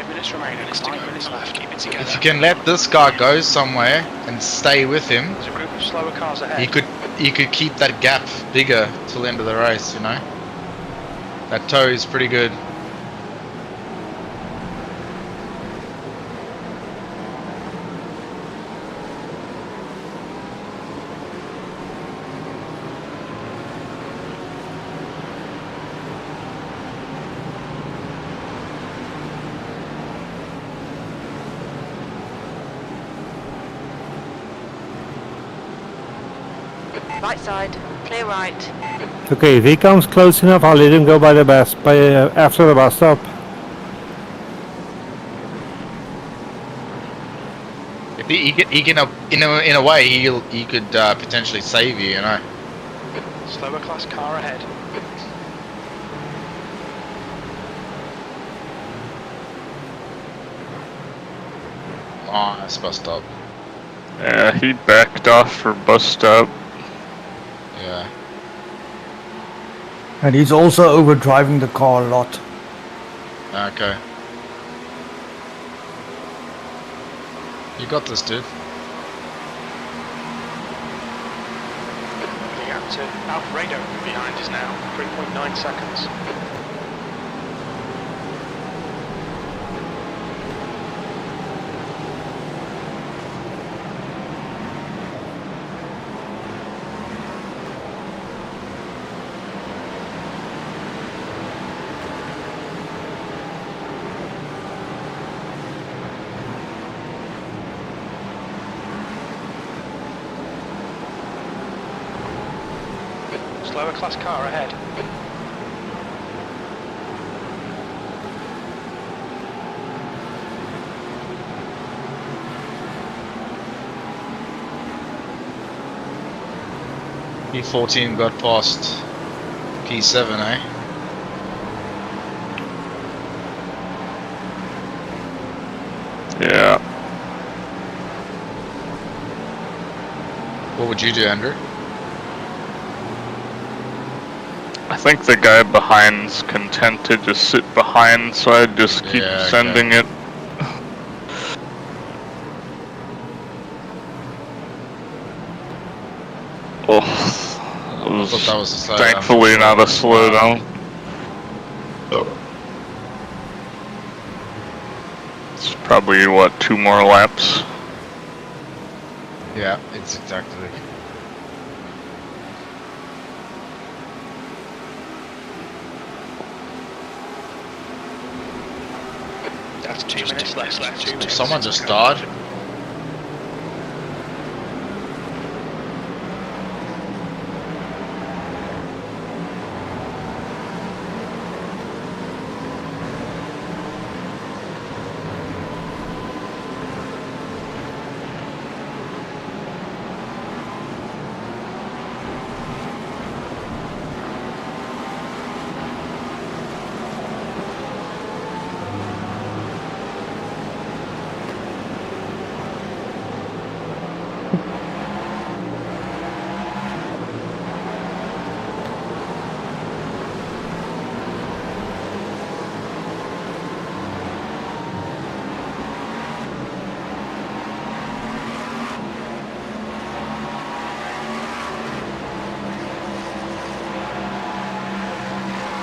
Minutes remaining, it's 5 minutes left, keep it together. If you can let this guy go somewhere and stay with him, There's a group of slower cars ahead. he could keep that gap bigger till the end of the race, you know? That toe is pretty good. Right side, clear right. Okay, if he comes close enough, I'll let him go by the bus, after the bus stop. If he can in a way he could potentially save you, you know. Slower class car ahead. Nice bus stop. Yeah, he backed off for bus stop. Yeah. And he's also overdriving the car a lot. Okay. You got this, dude. The gap to Alfredo behind is now 3.9 seconds. Slower class car ahead. P14 got past P7, eh? Yeah. What would you do, Andrew? I think the guy behind's content to just sit behind, so I'd just keep Yeah, okay. sending it. Oh, I thought that was a slowdown. thankfully not a slowdown. It's probably, what, 2 more laps? Yeah, it's exactly. That's 2 minutes left. 2 minutes. Someone just died.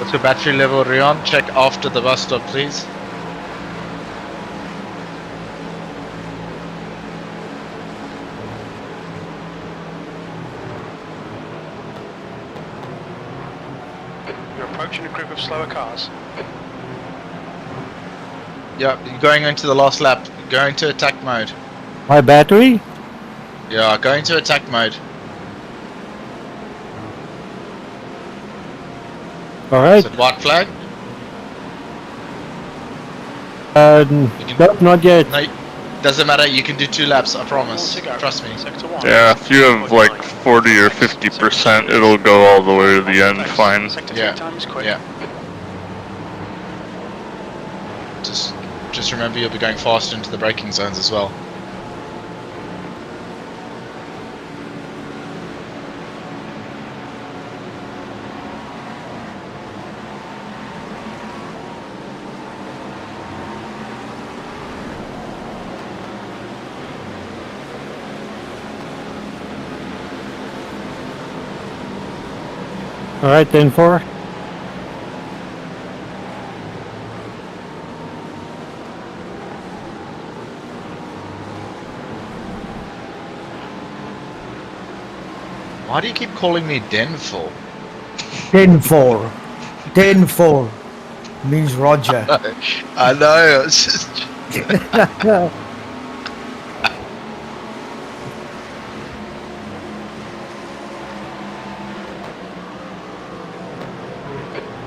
What's your battery level, Rion? Check after the bus stop, please. You're approaching a group of slower cars. Yeah, you're going into the last lap. Going to attack mode. My battery? Yeah, going to attack mode. Alright. Is it white flag? No, not yet. No, doesn't matter. You can do 2 laps. I promise. More to go. Trust me. Sector 1. Yeah, if you have like 40 or 50%, it'll go all the way to the end fine. Sector Yeah. 3 time is quick. Yeah. Just remember you'll be going faster into the braking zones as well. Alright, 10-4. Why do you keep calling me Denful? 10-4. 10-4 means Roger. I know. It's just...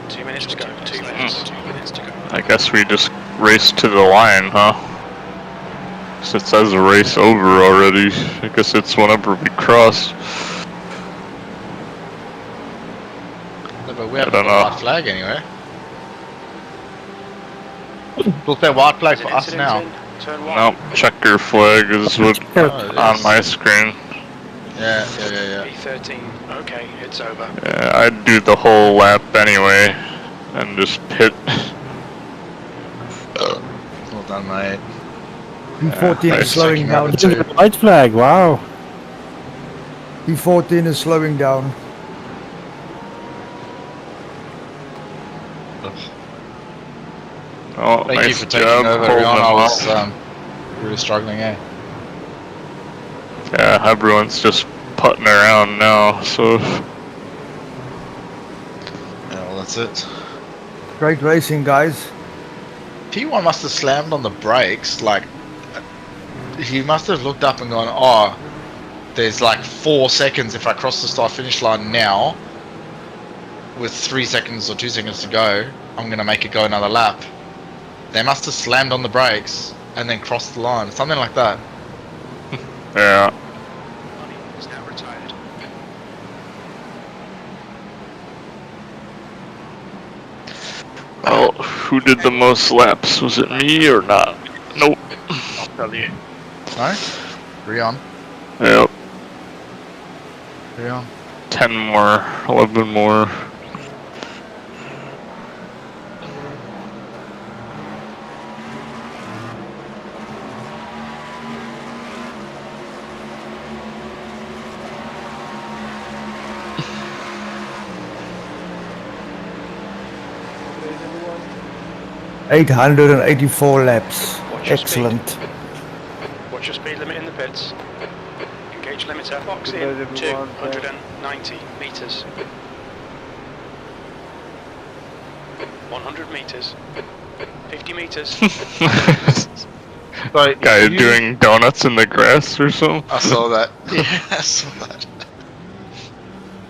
2 minutes to go. 2 minutes. 2 minutes to go. I guess we just raced to the line, huh? 'Cause it says race over already. I guess it's whenever we cross. No, but we haven't don't got a know. white flag anywhere. We'll say white flag for us now. Turn 1. Nope, checker flag is what Oh, it on is. my screen. Yeah. B13. Okay, it's over. Yeah, I'd do the whole lap anyway, and just pit. Well done, mate. B14 Yeah, is slowing down. White flag, wow. B14 is slowing down. Oh, Thank nice you for taking job over, holding Rion. them I was off. really struggling, eh? Yeah, everyone's just putting around now, so Yeah, well, that's it. Great racing, guys. P1 must have slammed on the brakes, like, he must have looked up and gone, oh, there's like 4 seconds if I cross the start-finish line now, with 3 seconds or 2 seconds to go, I'm going to make it go another lap. They must have slammed on the brakes and then crossed the line, something like that. yeah. Money is now retired. Well, who did the most laps? Was it me or not? Nope. I'll tell you. No? Rion. Yep. Rion. 10 more, 11 more. Eight 884 laps. Watch your Excellent. Watch your speed limit in the pits. Engage limiter. Box in 290 meters. 100 meters. 50 meters. Sorry, Guy doing donuts in the grass or something? I saw that. Yeah, I saw that.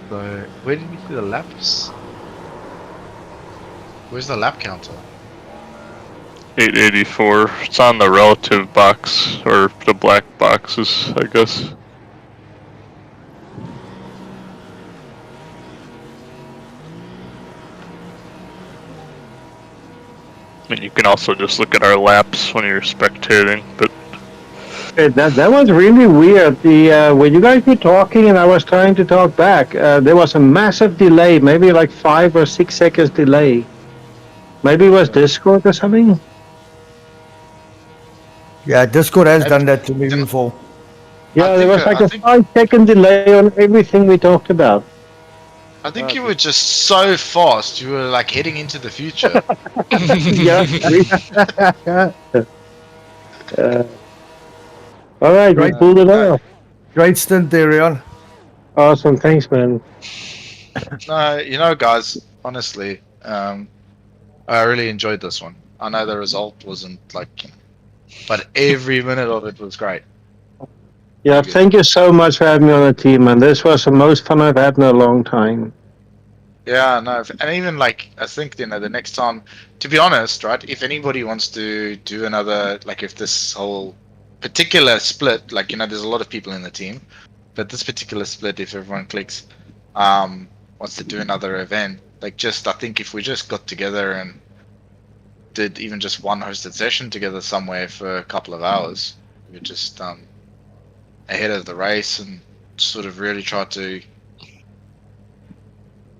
So, where did we see the laps? Where's the lap counter? 884. It's on the relative box, or the black boxes, I guess. I mean, you can also just look at our laps when you're spectating, but That was really weird. The when you guys were talking and I was trying to talk back, there was a massive delay, maybe like 5 or 6 seconds delay. Maybe it was Discord or something. Yeah, Discord has done that to me before. Yeah, there was like I a think- 5-second delay on everything we talked about. I think you were just so fast. You were like heading into the future. Yeah. All right, we Great, pulled it off. great stint there, Rion. Awesome, thanks, man. No, you know, guys. Honestly, I really enjoyed this one. I know the result wasn't like, but every minute of it was great. Yeah, Very good. thank you so much for having me on the team, man. This was the most fun I've had in a long time. Yeah, no, and even like I think the next time, to be honest, right? If anybody wants to do another, like if this whole particular split, like there's a lot of people in the team, but this particular split, if everyone clicks, wants to do another event, like just I think if we just got together and did even just one hosted session together somewhere for a couple of hours, we just ahead of the race and sort of really try to.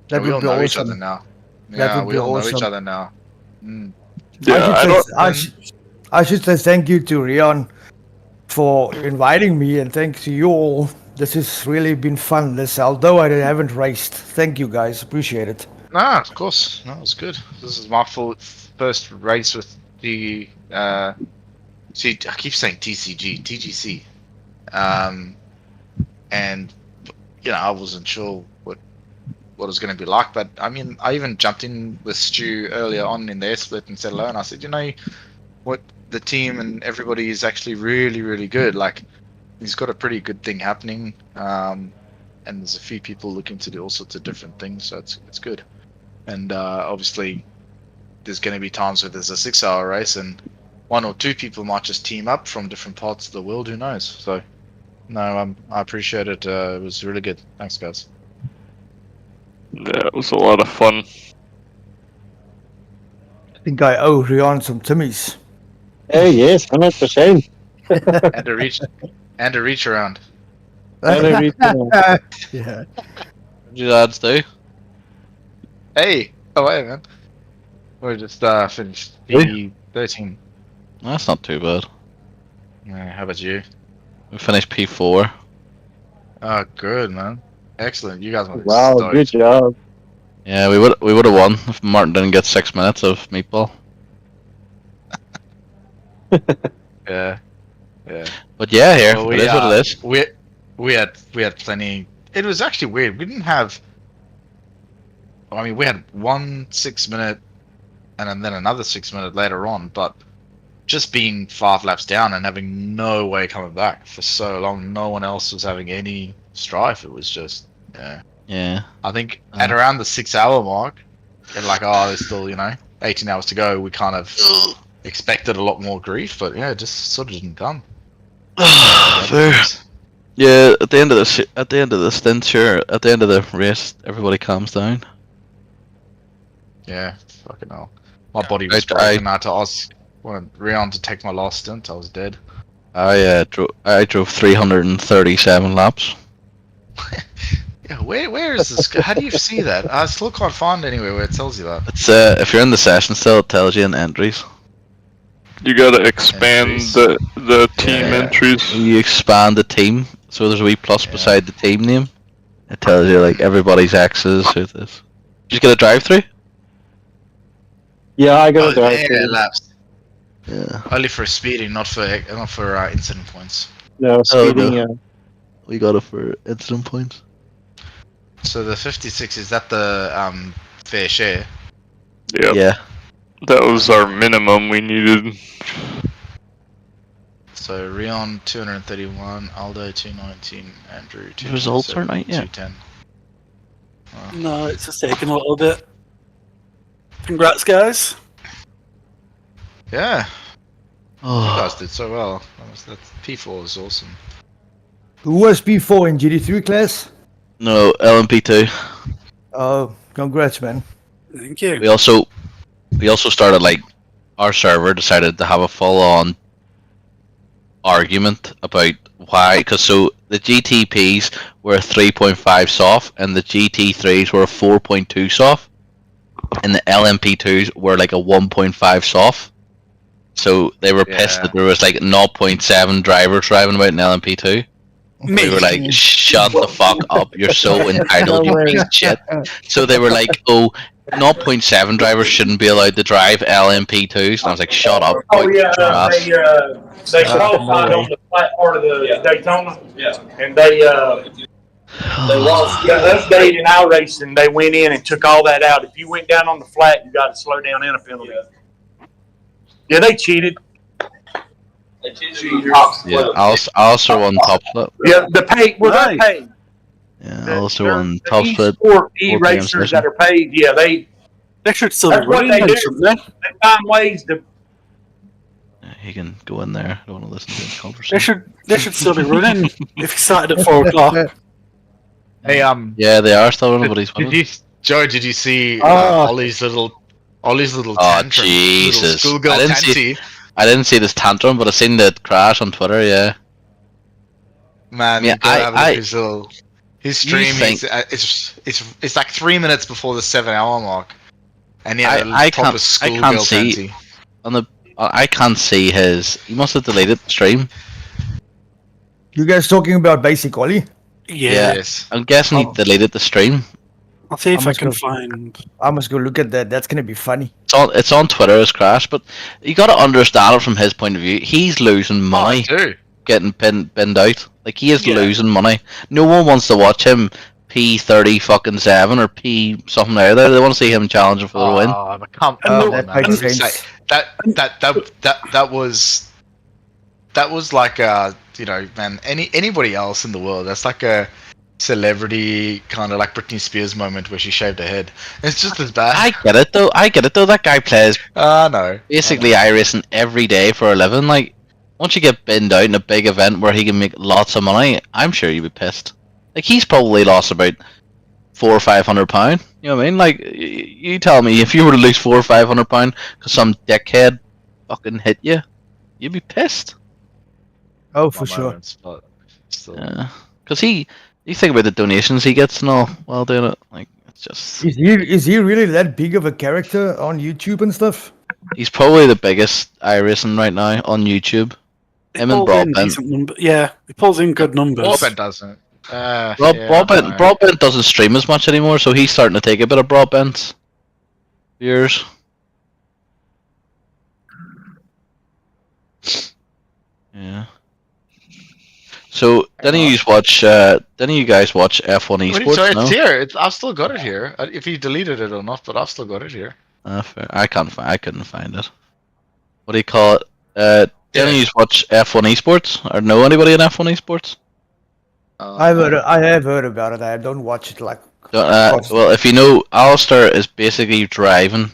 That we would all be know each other awesome. now. That Yeah, would we be all know each awesome. other now. Mm. Yeah, I should say thank you to Rion for inviting me, and thanks to you all. This has really been fun. Although I haven't raced. Thank you guys. Appreciate it. Nah, of course. No, it's good. This is my first race with the see, I keep saying TGC. And I wasn't sure what it was going to be like, but I mean, I even jumped in with Stu earlier on in their split and said hello, and I said, what, the team and everybody is actually really, really good. Like, he's got a pretty good thing happening, and there's a few people looking to do all sorts of different things, so it's good. And obviously, there's going to be times where there's a 6-hour race, and one or two people might just team up from different parts of the world. Who knows? So, no, I appreciate it. It was really good. Thanks, guys. Yeah, it was a lot of fun. I think I owe Rion some Timmies. Hey, yes, 100%. And a reach around. Yeah. What did you lads do? Hey, oh wait, man. We just finished P13. That's not too bad. How about you? We finished P4. Oh, good, man. Excellent. You guys want Wow, good job. Yeah, we would have won if Martin didn't get 6 minutes of meatball. Yeah. But yeah, here Well, it is what it is. We had plenty. It was actually weird. We didn't have. I mean, we had 1 6-minute, and then another 6-minute later on. But just being 5 laps down and having no way coming back for so long, no one else was having any strife. It was just Yeah. I think at around the 6-hour mark, and like, there's still 18 hours to go. We kind of expected a lot more grief, but it just sort of didn't come. Fair. Yeah, at the end of the stint, sure. At the end of the race, everybody calms down. Yeah, fucking hell. My body was broken. I had to ask Rion to take my last stint. I was dead. I drove 337 laps. Yeah, where is this? How do you see that? I still can't find anywhere where it tells you that. It's if you're in the session still, it tells you in entries. You gotta expand the team entries. You expand the team, so there's a wee plus beside the team name. It tells you like everybody's X's. Who this? Did you get a drive-through? Yeah, I got a drive-through. Laps. Yeah. Only for speeding, not for incident points. No, speeding. No. We got it for incident points. So the 56, is that the fair share? Yep. Yeah. That was our minimum we needed. So Rion 231, Aldo 219, Andrew 227, The results aren't out yet. 210. No, it's just taking a little bit. Congrats, guys. Yeah. Oh. You guys did so well. That P4 was awesome. Who was P4 in GD3 class? No, LMP2. Oh, congrats, man. Thank you. We also started like our server decided to have a full-on argument about why, because so the GTPs were a 3.5 soft and the GT3s were a 4.2 soft, and the LMP2s were like a 1.5 soft. So they were pissed that there was like 0.7 drivers driving about in LMP2. They were like, shut the fuck up, you're so entitled, you piece of shit. So they were like, oh, 0.7 drivers shouldn't be allowed to drive LMP2s. And I was like, shut up. Oh yeah, they No qualified way. on the flat part of the Daytona, and they lost. Yeah, update in iRacing, they went in and took all that out. If you went down on the flat, you got to slow down and a penalty. Yeah, they cheated. Yeah, I also won top split. Yeah, the pay. Well, they're paid. Yeah, I also won top The split. e-sport 4 p.m. racers session. that are paid. Yeah, they should still be that's what running they then, do. shouldn't they? They find ways to. Yeah, he can go in there. I don't want to listen to his conversation. They should still be running if he started at 4 o'clock. Hey, Yeah, they are still running, but he's winning. Joe, did you see Oh. Ollie's little Oh, tantrum? Jesus. Little schoolgirl tanty. I didn't see this tantrum, but I seen the crash on Twitter, yeah. Man, Yeah, you gotta have a look at his stream. think- It's like 3 minutes before the 7 hour mark, and he had I a proper can't schoolgirl see tanty. on the. I can't see his. He must have deleted the stream. You guys talking about Basic Ollie? Yeah. Yes. I'm guessing he deleted the stream. I'll see if I must can go- find. I must go look at that. That's gonna be funny. It's on Twitter his crash, but you got to understand it from his point of view. He's losing money Dude. getting binned out. Like he is Yeah. losing money. No one wants to watch him P30 fucking 7 or P something out there. They want to see him challenging for the win. Oh, but come And on, that man. makes It's sense. like- that was like a, you know, man, anybody else in the world, that's like a celebrity kind of like Britney Spears moment where she shaved her head. It's just as bad. I get it though. That guy plays No. basically iRacing every day for a living. Like once you get binned out in a big event where he can make lots of money, I'm sure you'd be pissed. Like he's probably lost about £400 or £500. You know what I mean? Like you tell me if you were to lose £400 or £500 because some dickhead fucking hit you, you'd be pissed. Oh, for sure. Moments, but still. Yeah, because you think about the donations he gets and all while doing it. Like it's just Is he really that big of a character on YouTube and stuff? he's probably the biggest iRacing right now on YouTube. Him and Broadbent. Yeah, he pulls in good numbers. Broadbent doesn't. Broadbent doesn't stream as much anymore, so he's starting to take a bit of Broadbent's viewers. Yeah. So then you guys watch F1 Esports? So it's No? here. I've still got it here. If you deleted it or not, but I've still got it here. Fair. I couldn't find it. What do you call it? Then you watch F1 Esports or know anybody in F1 Esports? I have heard about it. I don't watch it like. Well, if you know, Alistair is basically driving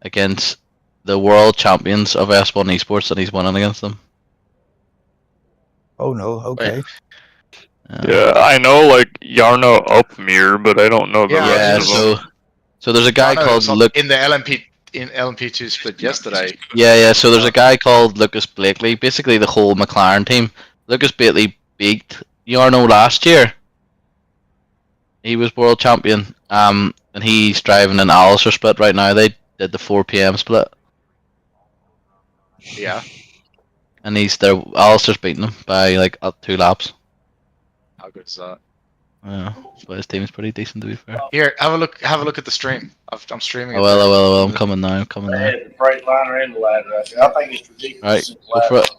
against the world champions of F1 Esports, and he's winning against them. Oh no. Okay. Yeah, I know like Jarno Upmere, but I don't know the rest of them. So there's a guy called Luke in the LMP2 split yesterday. Yeah. So there's a guy called Lucas Blakely. Basically, the whole McLaren team. Lucas Blakely beat Jarno last year. He was world champion. And he's driving an Alistair split right now. They did the 4 p.m. split. Yeah. And Alistair's beating him by like up 2 laps. How good is that? Yeah, so his team's pretty decent to be fair. Here, have a look at the stream. I'm streaming. I will. I'm coming now. They had the freight liner and the ladder out there. I think it's ridiculous. Alright, go for it.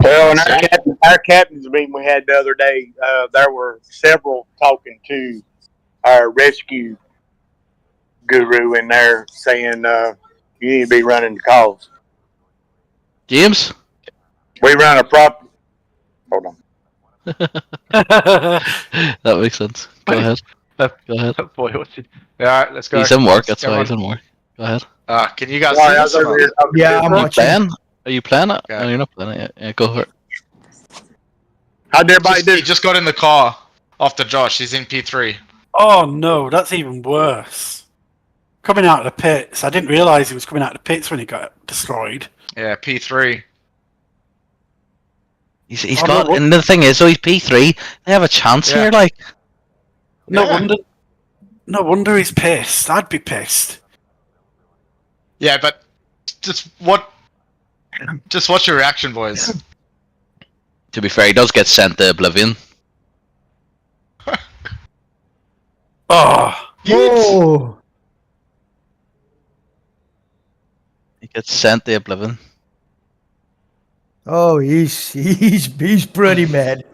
Well, in our captain's meeting we had the other day, there were several talking to our rescue guru in there saying you need to be running the calls. James? We run a prop. Hold on. That makes sense. Go ahead. Go ahead. Boy, what's it? Alright, let's go. He's in work, that's why he's in work. Go ahead. Can you guys Sorry, I see was over here talking to I'm Chris. watching. Are you playing it? Okay. No, you're not playing it yet. Yeah, go for it. How'd everybody do? He just got in the car after Josh. He's in P3. Oh no, that's even worse. Coming out of the pits. I didn't realise he was coming out of the pits when he got destroyed. Yeah, P3. He's got, and the thing is, though, he's P3. They have a chance here, like. No wonder he's pissed. I'd be pissed. Yeah, but just what Just watch your reaction, boys. To be fair, he does get sent to oblivion. Oh, Oh, He gets sent to oblivion. oh, he's pretty mad.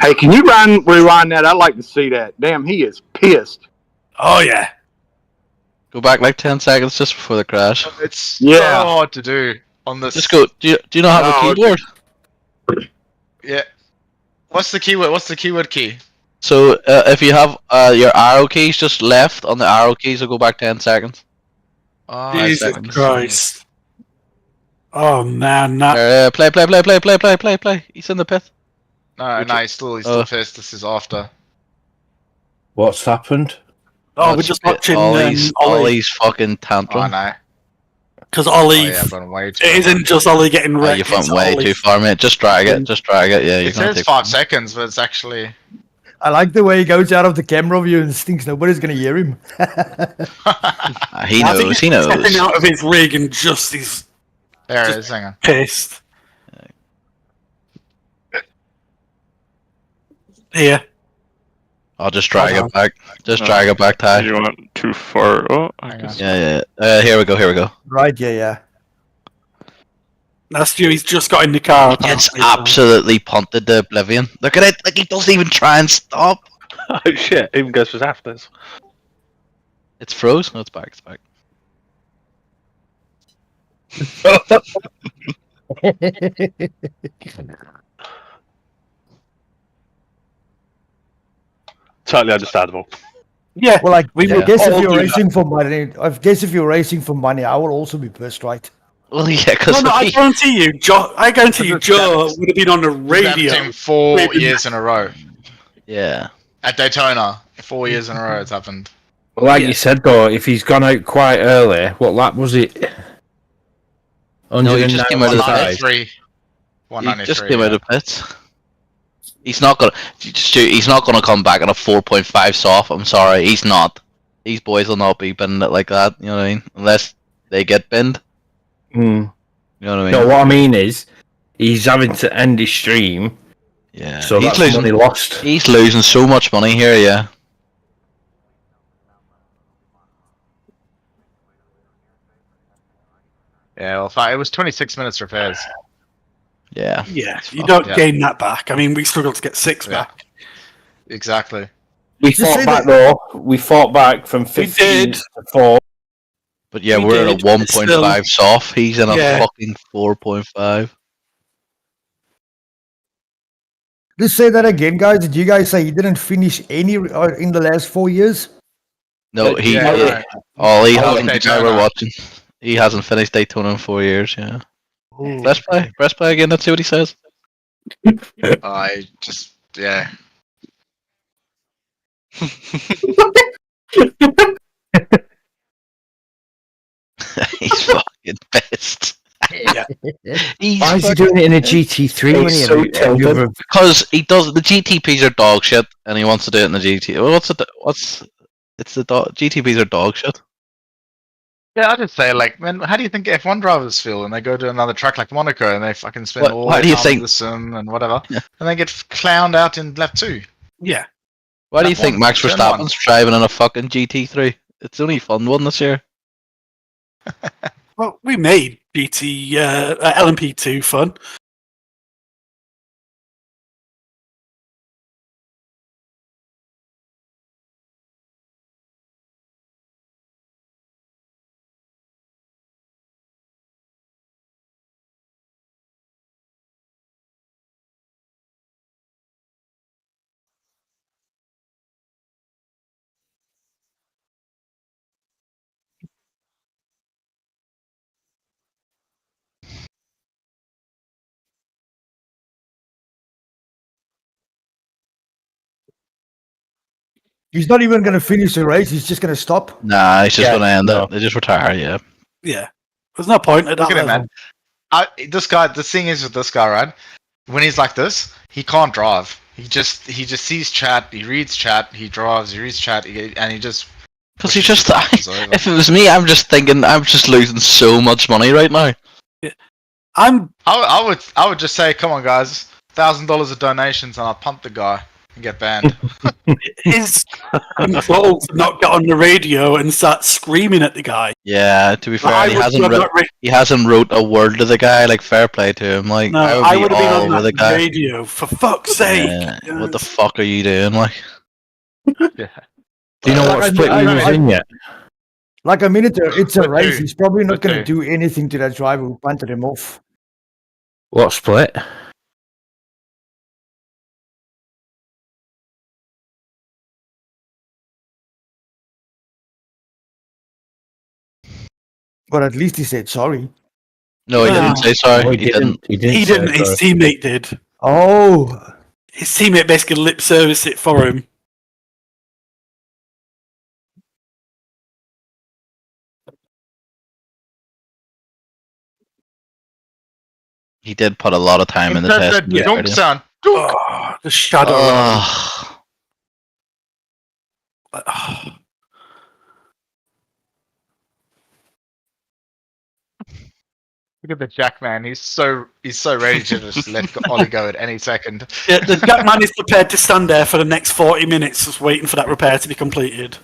Hey, can you rewind that? I'd like to see that. Damn, he is pissed. oh yeah. Go back like 10 seconds just before the crash. It's so Yeah. hard to do on this. Just go. Do you not have No, a keyboard? Yeah. What's the keyword? What's the keyword key? So if you have your arrow keys just left on the arrow keys, will go back 10 seconds. Oh, Jesus seconds. Christ. Oh man, that Play. He's in the pit. No, he's still pissed. This is after. What's happened? oh, we're just watching Ollie's Ollie. fucking tantrum. Oh no. Because Ollie, Oh, yeah, I've gone way too it isn't just Ollie getting Oh, wrecked. you went it's way Ollie. too far, mate. Just drag it. Yeah, you It can't says take 5 seconds, but it's actually. I like the way he goes out of the camera view and thinks nobody's gonna hear him. He I think knows. he's He knows. stepping out of his rig and just he's There it Just- is. Hang on. pissed. Here. I'll just drag it back. Just drag it back, Ty. You went too far. Oh, I Hang guess. Yeah. Here we go. Right? Yeah. That's Stewie's just got in the car. He gets apparently, so- absolutely punted to oblivion. Look at it. Like, he doesn't even try and stop. Oh shit, even goes for afters. It's froze. No, it's back. Totally understandable. Yeah. Well, I Yeah. guess if I'll you're do racing for money, I guess if you're racing for money, I will also be pissed, right? Well, yeah, because No, I guarantee you, Joe would have been on the radio. Happened 4 Waving- years in a row. yeah. At Daytona. 4 years in a row it's happened. Well, like you said though, if he's gone out quite early, what lap was it? No, he just came out of the pit. 193. He 193. just came out of pits. He's not gonna come back at a 4.5 soft. I'm sorry, he's not. These boys will not be bending it like that. You know what I mean? Unless they get binned. Hmm. You know what I mean? No, what I mean is, he's having to end his stream. Yeah. So he's that's losing money lost. He's losing so much money here. Yeah. Yeah, well, it was 26 minutes repairs. Yeah. Yeah, you don't Yeah. gain that back. I mean, we struggled to get 6 Yeah. back. Exactly. We Just fought say back that- though. We fought back from 15 did. to 4. But yeah, We we're at did, a but it's 1.5 soft. He's in a Yeah. fucking 4.5. Just say that again, guys. Did you guys say he didn't finish any in the last 4 years? No, he. Yeah, right. He Oh, hasn't. The guy we're Daytona. watching. He hasn't finished Daytona in 4 years. Yeah. Press play again. Let's see what he says. I just, yeah. He's fucking pissed. Yeah. He's Why is he fucking- doing it in a GT3 when He's he so have you tilted. ever- Because he does. The GTPs are dog shit, and he wants to do it in the GT. Well, it's the GTPs are dog shit. Yeah, I just say, like, man, how do you think F1 drivers feel when they go to another track like Monaco and they fucking spend all why their do you time think- in the sim and whatever, Yeah. and they get clowned out in lap 2? Yeah. Why do you That think one, Max turn Verstappen's driving in a fucking GT3? It's the only fun one this year. Well, we made BT LMP2 fun. He's not even going to finish the race. He's just going to stop. Nah, he's just Yeah, gonna end no. it. They just retire. Yeah. Yeah. There's no point at that Look at him, level. man. This guy, the thing is with this guy, right? when he's like this, he can't drive. He just sees chat, he reads chat, he drives, he reads chat, and he just. Because he just. If it was me, I'm just thinking I'm just losing so much money right now. I would just say, come on, guys, $1,000 of donations, and I'll pump the guy and get banned. His control to not get on the radio and start screaming at the guy. Yeah, to be fair, I he would hasn't have not he hasn't wrote a word to the guy. Like, fair play to him. Like, No, I would be have been all on over the that guy. radio, for fuck's sake. Yeah, what the fuck are you doing? Like, Yeah. Do you know what split we was in yet? Like a minute ago, it's a But race. dude, He's probably not but going to dude. do anything to that driver who punted him off. What split? But at least he said sorry. no, he didn't say sorry. No, he didn't. He didn't. He say didn't, his sorry. teammate did. Oh, His teammate basically lip serviced it for him. He did put a lot of time in the test. The dunk sound. Dunk. Oh, the shadow. Oh, Oh. Look at the Jack man. He's so ready to just let Ollie go at any second. Yeah, the Jack man is prepared to stand there for the next 40 minutes just waiting for that repair to be completed.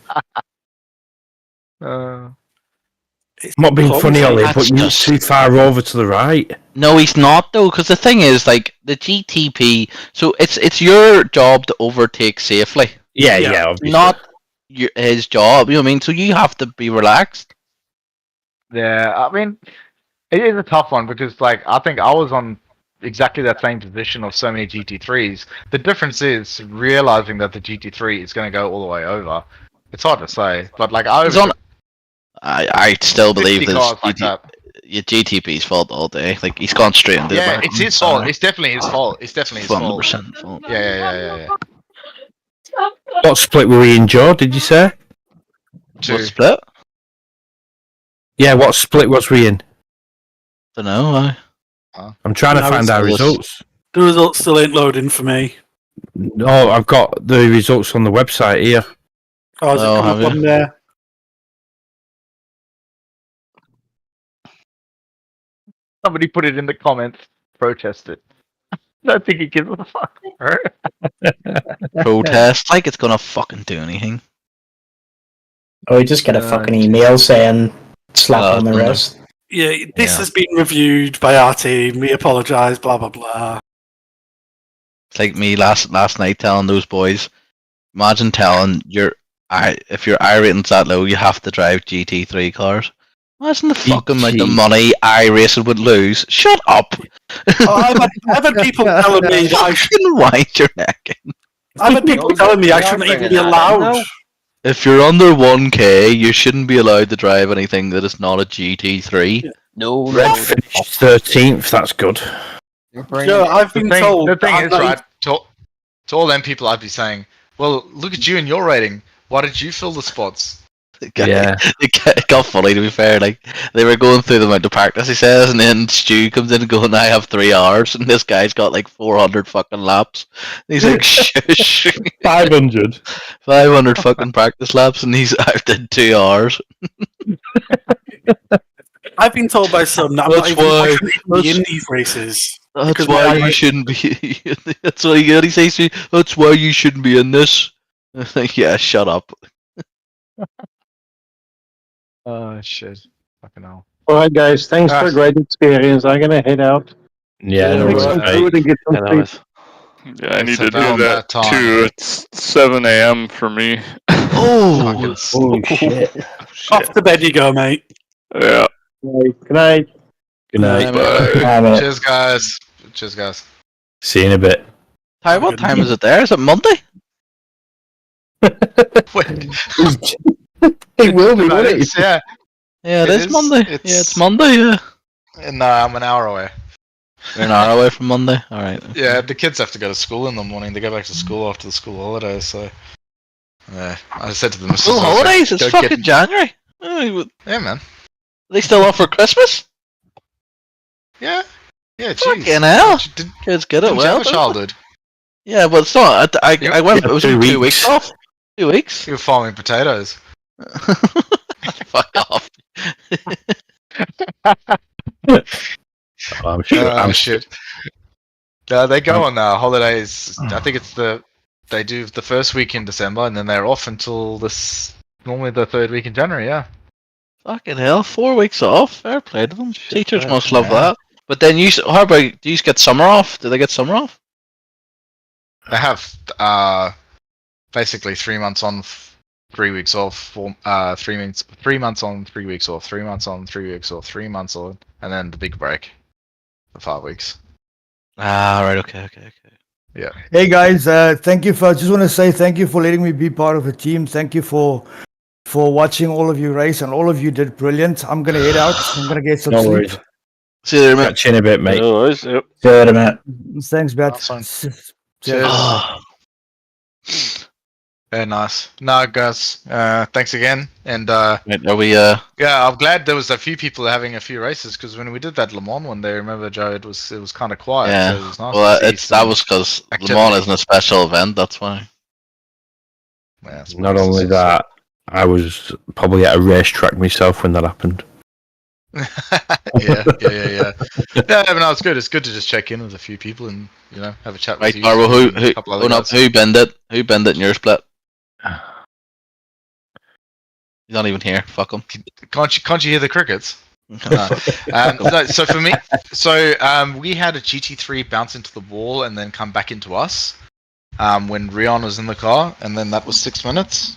It's Not being clumsy. funny, Ollie, That's but you're just- too far over to the right. no, he's not though. Because the thing is, like, the GTP. So it's your job to overtake safely, Yeah, Yeah. yeah, obviously. not his job. You know what I mean? So you have to be relaxed. Yeah, I mean, it is a tough one because, like, I think I was on exactly that same position of so many GT3s. The difference is realizing that the GT3 is going to go all the way over. It's hard to say, but like He's on. I still believe 50 that cars like that. your GTP's fault all day. Like, he's gone straight into Yeah, the it's his fault. It's definitely his fault. It's definitely his fault. 100% fault. Yeah. What split were we in, Joe? Did you say? Two. What split? Yeah, what split was we in? Don't know. I'm trying to No, find it's- our results. The results still ain't loading for me. No, I've got the results on the website here. Oh, is it Oh, come have up you? on there? Somebody put it in the comments. Protest it. I don't think he gives a fuck. Protest like it's gonna fucking do anything. Oh, we just get a fucking email saying slap on the no. wrist. Yeah, this Yeah. has been reviewed by our team. We apologise, blah, blah, blah. It's like me last night telling those boys. Imagine telling if your I rating's that low, you have to drive GT3 cars. Imagine the fucking amount of money iRacing would lose. Shut up! Oh, I've had people telling me that I Fucking wind your neck in. I've had people telling me I shouldn't even be allowed. If you're under 1k, you shouldn't be allowed to drive anything that is not a GT3. No, Red finished 13th, that's good. Joe, I've been told. The thing that I'm is, not right, to all them people, I'd be saying, well, look at you and your rating. Why did you fill the spots? Yeah. It got funny, to be fair. Like, they were going through the amount of practice, he says, and then Stu comes in and going, I have 3 hours, and this guy's got like 400 fucking laps. And he's like, shush. 500. 500 fucking practice laps, and he's out did 2 hours. I've been told by some that I'm not even, I shouldn't even be in these races. That's Because why my- you shouldn't be. That's what he says to you. That's why you shouldn't be in this. Yeah, shut up. Oh, shit. Fucking hell. All right, guys. Thanks for a great experience. I'm gonna head out. Yeah, no Make worries, some mate. food and get some Yeah, no sleep. worries. Yeah, I need to Sit do down that that time. too. It's 7 a.m. for me. Oh, Holy shit. Off to bed you go, mate. Yeah. Good night. Good night. Bye. Cheers, guys. Cheers, guys. See you in a bit. Ty, what time is it there? Is it Monday? It will be, No, won't it? it's- yeah. Yeah, it It is is. Monday. It's- Yeah, it's Monday, yeah. No, I'm an hour away. We're an hour away from Monday? Alright. Yeah, the kids have to go to school in the morning. They go back to school after the school holidays, so. Yeah, I said to them, School holidays? It's fucking January. Oh, Yeah, man. they still offer Christmas? Yeah. Yeah, jeez. Fucking hell. Didn't Kids get it you well. have a childhood? Yeah, but it's not. I went. Yeah, It was 2 2 weeks weeks. off. 2 weeks. You were farming potatoes. Fuck off. I'm sure. Shit. They go on holidays. I think it's they do the first week in December, and then they're off until normally the third week in January. Yeah. Fucking hell, 4 weeks off. Fair play to them. Teachers must love yeah. that. But then how about, do you get summer off? Do they get summer off? They have basically 3 months on, 3 weeks off. 3 months on, 3 weeks off. 3 months on, 3 weeks off. 3 months on, and then the big break for 5 weeks. Right. Okay. Yeah. Hey guys, thank you I just want to say thank you for letting me be part of the team. Thank you for watching all of you race, and all of you did brilliant. I'm gonna head out. I'm gonna get some No sleep. worries. See you there, mate. Catch you in a bit, mate. No worries. Yep. See you later, mate. Thanks, Bat. Awesome. Cheers. Very nice. No, guys. Thanks again. And Mate, are we? yeah, I'm glad there was a few people having a few races, because when we did that Le Mans one day, remember, Joe, it was kind of quiet. Yeah. So it was nice Well, to see that some was because Le activity. Mans isn't a special event. That's why. Yeah, it's Not nice to only see. that, I was probably at a racetrack myself when that happened. yeah. Yeah, but no, it's good. It's good to just check in with a few people and have a chat with Right, you. Marvel. and a couple other guys. Who bend it? Who bend it in your split? He's not even here. Fuck him. Can't you hear the crickets? No. So for me, we had a GT3 bounce into the wall and then come back into us when Rion was in the car, and then that was 6 minutes.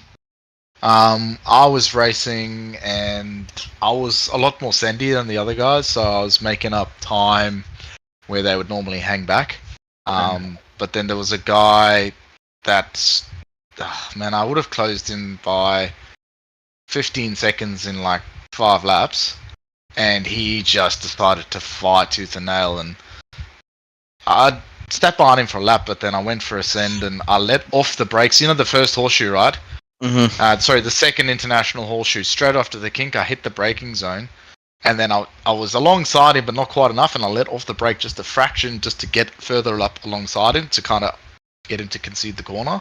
I was racing and I was a lot more sendy than the other guys, so I was making up time where they would normally hang back. But then there was a guy that, I would have closed him by 15 seconds in like 5 laps, and he just decided to fight tooth and nail, and I stepped behind him for a lap, but then I went for a send and I let off the brakes. You know the first horseshoe, right? Mm-hmm. The second international horseshoe. Straight after the kink, I hit the braking zone, and then I was alongside him, but not quite enough, and I let off the brake just a fraction, just to get further up alongside him to kind of get him to concede the corner.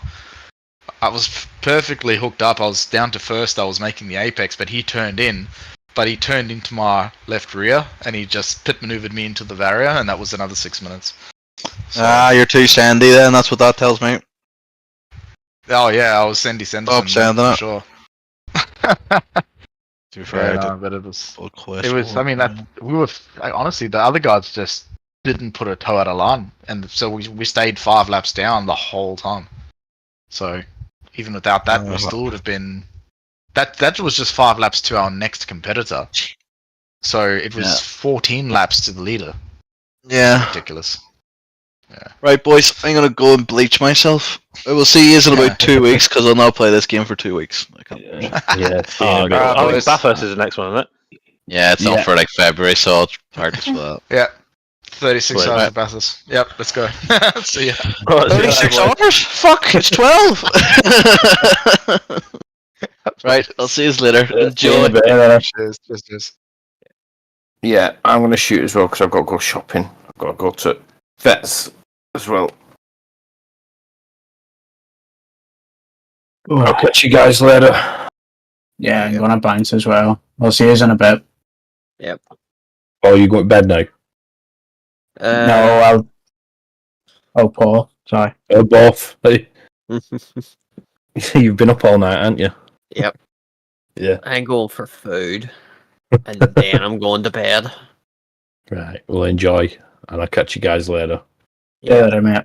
I was perfectly hooked up. I was down to first. I was making the apex, but he turned into my left rear, and he just pit maneuvered me into the barrier, and that was another 6 minutes. So, You're too sandy then. That's what that tells me. oh yeah, I was Sandy Sanderson. Stop sanding for it. sure. To be fair, But it was. I mean, honestly, the other guys just didn't put a toe out of line, and so we stayed 5 laps down the whole time. So even without that, we still would have been. That was just 5 laps to our next competitor. So it was 14 laps to the leader. Yeah. Ridiculous. Yeah. Right, boys. I'm gonna go and bleach myself. I will see you in about 2 weeks, because I'll not play this game for 2 weeks. Yeah. I think Bathurst is the next one, isn't it? Yeah, it's not for like February, so I'll practice for that. Yeah. 36 Sweet. hours Right. of Bathurst. Yep, let's go. See ya. 36 hours? Fuck, it's 12! Right, I'll see you later. Enjoy. Cheers. Yeah, I'm going to shoot as well because I've got to go shopping. I've got to go to vets as well. I'll catch you guys later. Yeah, I'm gonna bounce as well. I'll see you in a bit. Yep. Oh, you going to bed now? No, Oh, Paul. Sorry. Oh, both. You've been up all night, haven't you? Yep. Yeah. I'm going for food, and then I'm going to bed. Right. Well, enjoy, and I'll catch you guys later. Yeah, mate.